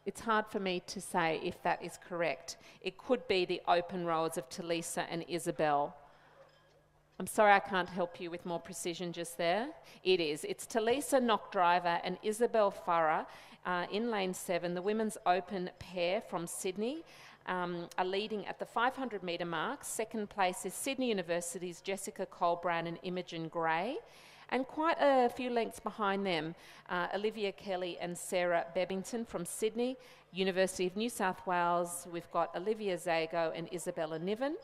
it's hard for me to say if that is correct. It could be the open rowers of Talisa and Isabel. I'm sorry I can't help you with more precision just there. It is. It's Talisa Knockdriver and Isabel Farah in lane 7. The women's open pair from Sydney are leading at the 500 metre mark. Second place is Sydney University's Jessica Colbran and Imogen Gray. And quite a few lengths behind them, Olivia Kelly and Sarah Bebbington from Sydney. University of New South Wales, we've got Olivia Zago and Isabella Niven.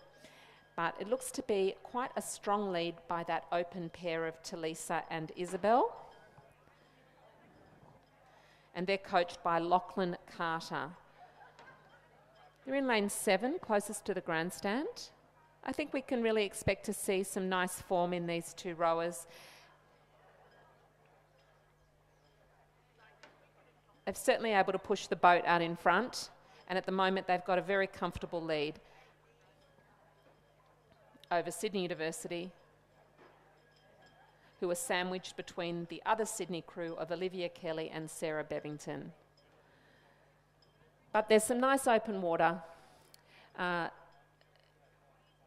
But it looks to be quite a strong lead by that open pair of Talisa and Isabel. And they're coached by Lachlan Carter. They're in lane 7, closest to the grandstand. I think we can really expect to see some nice form in these two rowers. They're certainly able to push the boat out in front, and at the moment they've got a very comfortable lead over Sydney University, who are sandwiched between the other Sydney crew of Olivia Kelly and Sarah Bebbington. But there's some nice open water.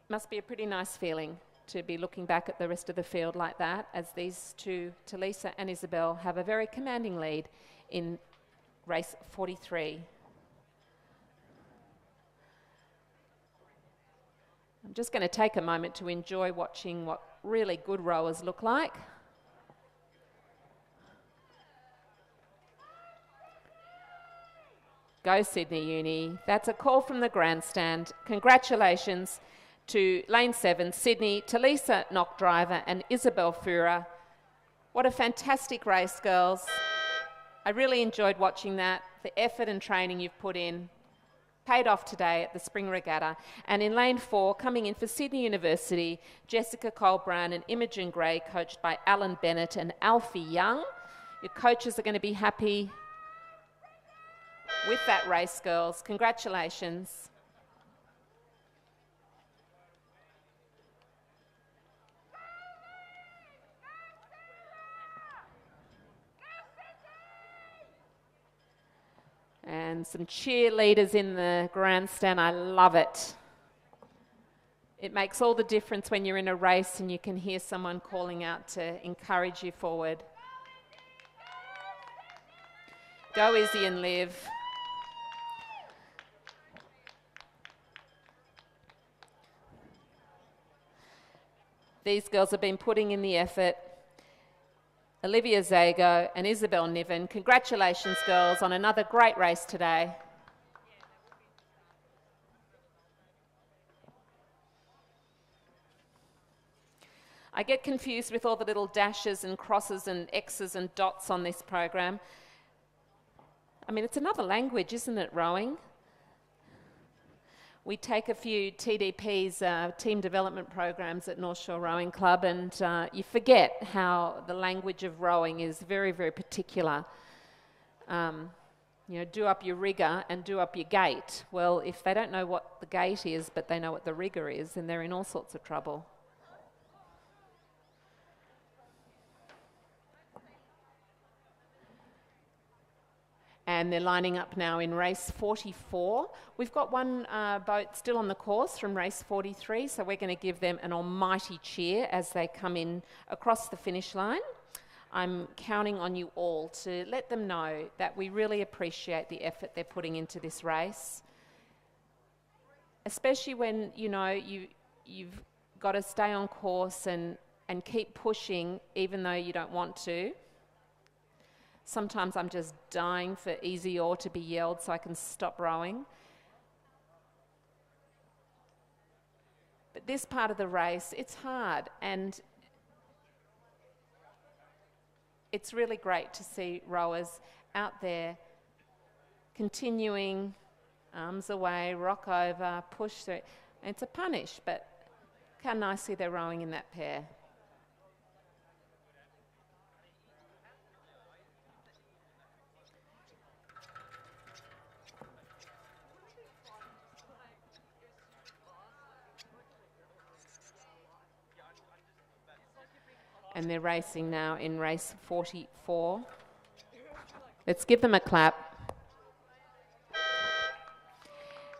Must be a pretty nice feeling to be looking back at the rest of the field like that, as these two, Talisa and Isabel, have a very commanding lead in race 43. I'm just going to take a moment to enjoy watching what really good rowers look like. Go Sydney Uni. That's a call from the grandstand. Congratulations to lane 7, Sydney, Talisa Knockdriver and Isabel Fura. What a fantastic race, girls. I really enjoyed watching that. The effort and training you've put in paid off today at the Spring Regatta. And in lane 4, coming in for Sydney University, Jessica Colbran and Imogen Gray, coached by Alan Bennett and Alfie Young. Your coaches are going to be happy with that race, girls. Congratulations. And some cheerleaders in the grandstand. I love it. It makes all the difference when you're in a race and you can hear someone calling out to encourage you forward. Go Izzy and Liv. These girls have been putting in the effort. Olivia Zago and Isabel Niven. Congratulations, girls, on another great race today. I get confused with all the little dashes and crosses and X's and dots on this program. I mean, it's another language, isn't it, rowing? We take a few TDPs, team development programs at North Shore Rowing Club, and you forget how the language of rowing is very, very particular. You know, do up your rigger and do up your gate. Well, if they don't know what the gate is, but they know what the rigger is, then they're in all sorts of trouble. And they're lining up now in race 44. We've got one boat still on the course from race 43, so we're going to give them an almighty cheer as they come in across the finish line. I'm counting on you all to let them know that we really appreciate the effort they're putting into this race, especially when, you know, you've got to stay on course and keep pushing even though you don't want to. Sometimes I'm just dying for easy oar to be yelled so I can stop rowing. But this part of the race, it's hard, and it's really great to see rowers out there continuing Arms away, rock over, push through. It's a punish, but look how nicely they're rowing in that pair. And they're racing now in race 44. Let's give them a clap.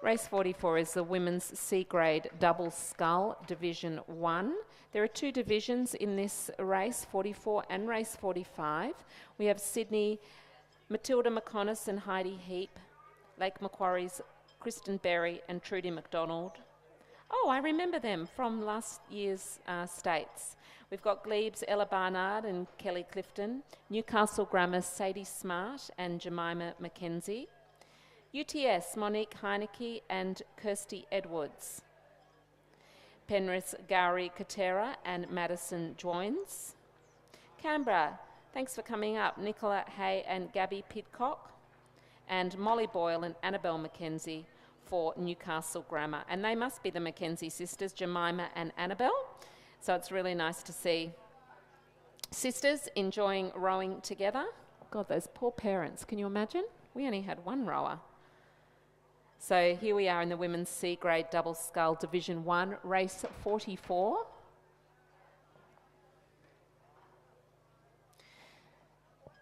Race 44 is the women's C-grade double scull, Division 1. There are two divisions in this race, 44 and race 45. We have Sydney, Matilda McConus and Heidi Heap, Lake Macquarie's Kristen Berry and Trudy McDonald. Oh, I remember them from last year's states. We've got Glebes, Ella Barnard and Kelly Clifton, Newcastle Grammar's Sadie Smart and Jemima Mackenzie, UTS, Monique Heineke and Kirsty Edwards, Penrith's Gowrie Katera and Madison Joins, Canberra, thanks for coming up, Nicola Hay and Gabby Pidcock, and Molly Boyle and Annabelle Mackenzie for Newcastle Grammar. And they must be the Mackenzie sisters, Jemima and Annabelle. So it's really nice to see sisters enjoying rowing together. God, those poor parents, can you imagine? We only had one rower. So here we are in the women's C-grade double scull Division 1, race 44.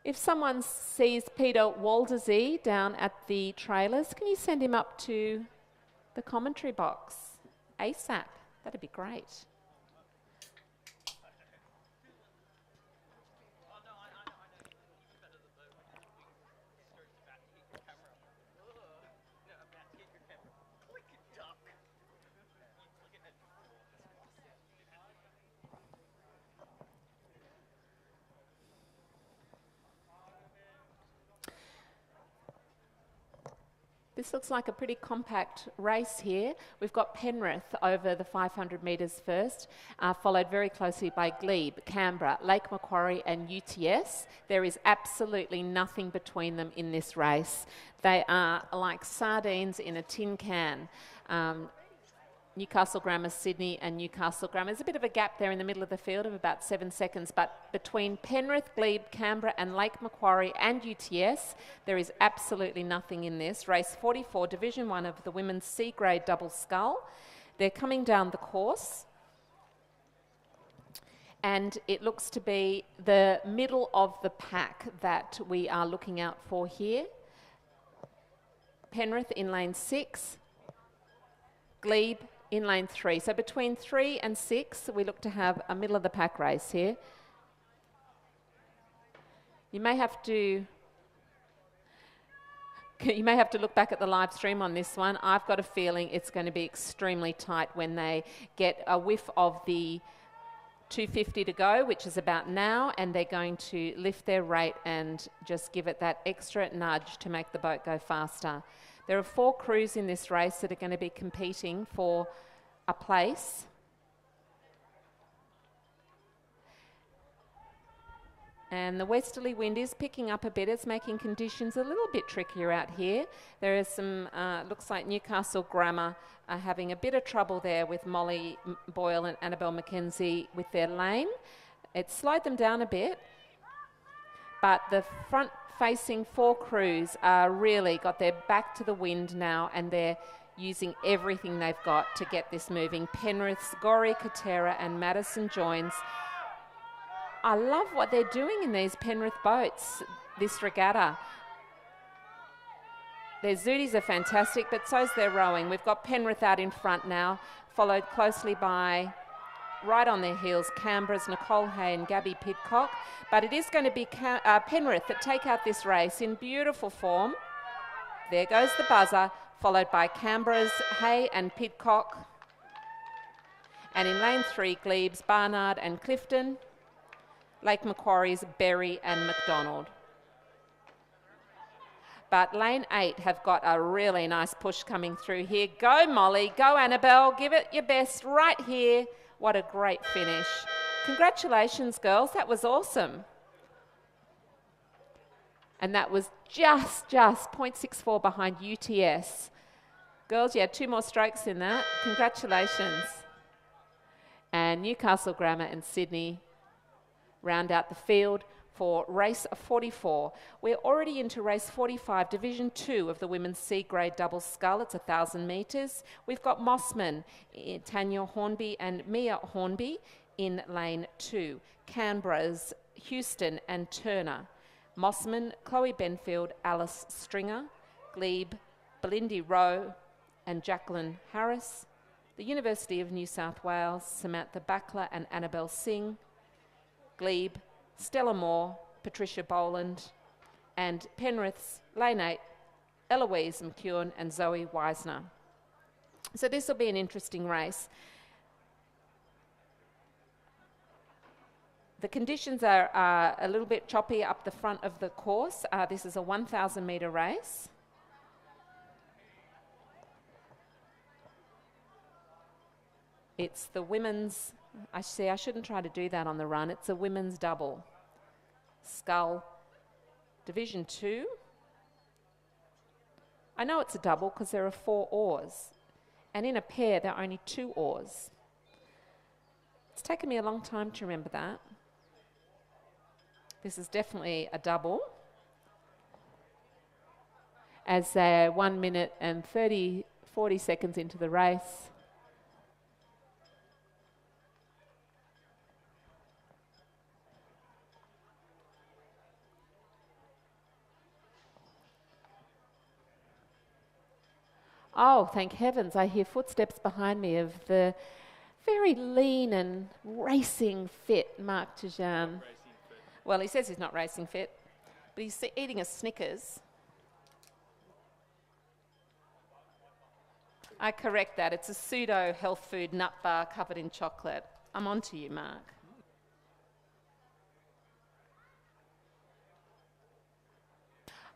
If someone sees Peter Waldersee down at the trailers, can you send him up to the commentary box ASAP? That'd be great. This looks like a pretty compact race here. We've got Penrith over the 500 metres first, followed very closely by Glebe, Canberra, Lake Macquarie and UTS. There is absolutely nothing between them in this race. They are like sardines in a tin can. Newcastle Grammar, Sydney and Newcastle Grammar. There's a bit of a gap there in the middle of the field of about 7 seconds, but between Penrith, Glebe, Canberra and Lake Macquarie and UTS, there is absolutely nothing in this. Race 44, Division 1 of the women's C-grade double scull. They're coming down the course and it looks to be the middle of the pack that we are looking out for here. Penrith in lane 6, Glebe in lane 3. So between 3 and 6, we look to have a middle of the pack race here. You may have to look back at the live stream on this one. I've got a feeling it's going to be extremely tight when they get a whiff of the 250 to go, which is about now, and they're going to lift their rate and just give it that extra nudge to make the boat go faster. There are 4 crews in this race that are going to be competing for a place. And the westerly wind is picking up a bit. It's making conditions a little bit trickier out here. There is some, looks like Newcastle Grammar are having a bit of trouble there with Molly Boyle and Annabelle Mackenzie with their lane. It slowed them down a bit, but the front-facing 4 crews are really got their back to the wind now, and they're using everything they've got to get this moving. Penrith's Gowrie Katera and Madison Joins. I love what they're doing in these Penrith boats, this regatta. Their zooties are fantastic, but so's their rowing. We've got Penrith out in front now, followed closely by, right on their heels, Canberra's Nicole Hay and Gabby Pidcock. But it is going to be Penrith that take out this race in beautiful form. There goes the buzzer, followed by Canberra's Hay and Pidcock. And in lane 3, Glebes, Barnard and Clifton. Lake Macquarie's Berry and McDonald. But lane 8 have got a really nice push coming through here. Go Molly, go Annabelle, give it your best right here. What a great finish. Congratulations girls, that was awesome. And that was just 0.64 behind UTS. Girls, you had 2 more strokes in that. Congratulations. And Newcastle Grammar and Sydney round out the field for race 44. We're already into race 45, Division 2 of the women's C-grade double scull. It's 1,000 metres. We've got Mossman, Tanya Hornby and Mia Hornby in lane 2. Canberra's Houston and Turner. Mossman, Chloe Benfield, Alice Stringer. Glebe, Belindy Rowe and Jacqueline Harris. The University of New South Wales, Samantha Backler and Annabelle Singh. Glebe, Stella Moore, Patricia Boland, and Penrith's lane 8, Eloise McEwen and Zoe Weisner. So this will be an interesting race. The conditions are a little bit choppy up the front of the course. This is a 1,000 metre race. It's the women's, I shouldn't try to do that on the run. It's a women's double. Scull, Division 2. I know it's a double because there are 4 oars. And in a pair, there are only 2 oars. It's taken me a long time to remember that. This is definitely a double. As they're 1 minute and 40 seconds into the race. Oh, thank heavens, I hear footsteps behind me of the very lean and racing fit Mark Tijan. Well, he says he's not racing fit, but he's eating a Snickers. I correct that. It's a pseudo health food nut bar covered in chocolate. I'm on to you, Mark.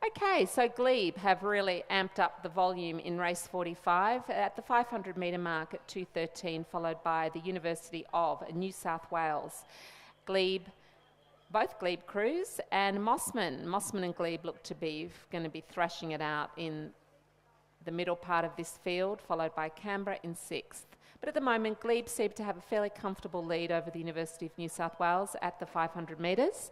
Okay, so Glebe have really amped up the volume in race 45 at the 500 metre mark at 2:13, followed by the University of New South Wales. Glebe, both Glebe crews, and Mossman and Glebe look to be going to be thrashing it out in the middle part of this field, followed by Canberra in 6th. But at the moment, Glebe seem to have a fairly comfortable lead over the University of New South Wales at the 500 metres.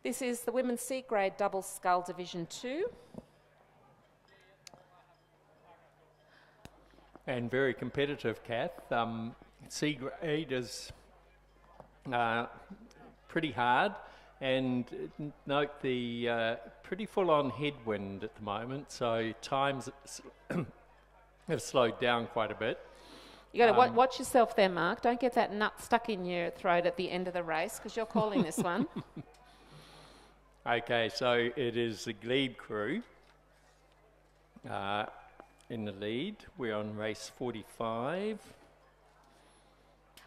This is the Women's C-grade double scull Division 2. And very competitive, Kath. C-grade is pretty hard. And note the pretty full-on headwind at the moment, so times have slowed down quite a bit. You got to watch yourself there, Mark. Don't get that nut stuck in your throat at the end of the race, because you're calling this one. Okay, so it is the Glebe crew in the lead. We're on race 45.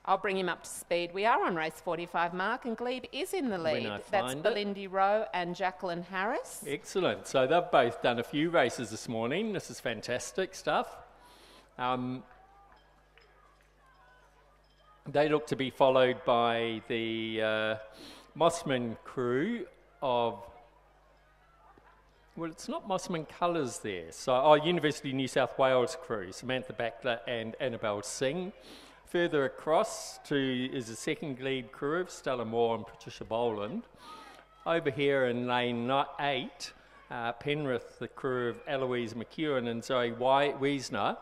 I'll bring him up to speed. We are on race 45, Mark, and Glebe is in the lead. That's Belindy Rowe and Jacqueline Harris. Excellent. So they've both done a few races this morning. This is fantastic stuff. They look to be followed by the Mossman crew of, well, it's not Mossman colours there. So, University of New South Wales crew, Samantha Backler and Annabelle Singh. Further across is the second Glebe crew of Stella Moore and Patricia Boland. Over here in lane 8, Penrith, the crew of Eloise McEwen and Zoe Wiesner.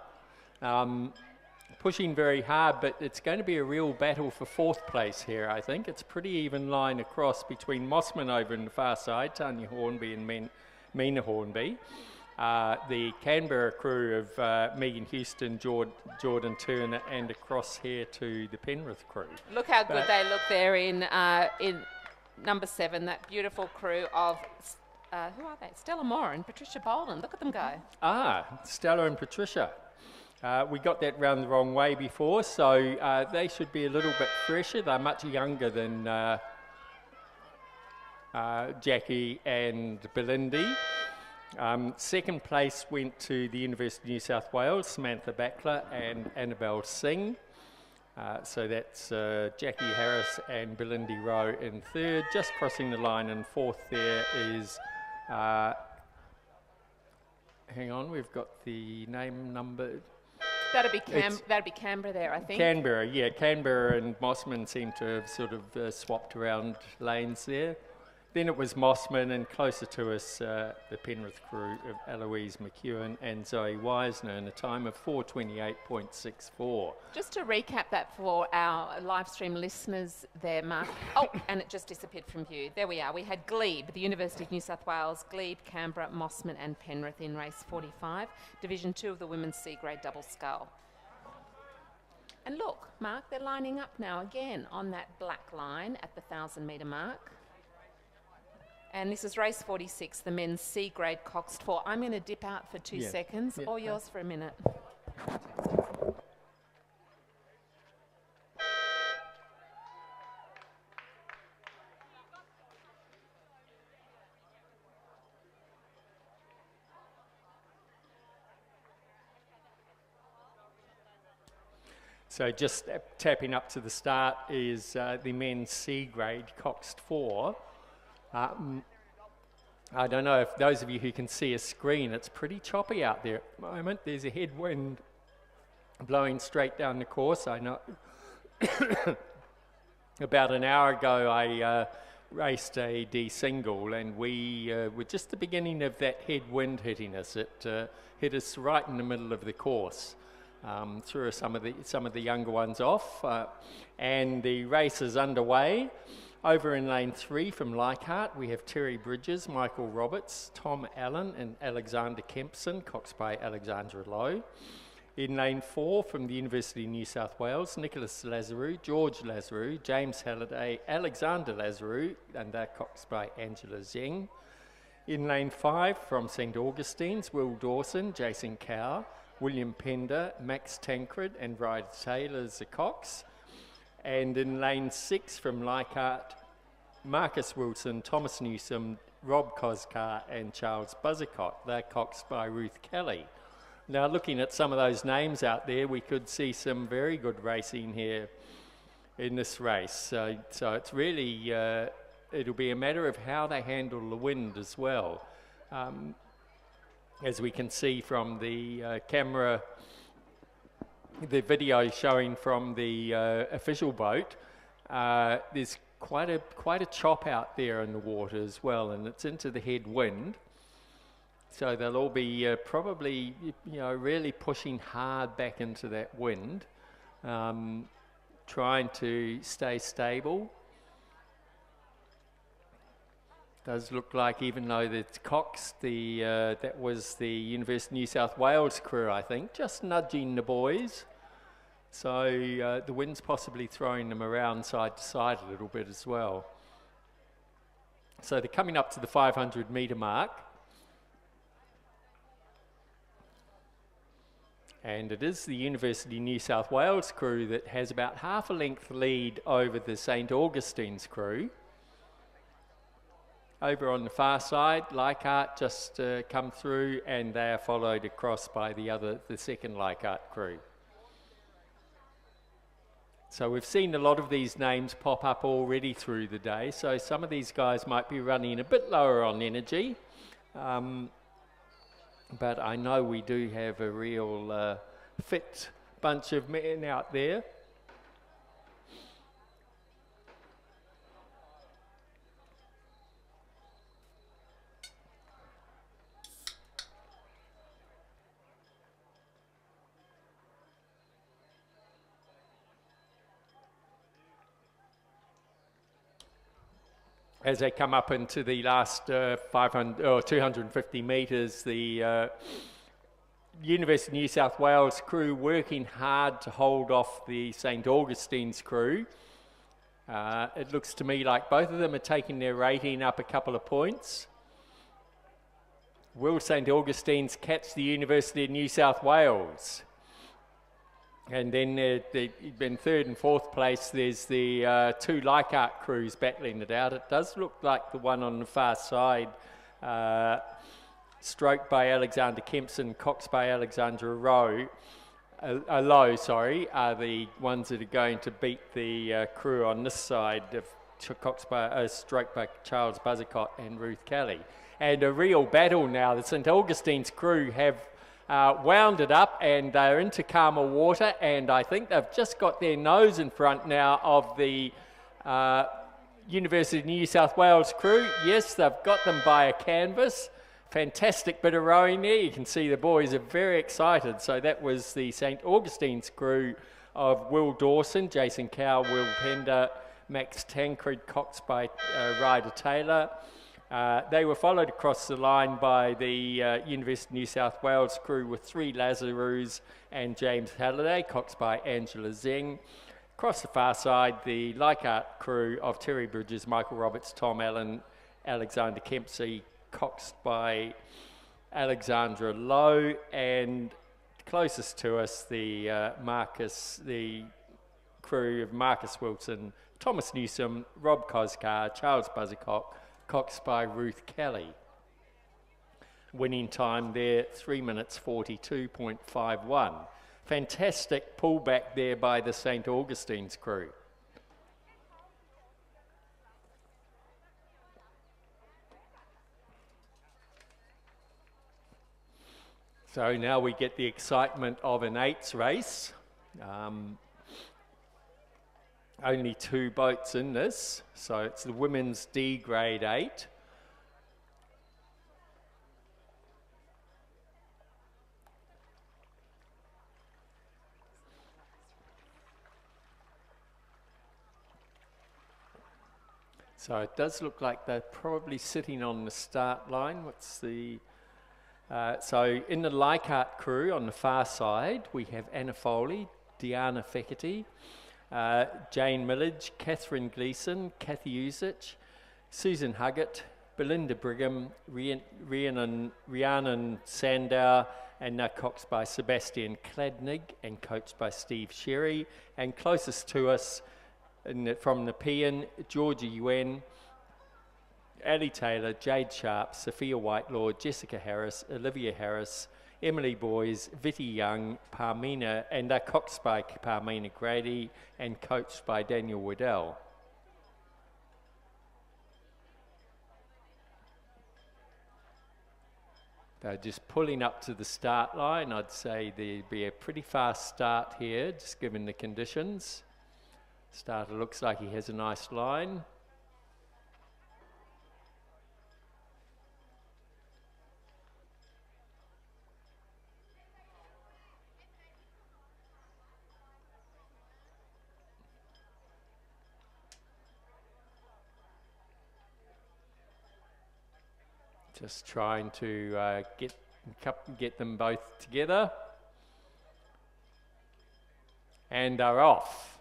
Pushing very hard, but it's going to be a real battle for 4th place here, I think. It's a pretty even line across between Mossman over in the far side, Tanya Hornby and Mina Hornby. The Canberra crew of Megan Houston, Jordan Turner, and across here to the Penrith crew. Look how good they look there in number 7, that beautiful crew of, who are they? Stella Moore and Patricia Boland. Look at them go. Stella and Patricia. We got that round the wrong way before, so they should be a little bit fresher. They're much younger than Jackie and Belindy. Second place went to the University of New South Wales, Samantha Backler and Annabelle Singh. So that's Jackie Harris and Belindy Rowe in 3rd. Just crossing the line in 4th there is hang on, we've got the name number. That'd be Canberra there, I think. Canberra, yeah. Canberra and Mossman seem to have sort of swapped around lanes there. Then it was Mossman, and closer to us, the Penrith crew of Eloise McEwen and Zoe Wisner in a time of 4:28.64. Just to recap that for our live stream listeners there, Mark. Oh, and it just disappeared from view. There we are. We had Glebe, the University of New South Wales, Glebe, Canberra, Mossman and Penrith in race 45, Division 2 of the women's C-grade double scull. And look, Mark, they're lining up now again on that black line at the 1,000-metre mark. And this is race 46, the men's C-grade coxed 4. I'm going to dip out for 2 seconds, or yours for a minute. So just tapping up to the start is the men's C-grade coxed 4. I don't know if those of you who can see a screen, it's pretty choppy out there at the moment. There's a headwind blowing straight down the course. I know about an hour ago I raced a D single, and we were just the beginning of that headwind hitting us. It hit us right in the middle of the course. Threw some of the younger ones off, and the race is underway. Over in lane 3 from Leichhardt, we have Terry Bridges, Michael Roberts, Tom Allen and Alexander Kempson, coxed by Alexandra Lowe. In lane 4 from the University of New South Wales, Nicholas Lazarou, George Lazarou, James Halliday, Alexander Lazarou, and they're coxed by Angela Zeng. In lane 5 from St Augustine's, Will Dawson, Jason Cow, William Pender, Max Tancred and Ryder Taylor as the cox. And in lane 6 from Leichhardt, Marcus Wilson, Thomas Newsom, Rob Koskar and Charles Buzzacott. They're coxed by Ruth Kelly. Now looking at some of those names out there, we could see some very good racing here in this race. So it's really, it'll be a matter of how they handle the wind as well. As we can see from the camera, the video showing from the official boat, there's quite a chop out there in the water as well, and it's into the headwind. So they'll all be probably, really pushing hard back into that wind, trying to stay stable. Does look like, even though it's coxed, that was the University of New South Wales crew, I think, just nudging the boys. So the wind's possibly throwing them around side to side a little bit as well. So they're coming up to the 500 metre mark. And it is the University of New South Wales crew that has about half a length lead over the St Augustine's crew. Over on the far side, Leichhardt just come through, and they are followed across by the second Leichhardt crew. So we've seen a lot of these names pop up already through the day, so some of these guys might be running a bit lower on energy. But I know we do have a real fit bunch of men out there. As they come up into the last 500 or 250 metres, the University of New South Wales crew working hard to hold off the St Augustine's crew. It looks to me like both of them are taking their rating up a couple of points. Will St Augustine's catch the University of New South Wales? And then in third and fourth place, there's the two Leichhardt crews battling it out. It does look like the one on the far side, stroked by Alexander Kempson, coxed by Alexandra Lowe, are the ones that are going to beat the crew on this side, of stroked by Charles Buzzacott and Ruth Kelly. and a real battle now. The St Augustine's crew have wound it up, and they're into calmer water, and I think they've just got their nose in front now of the University of New South Wales crew. Yes, they've got them by a canvas. Fantastic bit of rowing there. You can see the boys are very excited. So that was the St Augustine's crew of Will Dawson, Jason Cow, Will Pender, Max Tancred, coxed by Ryder Taylor. They were followed across the line by the University of New South Wales crew with 3 Lazaroos and James Halliday, coxed by Angela Zeng. Across the far side, the Leichhardt crew of Terry Bridges, Michael Roberts, Tom Allen, Alexander Kempsey, coxed by Alexandra Lowe, and closest to us, the crew of Marcus Wilson, Thomas Newsom, Rob Koskar, Charles Buzzercock, coxed by Ruth Kelly. Winning time there, 3 minutes 42.51. Fantastic pullback there by the St Augustine's crew. So now we get the excitement of an 8s race. Only 2 boats in this, so it's the women's D grade 8. So it does look like they're probably sitting on the start line. What's the... so in the Leichhardt crew on the far side, we have Anna Foley, Diana Feckerty, Jane Millage, Catherine Gleeson, Kathy Usich, Susan Huggett, Belinda Brigham, Rhiannon Sandow, and now coxed by Sebastian Kladnig and coached by Steve Sherry. And closest to us from Nepean, Georgia Yuen, Ali Taylor, Jade Sharp, Sophia Whitelaw, Jessica Harris, Olivia Harris, Emily Boys, Vitti Young, Parmina, and they're coxed by Parmina Grady and coached by Daniel Waddell. They're just pulling up to the start line. I'd say there'd be a pretty fast start here, just given the conditions. Starter looks like he has a nice line. Just trying to get them both together. And they're off.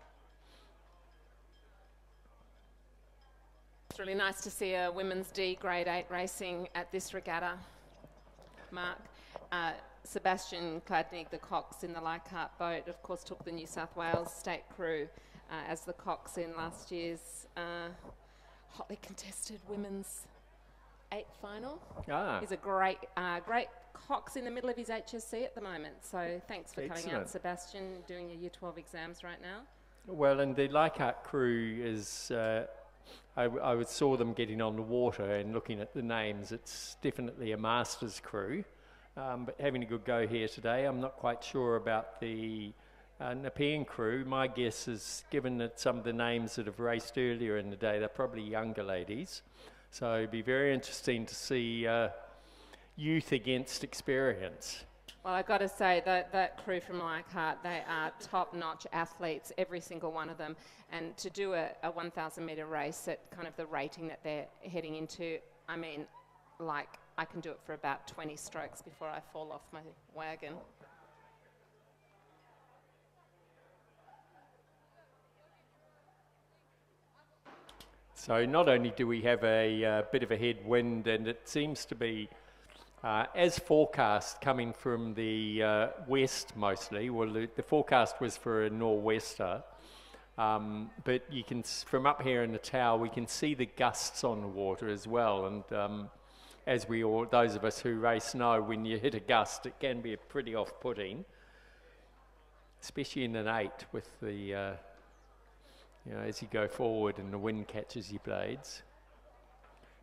It's really nice to see a women's D grade 8 racing at this regatta, Mark. Sebastian Kladnig, the cox in the Leichhardt boat, of course took the New South Wales state crew as the cox in last year's hotly contested women's 8 final. He's a great cox in the middle of his HSC at the moment, so thanks for coming out, Sebastian, doing your Year 12 exams right now. Well, and the Leichhardt crew is... I saw them getting on the water and looking at the names. It's definitely a Masters crew, but having a good go here today. I'm not quite sure about the Nepean crew. My guess is, given that some of the names that have raced earlier in the day, they're probably younger ladies. So it'd be very interesting to see youth against experience. Well, I've got to say that crew from Leichhardt, they are top-notch athletes, every single one of them. And to do a 1,000 metre race at kind of the rating that they're heading into, I mean, like, I can do it for about 20 strokes before I fall off my wagon. So not only do we have a bit of a headwind, and it seems to be as forecast coming from the west mostly. Well, the forecast was for a nor'wester, but you can, from up here in the tower, we can see the gusts on the water as well. And as we all, those of us who race know, when you hit a gust, it can be pretty off-putting, especially in an 8 with the, you know, as you go forward and the wind catches your blades.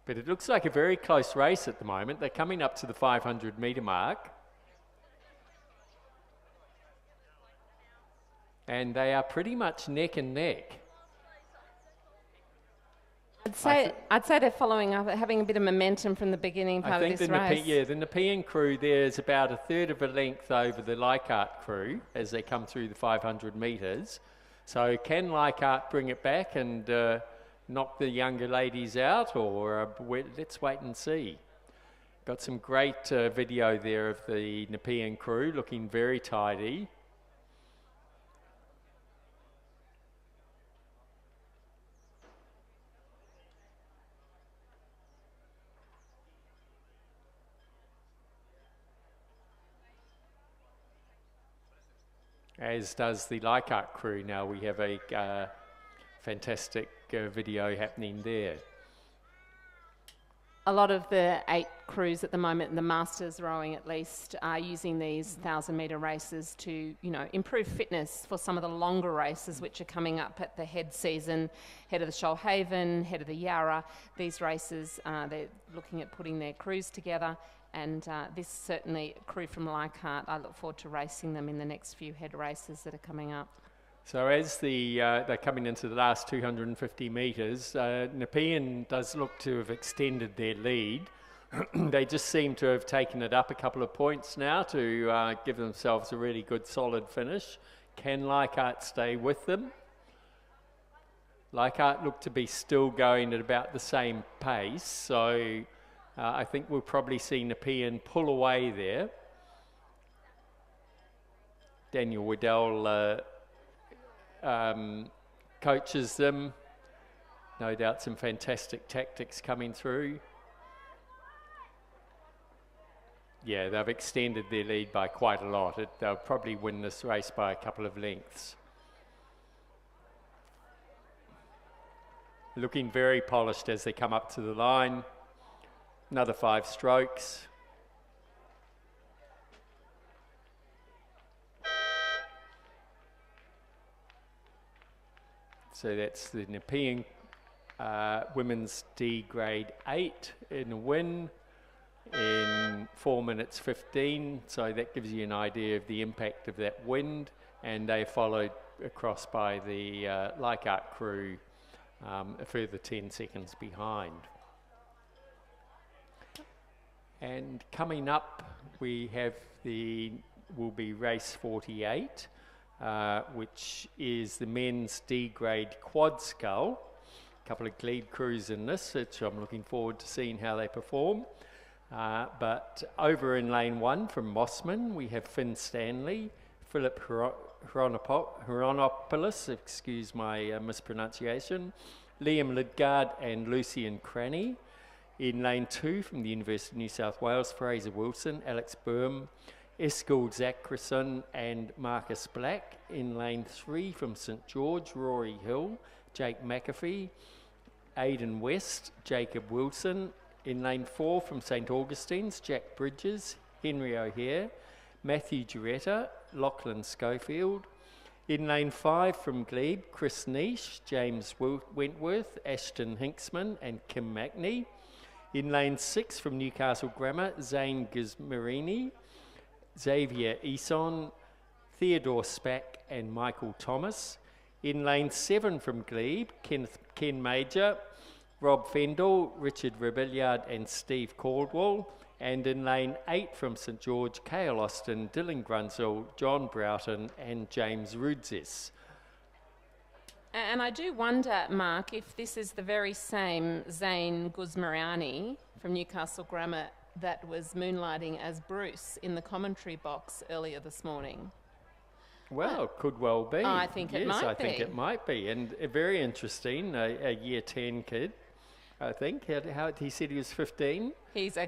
But it looks like a very close race at the moment. They're coming up to the 500 metre mark. And they are pretty much neck and neck. I'd say they're following up, having a bit of momentum from the beginning part of this race. The Nepean crew there is about a third of a length over the Leichhardt crew as they come through the 500 metres. So can Leichhardt bring it back and knock the younger ladies out, or let's wait and see. Got some great video there of the Nepean crew looking very tidy. As does the Leichhardt crew now. We have a fantastic video happening there. A lot of the 8 crews at the moment, the masters rowing at least, are using these 1,000-metre races to, improve fitness for some of the longer races which are coming up at the head season, head of the Shoalhaven, head of the Yarra. These races, they're looking at putting their crews together. And this certainly, crew from Leichhardt, I look forward to racing them in the next few head races that are coming up. So as they're coming into the last 250 metres, Nepean does look to have extended their lead. They just seem to have taken it up a couple of points now to give themselves a really good solid finish. Can Leichhardt stay with them? Leichhardt look to be still going at about the same pace, so I think we'll probably see Nepean pull away there. Daniel Waddell coaches them. No doubt some fantastic tactics coming through. Yeah, they've extended their lead by quite a lot. They'll probably win this race by a couple of lengths. Looking very polished as they come up to the line. Another 5 strokes. So that's the Nepean Women's D Grade 8 in a win in 4 minutes 15. So that gives you an idea of the impact of that wind. And they followed across by the Leichhardt crew a further 10 seconds behind. And coming up, we have will be race 48, which is the men's D grade quad scull. A couple of glebe crews in this, which I'm looking forward to seeing how they perform. But over in lane 1 from Mossman, we have Finn Stanley, Philip Hieronopoulos, excuse my mispronunciation, Liam Lidgard and Lucian Cranny. In lane 2 from the University of New South Wales, Fraser Wilson, Alex Burm, Eskil Zachrison and Marcus Black. In lane 3 from St George, Rory Hill, Jake McAfee, Aidan West, Jacob Wilson. In lane 4 from St Augustine's, Jack Bridges, Henry O'Hare, Matthew Giuretta, Lachlan Schofield. In lane 5 from Glebe, Chris Nish, James Wentworth, Ashton Hinksman and Kim Mackney. In lane 6 from Newcastle Grammar, Zane Gizmarini, Xavier Eson, Theodore Spack and Michael Thomas. In lane 7 from Glebe, Ken Major, Rob Fendall, Richard Rebillard and Steve Caldwell. And in lane 8 from St George, Cale Austin, Dylan Grunzel, John Broughton and James Rudzis. And I do wonder, Mark, if this is the very same Zane Guzmariani from Newcastle Grammar that was moonlighting as Bruce in the commentary box earlier this morning. Well, could well be. I think it might be. Yes, I think it might be. And very interesting, a year 10 kid, I think. He said he was 15. He's a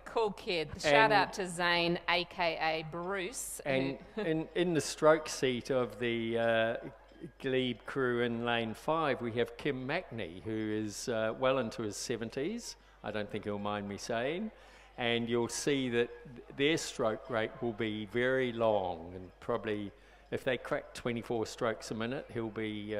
cool kid. Shout out to Zane, a.k.a. Bruce. And in the stroke seat of the Glebe crew in lane 5, we have Kim Mackney, who is well into his 70s. I don't think he'll mind me saying. And you'll see that their stroke rate will be very long, and probably if they crack 24 strokes a minute, he'll be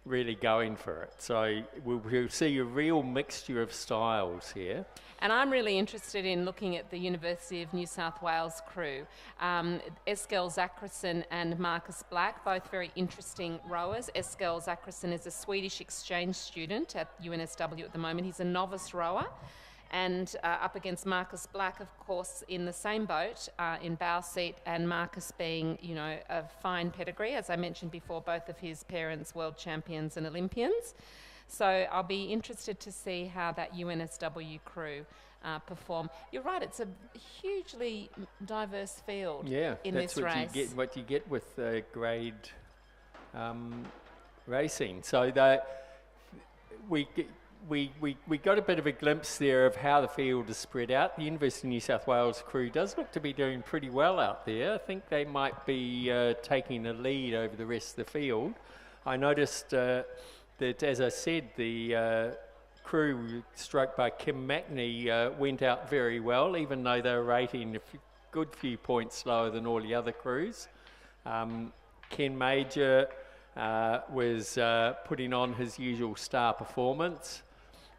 really going for it. So we'll see a real mixture of styles here. And I'm really interested in looking at the University of New South Wales crew. Eskel Zachrison and Marcus Black, both very interesting rowers. Eskel Zachrison is a Swedish exchange student at UNSW at the moment. He's a novice rower. And up against Marcus Black, of course, in the same boat, in bow seat, and Marcus being, you know, a fine pedigree. As I mentioned before, both of his parents world champions and Olympians. So I'll be interested to see how that UNSW crew perform. You're right, it's a hugely diverse field in this race. Yeah, that's what you get with grade racing. So that we got a bit of a glimpse there of how the field is spread out. The University of New South Wales crew does look to be doing pretty well out there. I think they might be taking a lead over the rest of the field. I noticed that, as I said, the crew stroked by Kim Mackney went out very well, even though they were rating a good few points slower than all the other crews. Ken Major was putting on his usual star performance.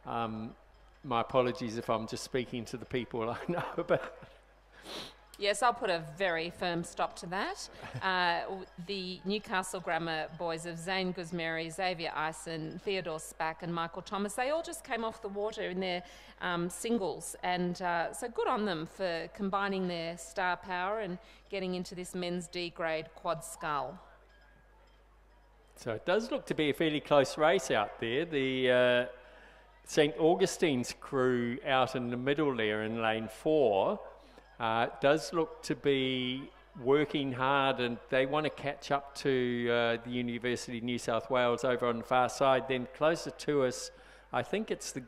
My apologies if I'm just speaking to the people I know about. Yes, I'll put a very firm stop to that. The Newcastle Grammar boys of Zane Guzmeri, Xavier Eisen, Theodore Spack and Michael Thomas, they all just came off the water in their singles. And so good on them for combining their star power and getting into this men's D grade quad scull. So it does look to be a fairly close race out there. The St. Augustine's crew out in the middle there in lane 4 does look to be working hard, and they want to catch up to the University of New South Wales over on the far side. Then closer to us, I think it's the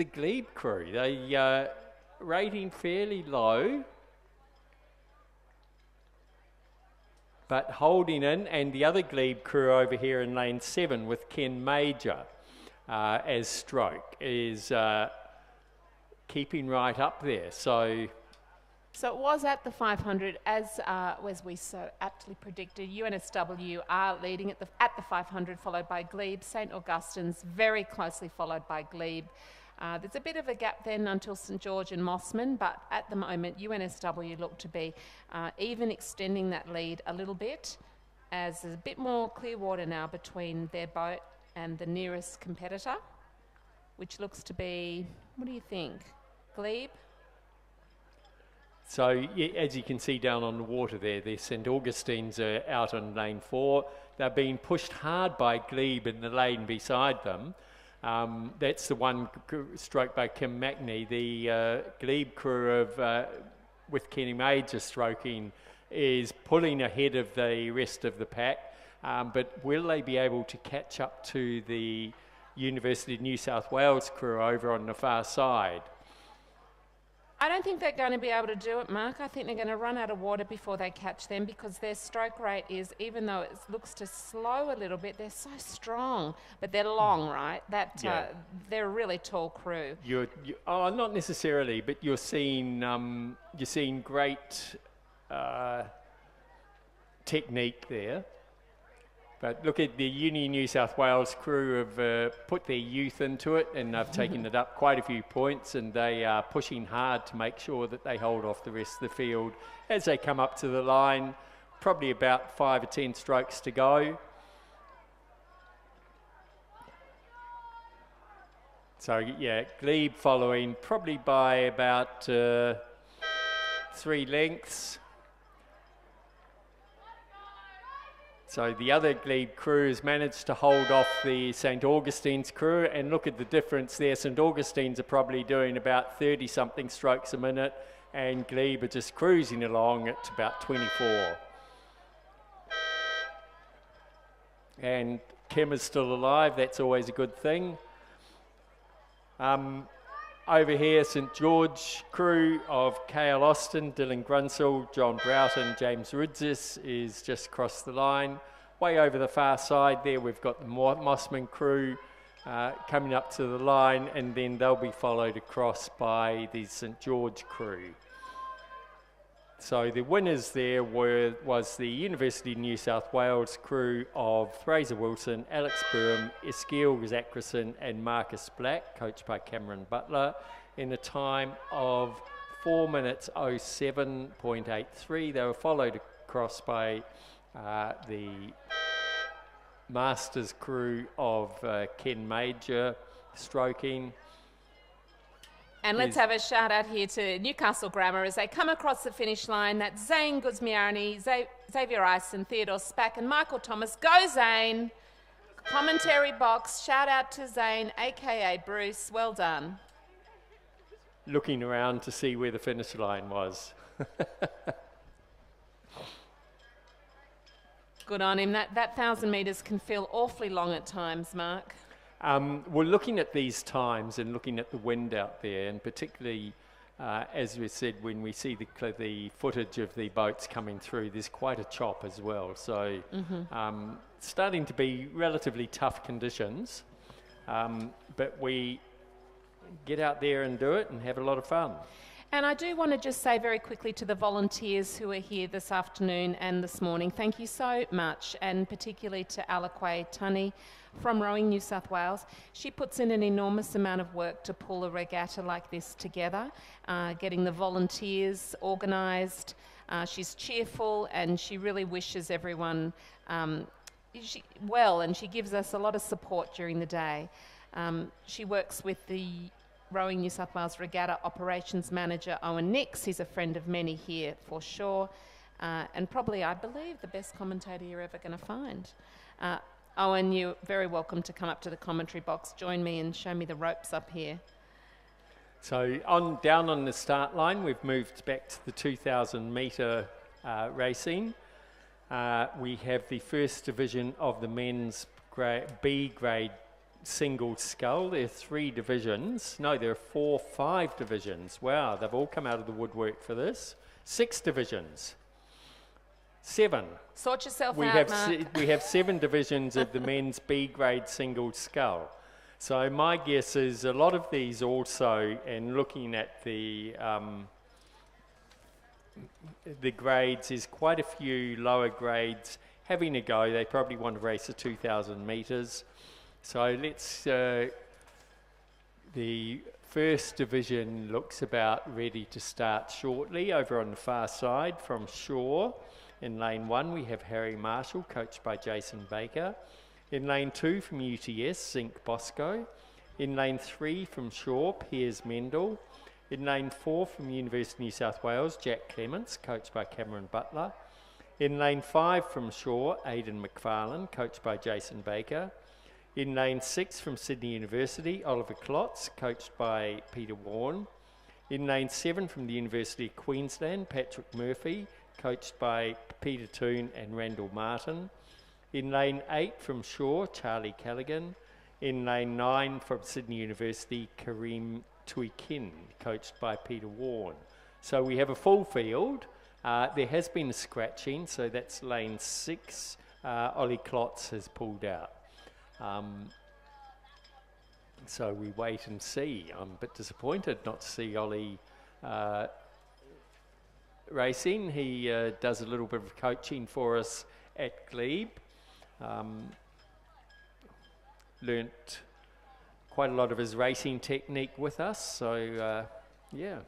Glebe crew. They rating fairly low, but holding in, and the other Glebe crew over here in lane 7 with Ken Major as stroke is keeping right up there. So it was at the 500, as we so aptly predicted. UNSW are leading at the 500, followed by Glebe. St. Augustine's very closely followed by Glebe. There's a bit of a gap then until St. George and Mossman, but at the moment UNSW look to be even extending that lead a little bit, as there's a bit more clear water now between their boat and the nearest competitor, which looks to be, what do you think, Glebe? So as you can see down on the water there, the St. Augustine's are out on lane 4. They're being pushed hard by Glebe in the lane beside them. That's the one stroke by Kim Mackney. The Glebe crew of with Kenny Major stroking is pulling ahead of the rest of the pack, but will they be able to catch up to the University of New South Wales crew over on the far side? I don't think they're going to be able to do it, Mark. I think they're going to run out of water before they catch them, because their stroke rate is, even though it looks to slow a little bit, they're so strong, but they're long, right? They're a really tall crew. Not necessarily, but you're seeing great technique there. But look at the Uni New South Wales crew have put their youth into it, and they've taken it up quite a few points, and they are pushing hard to make sure that they hold off the rest of the field as they come up to the line. Probably about 5 or 10 strokes to go. So yeah, Glebe following probably by about 3 lengths. So the other Glebe crew has managed to hold off the St. Augustine's crew, and look at the difference there. St. Augustine's are probably doing about 30-something strokes a minute, and Glebe are just cruising along at about 24. And Kim is still alive, that's always a good thing. Over here, St. George crew of Kale Austin, Dylan Grunsell, John Broughton, James Rudzis is just across the line. Way over the far side there, we've got the Mossman crew coming up to the line, and then they'll be followed across by the St. George crew. So the winners there was the University of New South Wales crew of Fraser Wilson, Alex Burham, Eskiel Zachrison and Marcus Black, coached by Cameron Butler, in a time of 4 minutes 07.83. They were followed across by the Masters crew of Ken Major, stroking. And let's have a shout out here to Newcastle Grammar as they come across the finish line. That's Zane Guzmiarni, Xavier Ison, Theodore Spack and Michael Thomas. Go Zane! Commentary box, shout out to Zane, aka Bruce, well done. Looking around to see where the finish line was. Good on him. That 1,000 metres can feel awfully long at times, Mark. We're looking at these times and looking at the wind out there, and particularly, as we said, when we see the footage of the boats coming through, there's quite a chop as well. So starting to be relatively tough conditions, but we get out there and do it and have a lot of fun. And I do want to just say very quickly to the volunteers who are here this afternoon and this morning, thank you so much, and particularly to Alakwe Tunny from Rowing New South Wales. She puts in an enormous amount of work to pull a regatta like this together, getting the volunteers organised. She's cheerful and she really wishes everyone well, and she gives us a lot of support during the day. She works with the Rowing New South Wales Regatta Operations Manager Owen Nix. He's a friend of many here for sure, and probably, I believe, the best commentator you're ever going to find. Owen, you're very welcome to come up to the commentary box, join me and show me the ropes up here. So down on the start line, we've moved back to the 2,000 metre racing. We have the first division of the men's B grade single scull. There are 3 divisions. No, there are 5 divisions. Wow, they've all come out of the woodwork for this. 6 divisions. 7. Sort yourself We out, have Mark. we have 7 divisions of the men's B grade single scull. So my guess is a lot of these also, and looking at the grades, is quite a few lower grades having a go. They probably want to race the 2,000 metres. So let's, the first division looks about ready to start shortly. Over on the far side from Shore, in lane 1 we have Harry Marshall, coached by Jason Baker. In lane 2 from UTS, Zinc Bosco. In lane 3 from Shore, Piers Mendel. In lane 4 from University of New South Wales, Jack Clements, coached by Cameron Butler. In lane 5 from Shore, Aidan McFarlane, coached by Jason Baker. In lane 6 from Sydney University, Oliver Klotz, coached by Peter Warren. In lane 7 from the University of Queensland, Patrick Murphy, coached by Peter Toon and Randall Martin. In lane 8 from Shore, Charlie Callaghan. In lane 9 from Sydney University, Kareem Tuikin, coached by Peter Warren. So we have a full field. There has been a scratching, so that's lane 6. Ollie Klotz has pulled out. So we wait and see. I'm a bit disappointed not to see Ollie racing. He does a little bit of coaching for us at Glebe. Learnt quite a lot of his racing technique with us, so yeah.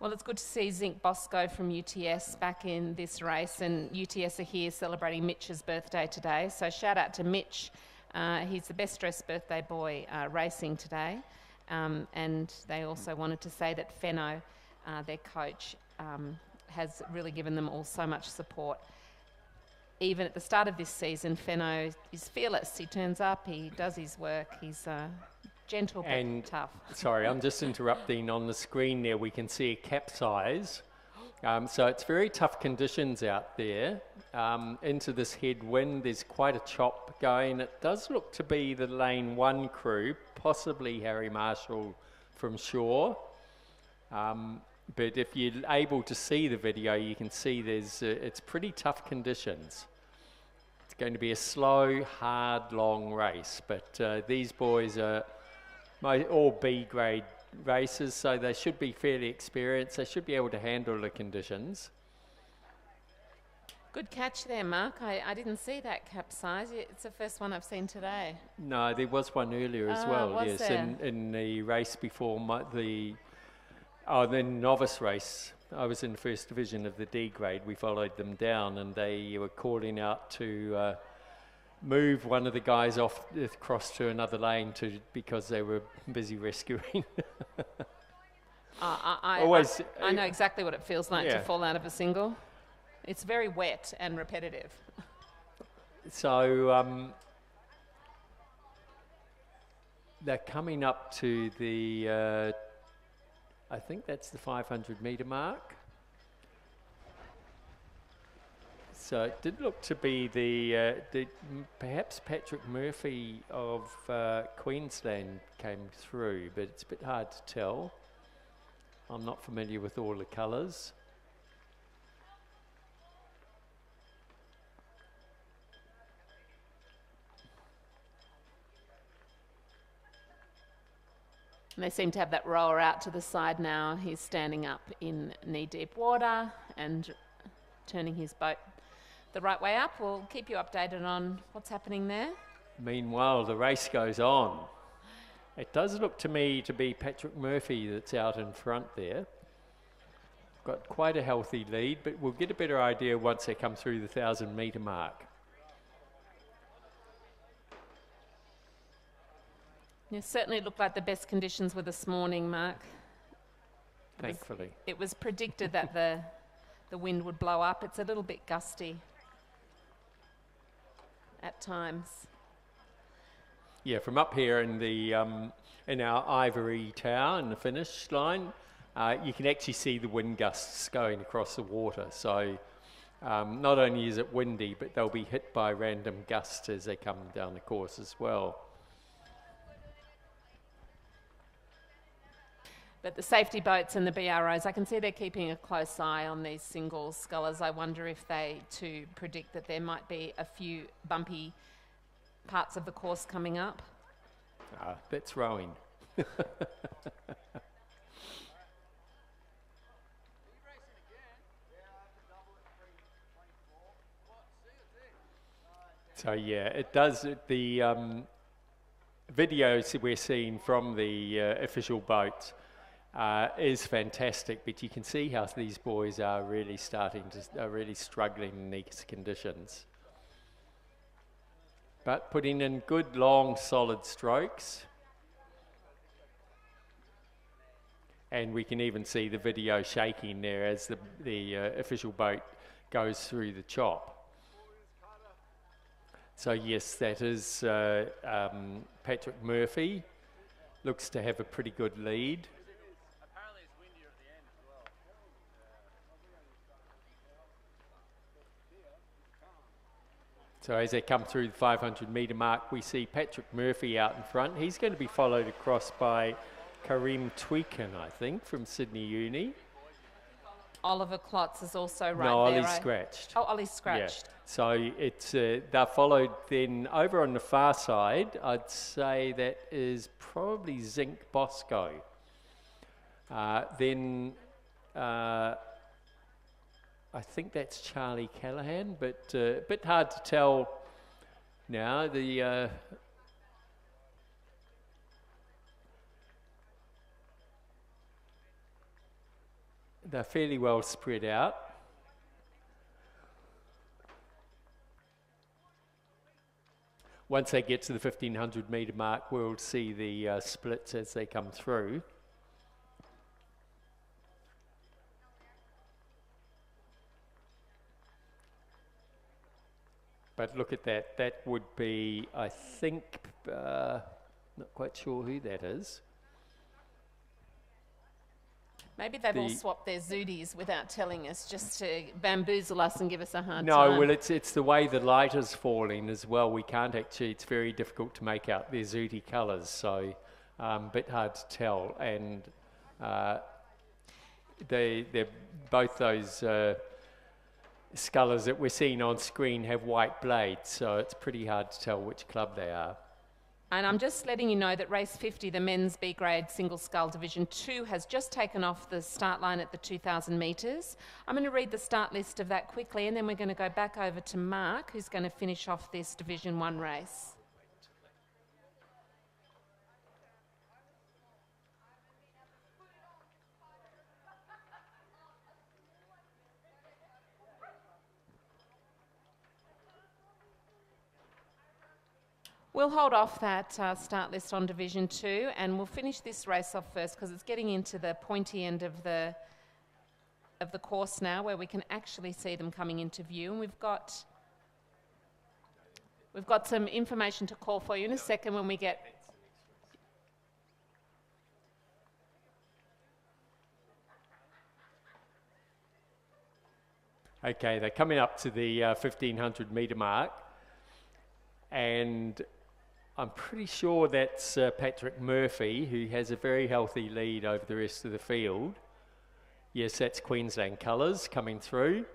Well, it's good to see Zinc Bosco from UTS back in this race, and UTS are here celebrating Mitch's birthday today. So shout out to Mitch. He's the best dressed birthday boy racing today. And they also wanted to say that Fenno, their coach, has really given them all so much support. Even at the start of this season, Fenno is fearless. He turns up, he does his work, he's gentle but tough. Sorry, I'm just interrupting. On the screen there we can see a capsize. So it's very tough conditions out there. Into this headwind, there's quite a chop going. It does look to be the lane 1 crew, possibly Harry Marshall from Shore. But if you're able to see the video, you can see it's pretty tough conditions. It's going to be a slow, hard, long race. But these boys are all B grade races, so they should be fairly experienced. They should be able to handle the conditions. Good catch there, Mark. I didn't see that capsize. It's the first one I've seen today. No, there was one earlier as Oh, well. was Yes, there? in the race before the novice race. I was in the first division of the D grade. We followed them down, and they were calling out to move one of the guys off across to another lane because they were busy rescuing. I know exactly what it feels like to Yeah. fall out of a single. It's very wet and repetitive. So they're coming up to the, I think that's the 500 metre mark. So it did look to be perhaps Patrick Murphy of Queensland came through, but it's a bit hard to tell. I'm not familiar with all the colours. And they seem to have that rower out to the side now. He's standing up in knee-deep water and turning his boat the right way up. We'll keep you updated on what's happening there. Meanwhile, the race goes on. It does look to me to be Patrick Murphy that's out in front there. Got quite a healthy lead, but we'll get a better idea once they come through the 1,000 metre mark. It certainly looked like the best conditions were this morning, Mark. Thankfully. It was predicted that the wind would blow up. It's a little bit gusty at times. Yeah, from up here in the in our ivory tower in the finish line, you can actually see the wind gusts going across the water. So not only is it windy, but they'll be hit by random gusts as they come down the course as well. But the safety boats and the BROs, I can see they're keeping a close eye on these single scullers. I wonder if they too predict that there might be a few bumpy parts of the course coming up. That's rowing. So yeah, it does. The videos we're seeing from the official boats is fantastic, but you can see how these boys are really struggling in these conditions. But putting in good, long, solid strokes. And we can even see the video shaking there as the official boat goes through the chop. So yes, that is Patrick Murphy. Looks to have a pretty good lead. So as they come through the 500 metre mark, we see Patrick Murphy out in front. He's going to be followed across by Kareem Tweakin, I think, from Sydney Uni. Oliver Klotz is also right No, there. Ollie's scratched. Oh, Ollie's scratched. Yeah. So it's they're followed then over on the far side. I'd say that is probably Zinc Bosco. Then I think that's Charlie Callahan, but a bit hard to tell now. They're fairly well spread out. Once they get to the 1,500 metre mark, we'll see the splits as they come through. But look at that. That would be, I think, not quite sure who that is. Maybe they've all swapped their zooties without telling us, just to bamboozle us and give us a hard time. No, well, it's the way the light is falling as well. We can't actually, it's very difficult to make out their zooty colours, so a bit hard to tell. And they're both those scullers that we're seeing on screen have white blades, so it's pretty hard to tell which club they are. And I'm just letting you know that race 50, the men's B grade single scull division 2, has just taken off the start line at the 2,000 metres. I'm going to read the start list of that quickly, and then we're going to go back over to Mark, who's going to finish off this division 1 race. We'll hold off that start list on Division 2, and we'll finish this race off first because it's getting into the pointy end of the course now, where we can actually see them coming into view. And we've got some information to call for you in a second when we get. Okay, they're coming up to the 1,500 metre mark, and I'm pretty sure that's Patrick Murphy, who has a very healthy lead over the rest of the field. Yes, that's Queensland colours coming through.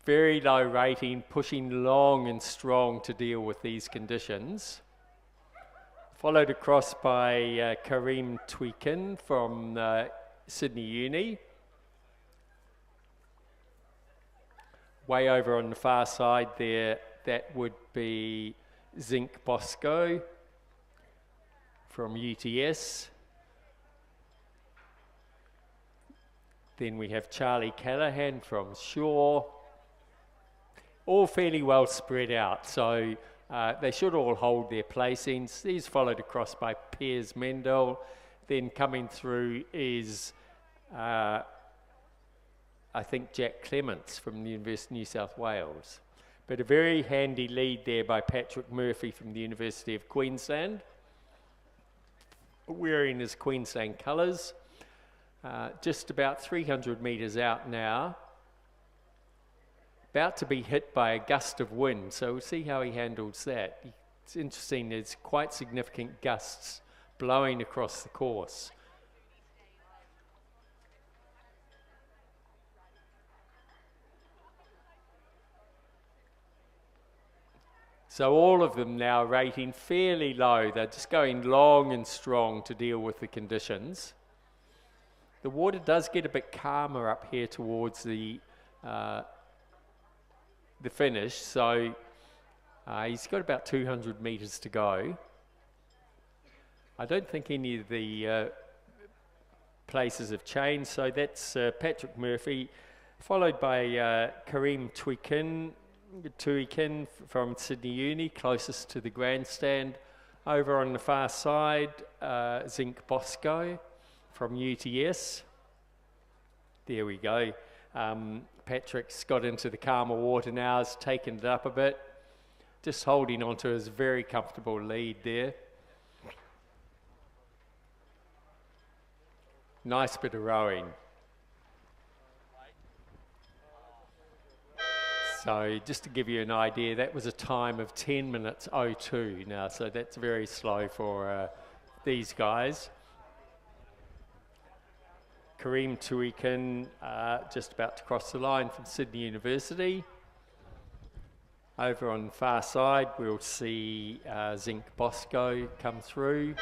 Very low rating, pushing long and strong to deal with these conditions. Followed across by Kareem Tweakin from Sydney Uni. Way over on the far side there, that would be Zinc Bosco from UTS. Then we have Charlie Callahan from Shaw. All fairly well spread out, so they should all hold their placings. These followed across by Piers Mendel. Then coming through is I think Jack Clements from the University of New South Wales. But a very handy lead there by Patrick Murphy from the University of Queensland, wearing his Queensland colours. Just about 300 metres out now. About to be hit by a gust of wind, so we'll see how he handles that. It's interesting, there's quite significant gusts blowing across the course. So all of them now rating fairly low. They're just going long and strong to deal with the conditions. The water does get a bit calmer up here towards the finish, so he's got about 200 metres to go. I don't think any of the places have changed, so that's Patrick Murphy, followed by Kareem Tweakin from Sydney Uni, closest to the grandstand. Over on the far side, Zinc Bosco from UTS. There we go. Patrick's got into the calmer water now, has taken it up a bit. Just holding on to his very comfortable lead there. Nice bit of rowing. So just to give you an idea, that was a time of 10 minutes 02 now, so that's very slow for these guys. Kareem Tweakin just about to cross the line from Sydney University. Over on the far side, we'll see Zinc Bosco come through.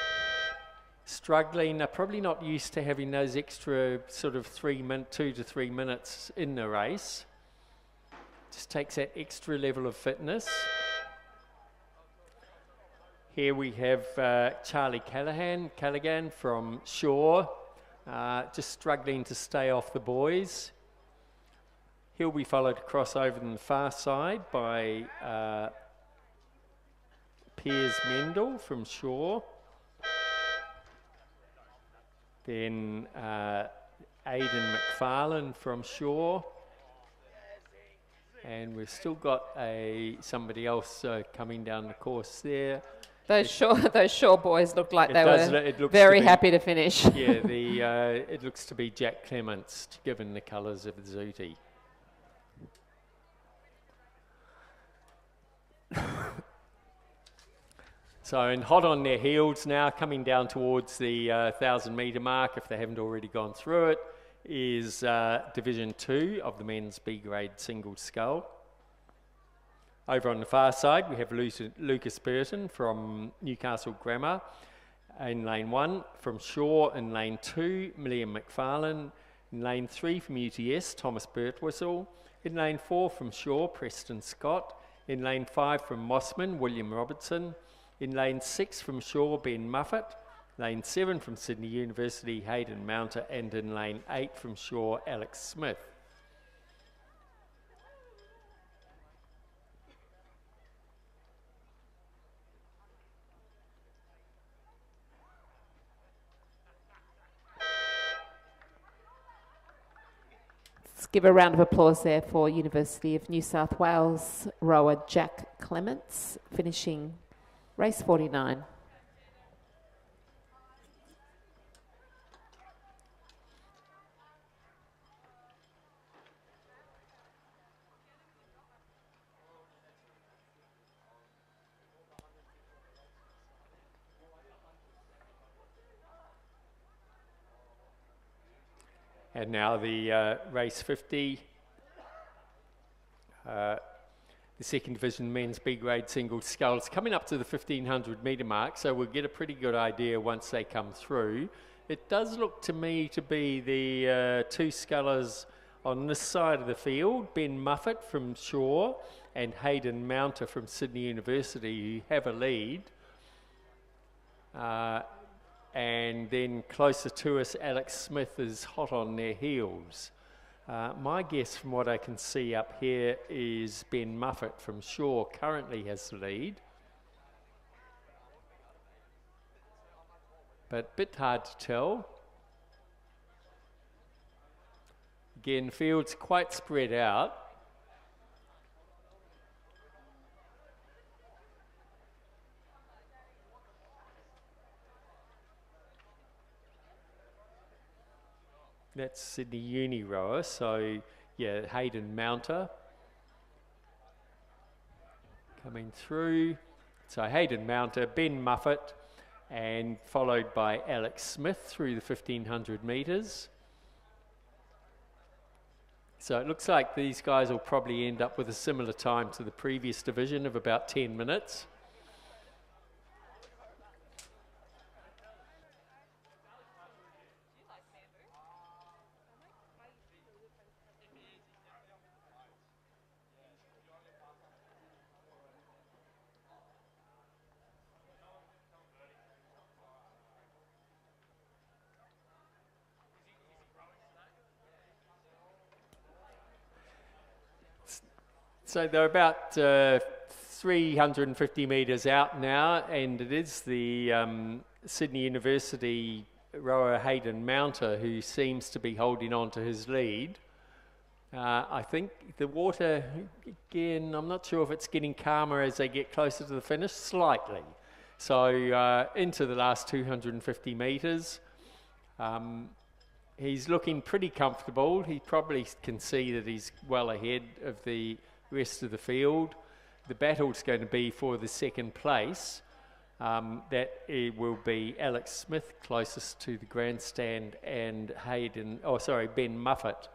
Struggling, probably not used to having those extra sort of 2 to 3 minutes in the race. Just takes that extra level of fitness. Here we have Charlie Callaghan from Shaw, just struggling to stay off the buoys. He'll be followed across over on the far side by Piers Mendel from Shaw. Then Aidan McFarlane from Shaw. And we've still got somebody else coming down the course there. Those Shaw boys looked like they were very happy to finish. Yeah, it looks to be Jack Clements, given the colours of the Zooty. So, and hot on their heels now, coming down towards the 1,000 metre mark, if they haven't already gone through it, is Division 2 of the men's B grade single scull. Over on the far side, we have Lucas Burton from Newcastle Grammar in lane 1. From Shaw in lane 2, Milliam McFarlane. In lane 3 from UTS, Thomas Birtwistle. In lane 4 from Shaw, Preston Scott. In lane 5 from Mossman, William Robertson. In lane 6 from Shaw, Ben Muffet. Lane 7 from Sydney University, Hayden Mounter. And in lane 8 from Shaw, Alex Smith. Let's give a round of applause there for University of New South Wales rower Jack Clements, finishing race 49. And now the race 50, the second division men's B grade single sculls coming up to the 1500 metre mark, so we'll get a pretty good idea once they come through. It does look to me to be the two scullers on this side of the field, Ben Muffet from Shaw and Hayden Mounter from Sydney University, who have a lead. And then closer to us, Alex Smith is hot on their heels. My guess from what I can see up here is Ben Muffet from Shaw currently has the lead. But a bit hard to tell. Again, field's quite spread out. That's Sydney Uni rower, so yeah, Hayden Mounter coming through. So Hayden Mounter, Ben Muffet, and followed by Alex Smith through the 1500 metres. So it looks like these guys will probably end up with a similar time to the previous division of about 10 minutes. So they're about 350 metres out now, and it is the Sydney University rower Hayden Mounter who seems to be holding on to his lead. I think the water, again, I'm not sure if it's getting calmer as they get closer to the finish, slightly. So into the last 250 metres. He's looking pretty comfortable. He probably can see that he's well ahead of the rest of the field. The battle's going to be for the second place. That it will be Alex Smith closest to the grandstand and Ben Muffet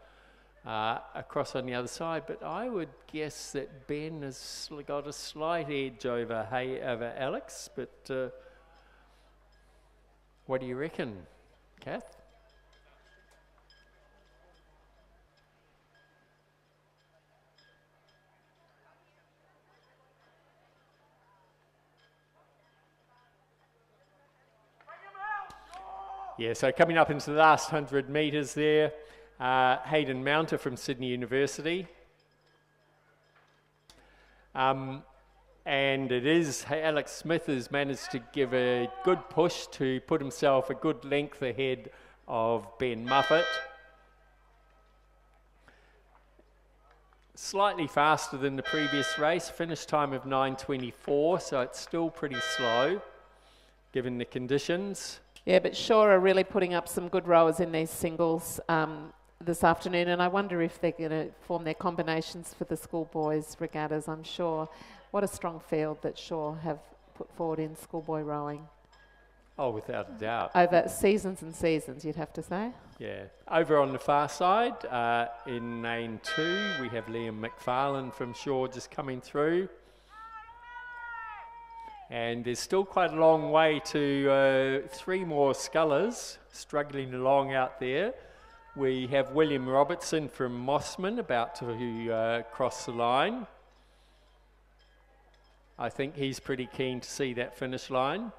across on the other side. But I would guess that Ben has got a slight edge over Alex. But what do you reckon, Kath? Yeah, so coming up into the last 100 metres there, Hayden Mounter from Sydney University. And it is Alex Smith has managed to give a good push to put himself a good length ahead of Ben Muffet. Slightly faster than the previous race, finish time of 9:24, so it's still pretty slow given the conditions. Yeah, but Shaw are really putting up some good rowers in these singles this afternoon, and I wonder if they're going to form their combinations for the schoolboys regattas, I'm sure. What a strong field that Shaw have put forward in schoolboy rowing. Oh, without a doubt. Over seasons and seasons, you'd have to say. Yeah. Over on the far side, in lane 2, we have Liam McFarlane from Shaw just coming through. And there's still quite a long way to 3 more scullers struggling along out there. We have William Robertson from Mossman about to cross the line. I think he's pretty keen to see that finish line.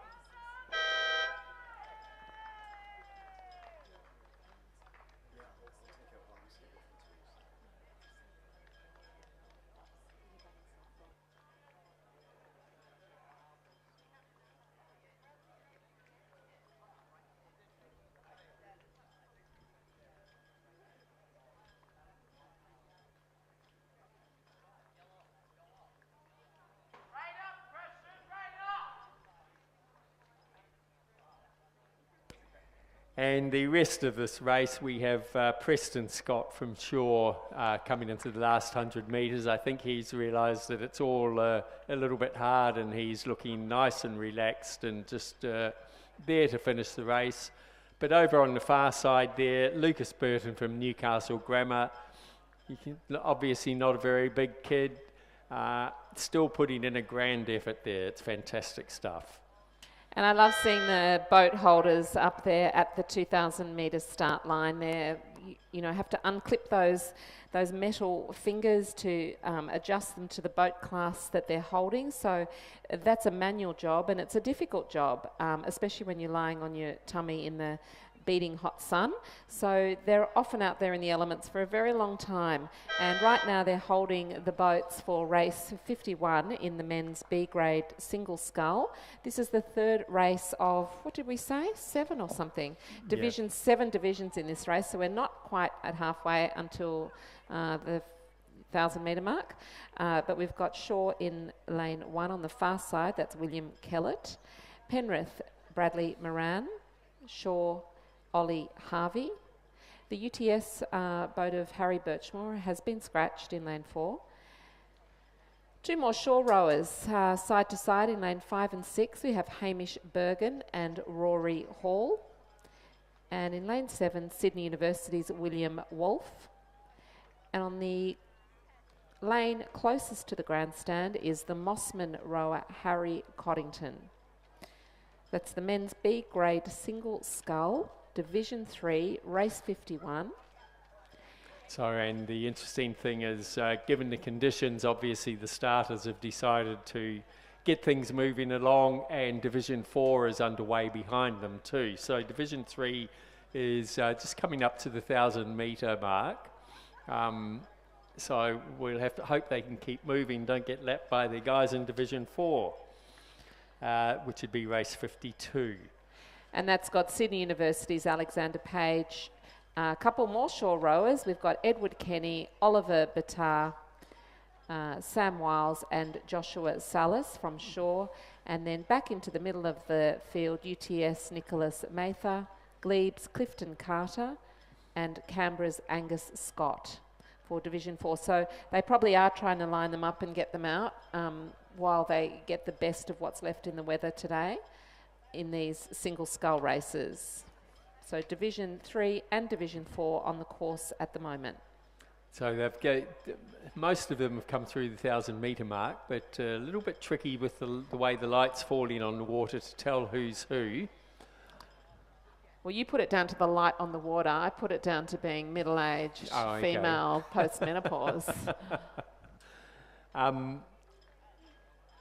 And the rest of this race, we have Preston Scott from Shore coming into the last 100 metres. I think he's realised that it's all a little bit hard, and he's looking nice and relaxed and just there to finish the race. But over on the far side there, Lucas Burton from Newcastle Grammar. Obviously not a very big kid, still putting in a grand effort there. It's fantastic stuff. And I love seeing the boat holders up there at the 2,000 metre start line. They, you know, have to unclip those metal fingers to adjust them to the boat class that they're holding. So that's a manual job, and it's a difficult job, especially when you're lying on your tummy in the beating hot sun. So they're often out there in the elements for a very long time, and right now they're holding the boats for race 51 in the men's B grade single scull. This is the third race of, what did we say, 7 or something? Divisions, 7 divisions in this race, so we're not quite at halfway until the 1,000 metre mark, but we've got Shaw in lane 1 on the far side. That's William Kellett. Penrith, Bradley Moran. Shaw, Ollie Harvey. The UTS boat of Harry Birchmore has been scratched in lane 4. 2 more shore rowers side to side in lane 5 and 6. We have Hamish Bergen and Rory Hall. And in lane 7, Sydney University's William Wolfe. And on the lane closest to the grandstand is the Mossman rower Harry Coddington. That's the men's B grade single scull, Division 3, race 51. So, and the interesting thing is, given the conditions, obviously the starters have decided to get things moving along, and Division 4 is underway behind them too. So Division 3 is just coming up to the 1,000 metre mark. So we'll have to hope they can keep moving, don't get lapped by the guys in Division 4, which would be race 52. And that's got Sydney University's Alexander Page. A couple more shore rowers. We've got Edward Kenny, Oliver Batar, Sam Wiles and Joshua Salas from Shore. And then back into the middle of the field, UTS Nicholas Mather, Glebes Clifton Carter and Canberra's Angus Scott for Division 4. So they probably are trying to line them up and get them out while they get the best of what's left in the weather today in these single scull races. So Division 3 and Division 4 on the course at the moment. So most of them have come through the 1,000 metre mark, but a little bit tricky with the way the light's falling on the water to tell who's who. Well, you put it down to the light on the water. I put it down to being middle-aged, female, post-menopause.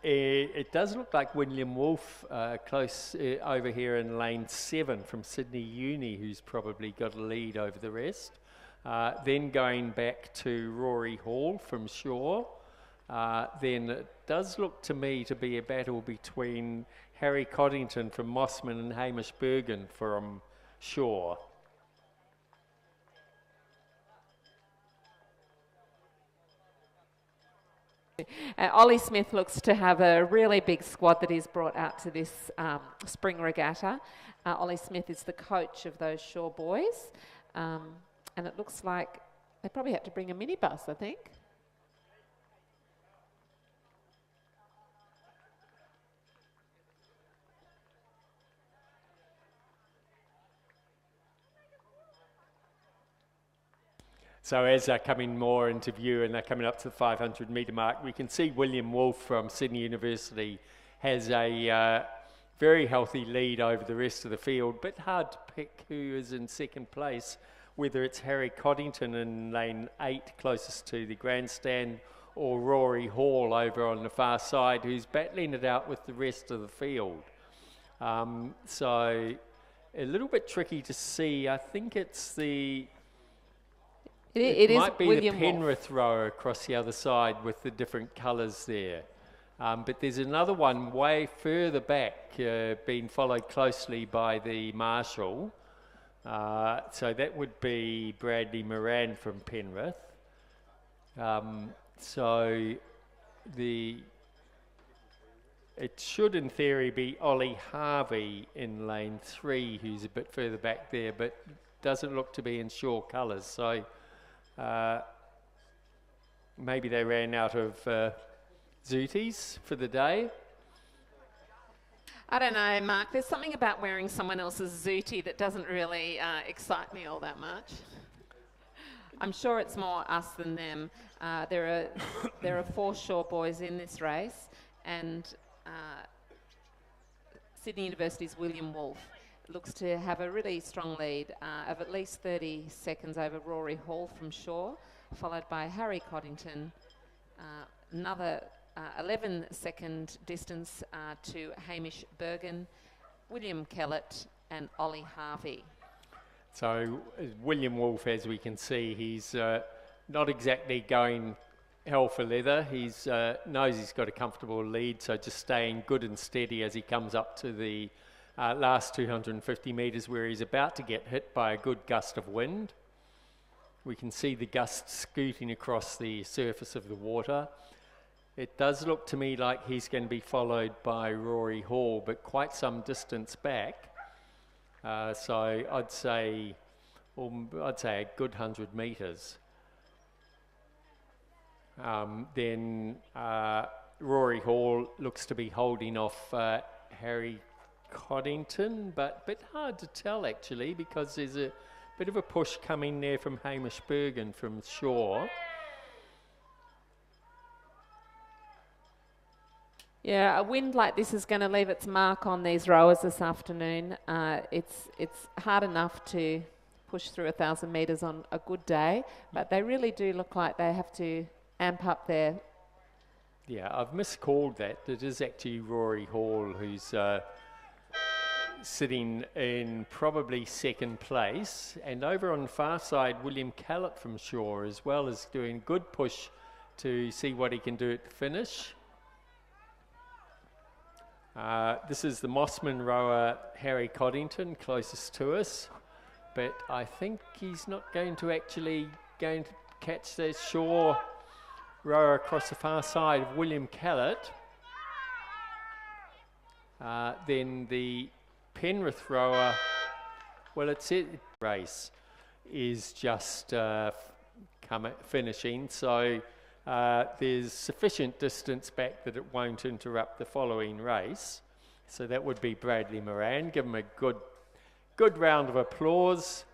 It does look like William Wolfe close over here in lane 7 from Sydney Uni, who's probably got a lead over the rest. Then going back to Rory Hall from Shore. Then it does look to me to be a battle between Harry Coddington from Mossman and Hamish Bergen from Shore. Ollie Smith looks to have a really big squad that he's brought out to this spring regatta. Ollie Smith is the coach of those Shore boys. And it looks like they probably had to bring a minibus, I think. So as they're coming more into view and they're coming up to the 500 metre mark, we can see William Wolfe from Sydney University has a very healthy lead over the rest of the field, but hard to pick who is in second place, whether it's Harry Coddington in lane 8 closest to the grandstand, or Rory Hall over on the far side, who's battling it out with the rest of the field. So a little bit tricky to see. I think it's the... It might be William the Penrith rower across the other side with the different colours there. But there's another one way further back being followed closely by the Marshall. So that would be Bradley Moran from Penrith. So it should in theory be Ollie Harvey in lane 3, who's a bit further back there, but doesn't look to be in Shaw colours. So maybe they ran out of Zooties for the day. I don't know, Mark. There's something about wearing someone else's zootie that doesn't really excite me all that much. I'm sure it's more us than them. There are 4 Shaw boys in this race, and Sydney University's William Wolfe looks to have a really strong lead of at least 30 seconds over Rory Hall from Shaw, followed by Harry Coddington, another 11-second distance to Hamish Bergen, William Kellett and Ollie Harvey. So William Wolfe, as we can see, he's not exactly going hell for leather. He's knows he's got a comfortable lead, so just staying good and steady as he comes up to the last 250 metres, where he's about to get hit by a good gust of wind. We can see the gust scooting across the surface of the water. It does look to me like he's going to be followed by Rory Hall, but quite some distance back. So I'd say a good 100 metres. Then Rory Hall looks to be holding off Harry Coddington, but hard to tell actually, because there's a bit of a push coming there from Hamish Bergen from Shaw. Yeah, a wind like this is going to leave its mark on these rowers this afternoon. It's hard enough to push through 1,000 metres on a good day, but they really do look like they have to amp up their... Yeah, I've miscalled that. It is actually Rory Hall who's sitting in probably second place, and over on the far side, William Kellett from Shaw as well is doing a good push to see what he can do at the finish. This is the Mossman rower Harry Coddington closest to us, but I think he's not going to catch the Shaw rower across the far side of William Kellett. Then the Penrith rower, well, it's it race is just finishing, so there's sufficient distance back that it won't interrupt the following race. So that would be Bradley Moran. Give him a good round of applause.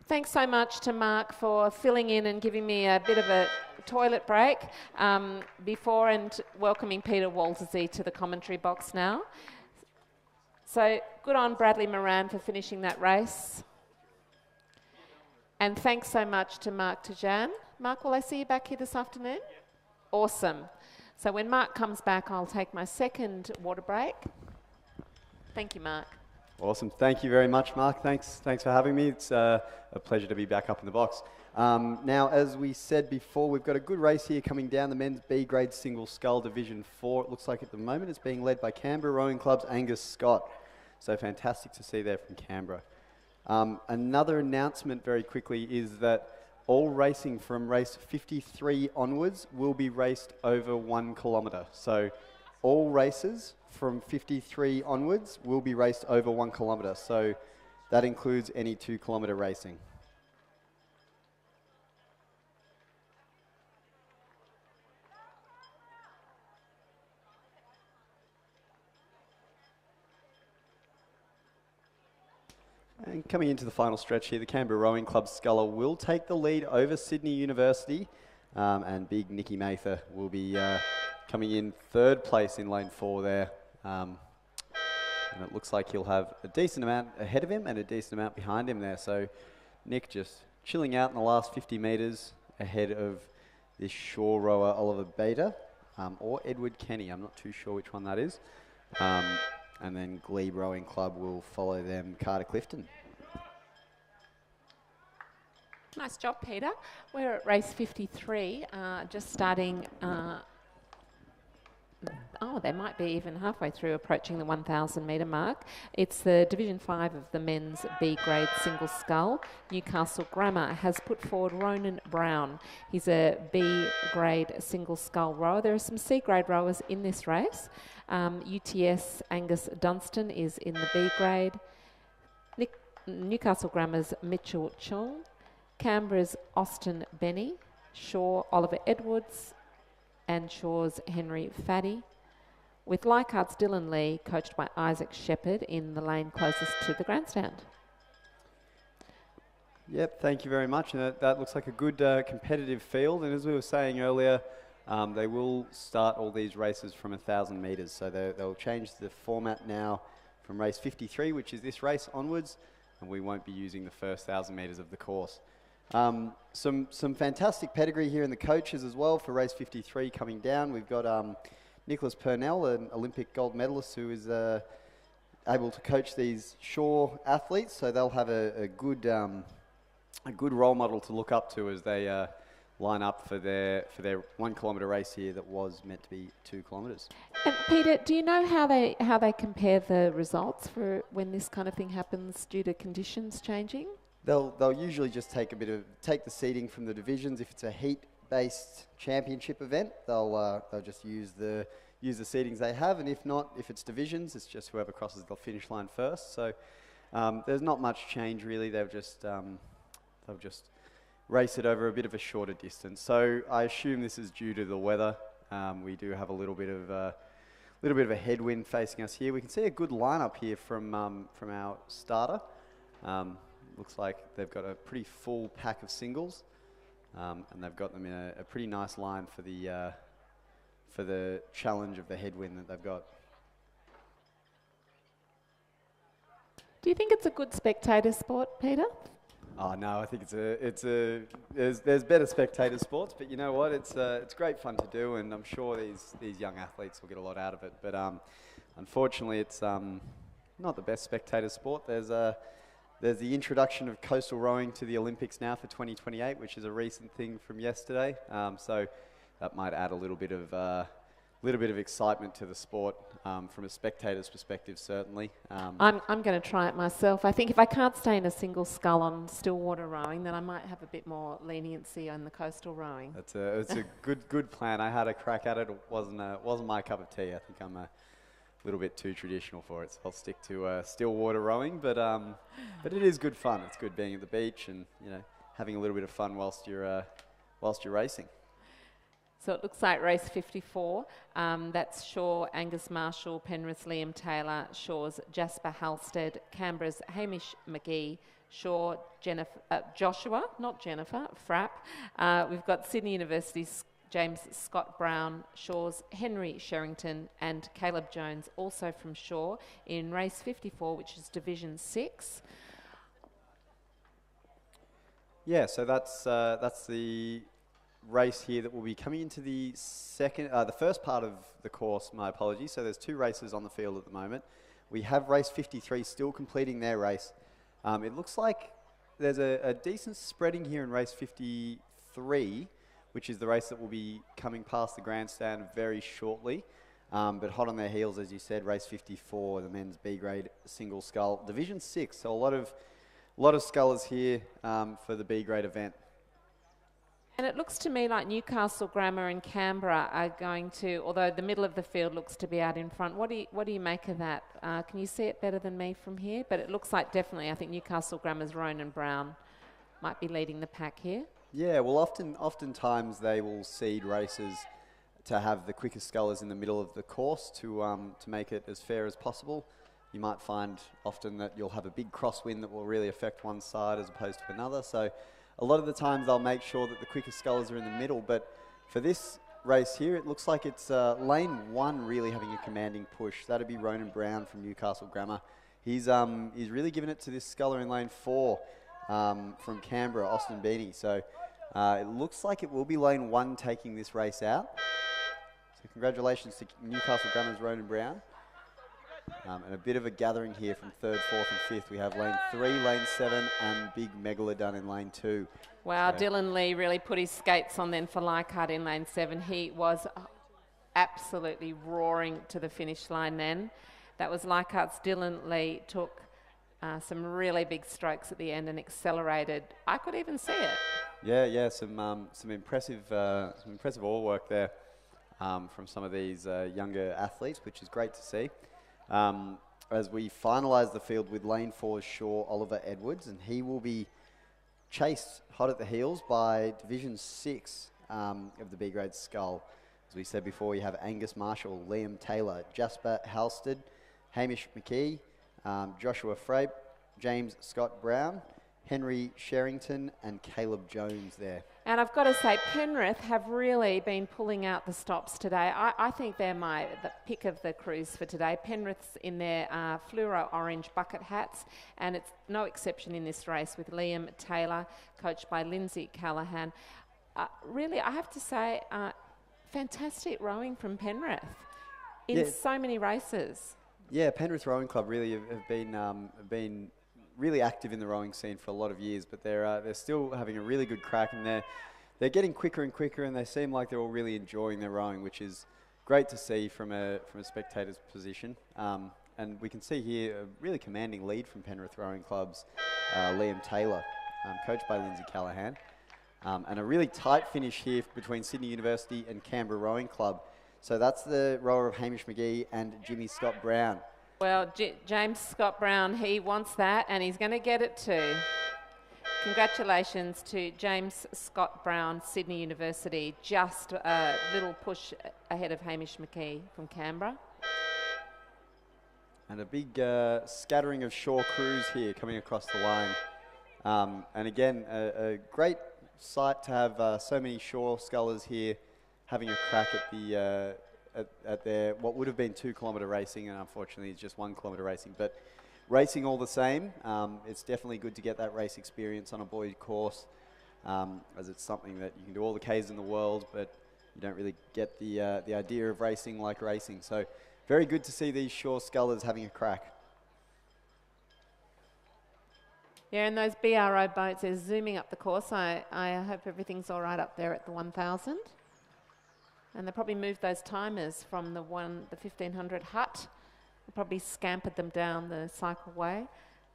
Thanks so much to Mark for filling in and giving me a bit of a toilet break before, and welcoming Peter Waltersey to the commentary box now. So good on Bradley Moran for finishing that race. And thanks so much to Mark Tajan. Mark, will I see you back here this afternoon? Yeah. Awesome. So when Mark comes back, I'll take my second water break. Thank you, Mark. Awesome. Thank you very much, Mark. Thanks for having me. It's a pleasure to be back up in the box. Now, as we said before, we've got a good race here coming down the men's B grade single scull Division 4. It looks like at the moment it's being led by Canberra Rowing Club's Angus Scott. So fantastic to see there from Canberra. Another announcement very quickly is that all racing from race 53 onwards will be raced over 1 kilometre. So all races from 53 onwards will be raced over 1 kilometre. So that includes any 2 kilometre racing. And coming into the final stretch here, the Canberra Rowing Club sculler will take the lead over Sydney University, and big Nicky Mather will be coming in third place in lane 4 there. And it looks like he'll have a decent amount ahead of him and a decent amount behind him there. So Nick just chilling out in the last 50 metres ahead of this shore rower Oliver Bader, or Edward Kenny. I'm not too sure which one that is. And then Glebe Rowing Club will follow them, Carter Clifton. Nice job, Peter. We're at race 53, just starting. They might be even halfway through, approaching the 1,000 metre mark. It's the Division 5 of the men's B grade single scull. Newcastle Grammar has put forward Ronan Brown. He's a B grade single scull rower. There are some C grade rowers in this race. UTS Angus Dunstan is in the B grade. Newcastle Grammar's Mitchell Chung. Canberra's Austin Benny. Shaw Oliver Edwards. And Shaw's Henry Faddy, with Leichhardt's Dylan Lee, coached by Isaac Shepherd, in the lane closest to the grandstand. Yep, thank you very much. And that looks like a good competitive field. And as we were saying earlier, they will start all these races from 1,000 metres. So they'll change the format now from race 53, which is this race, onwards, and we won't be using the first 1,000 metres of the course. Some fantastic pedigree here in the coaches as well for race 53 coming down. We've got Nicholas Purnell, an Olympic gold medalist who is able to coach these shore athletes, so they'll have a good role model to look up to as they line up for their 1 kilometre race here that was meant to be 2 kilometres. And Peter, do you know how they compare the results for when this kind of thing happens due to conditions changing? They'll usually just take the seeding from the divisions. If it's a heat-based championship event, they'll just use the seedings they have, and if not, if it's divisions, it's just whoever crosses the finish line first. So there's not much change really. They'll just race it over a bit of a shorter distance. So I assume this is due to the weather. We do have a little bit of a headwind facing us here. We can see a good lineup here from our starter. Looks like they've got a pretty full pack of singles, and they've got them in a pretty nice line for the challenge of the headwind that they've got. Do you think it's a good spectator sport, Peter? Oh no, I think there's better spectator sports, but you know what? It's great fun to do, and I'm sure these young athletes will get a lot out of it. But unfortunately, it's not the best spectator sport. There's the introduction of coastal rowing to the Olympics now for 2028, which is a recent thing from yesterday. So that might add a little bit of excitement to the sport from a spectator's perspective, certainly. I'm going to try it myself. I think if I can't stay in a single scull on stillwater rowing, then I might have a bit more leniency on the coastal rowing. It's a good plan. I had a crack at it. It wasn't my cup of tea. I think I'm a little bit too traditional for it, so I'll stick to stillwater rowing. But it is good fun. It's good being at the beach and having a little bit of fun whilst you're racing. So it looks like race 54. That's Shaw, Angus Marshall, Penrith, Liam Taylor, Shaw's Jasper Halstead, Canberra's Hamish McGee, Shaw, Joshua, not Jennifer, Frapp. We've got Sydney University's James Scott Brown, Shaw's Henry Sherrington, and Caleb Jones, also from Shaw, in race 54, which is Division 6. Yeah, so that's the race here that will be coming into the first part of the course. My apologies. So there's 2 races on the field at the moment. We have race 53 still completing their race. It looks like there's a decent spreading here in race 53, which is the race that will be coming past the grandstand very shortly. But hot on their heels, as you said, race 54, the men's B grade single scull, Division 6. So a lot of scullers here for the B grade event. And it looks to me like Newcastle Grammar and Canberra are going to, although the middle of the field looks to be out in front. What do you make of that? Can you see it better than me from here? But it looks like definitely, I think Newcastle Grammar's Ronan Brown might be leading the pack here. Yeah, well, oftentimes they will seed races to have the quickest scullers in the middle of the course to make it as fair as possible. you might find often that you'll have a big crosswind that will really affect one side as opposed to another. So a lot of the times they'll make sure that the quicker scullers are in the middle. But for this race here, it looks like it's lane 1 really having a commanding push. That'd be Ronan Brown from Newcastle Grammar. He's really given it to this sculler in lane 4 from Canberra, Austin Beanie. So it looks like it will be lane 1 taking this race out. So congratulations to Newcastle Grammar's Ronan Brown. And a bit of a gathering here from 3rd, 4th and 5th. We have lane 3, lane 7 and Big Megalodon in lane 2. Wow, So Dylan Lee really put his skates on then for Leichhardt in lane 7. He was absolutely roaring to the finish line then. That was Leichhardt's Dylan Lee, took some really big strokes at the end and accelerated. I could even see it. Yeah, some impressive oar work there from some of these younger athletes, which is great to see. As we finalise the field with lane 4's Shaw Oliver Edwards, and he will be chased hot at the heels by Division 6 of the B grade scull. As we said before, you have Angus Marshall, Liam Taylor, Jasper Halstead, Hamish McKee, Joshua Frape, James Scott Brown, Henry Sherrington and Caleb Jones there. And I've got to say, Penrith have really been pulling out the stops today. I think they're the pick of the crews for today. Penrith's in their fluoro orange bucket hats, and it's no exception in this race with Liam Taylor, coached by Lindsay Callahan. Really, I have to say, fantastic rowing from Penrith in so many races. Yeah, Penrith Rowing Club really have been really active in the rowing scene for a lot of years, but they're still having a really good crack, and they're getting quicker and quicker, and they seem like they're all really enjoying their rowing, which is great to see from a spectator's position. And we can see here a really commanding lead from Penrith Rowing Club's Liam Taylor, coached by Lindsay Callahan, and a really tight finish here between Sydney University and Canberra Rowing Club. So that's the rower of Hamish McGee and Jimmy Scott Brown. Well, James Scott Brown, he wants that, and he's going to get it too. Congratulations to James Scott Brown, Sydney University, just a little push ahead of Hamish McKee from Canberra. And a big scattering of shore crews here coming across the line. And again, a great sight to have so many shore scullers here having a crack at the at their what would have been 2 kilometre racing, and unfortunately it's just 1 kilometre racing, but racing all the same. It's definitely good to get that race experience on a buoyed course, as it's something that you can do all the Ks in the world, but you don't really get the idea of racing like racing. So very good to see these shore scullers having a crack. Yeah, and those BRO boats are zooming up the course. I hope everything's all right up there at the 1,000. And they probably moved those timers from the 1,500 hut. They probably scampered them down the cycleway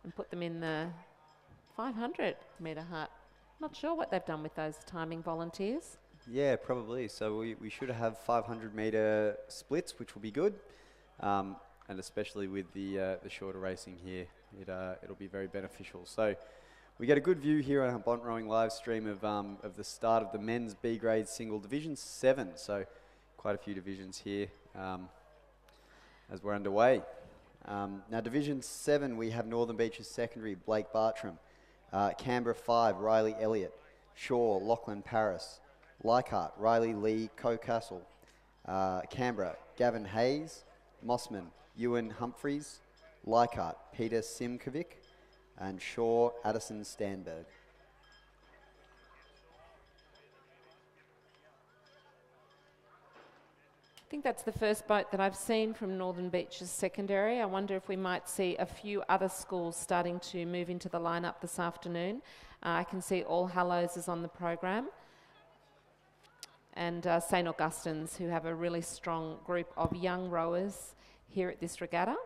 and put them in the 500 metre hut. Not sure what they've done with those timing volunteers. Yeah, probably. So we should have 500 metre splits, which will be good. And especially with the shorter racing here, it'll be very beneficial. So we get a good view here on our Bont Rowing live stream of the start of the men's B grade single Division 7. So quite a few divisions here as we're underway. Now Division 7, we have Northern Beaches Secondary, Blake Bartram, Canberra 5, Riley Elliott, Shaw, Lachlan Paris, Leichhardt, Riley Lee Cocastle, Canberra, Gavin Hayes, Mossman, Ewan Humphreys, Leichhardt, Peter Simkovic, and Shaw, Addison Stanberg. I think that's the first boat that I've seen from Northern Beaches Secondary. I wonder if we might see a few other schools starting to move into the lineup this afternoon. I can see All Hallows is on the program, and St Augustine's, who have a really strong group of young rowers here at this regatta.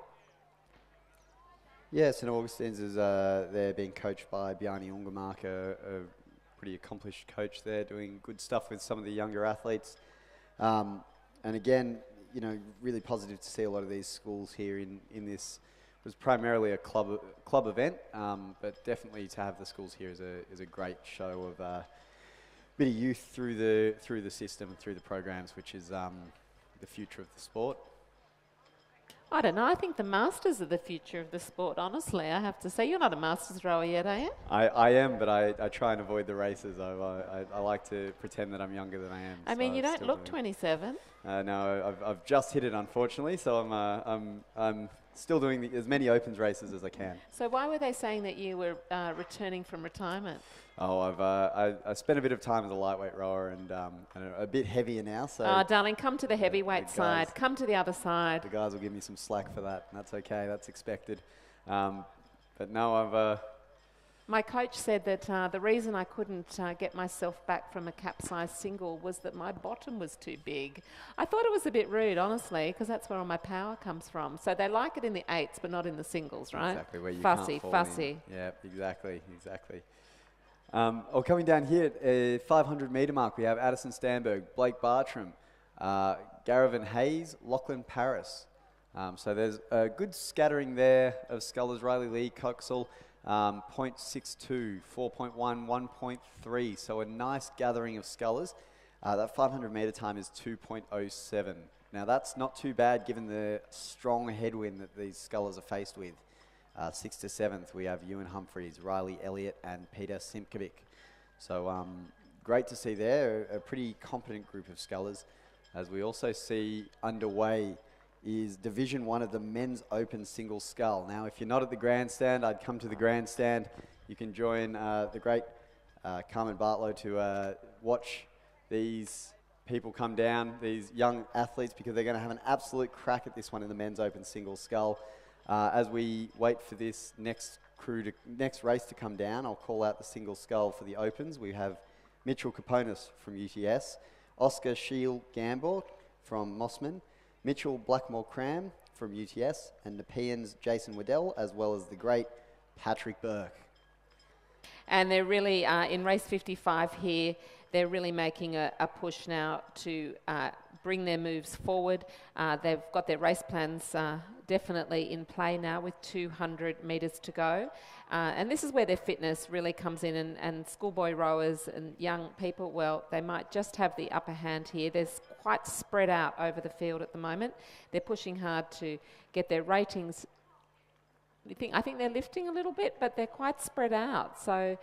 Yeah, St Augustine's is they're being coached by Bjarni Ungermark, a pretty accomplished coach there, doing good stuff with some of the younger athletes. And again, you know, really positive to see a lot of these schools here in this. It was primarily a club event, but definitely to have the schools here is a great show of a bit of youth through the system and through the programs, which is the future of the sport. I don't know. I think the Masters are the future of the sport, honestly. I have to say, you're not a Masters rower yet, are you? I am, but I try and avoid the races. I like to pretend that I'm younger than I am. I mean, so you I'm don't still look doing- 27. No, I've just hit it, unfortunately. So I'm still doing as many Opens races as I can. So why were they saying that you were returning from retirement? Oh, I spent a bit of time as a lightweight rower and a bit heavier now. So Oh, darling, come to the heavyweight the side. guys- Come to the other side. the guys will give me some slack for that. And that's okay. That's expected. But no, I've My coach said that the reason I couldn't get myself back from a capsized single was that my bottom was too big. I thought it was a bit rude, honestly, because that's where all my power comes from. So they like it in the eights, but not in the singles, right? exactly where you Fussy, can't fall fussy. in. Yeah, exactly. Coming down here at a 500 metre mark, we have Addison Stanberg, Blake Bartram, Garavan Hayes, Lachlan Paris. So there's a good scattering there of scullers. Riley Lee, Coxel, 0.62, 4.1, 1.3. So a nice gathering of scullers. That 500 metre time is 2.07. Now that's not too bad given the strong headwind that these scullers are faced with. 6th to 7th, we have Ewan Humphreys, Riley Elliott, and Peter Simkovic. So great to see there, a pretty competent group of scullers. As we also see underway is Division 1 of the Men's Open Single Scull. Now, if you're not at the grandstand, I'd come to the grandstand. You can join the great Carmen Bartlow to watch these people come down, these young athletes, because they're going to have an absolute crack at this one in the Men's Open Single Scull. As we wait for this next race to come down, I'll call out the single scull for the Opens. We have Mitchell Kaponis from UTS, Oscar Shield Gamborg from Mossman, Mitchell Blackmore Cram from UTS, and Nepean's Jason Waddell, as well as the great Patrick Burke. And they're really, in race 55 here, they're really making a push now to bring their moves forward. They've got their race plans definitely in play now with 200 metres to go. And this is where their fitness really comes in, and schoolboy rowers and young people, well, they might just have the upper hand here. They're quite spread out over the field at the moment. They're pushing hard to get their ratings. I think they're lifting a little bit, but they're quite spread out. So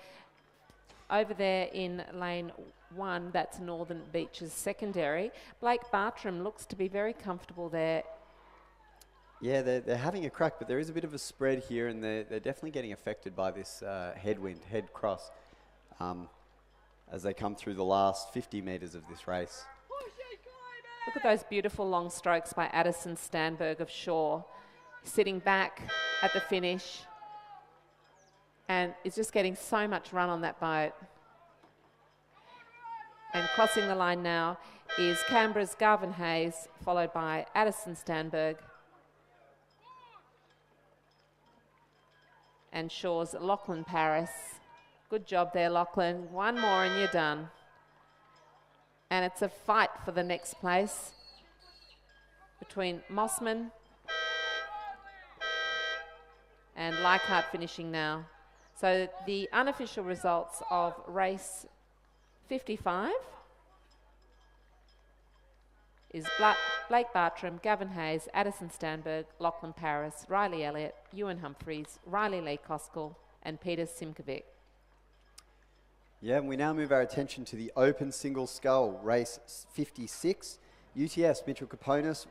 over there in lane 1, that's Northern Beaches Secondary. Blake Bartram looks to be very comfortable there. Yeah, they're having a crack, but there is a bit of a spread here, and they're definitely getting affected by this head cross, as they come through the last 50 metres of this race. Look at those beautiful long strokes by Addison Stanberg of Shaw, sitting back at the finish, and is just getting so much run on that boat. And crossing the line now is Canberra's Garvin Hayes, followed by Addison Stanberg, and Shaw's Lachlan Paris. Good job there, Lachlan. One more and you're done. And it's a fight for the next place between Mossman and Leichhardt finishing now. So the unofficial results of race 55 is Blake Bartram, Gavin Hayes, Addison Stanberg, Lachlan Paris, Riley Elliott, Ewan Humphreys, Riley Lee Koskell, and Peter Simkovic. Yeah, and we now move our attention to the Open Single Scull, race 56. UTS, Mitchell Kaponis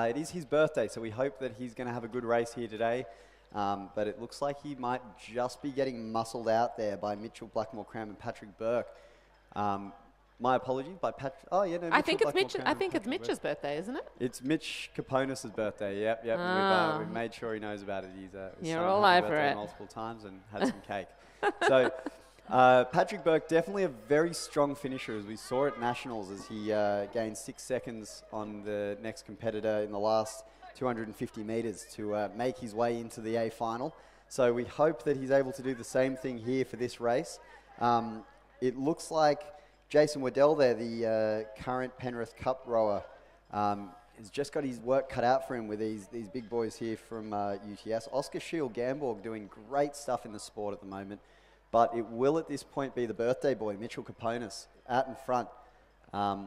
it is his birthday, so we hope that he's going to have a good race here today. But it looks like he might just be getting muscled out there by Mitchell Blackmore Cram and Patrick Burke. My apologies by Patrick. Oh yeah, no. I think it's Mitch's birthday, isn't it? It's Mitch Kaponis' birthday. Yep. Ah. We've made sure he knows about it. He's You're sung all happy over birthday it. multiple times and had some cake. So Patrick Burke, definitely a very strong finisher, as we saw at Nationals, as he gained 6 seconds on the next competitor in the last 250 metres to make his way into the A final. So we hope that he's able to do the same thing here for this race. It looks like Jason Waddell there, the current Penrith Cup rower, has just got his work cut out for him with these big boys here from UTS. Oscar Shield Gamborg doing great stuff in the sport at the moment, but it will at this point be the birthday boy, Mitchell Kaponis, out in front.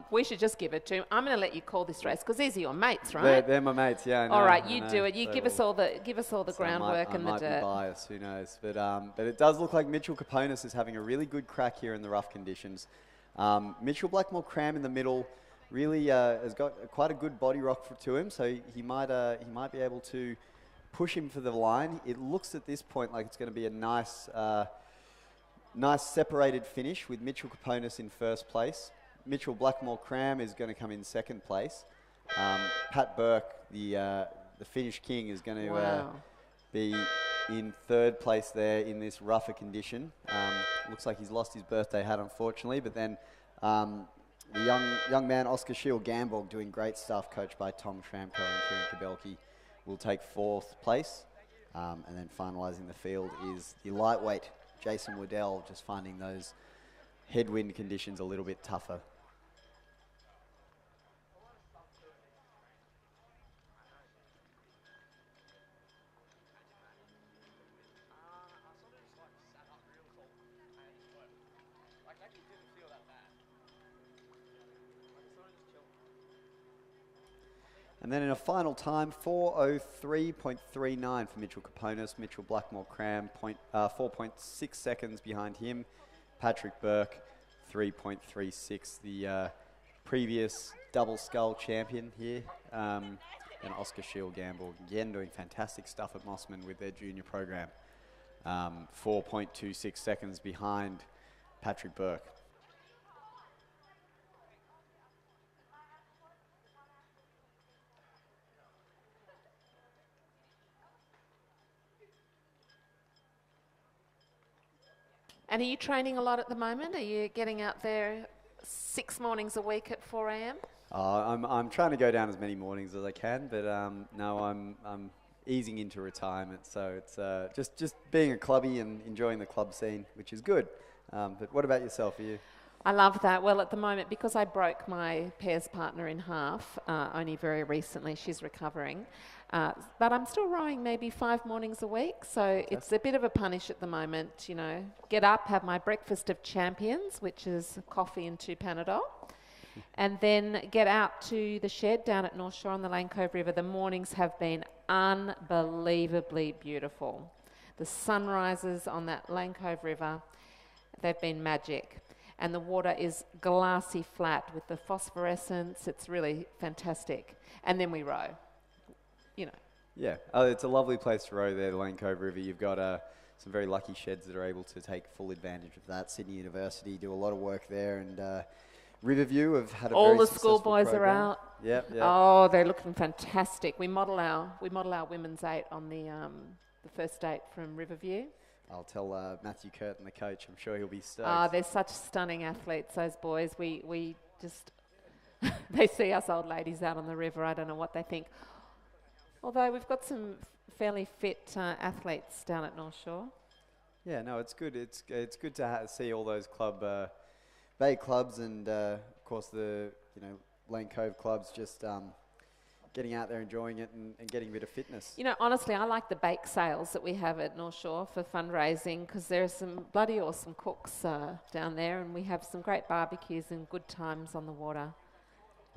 We should just give it to him. I'm going to let you call this race because these are your mates, right? They're my mates, yeah. I know, all right, I you know. do it. You So give us all the groundwork and the I might dirt. be biased, who knows? But it does look like Mitchell Caponis is having a really good crack here in the rough conditions. Mitchell Blackmore Cram in the middle really has got quite a good body rock to him, so he might be able to push him for the line. It looks at this point like it's going to be a nice separated finish with Mitchell Caponis in first place. Mitchell Blackmore Cram is going to come in second place. Pat Burke, the Finnish king, is going to be in third place there in this rougher condition. Looks like he's lost his birthday hat, unfortunately, but then the young man, Oscar Shield Gamborg, doing great stuff, coached by Tom Tramko and Kieran Kabelki, will take fourth place. And then finalising the field is the lightweight, Jason Waddell, just finding those headwind conditions a little bit tougher. And then in a final time, 4:03.39 for Mitchell Caponis. Mitchell Blackmore Cram, 4.6 seconds behind him. Patrick Burke, 3.36, the previous double scull champion here. And Oscar Shield Gamble, again doing fantastic stuff at Mossman with their junior program. 4.26 seconds behind Patrick Burke. And are you training a lot at the moment? Are you getting out there 6 mornings a week at 4 a.m.? I'm trying to go down as many mornings as I can, but no, I'm easing into retirement. So it's just being a clubby and enjoying the club scene, which is good. But what about yourself? Are you? I love that. Well, at the moment, because I broke my pairs partner in half only very recently, she's recovering. But I'm still rowing maybe 5 mornings a week, so it's a bit of a punish at the moment, you know. Get up, have my breakfast of champions, which is coffee and 2 Panadol, and then get out to the shed down at North Shore on the Lane Cove River. The mornings have been unbelievably beautiful. The sunrises on that Lane Cove River, they've been magic. And the water is glassy flat with the phosphorescence. It's really fantastic. And then we row. You know. Yeah, it's a lovely place to row there, the Lane Cove River. You've got some very lucky sheds that are able to take full advantage of that. Sydney University do a lot of work there, and Riverview have had a all very the successful schoolboys are program. out. Yep. Oh, they're looking fantastic. We model our women's 8 on the first 8 from Riverview. I'll tell Matthew Curtin, the coach. I'm sure he'll be stoked. They're such stunning athletes, those boys. We just they see us old ladies out on the river. I don't know what they think. Although we've got some fairly fit athletes down at North Shore. Yeah, no, it's good. It's good to see all those bay clubs and of course the Lane Cove clubs just getting out there, enjoying it, and getting a bit of fitness. You know, honestly, I like the bake sales that we have at North Shore for fundraising because there are some bloody awesome cooks down there, and we have some great barbecues and good times on the water.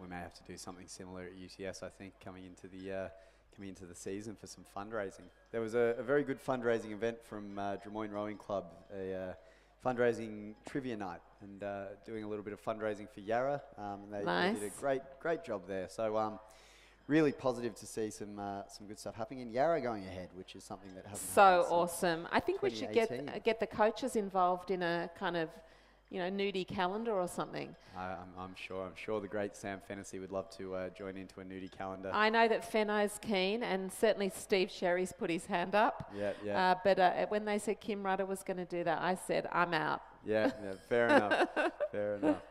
We may have to do something similar at UTS, I think, coming into the season for some fundraising. There was a very good fundraising event from Des Moines Rowing Club, a fundraising trivia night, and doing a little bit of fundraising for Yarra. They did a great job there. So really positive to see some good stuff happening, and Yarra going ahead, which is something that hasn't happened since awesome. I think we should get the coaches involved in a kind of nudie calendar or something. I'm sure the great Sam Fennessy would love to join into a nudie calendar. I know that Fenno's keen, and certainly Steve Sherry's put his hand up. Yeah. But when they said Kim Rudder was going to do that, I said, I'm out. Yeah, fair enough. Fair enough.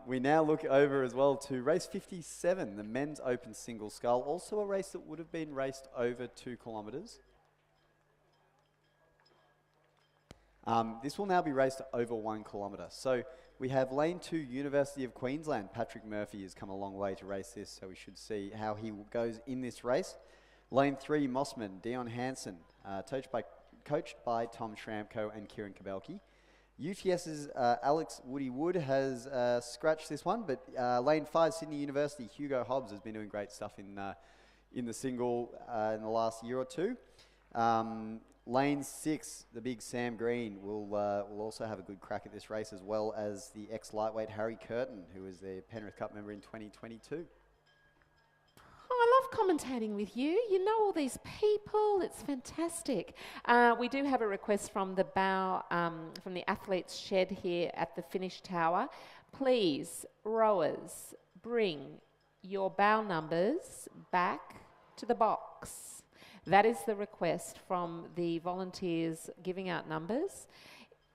We now look over as well to race 57, the men's open single scull, also a race that would have been raced over 2 kilometres. This will now be raced over 1 kilometre. So we have lane 2, University of Queensland. Patrick Murphy has come a long way to race this, so we should see how he goes in this race. Lane 3, Mossman, Dion Hansen, coached by Tom Schramko and Kieran Kabelki. UTS's Alex Woody Wood has scratched this one, but lane 5, Sydney University, Hugo Hobbs has been doing great stuff in the single in the last year or two. Lane 6, the big Sam Green, will also have a good crack at this race, as well as the ex-lightweight Harry Curtin, who was the Penrith Cup member in 2022. I love commentating with you. You know all these people. It's fantastic. We do have a request from the bow, from the athletes' shed here at the finish tower. Please, rowers, bring your bow numbers back to the box. That is the request from the volunteers giving out numbers.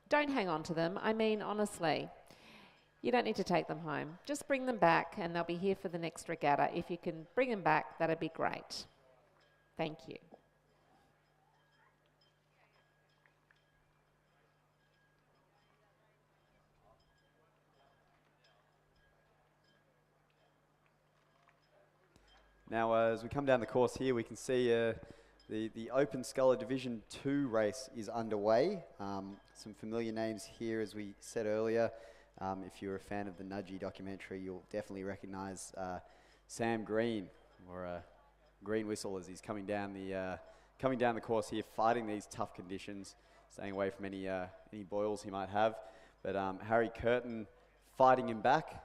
Don't hang on to them. I mean, honestly, you don't need to take them home. Just bring them back and they'll be here for the next regatta. If you can bring them back, that'd be great. Thank you. Now, as we come down the course here, we can see the Open Sculler Division 2 race is underway. Some familiar names here, as we said earlier. If you're a fan of the Nudgy documentary, you'll definitely recognise Sam Green, or Green Whistle, as he's coming down the course here, fighting these tough conditions, staying away from any boils he might have. But Harry Curtin fighting him back.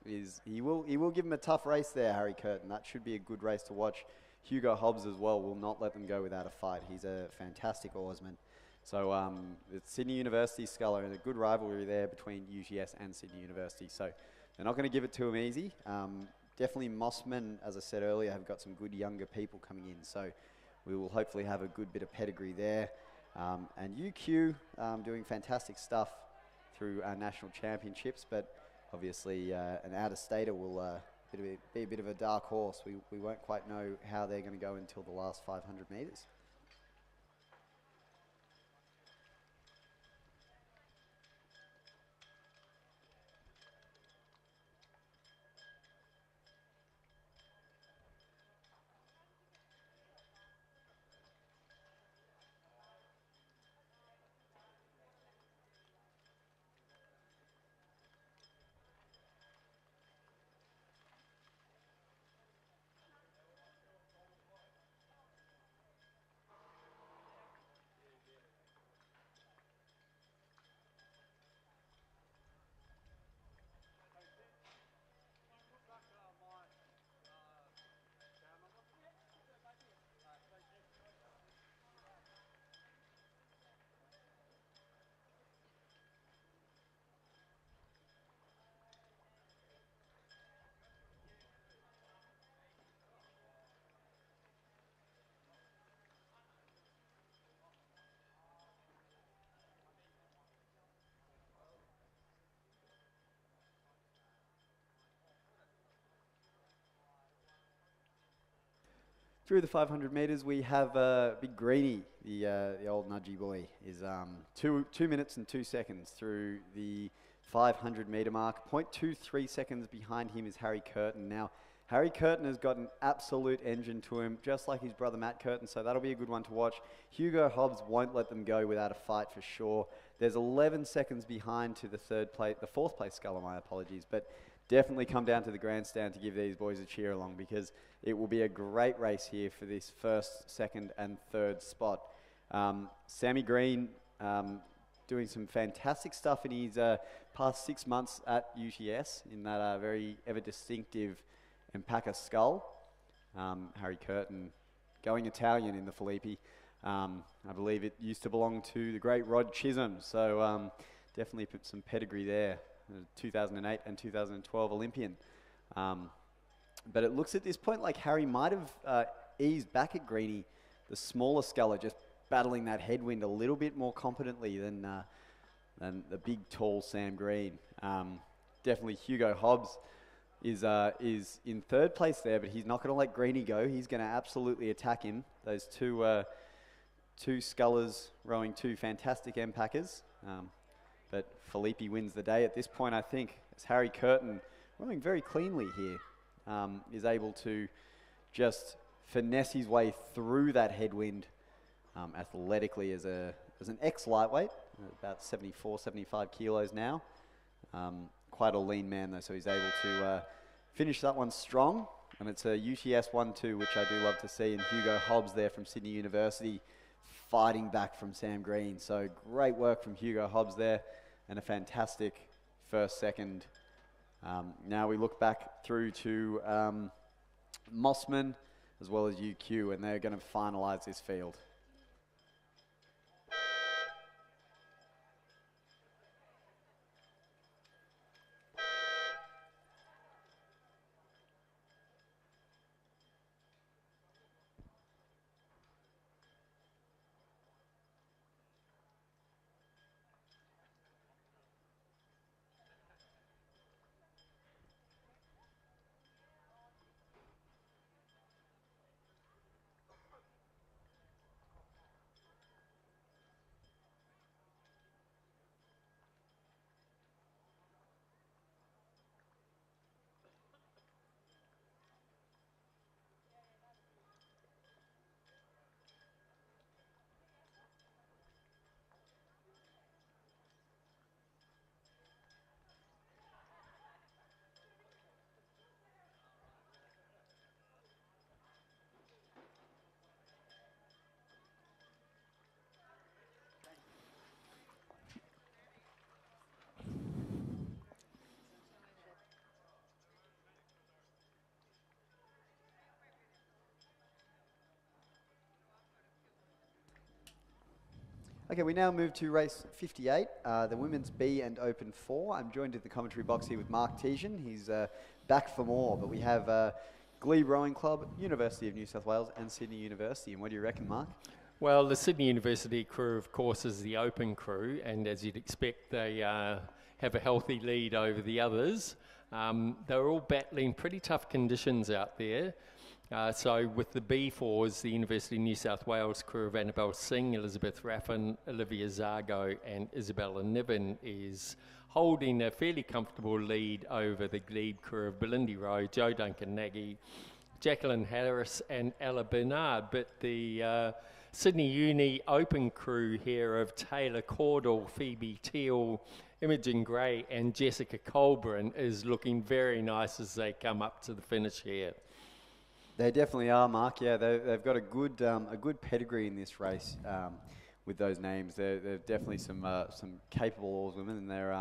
He will give him a tough race there, Harry Curtin. That should be a good race to watch. Hugo Hobbs as well will not let them go without a fight. He's a fantastic oarsman. So it's Sydney University sculler, and a good rivalry there between UTS and Sydney University. So they're not going to give it to him easy. Definitely Mossman, as I said earlier, have got some good younger people coming in. So we will hopefully have a good bit of pedigree there. And UQ doing fantastic stuff through our national championships, but obviously an out-of-stater will be a bit of a dark horse. We won't quite know how they're going to go until the last 500 metres. Through the 500 metres, we have Big Greenie, the old nudgy boy, is 2 minutes and 2 seconds through the 500 metre mark. 0.23 seconds behind him is Harry Curtin. Now, Harry Curtin has got an absolute engine to him, just like his brother Matt Curtin, so that'll be a good one to watch. Hugo Hobbs won't let them go without a fight for sure. There's 11 seconds behind to the fourth place sculler, my apologies, but definitely come down to the grandstand to give these boys a cheer along, because it will be a great race here for this first, second and third spot. Sammy Green doing some fantastic stuff in his past 6 months at UTS in that very ever distinctive Alpaca scull. Harry Curtin going Italian in the Filippi. I believe it used to belong to the great Rod Chisholm, so definitely put some pedigree there. 2008 and 2012 Olympian. But it looks at this point like Harry might have eased back at Greenie, the smaller sculler, just battling that headwind a little bit more competently than the big, tall Sam Green. Definitely Hugo Hobbs is in third place there, but he's not going to let Greenie go. He's going to absolutely attack him. Those two scullers rowing two fantastic Alpacas. But Filippi wins the day at this point, I think, as Harry Curtin, rowing very cleanly here, is able to just finesse his way through that headwind athletically as an ex-lightweight, about 74, 75 kilos now. Quite a lean man though, so he's able to finish that one strong. And it's a UTS 1-2, which I do love to see. And Hugo Hobbs there from Sydney University fighting back from Sam Green. So great work from Hugo Hobbs there and a fantastic first, second. Now we look back through to Mossman as well as UQ, and they're going to finalise this field. Okay, we now move to race 58, the women's B and Open 4. I'm joined in the commentary box here with Mark Tejan. He's back for more, but we have Glebe Rowing Club, University of New South Wales and Sydney University. And what do you reckon, Mark? Well, the Sydney University crew, of course, is the open crew, and as you'd expect, they have a healthy lead over the others. They're all battling pretty tough conditions out there. So with the B4s, the University of New South Wales crew of Annabelle Singh, Elizabeth Raffin, Olivia Zargo and Isabella Niven is holding a fairly comfortable lead over the Glebe crew of Belindy Rowe, Joe Duncan Nagy, Jacqueline Harris and Ella Bernard. But the Sydney Uni Open crew here of Taylor Caudle, Phoebe Teal, Imogen Gray and Jessica Colburn is looking very nice as they come up to the finish here. They definitely are, Mark. Yeah, they've got a good pedigree in this race with those names. They're definitely some capable oarswomen, and they're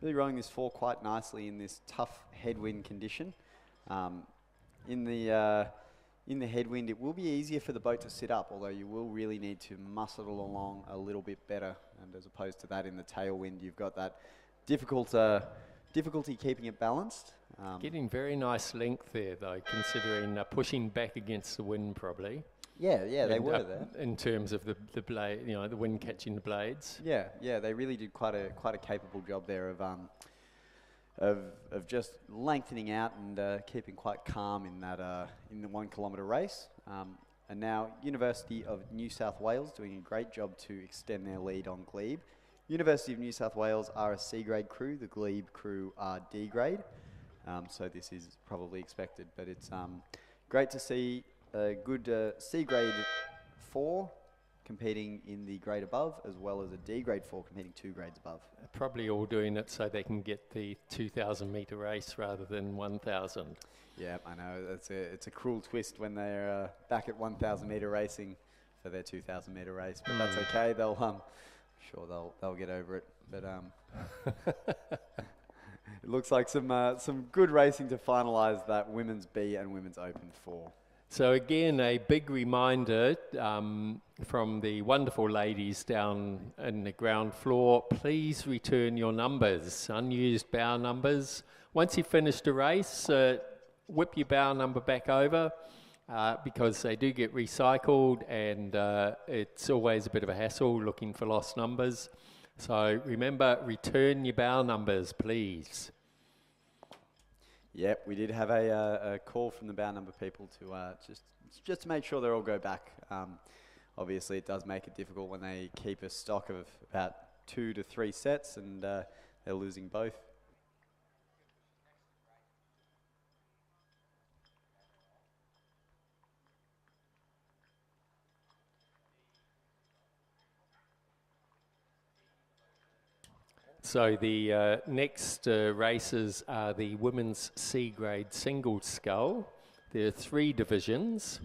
really rowing this four quite nicely in this tough headwind condition. In the headwind, it will be easier for the boat to sit up, although you will really need to muscle it along a little bit better. And as opposed to that, in the tailwind, you've got that difficulty keeping it balanced. Getting very nice length there, though, considering pushing back against the wind, probably. Yeah, they were there. In terms of the blade, the wind catching the blades. Yeah, they really did quite a capable job there of just lengthening out and keeping quite calm in that in the 1 kilometre race. And now University of New South Wales doing a great job to extend their lead on Glebe. University of New South Wales are a C grade crew. The Glebe crew are D grade. So this is probably expected, but it's great to see a good C grade 4 competing in the grade above, as well as a D grade 4 competing 2 grades above. Probably all doing it so they can get the 2,000 metre race rather than 1,000. Yeah, I know. It's a cruel twist when they're back at 1,000 metre racing for their 2,000 metre race, but that's okay. They'll get over it. But it looks like some good racing to finalise that women's B and women's Open 4. So again, a big reminder from the wonderful ladies down in the ground floor, please return your numbers, unused bow numbers. Once you've finished a race, whip your bow number back over because they do get recycled, and it's always a bit of a hassle looking for lost numbers. So remember, return your bow numbers, please. Yep, we did have a call from the bow number people to just to make sure they all go back. Obviously, it does make it difficult when they keep a stock of about 2 to 3 sets and they're losing both. So the next races are the women's C grade single scull. There are 3 divisions,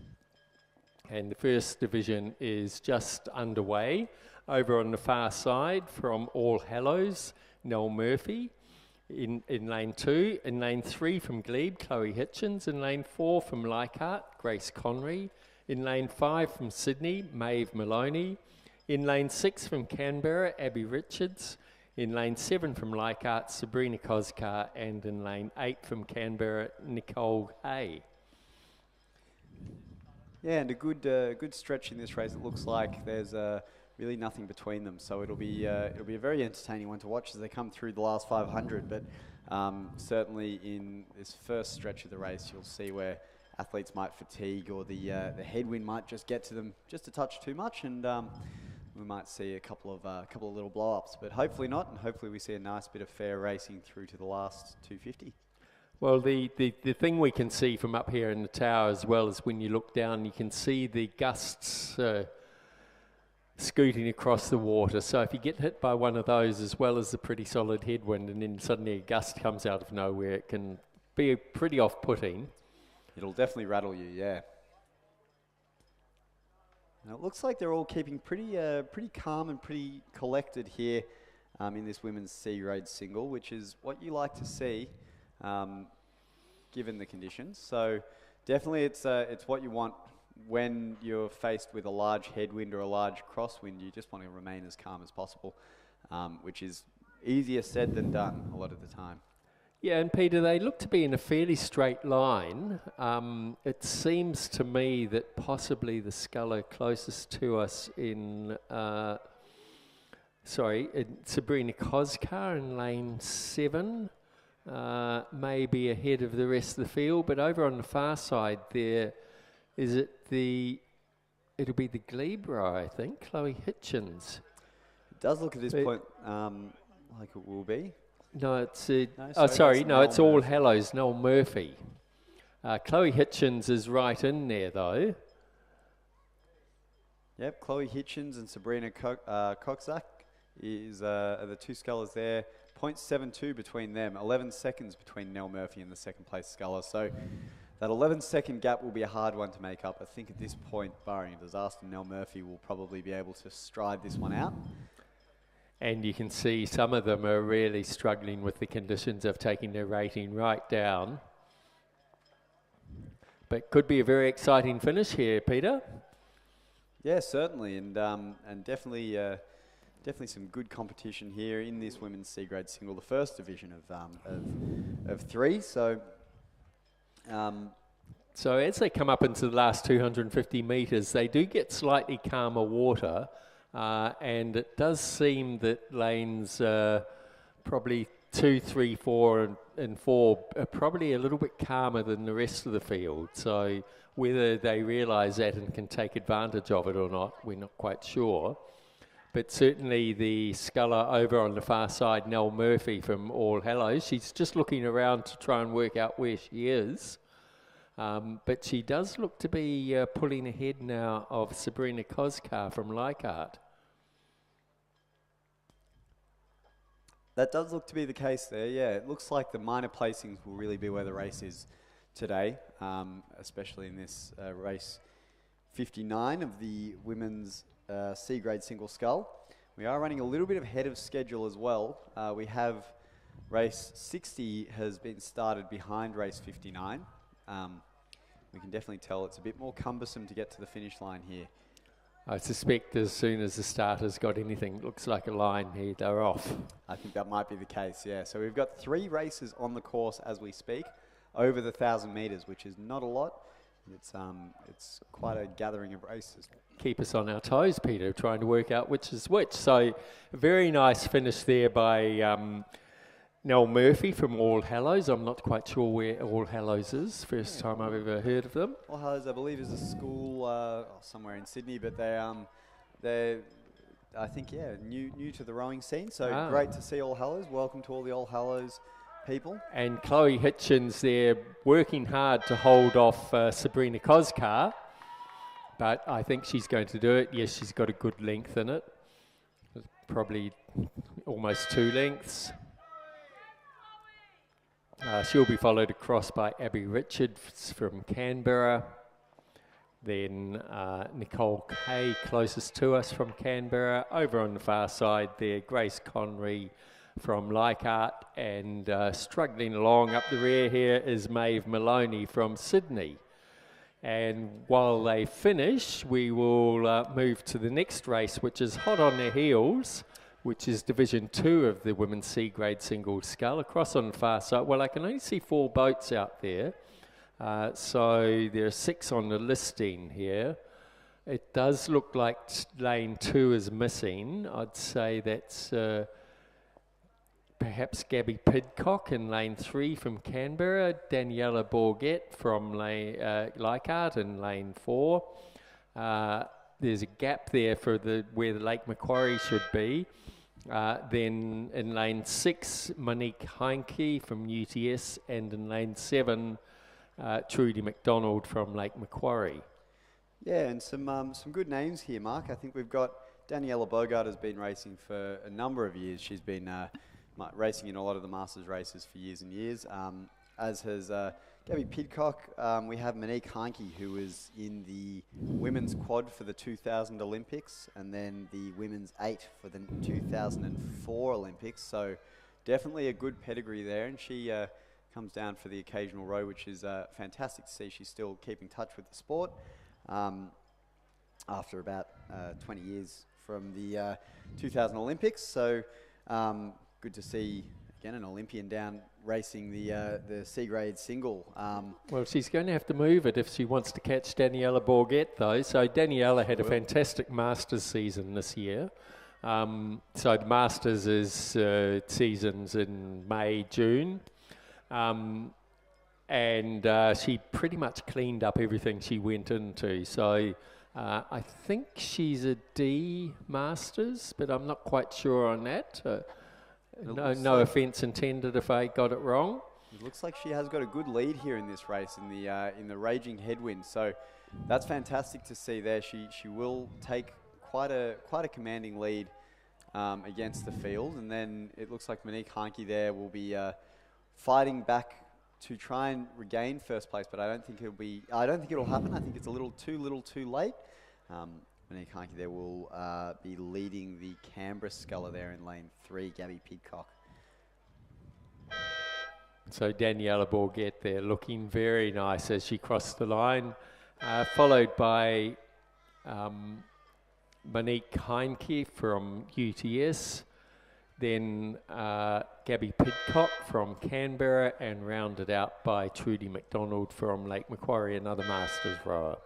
and the first division is just underway. Over on the far side from All Hallows, Noel Murphy in lane 2. In lane 3 from Glebe, Chloe Hitchens. In lane 4 from Leichhardt, Grace Conry. In lane 5 from Sydney, Maeve Maloney. In lane 6 from Canberra, Abby Richards. In lane 7 from Leichhardt, Sabrina Koskar. And in lane 8 from Canberra, Nicole Hay. Yeah, and a good stretch in this race. It looks like there's really nothing between them, so it'll be a very entertaining one to watch as they come through the last 500. But certainly in this first stretch of the race, you'll see where athletes might fatigue, or the headwind might just get to them just a touch too much, and we might see a couple of little blow-ups. But hopefully not, and hopefully we see a nice bit of fair racing through to the last 250. Well, the thing we can see from up here in the tower as well is when you look down, you can see the gusts scooting across the water. So if you get hit by one of those, as well as the pretty solid headwind, and then suddenly a gust comes out of nowhere, it can be pretty off-putting. It'll definitely rattle you, yeah. Now it looks like they're all keeping pretty calm and pretty collected here in this women's C-grade single, which is what you like to see. Given the conditions. So definitely it's what you want when you're faced with a large headwind or a large crosswind. You just want to remain as calm as possible, which is easier said than done a lot of the time. Yeah, and Peter, they look to be in a fairly straight line. It seems to me that possibly the sculler closest to us in Sabrina Koskar in lane 7. May be ahead of the rest of the field, but over on the far side there, it'll be the Glebe row, I think, Chloe Hitchens. It does look at this point like it will be. No, it's it's All Hallows, Noel Murphy. Chloe Hitchens is right in there though. Yep, Chloe Hitchens and Sabrina Coxed are the 2 scullers there. 0.72 between them, 11 seconds between Nell Murphy and the second place sculler. So that 11-second gap will be a hard one to make up. I think at this point, barring a disaster, Nell Murphy will probably be able to stride this one out. And you can see some of them are really struggling with the conditions of taking their rating right down. But could be a very exciting finish here, Peter. Yeah, certainly, and definitely some good competition here in this women's C-grade single, the first division of 3. So as they come up into the last 250 metres, they do get slightly calmer water, and it does seem that lanes probably 2, 3, 4 and 4 are probably a little bit calmer than the rest of the field. So whether they realise that and can take advantage of it or not, we're not quite sure. But certainly the sculler over on the far side, Nell Murphy from All Hallows, she's just looking around to try and work out where she is. But she does look to be pulling ahead now of Sabrina Koskar from Leichhardt. That does look to be the case there, yeah. It looks like the minor placings will really be where the race is today, especially in this race 59 of the women's C-grade single scull. We are running a little bit ahead of schedule as well. We have race 60 has been started behind race 59. We can definitely tell it's a bit more cumbersome to get to the finish line here. I suspect as soon as the starters got anything, looks like a line here, they're off. I think that might be the case, yeah. So we've got 3 races on the course as we speak, over the 1,000 metres, which is not a lot. It's quite a gathering of races. Keep us on our toes, Peter, trying to work out which is which. So a very nice finish there by Nell Murphy from All Hallows. I'm not quite sure where All Hallows is. First time I've ever heard of them. All Hallows, I believe, is a school somewhere in Sydney, but they're I think, yeah, new to the rowing scene. So great to see All Hallows. Welcome to all the All Hallows people. And Chloe Hitchens there working hard to hold off Sabrina Koskar, but I think she's going to do it. Yes, she's got a good length in it. Probably almost 2 lengths. She'll be followed across by Abby Richards from Canberra. Then Nicole Kay closest to us from Canberra. Over on the far side there, Grace Conry from Leichhardt, and struggling along up the rear here is Maeve Maloney from Sydney. And while they finish, we will move to the next race, which is hot on their heels, which is Division 2 of the Women's C-Grade Single Scull. Across on the far side, well, I can only see 4 boats out there. So there are 6 on the listing here. It does look like lane 2 is missing. I'd say that's perhaps Gabby Pidcock in lane 3 from Canberra, Daniela Bourget from Leichhardt in lane 4. There's a gap there for where the Lake Macquarie should be. Then in lane 6, Monique Heinke from UTS, and in lane 7, Trudy McDonald from Lake Macquarie. Yeah, and some good names here, Mark. I think we've got Daniela Bogart has been racing for a number of years. She's been racing in a lot of the Masters races for years and years, as has Gabby Pidcock. We have Monique Heinke, who was in the women's quad for the 2000 Olympics, and then the women's 8 for the 2004 Olympics. So definitely a good pedigree there, and she comes down for the occasional row, which is fantastic to see. She's still keeping touch with the sport after about 20 years from the 2000 Olympics. So good to see again an Olympian down racing the C-grade single. Well, she's going to have to move it if she wants to catch Daniela Bourget, though. So Daniela had a fantastic Masters season this year. So the Masters is seasons in May, June. And she pretty much cleaned up everything she went into. So I think she's a D Masters, but I'm not quite sure on that. No offence intended if I got it wrong. It looks like she has got a good lead here in this race in the raging headwind. So that's fantastic to see there. She will take quite a commanding lead against the field, and then it looks like Monique Heinke there will be fighting back to try and regain first place, but I don't think it'll happen. I think it's a little too late. Monique Heinke there will be leading the Canberra sculler there in lane 3, Gabby Pidcock. So Daniela Bourget there looking very nice as she crossed the line, followed by Monique Heinke from UTS, then Gabby Pidcock from Canberra, and rounded out by Trudy McDonald from Lake Macquarie, another Masters rower.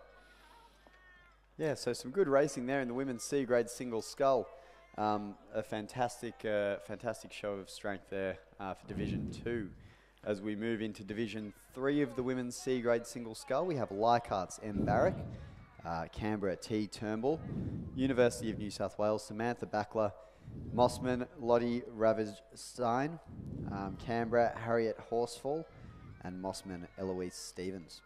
Yeah, so some good racing there in the women's C-grade single scull. A fantastic show of strength there for Division 2. As we move into Division 3 of the women's C-grade single scull, we have Leichhardt's M. Barrack, Canberra T. Turnbull, University of New South Wales Samantha Backler, Mossman Lottie Ravagestein, Canberra Harriet Horsfall, and Mossman Eloise Stevens.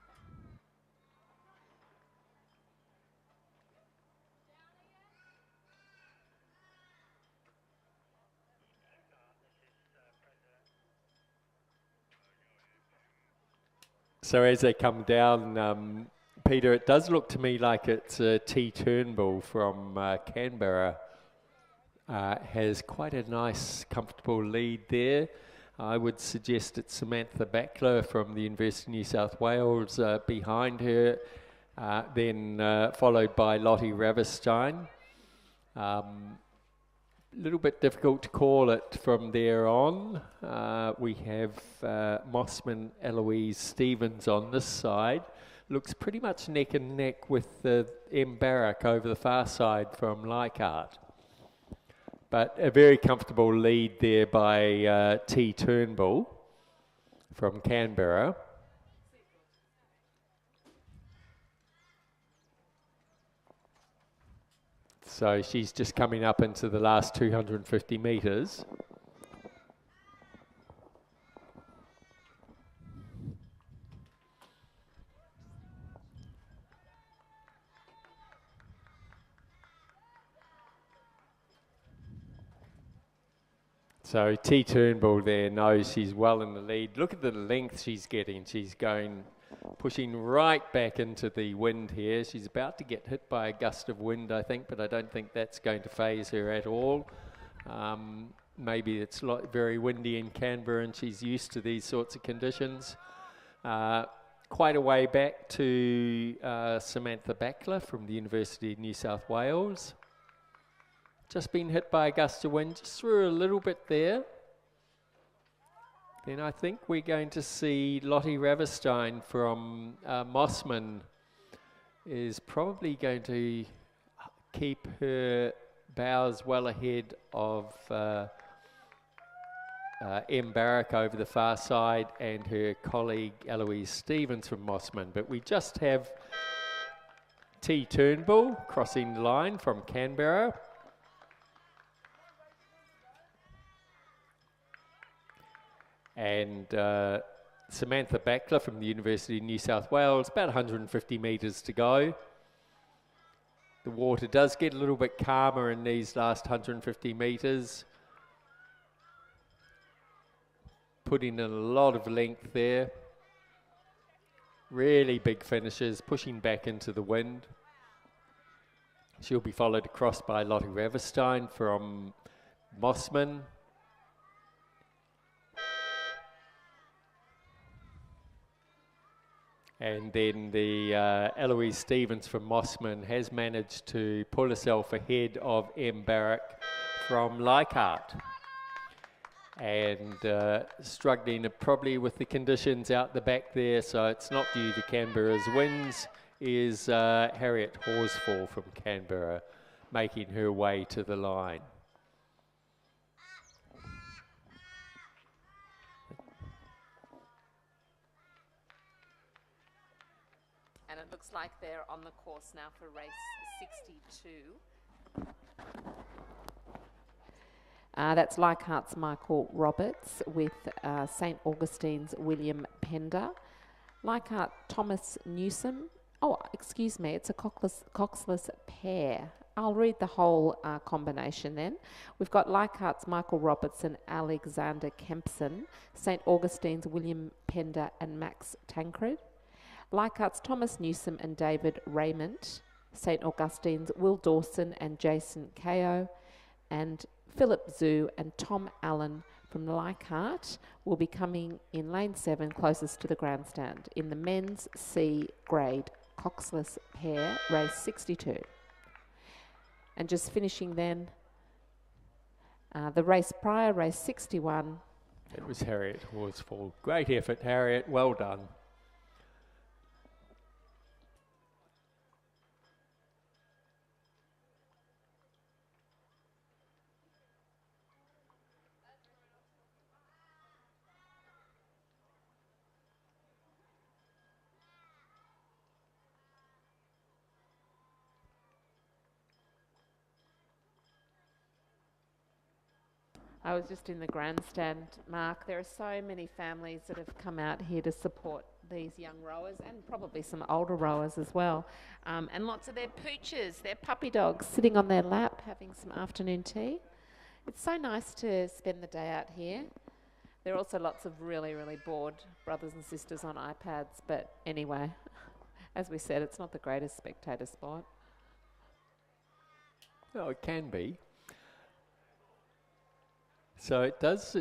So as they come down, Peter, it does look to me like it's T. Turnbull from Canberra. Has quite a nice, comfortable lead there. I would suggest it's Samantha Backler from the University of New South Wales behind her, then followed by Lottie Ravagestein. Little bit difficult to call it from there on. We have Mossman Eloise Stevens on this side. Looks pretty much neck and neck with M. Barrack over the far side from Leichhardt. But a very comfortable lead there by T. Turnbull from Canberra. So she's just coming up into the last 250 metres. So T Turnbull there knows she's well in the lead. Look at the length she's getting. She's going, pushing right back into the wind here. She's about to get hit by a gust of wind, I think, but I don't think that's going to phase her at all. Maybe it's very windy in Canberra and she's used to these sorts of conditions. Quite a way back to Samantha Backler from the University of New South Wales. Just been hit by a gust of wind, just through a little bit there. Then I think we're going to see Lottie Raverstein from Mossman is probably going to keep her bows well ahead of M. Barrack over the far side and her colleague Eloise Stevens from Mossman. But we just have T. Turnbull crossing the line from Canberra. And Samantha Backler from the University of New South Wales, about 150 metres to go. The water does get a little bit calmer in these last 150 metres. Putting in a lot of length there. Really big finishes, pushing back into the wind. She'll be followed across by Lottie Raverstein from Mossman. And then the Eloise Stevens from Mossman has managed to pull herself ahead of M. Barrack from Leichhardt. And struggling probably with the conditions out the back there, so it's not due to Canberra's winds, is Harriet Horsfall from Canberra making her way to the line. And it looks like they're on the course now for race 62. That's Leichhardt's Michael Roberts with St. Augustine's William Pender. Leichhardt Thomas Newsom. Oh, excuse me, it's a coxless pair. I'll read the whole combination then. We've got Leichhardt's Michael Roberts and Alexander Kempson, St. Augustine's William Pender and Max Tancred. Leichhardt's Thomas Newsom and David Raymond, St. Augustine's Will Dawson and Jason Kao, and Philip Zhu and Tom Allen from Leichhardt will be coming in lane 7 closest to the grandstand in the men's C grade coxless pair, race 62. And just finishing then, the race prior, race 61. It was Harriet Horsfall. Great effort, Harriet. Well done. I was just in the grandstand, Mark. There are so many families that have come out here to support these young rowers and probably some older rowers as well. And lots of their pooches, their puppy dogs, sitting on their lap having some afternoon tea. It's so nice to spend the day out here. There are also lots of really, really bored brothers and sisters on iPads. But anyway, as we said, it's not the greatest spectator sport. No, it can be. So it does,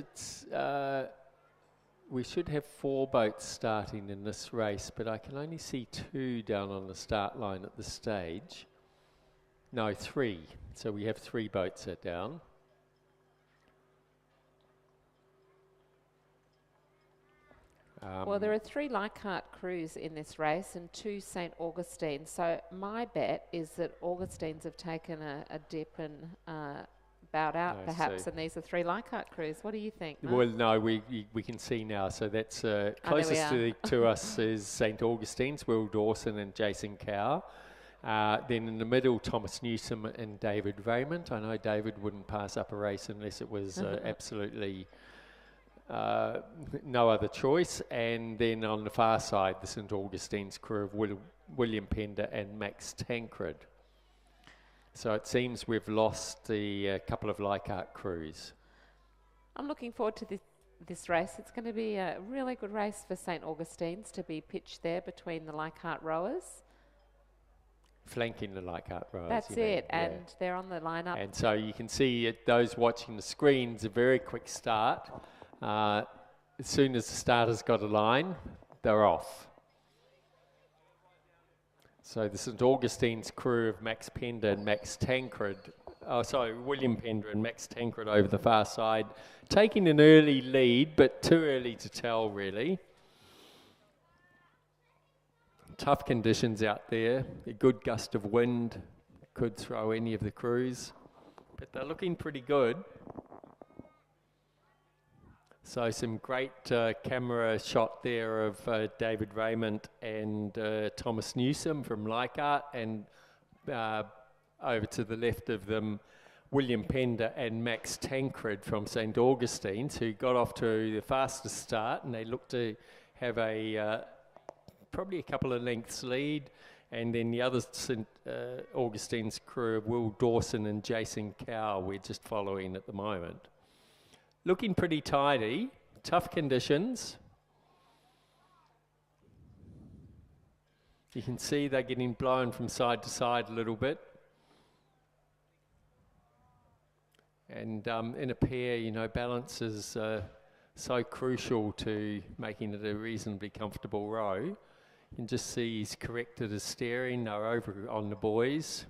we should have 4 boats starting in this race, but I can only see 2 down on the start line at this stage. No, 3. So we have 3 boats are down. Well, there are 3 Leichhardt crews in this race and 2 St. Augustine. So my bet is that Augustines have taken a dip and bowed out perhaps, and these are 3 Leichhardt crews. What do you think, Mark? Well, no, we can see now. So that's closest to us is St. Augustine's, Will Dawson and Jason Kao. Then in the middle, Thomas Newsom and David Raymond. I know David wouldn't pass up a race unless it was absolutely no other choice. And then on the far side, the St. Augustine's crew of William Pender and Max Tancred. So it seems we've lost the couple of Leichhardt crews. I'm looking forward to this race. It's going to be a really good race for St. Augustine's to be pitched there between the Leichhardt rowers. Flanking the Leichhardt rowers. That's it, and they're on the lineup. And so you can see those watching the screens, a very quick start. As soon as the starters got a line, they're off. So the St. Augustine's crew of Max Pender and Max Tancred, William Pender and Max Tancred over the far side, taking an early lead, but too early to tell really. Tough conditions out there, a good gust of wind could throw any of the crews, but they're looking pretty good. So some great camera shot there of David Raymond and Thomas Newsom from Leichhardt, and over to the left of them, William Pender and Max Tancred from St. Augustine's, who got off to the fastest start, and they look to have a probably a couple of lengths lead, and then the other St. Augustine's crew of Will Dawson and Jason Cow we're just following at the moment. Looking pretty tidy, tough conditions. You can see they're getting blown from side to side a little bit. And in a pair, you know, balance is so crucial to making it a reasonably comfortable row. You can just see he's corrected his steering, they're over on the buoys.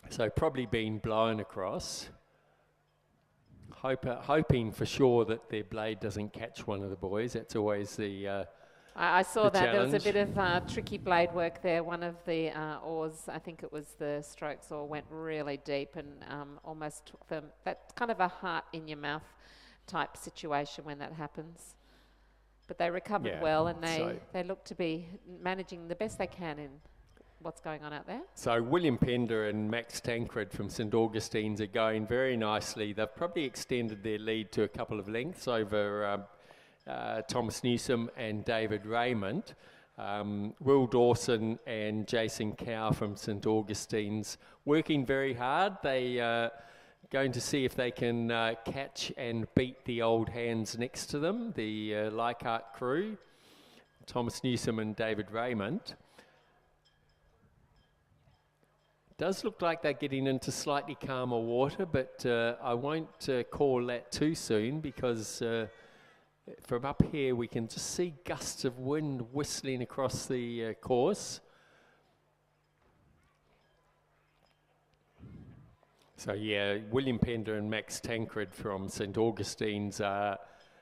So probably been blown across. Hoping for sure that their blade doesn't catch one of the buoys. That's always the I saw that challenge. there was a bit of tricky blade work there. One of the oars, I think it was the strokes oar, went really deep and almost took them. That's kind of a heart in your mouth type situation when that happens. But they recovered well, and they look to be managing the best they can in what's going on out there. So William Pender and Max Tancred from St. Augustine's are going very nicely. They've probably extended their lead to a couple of lengths over Thomas Newsom and David Raymond. Will Dawson and Jason Cow from St. Augustine's working very hard. They going to see if they can catch and beat the old hands next to them, the Leichhardt crew, Thomas Newsom and David Raymond. Does look like they're getting into slightly calmer water, but I won't call that too soon, because from up here we can just see gusts of wind whistling across the course. So yeah, William Pender and Max Tancred from St. Augustine's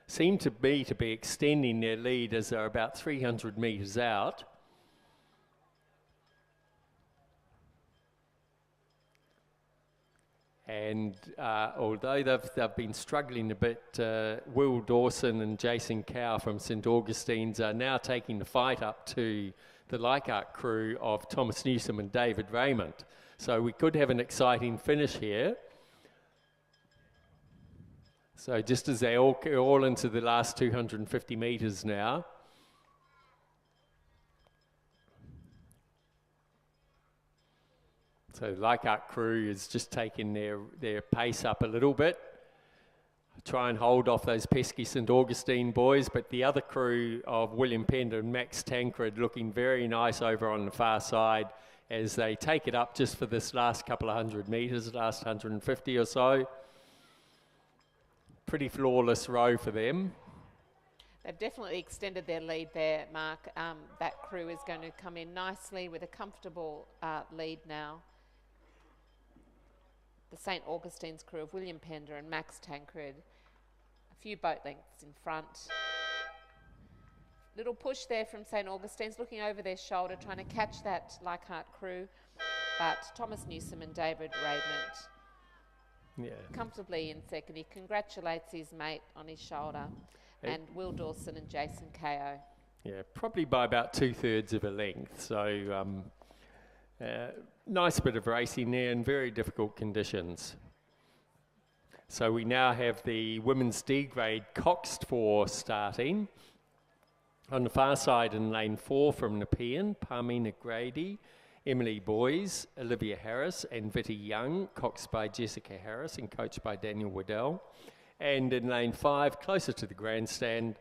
seem to be extending their lead as they're about 300 metres out. And although they've been struggling a bit, Will Dawson and Jason Cow from St. Augustine's are now taking the fight up to the Leichhardt crew of Thomas Newsom and David Raymond. So we could have an exciting finish here. So just as they're all into the last 250 metres now. So Leichhardt crew is just taking their pace up a little bit. Try and hold off those pesky St. Augustine boys, but the other crew of William Pender and Max Tancred looking very nice over on the far side as they take it up just for this last couple of 100 metres, last 150 or so. Pretty flawless row for them. They've definitely extended their lead there, Mark. That crew is going to come in nicely with a comfortable lead now. The St. Augustine's crew of William Pender and Max Tancred, a few boat lengths in front. Little push there from St. Augustine's, looking over their shoulder, trying to catch that Leichhardt crew. But Thomas Newsom and David Raymond comfortably in second. He congratulates his mate on his shoulder. And Will Dawson and Jason Ko. Yeah, probably by about 2/3 of a length. So nice bit of racing there in very difficult conditions. So we now have the women's D grade coxed 4 starting. On the far side in lane 4 from Nepean, Parmina Grady Emily Boys, Olivia Harris, and Vitty Young, coxed by Jessica Harris and coached by Daniel Waddell. And in lane 5, closer to the grandstand,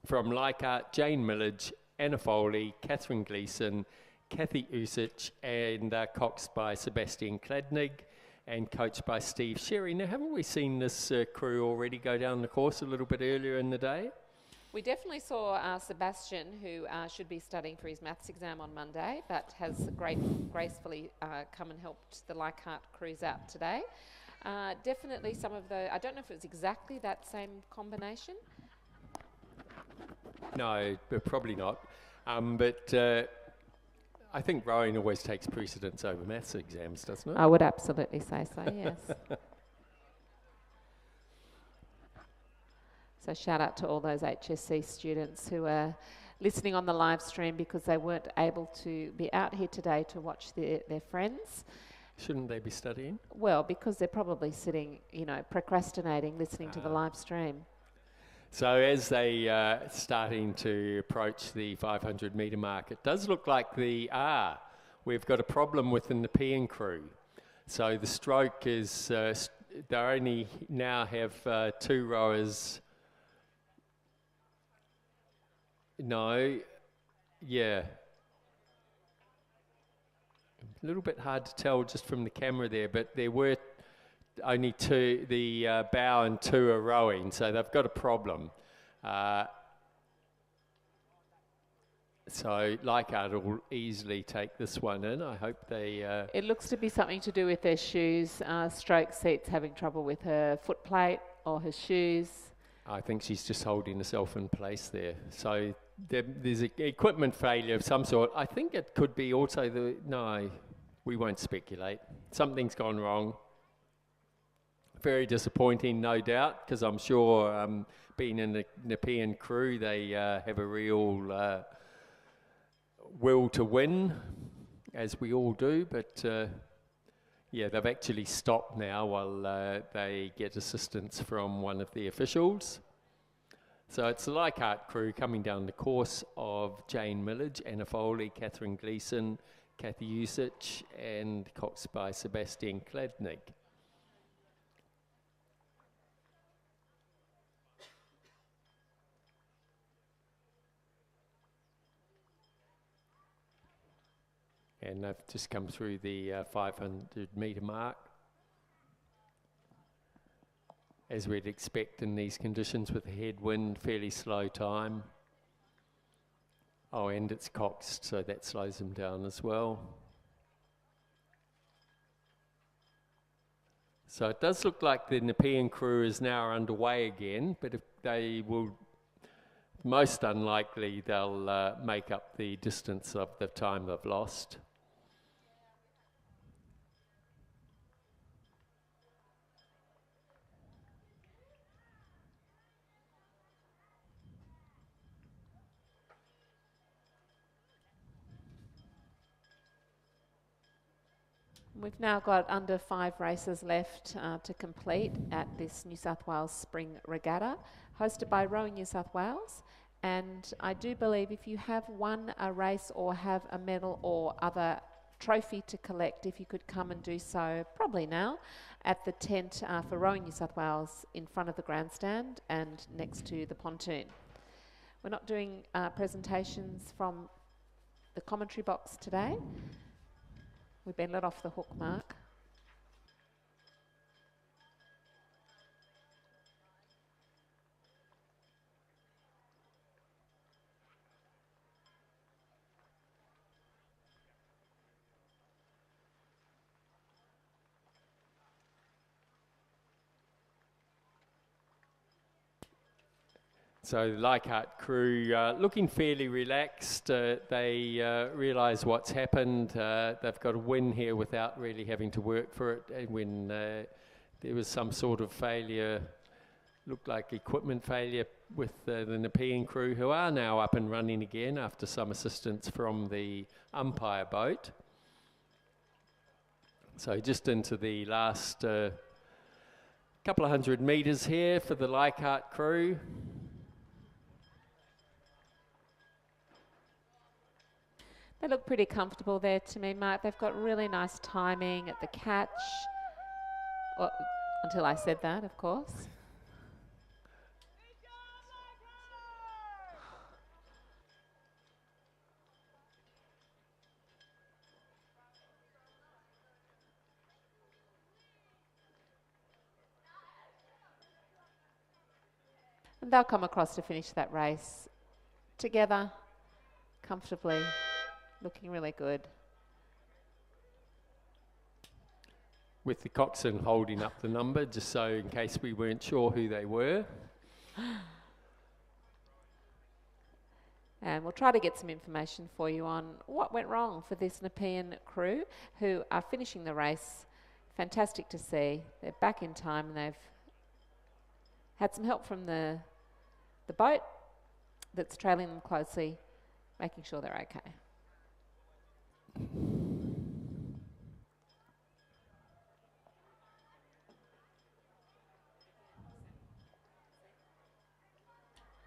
from Leichhardt, Jane Millage, Anna Foley, Catherine Gleeson, Kathy Usich, and coxed by Sebastian Kladnig and coached by Steve Sherry. Now, haven't we seen this crew already go down the course a little bit earlier in the day? We definitely saw Sebastian, who should be studying for his maths exam on Monday, but has gracefully come and helped the Leichhardt crews out today. Definitely some of the, I don't know if it was exactly that same combination. No, but probably not. But I think rowing always takes precedence over maths exams, doesn't it? I would absolutely say so, yes. So shout out to all those HSC students who are listening on the live stream because they weren't able to be out here today to watch their friends. Shouldn't they be studying? Well, because they're probably sitting, procrastinating, listening to the live stream. So as they starting to approach the 500 metre mark, it does look like we've got a problem with the Nepean crew. So the stroke is, they only now have 2 rowers. No, yeah. A little bit hard to tell just from the camera there, but there were only 2, the bow and 2 are rowing, so they've got a problem. So Leichhardt will easily take this one in. I hope they... It looks to be something to do with their shoes. Stroke Seat's having trouble with her foot plate or her shoes. I think she's just holding herself in place there. So there's an equipment failure of some sort. I think it could be also no, we won't speculate. Something's gone wrong. Very disappointing, no doubt, because I'm sure being in the Nepean crew, they have a real will to win, as we all do. But yeah, they've actually stopped now while they get assistance from one of the officials. So it's the Leichhardt crew coming down the course of Jane Millage, Anna Foley, Catherine Gleeson, Kathy Usich, and coxed by Sebastian Kladnig. And they've just come through the 500 metre mark. As we'd expect in these conditions with a headwind, fairly slow time. Oh, and it's coxed, so that slows them down as well. So it does look like the Nepean crew is now underway again, but if they will, most unlikely they'll make up the distance of the time they've lost. We've now got under 5 races left to complete at this New South Wales Spring Regatta, hosted by Rowing New South Wales. And I do believe if you have won a race or have a medal or other trophy to collect, if you could come and do so, probably now, at the tent for Rowing New South Wales in front of the grandstand and next to the pontoon. We're not doing presentations from the commentary box today. We've been let off the hook, Mark. So the Leichhardt crew looking fairly relaxed. They realise what's happened. They've got a win here without really having to work for it. And when there was some sort of failure, looked like equipment failure with the Nepean crew, who are now up and running again after some assistance from the umpire boat. So just into the last couple of 100 metres here for the Leichhardt crew. They look pretty comfortable there to me, Mark. They've got really nice timing at the catch. Well, until I said that, of course. And they'll come across to finish that race together, comfortably, looking really good. With the coxswain holding up the number, just so in case we weren't sure who they were. And we'll try to get some information for you on what went wrong for this Nepean crew who are finishing the race. Fantastic to see. They're back in time and they've had some help from the boat that's trailing them closely, making sure they're okay.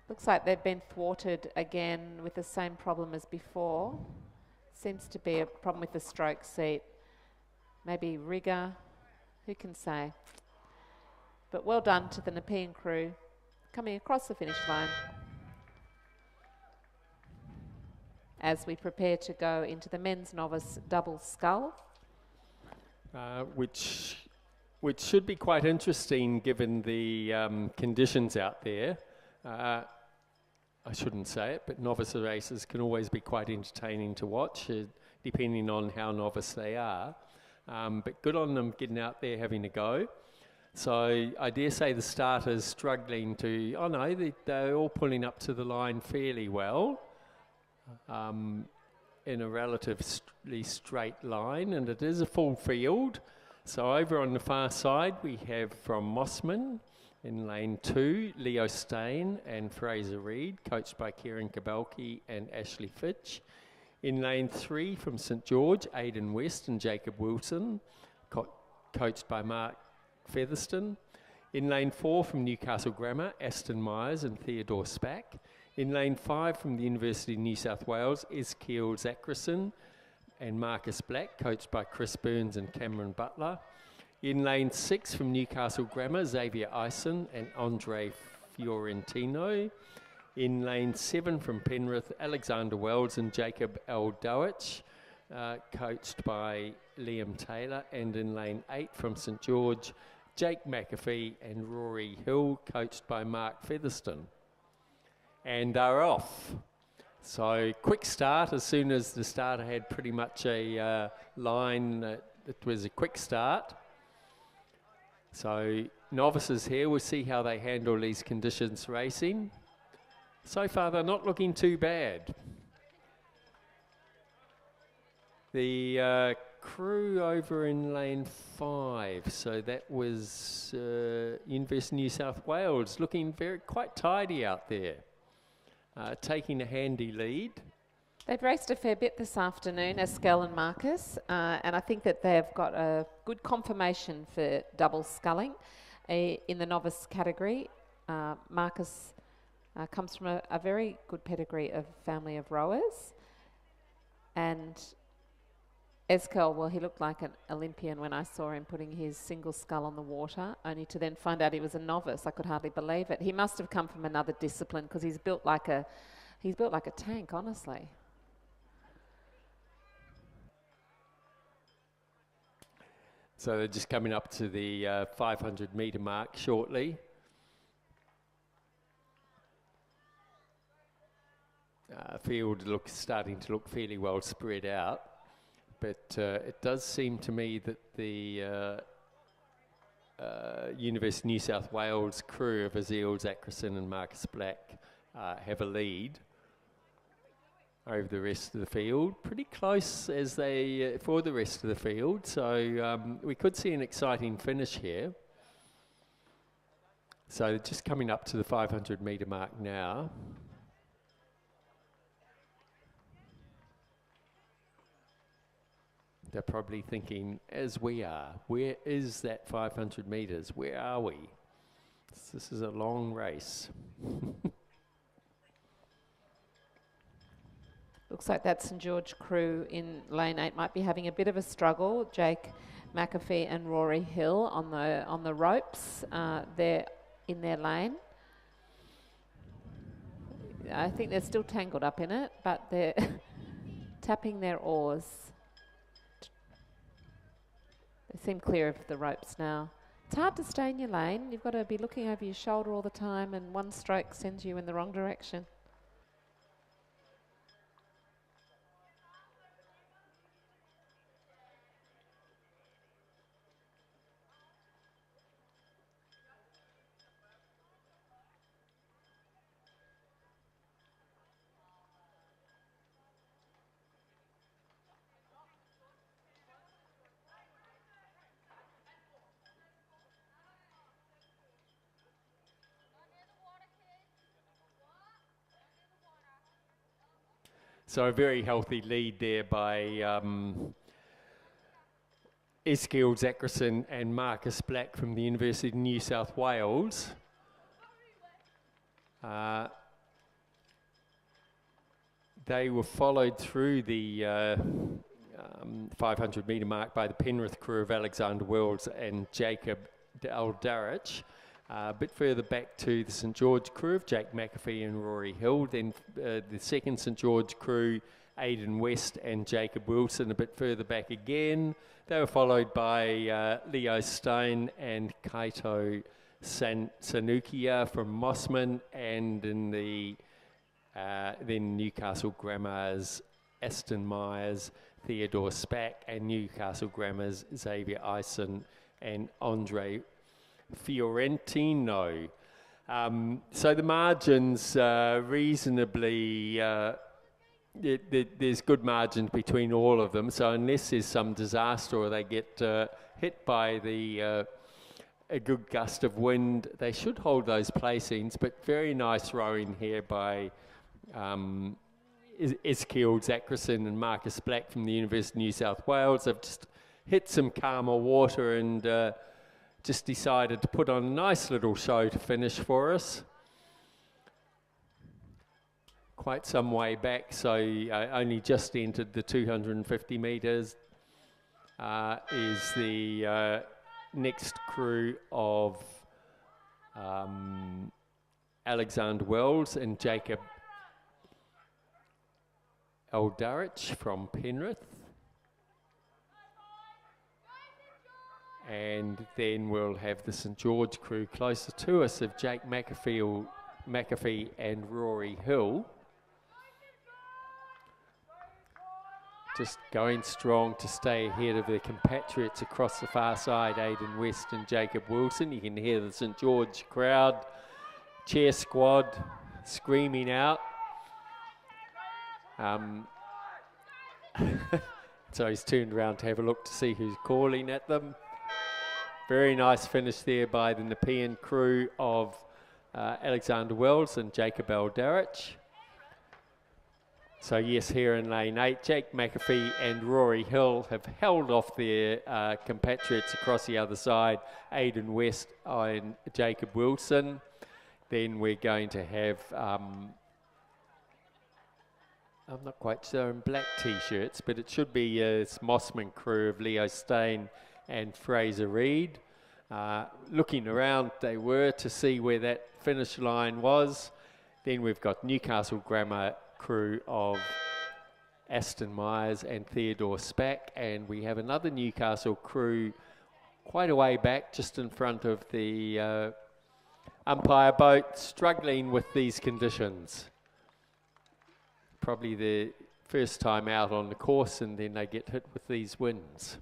Looks like they've been thwarted again with the same problem as before. Seems to be a problem with the stroke seat. Maybe rigger, who can say? But well done to the Nepean crew coming across the finish line as we prepare to go into the men's novice double scull. Which should be quite interesting given the conditions out there. I shouldn't say it, but novice races can always be quite entertaining to watch, depending on how novice they are. But good on them getting out there, having a go. So I dare say the starters struggling to, oh no, they're all pulling up to the line fairly well in a relatively straight line, and it is a full field. So over on the far side, we have from Mossman, in lane 2, Leo Stain and Fraser Reid, coached by Kieran Kabelke and Ashley Fitch. In lane 3, from St George, Aidan West and Jacob Wilson, coached by Mark Featherston. In lane 4, from Newcastle Grammar, Aston Myers and Theodore Spack. In lane 5, from the University of New South Wales, Ezekiel Zachrison and Marcus Black, coached by Chris Burns and Cameron Butler. In lane 6 from Newcastle Grammar, Xavier Eisen and Andre Fiorentino. In lane 7 from Penrith, Alexander Wells and Jacob Eldowich, coached by Liam Taylor. And in lane 8 from St George, Jake McAfee and Rory Hill, coached by Mark Featherston. And they're off. So quick start. As soon as the starter had pretty much a line, it was a quick start. So novices here, we'll see how they handle these conditions racing. So far, they're not looking too bad. The crew over in lane 5, so that was University of New South Wales, looking quite tidy out there, taking a handy lead. They've raced a fair bit this afternoon, Eskel and Marcus, and I think that they've got a good confirmation for double sculling in the novice category. Marcus comes from a very good pedigree of family of rowers, and Eskel, well, he looked like an Olympian when I saw him putting his single scull on the water, only to then find out he was a novice. I could hardly believe it. He must have come from another discipline because he's built like a tank, honestly. So they're just coming up to the 500 metre mark shortly. Field starting to look fairly well spread out, but it does seem to me that the University of New South Wales crew of Ezekiel Zachrison and Marcus Black have a lead over the rest of the field, pretty close as they for the rest of the field, so we could see an exciting finish here. So just coming up to the 500 metre mark now. They're probably thinking, as we are, where is that 500 metres? Where are we? This is a long race. Looks like that St George crew in lane 8 might be having a bit of a struggle. Jake McAfee and Rory Hill on the ropes. They're in their lane. I think they're still tangled up in it, but they're tapping their oars. They seem clear of the ropes now. It's hard to stay in your lane. You've got to be looking over your shoulder all the time, and one stroke sends you in the wrong direction. So a very healthy lead there by Eskiel Zackerson and Marcus Black from the University of New South Wales. They were followed through the 500 metre mark by the Penrith crew of Alexander Wells and Jacob Aldarich. A bit further back to the St George crew of Jake McAfee and Rory Hill. Then the second St George crew, Aidan West and Jacob Wilson, a bit further back again. They were followed by Leo Stein and Kaito Sanukia from Mossman, and in the then Newcastle Grammar's Aston Myers, Theodore Spack, and Newcastle Grammar's Xavier Eisen and Andre Fiorentino. So the margins reasonably, there's good margins between all of them. So unless there's some disaster or they get hit by a good gust of wind, they should hold those placings. But very nice rowing here by Eskiel Zackerson and Marcus Black from the University of New South Wales. They've just hit some calmer water and just decided to put on a nice little show to finish for us. Quite some way back, so only just entered the 250 metres is the next crew of Alexander Wells and Jacob Aldarich from Penrith. And then we'll have the St George crew closer to us of Jake McAfee and Rory Hill. Just going strong to stay ahead of their compatriots across the far side, Aidan West and Jacob Wilson. You can hear the St George crowd, cheer squad screaming out. So he's turned around to have a look to see who's calling at them. Very nice finish there by the Nepean crew of Alexander Wells and Jacob Aldarich. So yes, here in lane 8, Jake McAfee and Rory Hill have held off their compatriots across the other side, Aidan West and Jacob Wilson. Then we're going to have, I'm not quite sure, in black t-shirts, but it should be a Mossman crew of Leo Stein and Fraser Reid. Looking around, they were to see where that finish line was. Then we've got Newcastle Grammar crew of Aston Myers and Theodore Spack, and we have another Newcastle crew quite a way back, just in front of the umpire boat, struggling with these conditions. Probably the first time out on the course, and then they get hit with these winds.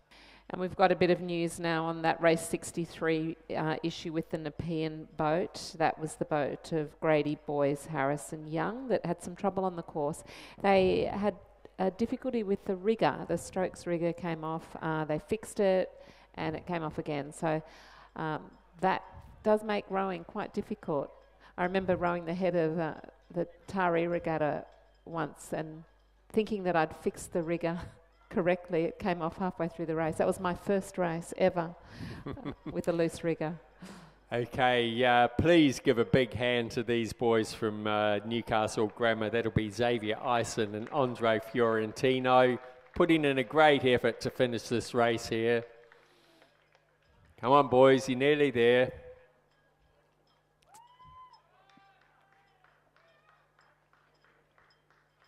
And we've got a bit of news now on that race 63 issue with the Nepean boat. That was the boat of Grady, Boys, Harris and Young that had some trouble on the course. They had a difficulty with the rigger. The strokes rigger came off. They fixed it and it came off again. So that does make rowing quite difficult. I remember rowing the head of the Taree Regatta once and thinking that I'd fixed the rigger correctly. It came off halfway through the race. That was my first race ever with a loose rigger. Okay, please give a big hand to these boys from Newcastle Grammar. That'll be Xavier Eisen and Andre Fiorentino, putting in a great effort to finish this race here. Come on, boys, you're nearly there.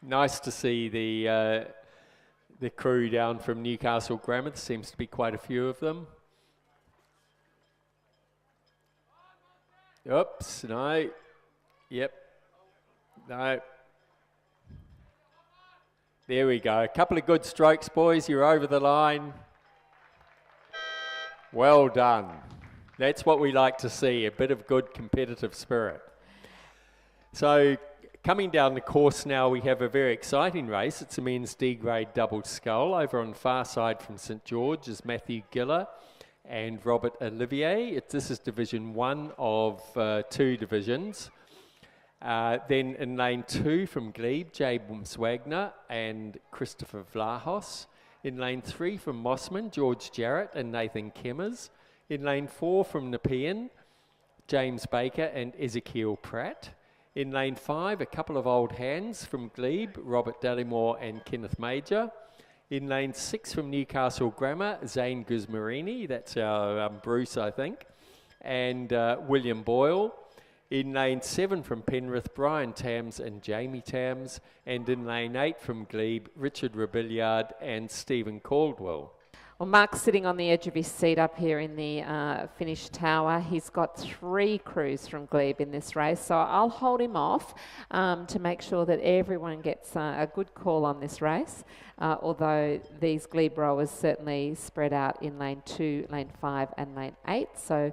Nice to see the crew down from Newcastle Grammar. There seems to be quite a few of them. Oops, no. Yep. No. There we go. A couple of good strokes, boys. You're over the line. Well done. That's what we like to see, a bit of good competitive spirit. So, coming down the course now, we have a very exciting race. It's a men's D-grade double scull. Over on the far side from St George is Matthew Giller and Robert Olivier. This is Division 1 of 2 divisions. Then in lane 2 from Glebe, James Wagner and Christopher Vlahos. In lane 3 from Mossman, George Jarrett and Nathan Kemmers. In lane 4 from Nepean, James Baker and Ezekiel Pratt. In lane 5, a couple of old hands from Glebe, Robert Dallimore and Kenneth Major. In lane 6 from Newcastle Grammar, Zane Guzmarini, that's our Bruce, I think, and William Boyle. In lane 7 from Penrith, Brian Tams and Jamie Tams. And in lane 8 from Glebe, Richard Rebillard and Stephen Caldwell. Well, Mark's sitting on the edge of his seat up here in the finish tower. He's got 3 crews from Glebe in this race, so I'll hold him off to make sure that everyone gets a good call on this race, although these Glebe rowers certainly spread out in lane 2, lane 5 and lane 8. So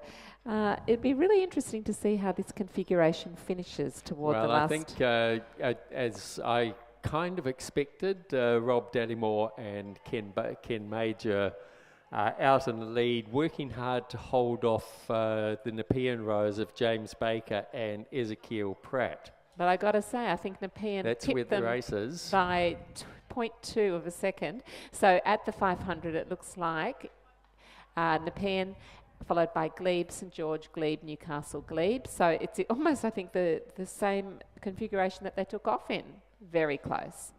it'd be really interesting to see how this configuration finishes toward the last. Well, I think as I kind of expected, Rob Dallimore and Ken Major out in the lead, working hard to hold off the Nepean rows of James Baker and Ezekiel Pratt. But I got to say, I think Nepean tipped them by 0.2 of a second. So at the 500, it looks like Nepean, followed by Glebe, St George, Glebe, Newcastle, Glebe. So it's almost, I think, the same configuration that they took off in. Very close.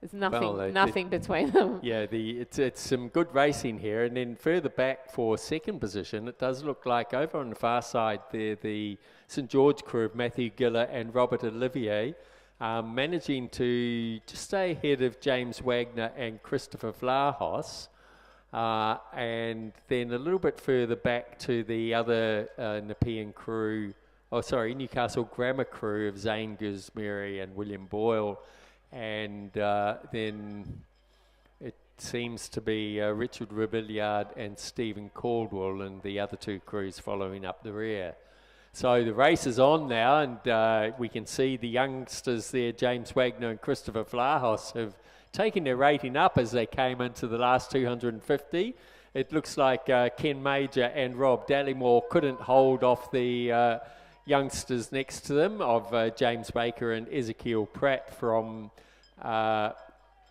There's nothing between them. Yeah, it's some good racing here. And then further back for second position, it does look like over on the far side there, the St George crew of Matthew Giller and Robert Olivier managing to just stay ahead of James Wagner and Christopher Vlahos. And then a little bit further back to the other Nepean crew, Newcastle Grammar crew of Zane Guzmeri and William Boyle. And then it seems to be Richard Rebillard and Stephen Caldwell and the other 2 crews following up the rear. So the race is on now, and we can see the youngsters there, James Wagner and Christopher Vlahos, have taken their rating up as they came into the last 250. It looks like Ken Major and Rob Dallimore couldn't hold off the youngsters next to them of James Baker and Ezekiel Pratt from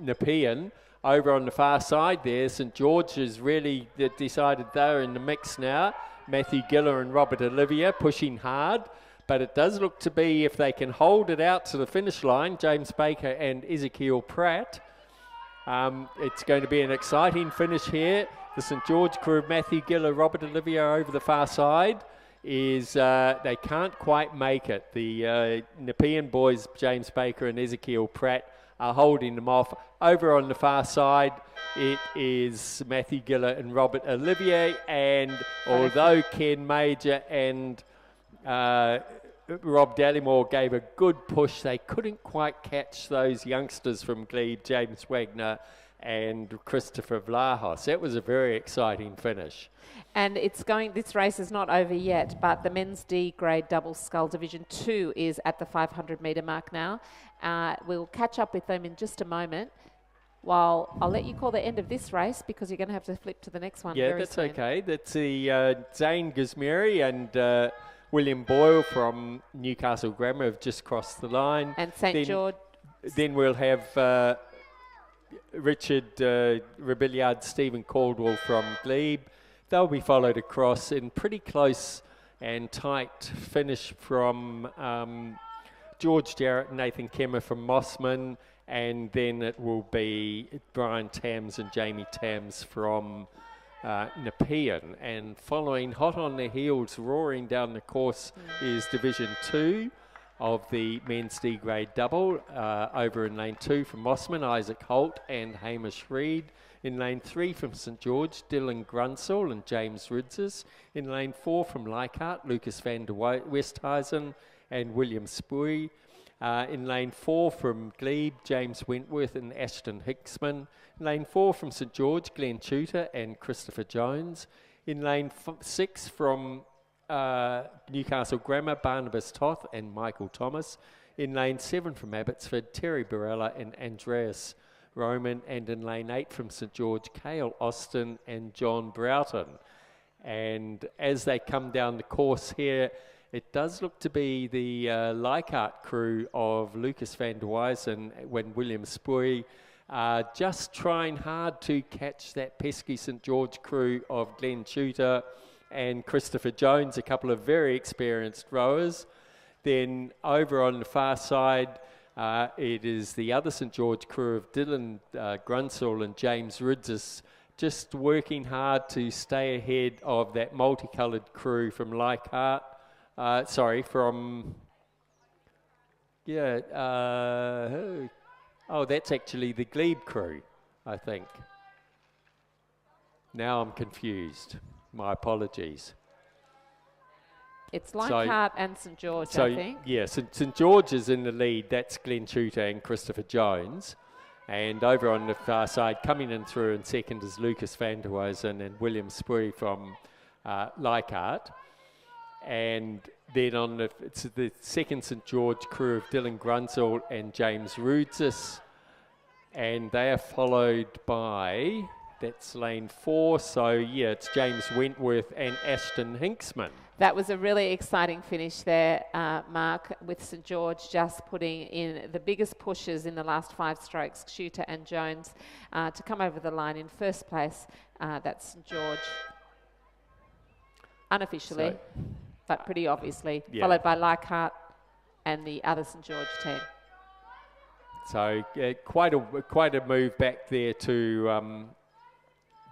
Nepean. Over on the far side there, St George has really decided they're in the mix now. Matthew Giller and Robert Olivier pushing hard, but it does look to be, if they can hold it out to the finish line, James Baker and Ezekiel Pratt, it's going to be an exciting finish here. The St George crew of Matthew Giller, Robert Olivier over the far side is they can't quite make it. The Nepean boys, James Baker and Ezekiel Pratt, are holding them off. Over on the far side, it is Matthew Giller and Robert Olivier, and although Ken Major and Rob Dallimore gave a good push, they couldn't quite catch those youngsters from Glebe, James Wagner and Christopher Vlahos. That was a very exciting finish. And this race is not over yet, but the men's D grade double scull Division 2 is at the 500 metre mark now. We'll catch up with them in just a moment. While I'll let you call the end of this race because you're going to have to flip to the next one. Yeah, that's soon. Okay. That's the Zane Guzmeri and William Boyle from Newcastle Grammar have just crossed the line. And St George. Then we'll have Richard Rebillard, Stephen Caldwell from Glebe. they'll be followed across in pretty close and tight finish from George Jarrett and Nathan Kemmer from Mossman, and then it will be Brian Tams and Jamie Tams from Nepean. And following hot on their heels, roaring down the course, is Division 2 of the men's D-grade double. Over in lane 2 from Mossman, Isaac Holt and Hamish Reid. In lane 3 from St George, Dylan Grunsell and James Ridzes. In lane 4 from Leichhardt, Lucas van der Westhuizen and William Spooey. In lane 4 from Glebe, James Wentworth and Ashton Hicksman. In lane 4 from St George, Glenn Tudor and Christopher Jones. In lane 6 from Newcastle Grammar, Barnabas Toth and Michael Thomas. In lane 7 from Abbotsford, Terry Barella and Andreas Roman. And in lane 8 from St George, Cale Austin and John Broughton. And as they come down the course here, it does look to be the Leichhardt crew of Lucas van der Weysen when William Spooey just trying hard to catch that pesky St George crew of Glenn Tudor and Christopher Jones, a couple of very experienced rowers. Then over on the far side, it is the other St George crew of Dylan Grunsell and James Ridzes, just working hard to stay ahead of that multicoloured crew from Leichhardt. That's actually the Glebe crew, I think. Now I'm confused. My apologies. It's Leichhardt and St George, so I think. Yeah, St George is in the lead. That's Glenn Tudor and Christopher Jones. And over on the far side, coming in through in second is Lucas van der Weysen and William Spooey from Leichhardt. And then it's the second St George crew of Dylan Grunsell and James Ridzes. And they are followed by, that's lane 4, so yeah, it's James Wentworth and Ashton Hinksman. That was a really exciting finish there, Mark, with St George just putting in the biggest pushes in the last 5 strokes, Shooter and Jones, to come over the line in first place. That's St George, unofficially, but pretty obviously, followed by Leichhardt and the other St George team. So quite a move back there to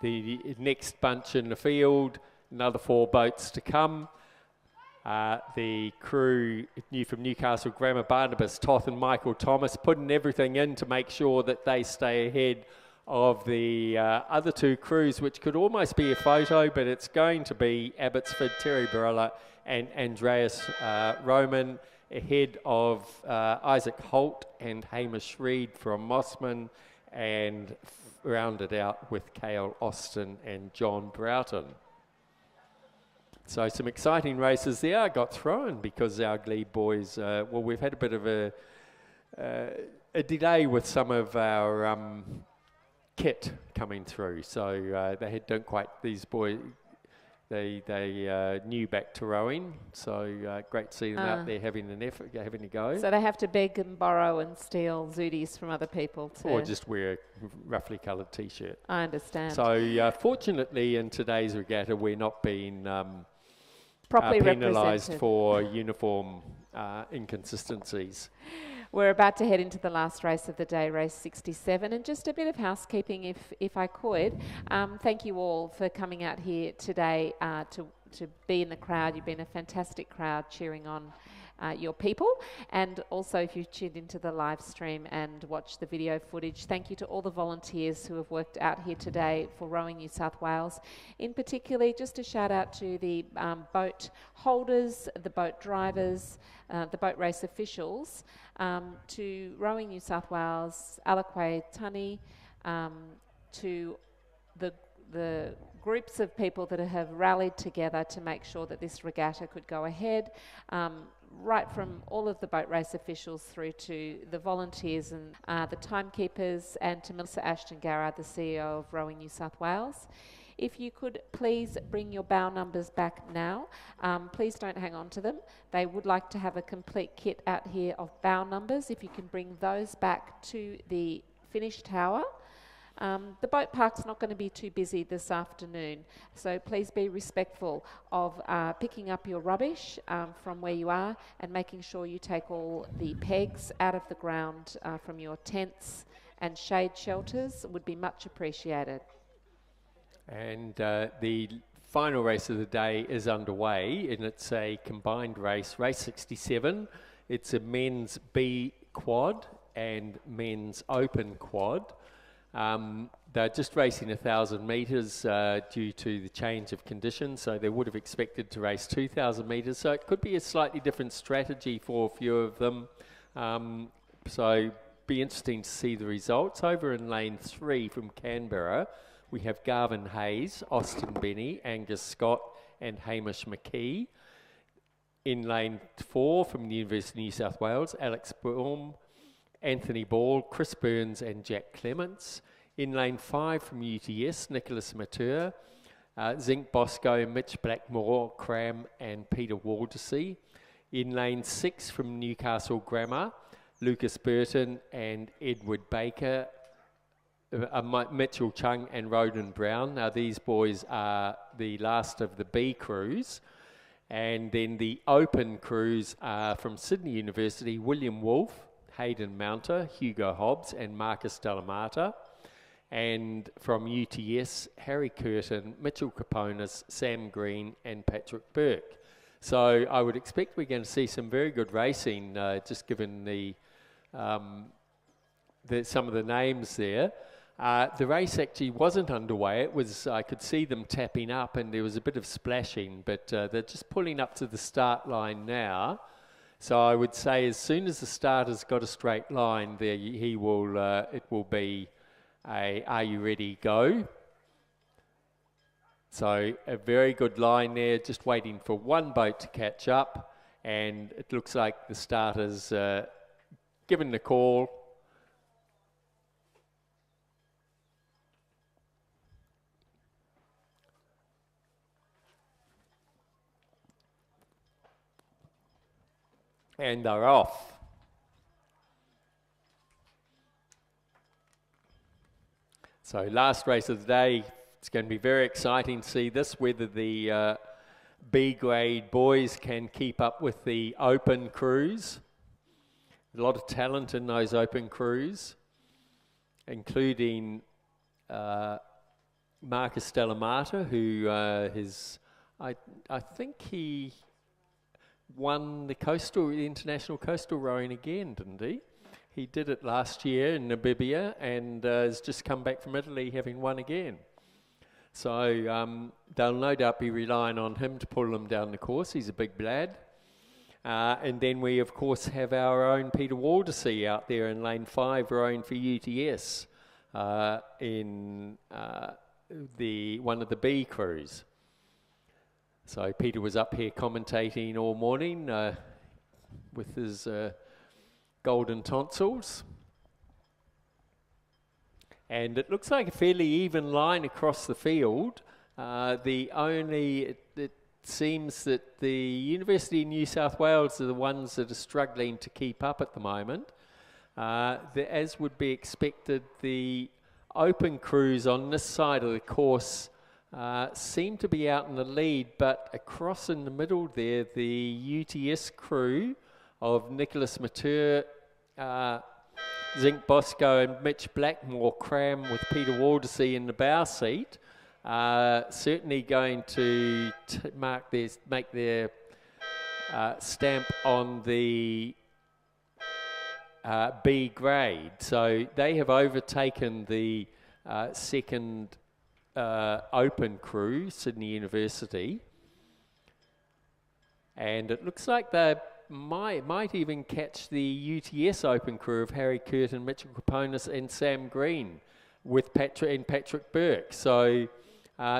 the next bunch in the field. Another 4 boats to come. The crew from Newcastle Grammar, Barnabas Toth and Michael Thomas, putting everything in to make sure that they stay ahead of the other 2 crews, which could almost be a photo, but it's going to be Abbotsford, Terry Barella and Andreas Roman, ahead of Isaac Holt and Hamish Reid from Mossman, and rounded out with Cale Austin and John Broughton. So some exciting races there got thrown because our Glebe boys, we've had a bit of a delay with some of our kit coming through. So these boys, they new back to rowing. So great to see them out there having an effort, having a go. So they have to beg and borrow and steal zooties from other people to... Or just wear a roughly coloured T-shirt. I understand. So fortunately in today's regatta we're not being... properly penalised represented for uniform inconsistencies. We're about to head into the last race of the day, race 67, and just a bit of housekeeping if I could. Thank you all for coming out here today to be in the crowd. You've been a fantastic crowd cheering on your people, and also if you've tuned into the live stream and watched the video footage, thank you to all the volunteers who have worked out here today for Rowing New South Wales. In particular, just a shout out to the boat holders, the boat drivers, the boat race officials, to Rowing New South Wales, Alaquay Tunny, to the groups of people that have rallied together to make sure that this regatta could go ahead, right from all of the boat race officials through to the volunteers and the timekeepers, and to Melissa Ashton-Garrard, the CEO of Rowing New South Wales. If you could please bring your bow numbers back now. Please don't hang on to them. They would like to have a complete kit out here of bow numbers. If you can bring those back to the finish tower. The boat park's not going to be too busy this afternoon, so please be respectful of picking up your rubbish from where you are and making sure you take all the pegs out of the ground from your tents and shade shelters would be much appreciated. And the final race of the day is underway, and it's a combined race, race 67. It's a men's B quad and men's open quad. They're just racing 1,000 metres due to the change of conditions, so they would have expected to race 2,000 metres, so it could be a slightly different strategy for a few of them. So be interesting to see the results. Over in lane 3 from Canberra, we have Garvin Hayes, Austin Benny, Angus Scott and Hamish McKee. In lane 4 from the University of New South Wales, Alex Baum, Anthony Ball, Chris Burns and Jack Clements. In lane 5 from UTS, Nicholas Mature, Zinc Bosco, Mitch Blackmore, Cram and Peter Waldersea. In lane 6 from Newcastle Grammar, Lucas Burton and Edward Baker, Mitchell Chung and Roden Brown. Now these boys are the last of the B crews. And then the open crews are from Sydney University, William Wolfe, Hayden Mounter, Hugo Hobbs and Marcus Delamata. And from UTS, Harry Curtin, Mitchell Caponis, Sam Green and Patrick Burke. So I would expect we're going to see some very good racing, just given the some of the names there. The race actually wasn't underway. It was, I could see them tapping up and there was a bit of splashing, but they're just pulling up to the start line now. So I would say as soon as the starter's got a straight line there, he will, it will be a "Are you ready, go?" So a very good line there, just waiting for one boat to catch up, and it looks like the starter's given the call. And they're off. So last race of the day, it's going to be very exciting to see this, whether the B grade boys can keep up with the open crews. A lot of talent in those open crews, including Marcus Delamata, who I think he won the international coastal rowing again, didn't he? He did it last year in Namibia and has just come back from Italy having won again. So they'll no doubt be relying on him to pull them down the course. He's a big lad. And then we, of course, have our own Peter Waldersea out there in lane 5 rowing for UTS in one of the B crews. So Peter was up here commentating all morning with his golden tonsils. And it looks like a fairly even line across the field. It seems that the University of New South Wales are the ones that are struggling to keep up at the moment. As would be expected, the open crews on this side of the course seem to be out in the lead, but across in the middle there, the UTS crew of Nicholas Mature, Zinc Bosco and Mitch Blackmore cram with Peter Waldersea in the bow seat, certainly going to make their stamp on the B grade. So they have overtaken the second open crew, Sydney University, and it looks like they might even catch the UTS open crew of Harry Curtin, Mitchell Caponis and Sam Green with Patrick Burke. So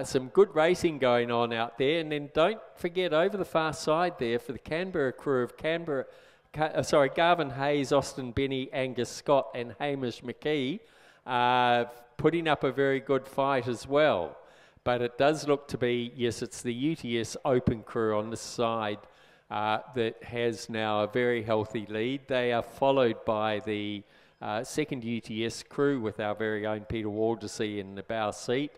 some good racing going on out there. And then don't forget over the far side there for the Canberra crew of Garvin Hayes, Austin Benny, Angus Scott and Hamish McKee putting up a very good fight as well. But it does look to be, yes, it's the UTS open crew on this side that has now a very healthy lead. They are followed by the second UTS crew with our very own Peter Waldersee in the bow seat.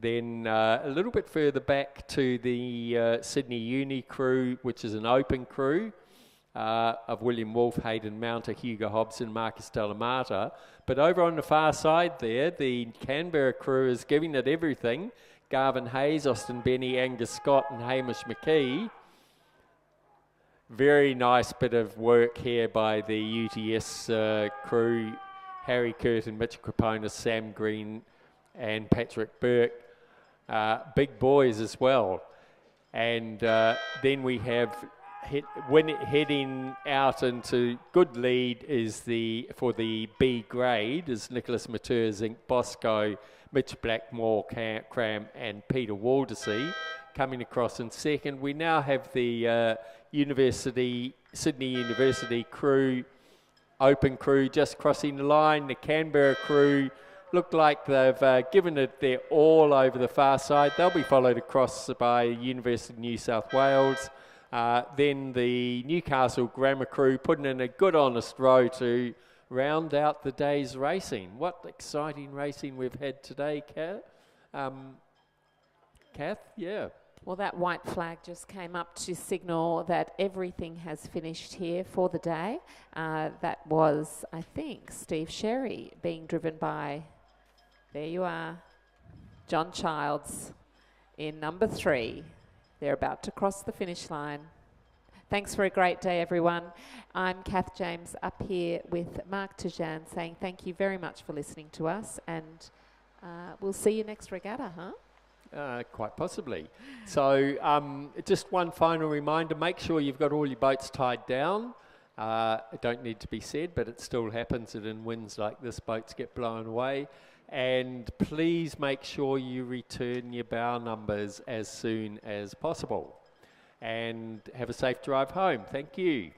Then a little bit further back to the Sydney Uni crew, which is an open crew of William Wolfe, Hayden Mounter, Hugo Hobson, Marcus Delamata. But over on the far side there, the Canberra crew is giving it everything. Garvin Hayes, Austin Benny, Angus Scott and Hamish McKee. Very nice bit of work here by the UTS crew. Harry Curtin, Mitch Craponis, Sam Green and Patrick Burke. Big boys as well. And then we have, heading out into good lead is for the B grade is Nicholas Matur, Zink Bosco, Mitch Blackmore, Cram and Peter Waldersee coming across in second. We now have the Sydney University crew, open crew just crossing the line. The Canberra crew look like they've given it their all over the far side. They'll be followed across by University of New South Wales. Then the Newcastle Grammar crew putting in a good honest row to round out the day's racing. What exciting racing we've had today, Kath? Yeah. Well, that white flag just came up to signal that everything has finished here for the day. That was, I think, Steve Sherry being driven by, there you are, John Childs in number 3. They're about to cross the finish line. Thanks for a great day, everyone. I'm Kath James up here with Mark Tajan saying thank you very much for listening to us, and we'll see you next regatta, huh? Quite possibly. So just one final reminder, make sure you've got all your boats tied down. It don't need to be said, but it still happens that in winds like this, boats get blown away. And please make sure you return your bow numbers as soon as possible. And have a safe drive home. Thank you.